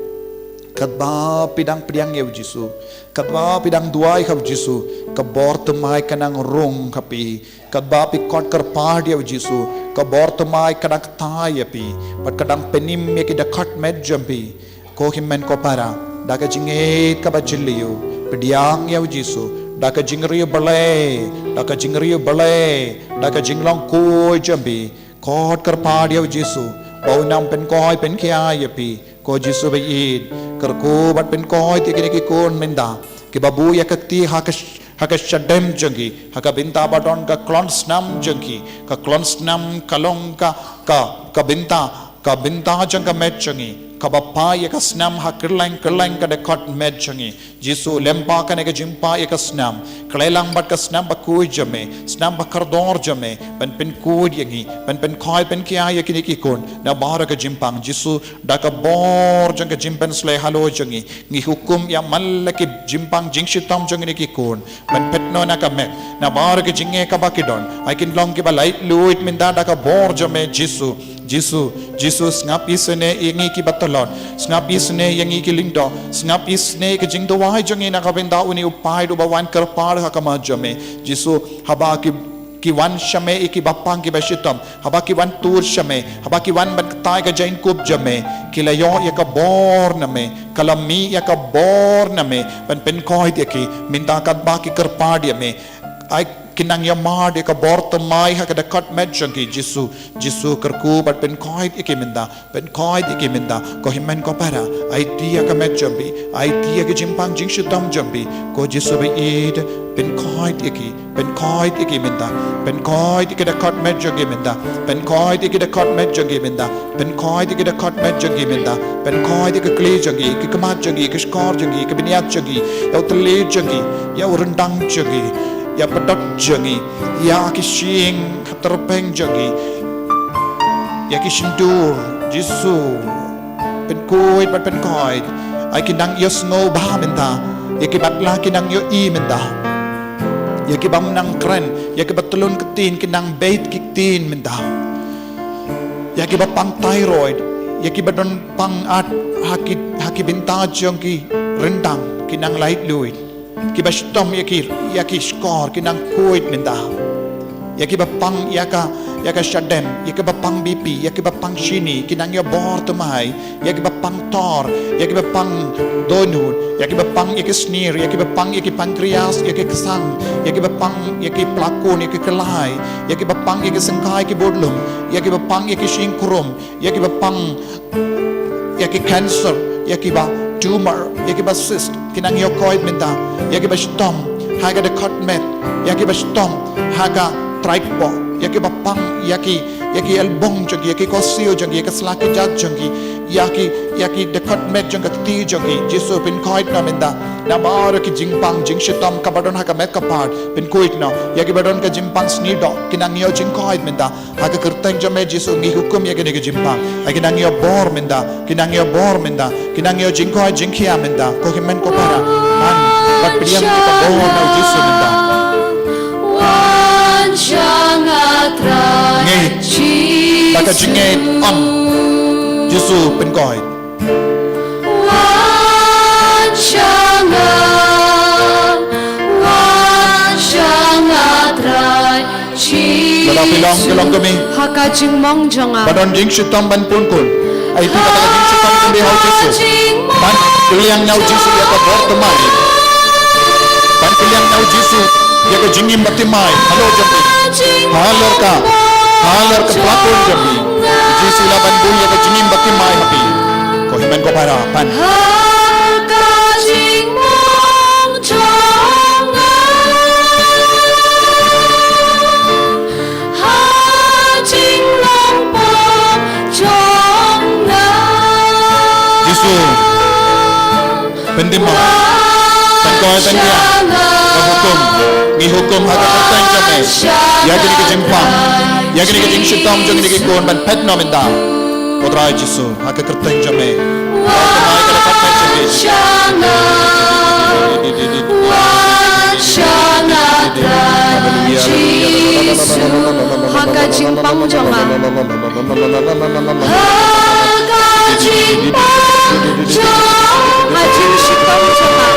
kadba pidang yaw Jisu kadba pidang duay haw Jisu kabor tumay kanang rung kapi kadba pikot karpad yaw Jisu kabor tumay kanang tay api pat kadang penim yakidakot med jampi ko himmen ko para daga jingit kabajiliyo pediang yaw Jisu daga jingriyo balay daga jinglong ko jampi kot karpad yaw Jisu bau nam pen koy pen kya yapi ko Jisu bayid kerku bat pen koy tikini kikun minda kibabu ya kakti hakasyadem jangi hakabinta badon ka klons nam jangi ka klons nam kalong ka binta jang ka met jangi kabapa ya kasnam hakirlang ka dekot met jangi Jisu lempa ka nega jimpa ya kasnam klelang bat kasnam bakuy jame snam bakardor jame pen kuy yangi pen koy pen kya ya kini kikun na bara ka jimpang Jisu daka bor jang ka jimpen sle halo jangi ngi hukum ya malaki jimpang jingshitam jangi kikun pen petno na ka mek na bara ka jinge ka bakidon I can long ki balait luit minda daka bor jame Jisu ngap isne yangi ki batalon ngap isne yangi ki lindo ngap isne ke jingdo wai jangi na kabenda uni upai do bawan karpar hakama jame Jisu haba ki wan shame iki bapang ki bashitam haba ki wan tur shame haba ki wan ban tai ka jain kub jame kilayo ya ka bor name kalami ya ka bor name pen koi ki minda kat ba ki karpar dia me ai kinang yamar de ka bor tamai ha ka kat met jangi Jisu kerku bat pen koi ikiminda ko himmen ko para ai tia ka met jambi ai tia ka jimpang jingshutam jambi ko Jisu be id pen koi ikiminda pen koi ikida kat met jangi minda pen koi ikida kat met jangi minda pen koi ikida kat met jangi minda pen koi ikida kli jangi ikikamat jangi ikishkor jangi ikabiniat jangi ya utli jangi ya urendang jangi ya pedot jangi ya kishing terpeng jangi ya kishindur Jisu pen kuit bat pen koit ay kinang yo snow ba minta ya kibatla kinang yo i minta ya kibam nang kren ya kibatulun ketin kinang bait kiktin minta ya kibapang thyroid ya kibadon pang at hakibinta jangi rendang kinang light luit kibastom yaki skor kinang kuit minda yaki bapang yaka shadem yaki bapang BP yaki bapang shini kinang ya bor tumai yaki bapang tor yaki bapang donut yaki bapang yaki snir yaki bapang yaki pankreas yaki kesang yaki bapang yaki pelakon yaki kelai yaki bapang yaki sengkai yaki bodlum yaki bapang yaki shingkurum yaki bapang yaki cancer yaki ba tumor yaki ba cyst kinang yo koit minta yaki ba stom haga de kotmet yaki ba stom haga traik bo yaki bapang yaki elbong jogi yaki kosio jogi yaki selaki jat jogi yaki dekat met jogi ti jogi Jesu pin koit na menda na maro ki jingpang jingshitom kabadon haka met kapart pin koit na yaki badon ka jimpang snido kinangyo jingkoit menda haka kerteng jome Jesu ngi hukum yaki ngi jimpang haki nangyo bor menda kinangyo jingkoit jingkia menda ko himen ko para man bat priam ni ka bor na Jesu menda ngay baka jingait am Jesu pen koit Lalong pilong kami haka jing mong jonga badon jing shitom ban pun kun ay tu kata jing shitom kami hau Jesu ban kuliang nau Jesu ya ka bor temai ban kuliang nau Jesu ya ka jingim batimai halo jambi halar ka pelakon jambi Jesu la ban bu ya ka jingim batimai hapi ko himan ko para pan haka jing mong jonga jing long pong jonga Jesu pendima tangkoi tangkia hukum ngi hukum haka kerteng jame ya gini ke jimpang ya gini ke jing shitom jong gini ke kon ban pet no menda Putra Jesu haka kerteng jame kemai kada patna jame haka jimpang jonga haka jimpang jonga jing shitom jonga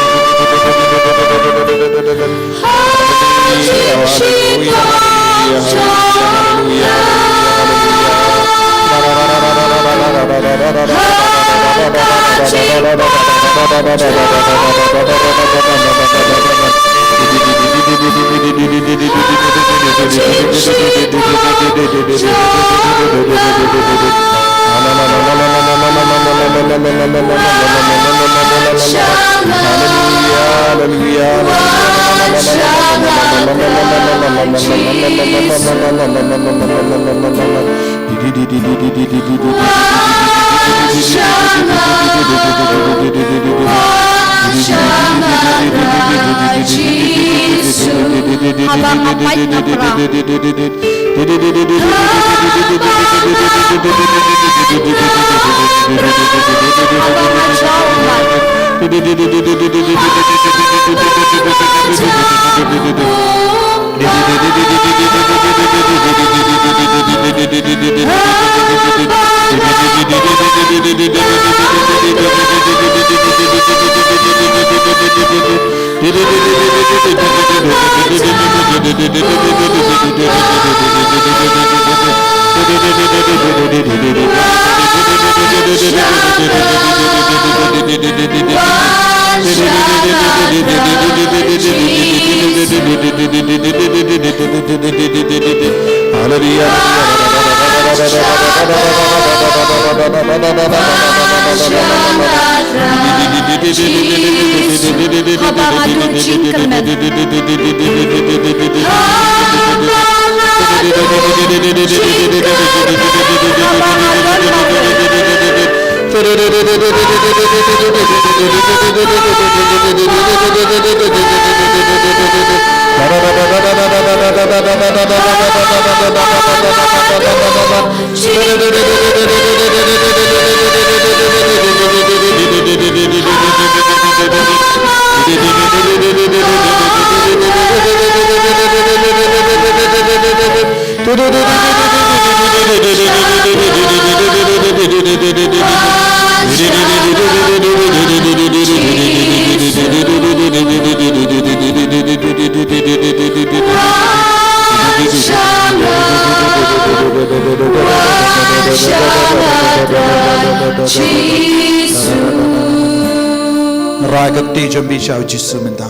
Ragati jambi shau Jesu minta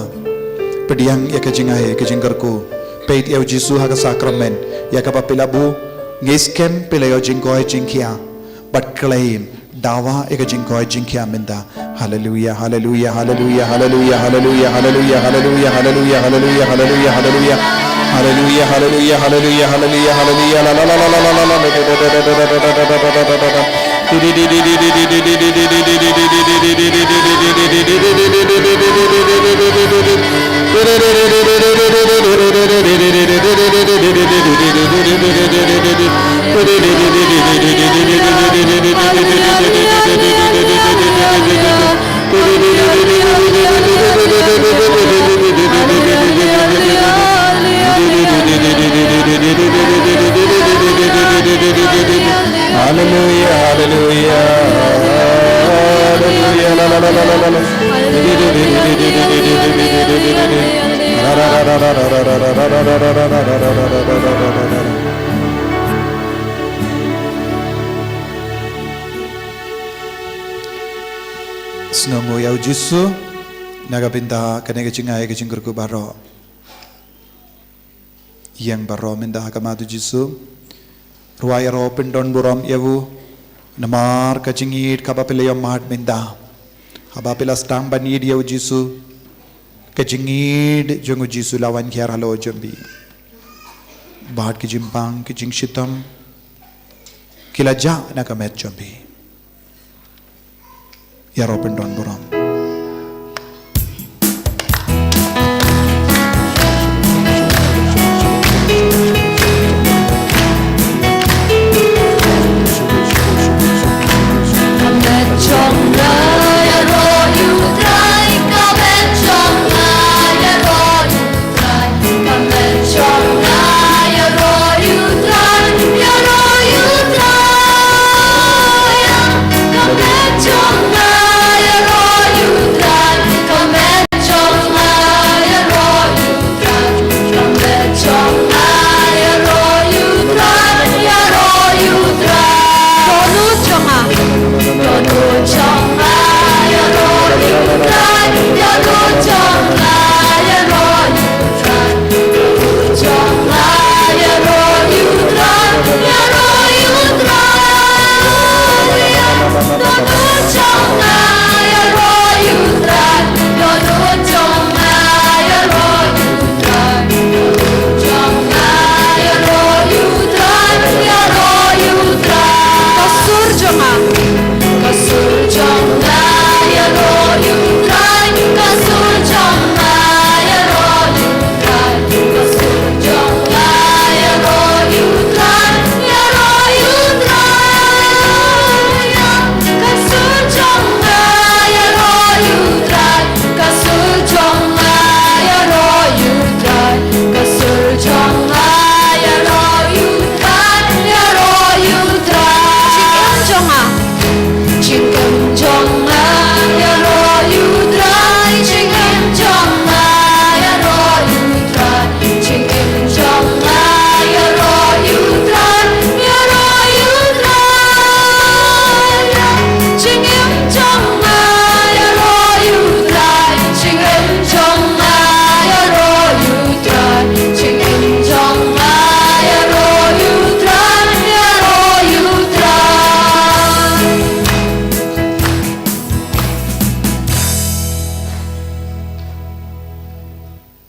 pediang ya kejingai kejingkarku peit ya Jesu haga sakramen ya ka papilabu ngeskem pelayo jingkoi jingkia but claim dawa ya kejingkoi jingkia minta hallelujah hallelujah hallelujah hallelujah hallelujah hallelujah hallelujah hallelujah hallelujah hallelujah Hallelujah, hallelujah, hallelujah, hallelujah, hallelujah. La la la la la la la Hallelujah, hallelujah, hallelujah, la la la la la la. Snamo yau Jisu nagapinta kanega cingay ke cingkurku baro yang baro minta hakamatu Jisu ruaya ro pendon buram yavu namar kacingit kapapilaya mat minta habapila stang banid yau Jisu kacingit jongu Jisu lawan kiar halo jambi bahat kijimpang kijing shitam kilaja nakamet jambi ya ro pendon buram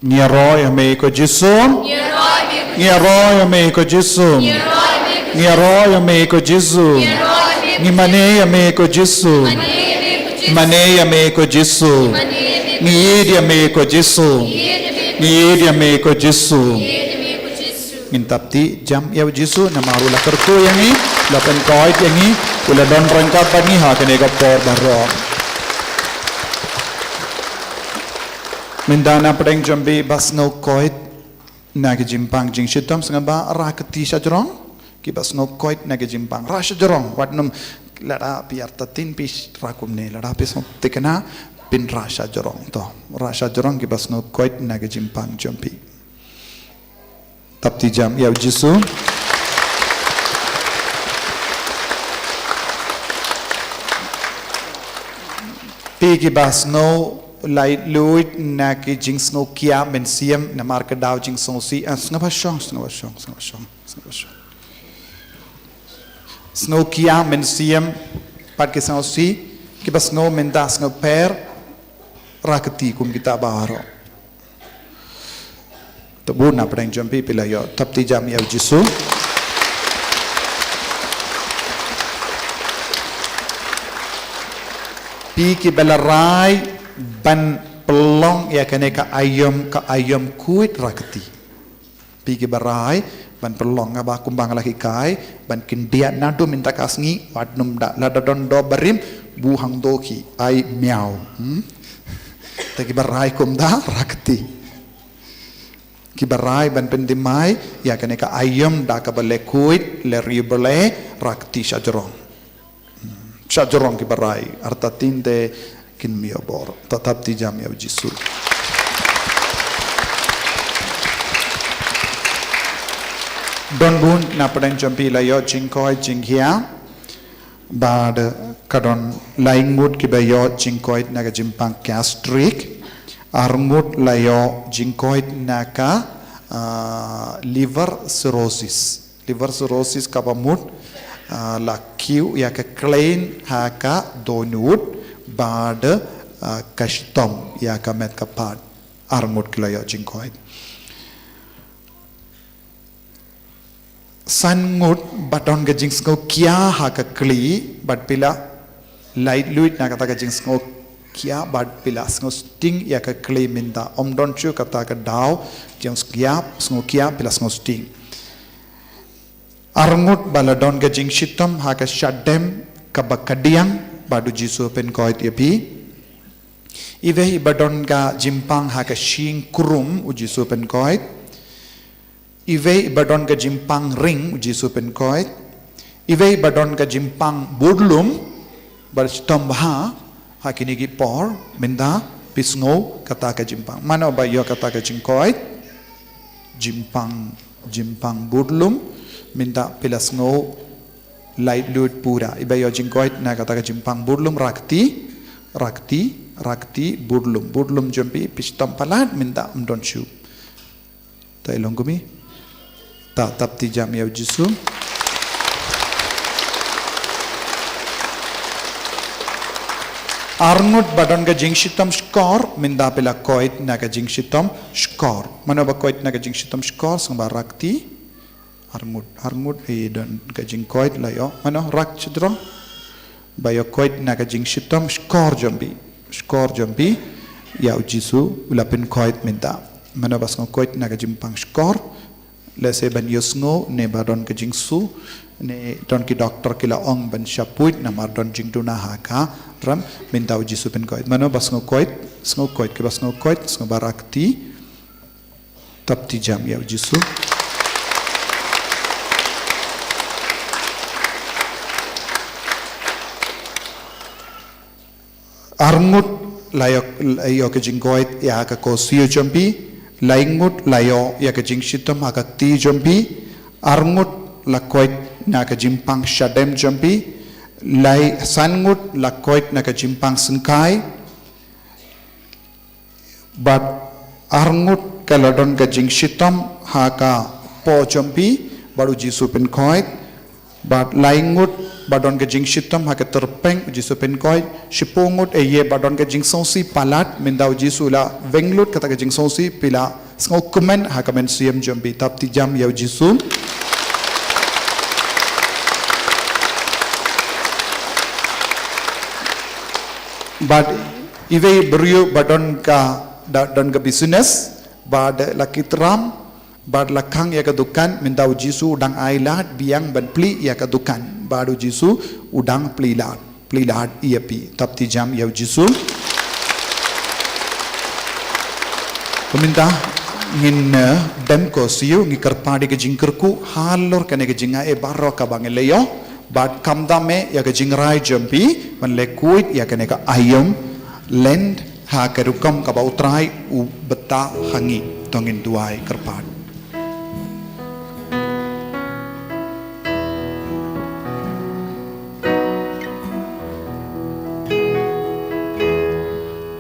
Ngiaroy ame ko Jisu. Ngiaroy ame ko Jisu. Ngiaroy ame ko Jisu. Ngimane ame ko Jisu. Mane ame ko Jisu. Ngiyedi ame ko Jisu. Ngiyedi ame ko Jisu. Ngintapti jam yaw Jisu na marula kertu yangi lapan koit yangi ula don rangkat bani ha kene ko por baro. Mindana pedeng jambi bas no koit nagi jimpang jing shitam sengaba rakati sajrong ki bas no koit nagi jimpang rasha jorong watnum lada piar tatin pis rakum ne lada pis tekena pin rasha jorong to rasha jorong ki bas no koit nagi jimpang jambi tapti jam yaw Jisu pi ki bas no lai luit na ki jings no kia men siam na marka daw jings so si ngaba shong snow kia men siam pat ke so si ki bas no men das no per rakati kum kita baro Tebu na pedang jampi pila yo tapti jam ya Jisu. Pi ki belarai ban pelong ya kene ka ayam kuit rakti. Pi ki barai ban pelong aba kumbang laki kai ban kindia nadu minta kasngi wadnum da ladadon do barim buhang doki ai miau. Taki barai kumda rakti. Kibarai ban pendimai ya kene ka ayam da ka bale kuit le ribele rakti sajrong sajrong kibarai arta tinte kin miobor tatap ti jam ya Jisu. Don bun na padang jampi la yo jingkoi jinghia bad kadon laing mut kibayo jingkoi naga jimpang gastric arngut layo jingkoit naka liver cirrhosis kapamut la kiu ya ka klein haka donut bad kashtom ya ka met kapat arngut layo jingkoit sangut baton ga jingsko kia haka kli bad pila light luit naka ta ga jingsko kia bad pila sting ya ka claim minta don chu kata ka daw jeng kia pila sting arngut baladon ga jing shitam ha ka shadem ka bakadiang badu Jisu pen koit yapi ivehi badon ga jimpang ha ka shing kurum u Jisu pen koit ivehi badon ga jimpang ring u Jisu pen koit ivehi badon ga jimpang budlum bar stambha hakini gi por minda pisngo kata ka jimpang mana ba yo kata ka jingkoit jimpang budlum minda pilasngo light lut pura iba yo jingkoit na kata ka jimpang budlum rakti budlum jampi pistam palat minda don chu ta ilongumi ta tapti jam ya Jisu. Arngut badon ga jingshitam skor minda pila koit na ga jingshitam skor mana ba koit na ga jingshitam skor sang barakti arngut don ga jingkoit layo mana rak chidro bayo koit na ga jingshitam skor jambi ya Jisu ulapin koit minda mana ba sang koit na ga jimpang skor lese ban yosngo ne badon ga jingsu ne don ki doktor kila ong ban shapuit na mar don jingduna haka ram minta Jisu pen koit mano bas ngokoit ke bas ngokoit barakti tapti jam ya Jisu. Arngut layo ke jingkoit ya ka kosiyo jampi laingut layo ya ka jingshitam haka ti jampi arngut lakoit na ka jimpang shadem jampi lai sangut lakoit na ka jimpang sengkai but arngut kaladon ka jingshitam haka po jampi baru Jisu pen koit but laingut badon ka jingshitam haka terpeng Jisu pen koit shipungut ye badon ka jingsongsi palat mindau Jisu la venglut kata ka jingsongsi pila ngokumen haka men siem jampi tapti jam ya Jisu. But ive beriu badon ka business bad lakitram bad lakang ya ka dukan mindau Jisu udang ailat biang ban pli ya ka dukan baru Jisu udang plilat iya pi tapti jam ya Jisu. Peminta ngin dem ko siu ngikar padi ke jingkerku halor kane ke jinga e barro ka bangeleyo but kamdame ya ka jingrai jampi man le kuit ya kane ka ayom lend ha ka rukam ka bautrai u beta hangi tongin duai kerpad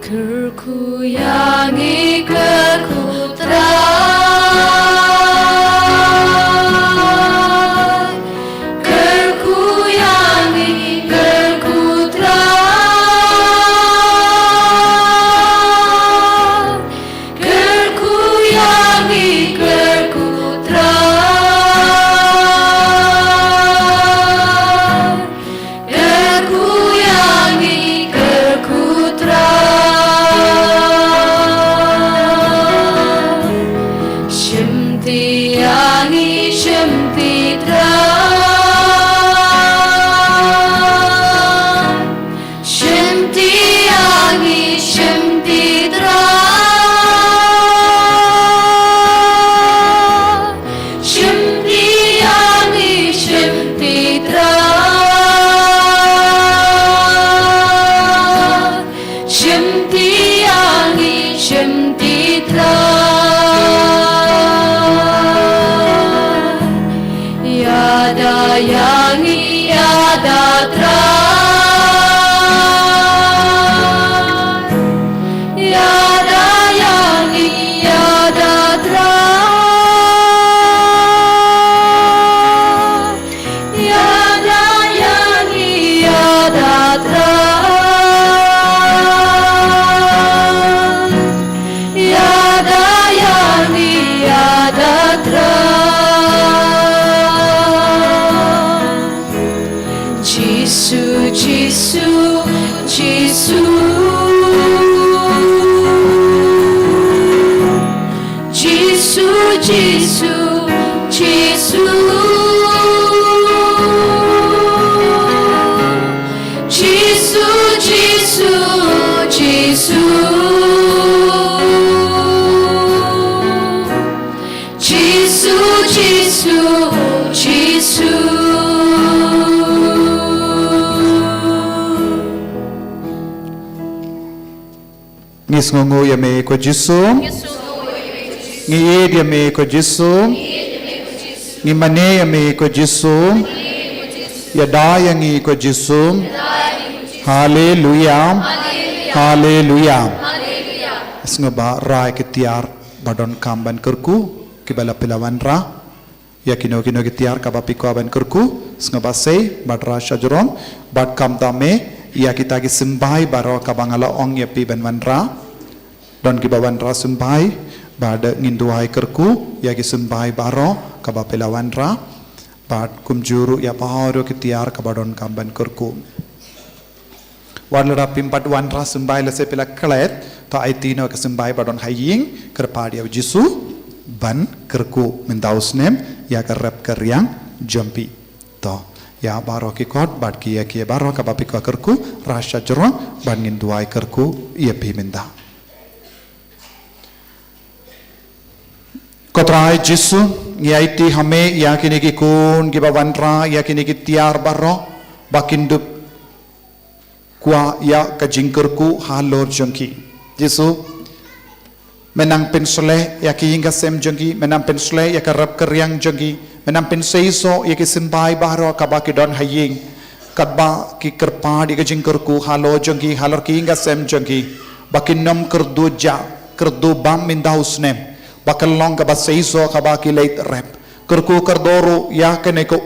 kerku yangi kerku Kerku yangi yangi shimtitra shimti yangi shimtitra shimti yangi shimtitra shimti yangi shimtitra yada yangi yada tra yada yangi yada tra yada yangi yada tra yada yangi yada tra Jesus, Jesus, Jesus, Jesus, Jesus, Jesus, Jesus, Jesus, Jesus, Jesus. Ngis ngongo ya me ko jisu ngi ya me ko jisu ngi mane ya me ko jisu ya da ya ngi ko jisu haleluya haleluya sngoba rai ke tiar badon kamban kerku kibala pilawan ra ya kino ke tiar kabapi ko aban kerku sngoba sei badra shajuron bad kamta me ya kita ki sembai baro kabangala ong ya pi banwanra don ki bawanra sembai bad nginduai kerku ya ki sembai baro kabapela wanra bad kumjuru ya pahoro ki tiar kabadon kamban kerku warlera pimpat wanra sembai lese pela klet to aitino ke sembai badon haying kerpadi ya jisu ban kerku mendausnem ya kerep keryang jompi to ya baro ki kot bad ki ya baro kabapi ko kerku rasha jero bangin duai kerku ia piminda kotrai jisu ngiaiti hame ya kini ki kun ki bawanra ya kini ki tiar baro bakindup kwa ya kajingkerku halor jengki jisu menang pensole ya ki hingga sem jengki menang pensole ya kerap keryang jengki menampin seiso ya ki simbai bahro kabaki don haying kadba ki kerpadi ka jingkerku halo jengki halor ki hingga sem jengki bakinom kerdu ja kerdu bam mindausnem bakalong ka seiso kabaki late rep kerku kerdoro ya kene ko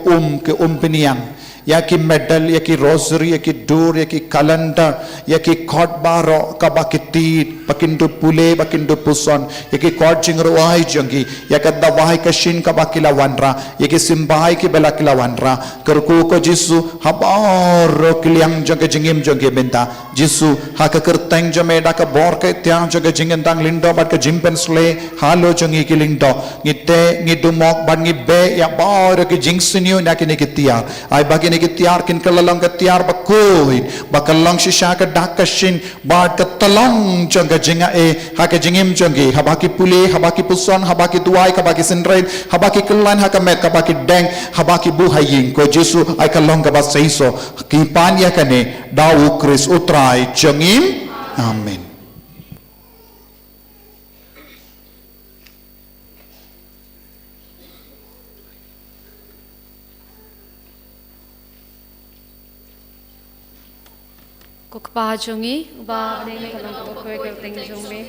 ke piniang ya ki medal ya ki rosary ya ki dur ya ki calendar ya ki khot baro kabaki tit bakindu pule bakindu puson ya ki khot jingro wai jangi ya ka dawai ka shin kabaki lawanra ya ki simbai ki bela ki lawanra kerku ko jisu habaro kliang jang jingim jang benta jisu ha ka kerteng jame da ka bor ka tyang jang jingen dang lindo bat ka jimpen sle halo jangi ki lindo ngite ngidumok ban ngibe ya baro ki jingsinyo na ki tiar ai bagi ki tiar kin kalalang ka tiar bakoi bakalang shisha ka dakashin bad ka talang janga jinga e ha ka jingim jangi habaki pule habaki puson habaki duai habaki sinraid habaki kelan ha ka met habaki deng habaki buhaying ko jisu ai kalong ka basaiso ki panya kane dawu kris utrai jangim amen. Kokpa jungi ba ne kalong ko kwe kel ting jungme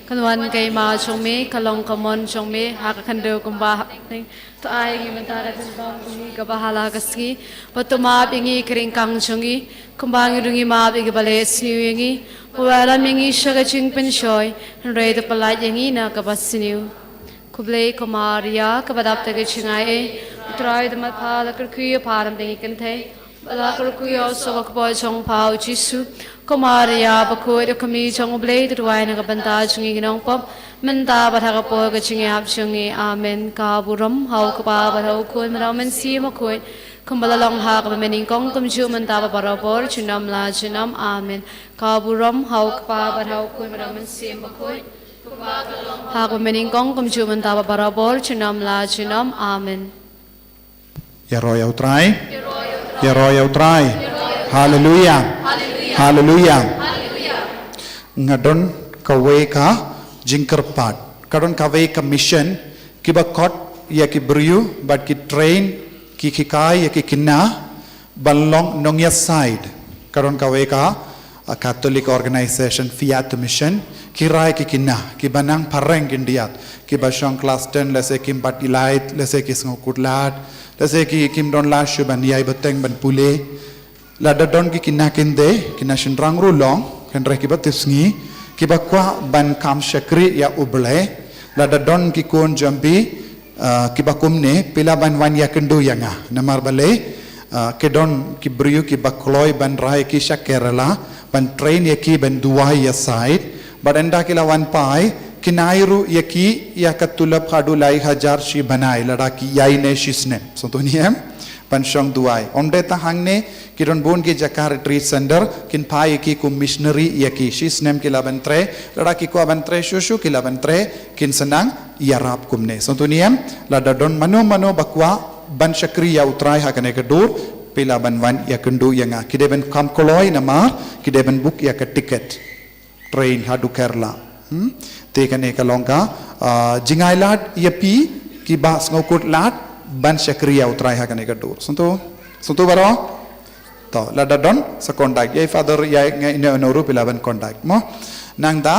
kanwan kai ma jungme kalong kamon jungme ha ka khando kumba ne to ai ngi mentara tin bang ni ka bahala kaski patuma bingi kring kang jungi kumba ngi rungi ma bi ga bale siwingi wala mingi shaga ching pen shoy re de palai yangi na ka basniu kuble kumaria ka badap te ge chingai trai de ma phala kar kuya param de kan the bala kar kuya so ka boy chong pau jisu kumaria bakoi de kami chong blade ruai na ka banta jungi ginong pop Menta batha kapo kachingi hapchungi amen kaburam hau kapa batha ukun mera men si makun kumbala long ha kapa mening kong kumju menta barabor chunam la chunam amen kaburam hau kapa batha ukun mera men si makun ha kapa mening kong kumju menta barabor chunam la chunam amen. Yaro ya utrai. Yaro ya utrai. Hallelujah. Hallelujah. Ngadon kawe ka jingkar pat. Kadon kawe ka mission kiba kot ya ki briu but ki train ki khikai ya ki kinna balong nongya side. Kadon kawe ka a Catholic organization Fiat mission kirai ki kinna ki banang pareng kindiat ki basong class 10 lese kim pat ilait lese ki ngokutlat lese ki kim don la shuban yai beteng ban pule la dadon ki kinna kinde kinna shinrang ru long kan re ki batisngi kiba kwa ban kam shakri ya uble la dadon ki kon jambi kiba kumne pila ban wan ya kendu yanga namar bale kedon ki briu ki bakloi ban rai ki shakerala ban train ya ki ban duai ya side badanda ki lawan pai kinairu ya ki ya katula phadu lai hajar shi banai lada ki yai ne shisne so to niem ban shong duai onde ta hangne kidon bon ki jakar retreat center kin pai ki kum missionary ya ki shisnem ki laban tre lada ki ko ban tre shushu ki laban tre kin senang yarap kumne so to niem lada don mano bakwa ban shakri ya utrai hakane kedur pila ban wan ya kendu yanga kideben kam koloi nama kideben book ya ke ticket train hadu Kerala te kane kalongka jingai lat yapi ki bas ngokut lat ban shakri ya utrai hakane kedur suntu baro to lada don sa contact yai father yai ngai no pila ban contact mo nangda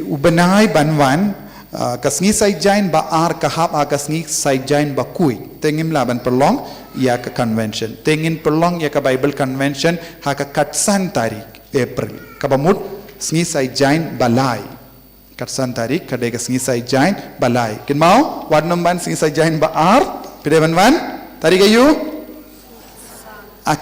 ubenai ban wan kasngi sai jain ba ar kahap kasngi sai jain ba kui tengim laban perlong ya ke convention tengin perlong ya ke Bible convention ha ka katsan tarik April kabamut sngi sai jain balai katsan tarik kade ke sngi sai jain balai kin mau wad nomban sngi sai jain ba ar pide ban tarik ayu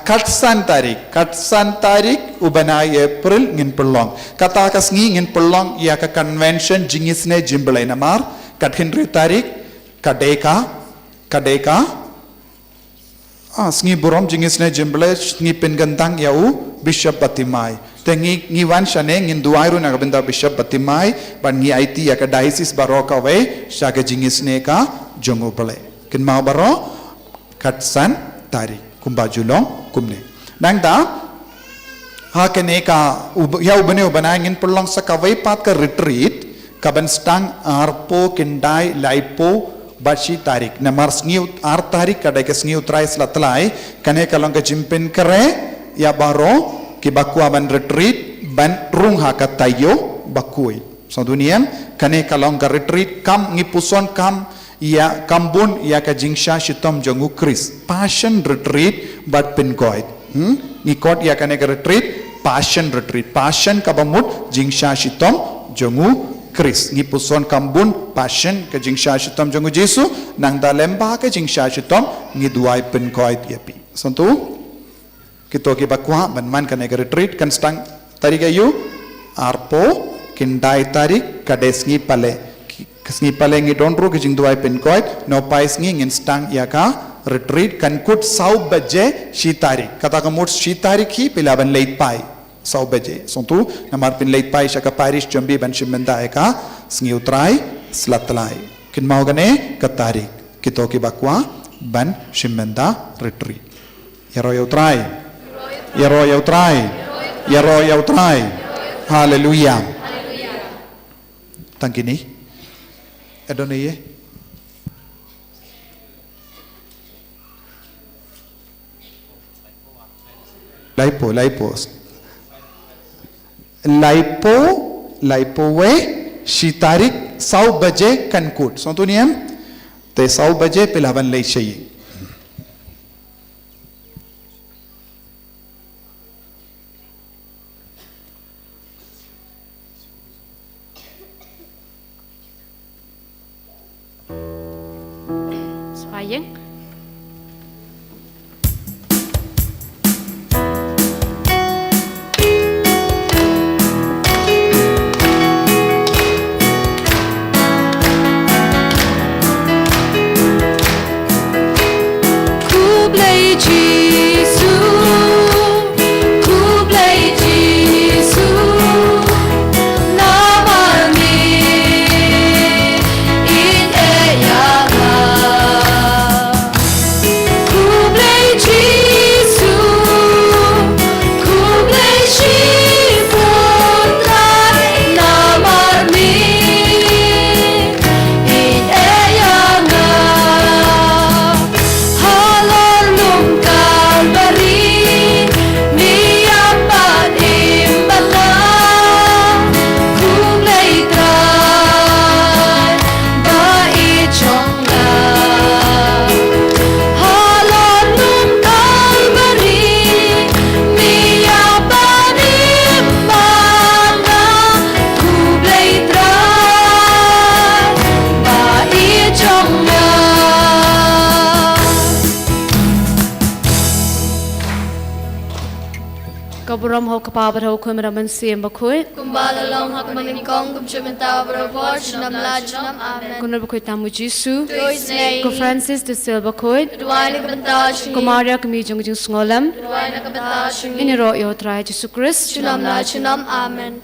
katsan tarik ubanai April ngin perlong kata kasngi ngin perlong ya ke convention jingisne jimbalai namar kat Henry tarik kadeka sngi burom jingisne jimbalai sngi pengantang yau Bishop Batimai tengi ngiwan shane ngin duairu na kabenda Bishop Batimai ban ngi IT ya ke diocese baroka we shaka jingisne ka jongo bale kin mau baro katsan tarik kumbajulong kumne nangda hakene ka ya ubane ubanangin pulang sa kawai pat ka retreat kaban stang arpo kindai laipo bashi tarik namar sngiu ar tarik kada ke sngiu trai slatlai kane kalong ka jimpin kare ya baro ki bakwa ban retreat ban rung haka tayo bakui so duniam kane kalong ka retreat kam ngipuson kam ya kambun ya ka jingsha shitom jongu Chris passion retreat but pinkoid nikot ya ka retreat passion kabamut jingsha shitom jongu Chris ngipuson kambun passion ka jingsha shitom jongu Jesu nang dalemba ka jingsha shitom ngiduai pinkoid yapi sontu kito ki bakwa man ka retreat kan stang tarik ayu arpo kindai tarik kadesngi pale kasngi palengi donru kijing duai pinkoid no pais ngi ngin stang yaka retreat kan kut 100 baje shitari kata kamut shitari ki pilaban late pai 100 baje sontu namar pin late pai shaka parish jambi ban shimenda eka sngi utrai slatlai kin mau gane katari kito ki bakwa ban shimenda retreat yaro yautrai hallelujah tangkini Adonai laipo we shitarik 100 baje kankut so tu niam te 100 baje pilaban lei shayi Sayang Kaburam ho kapabat ho kuy maraman siyem bakuy. Kumbala long hak maningkong kumchumenta barabor shinam la junam amen. Kunor bakuy tamu Jisu. Joyce Nay. Ko Francis de Silva kuy. Duwain na kabanta shungi. Ko Maria kami jung jung sungolam. Duwain na kabanta shungi. Iniro yo try Jisu Christ. Shunam la junam amen.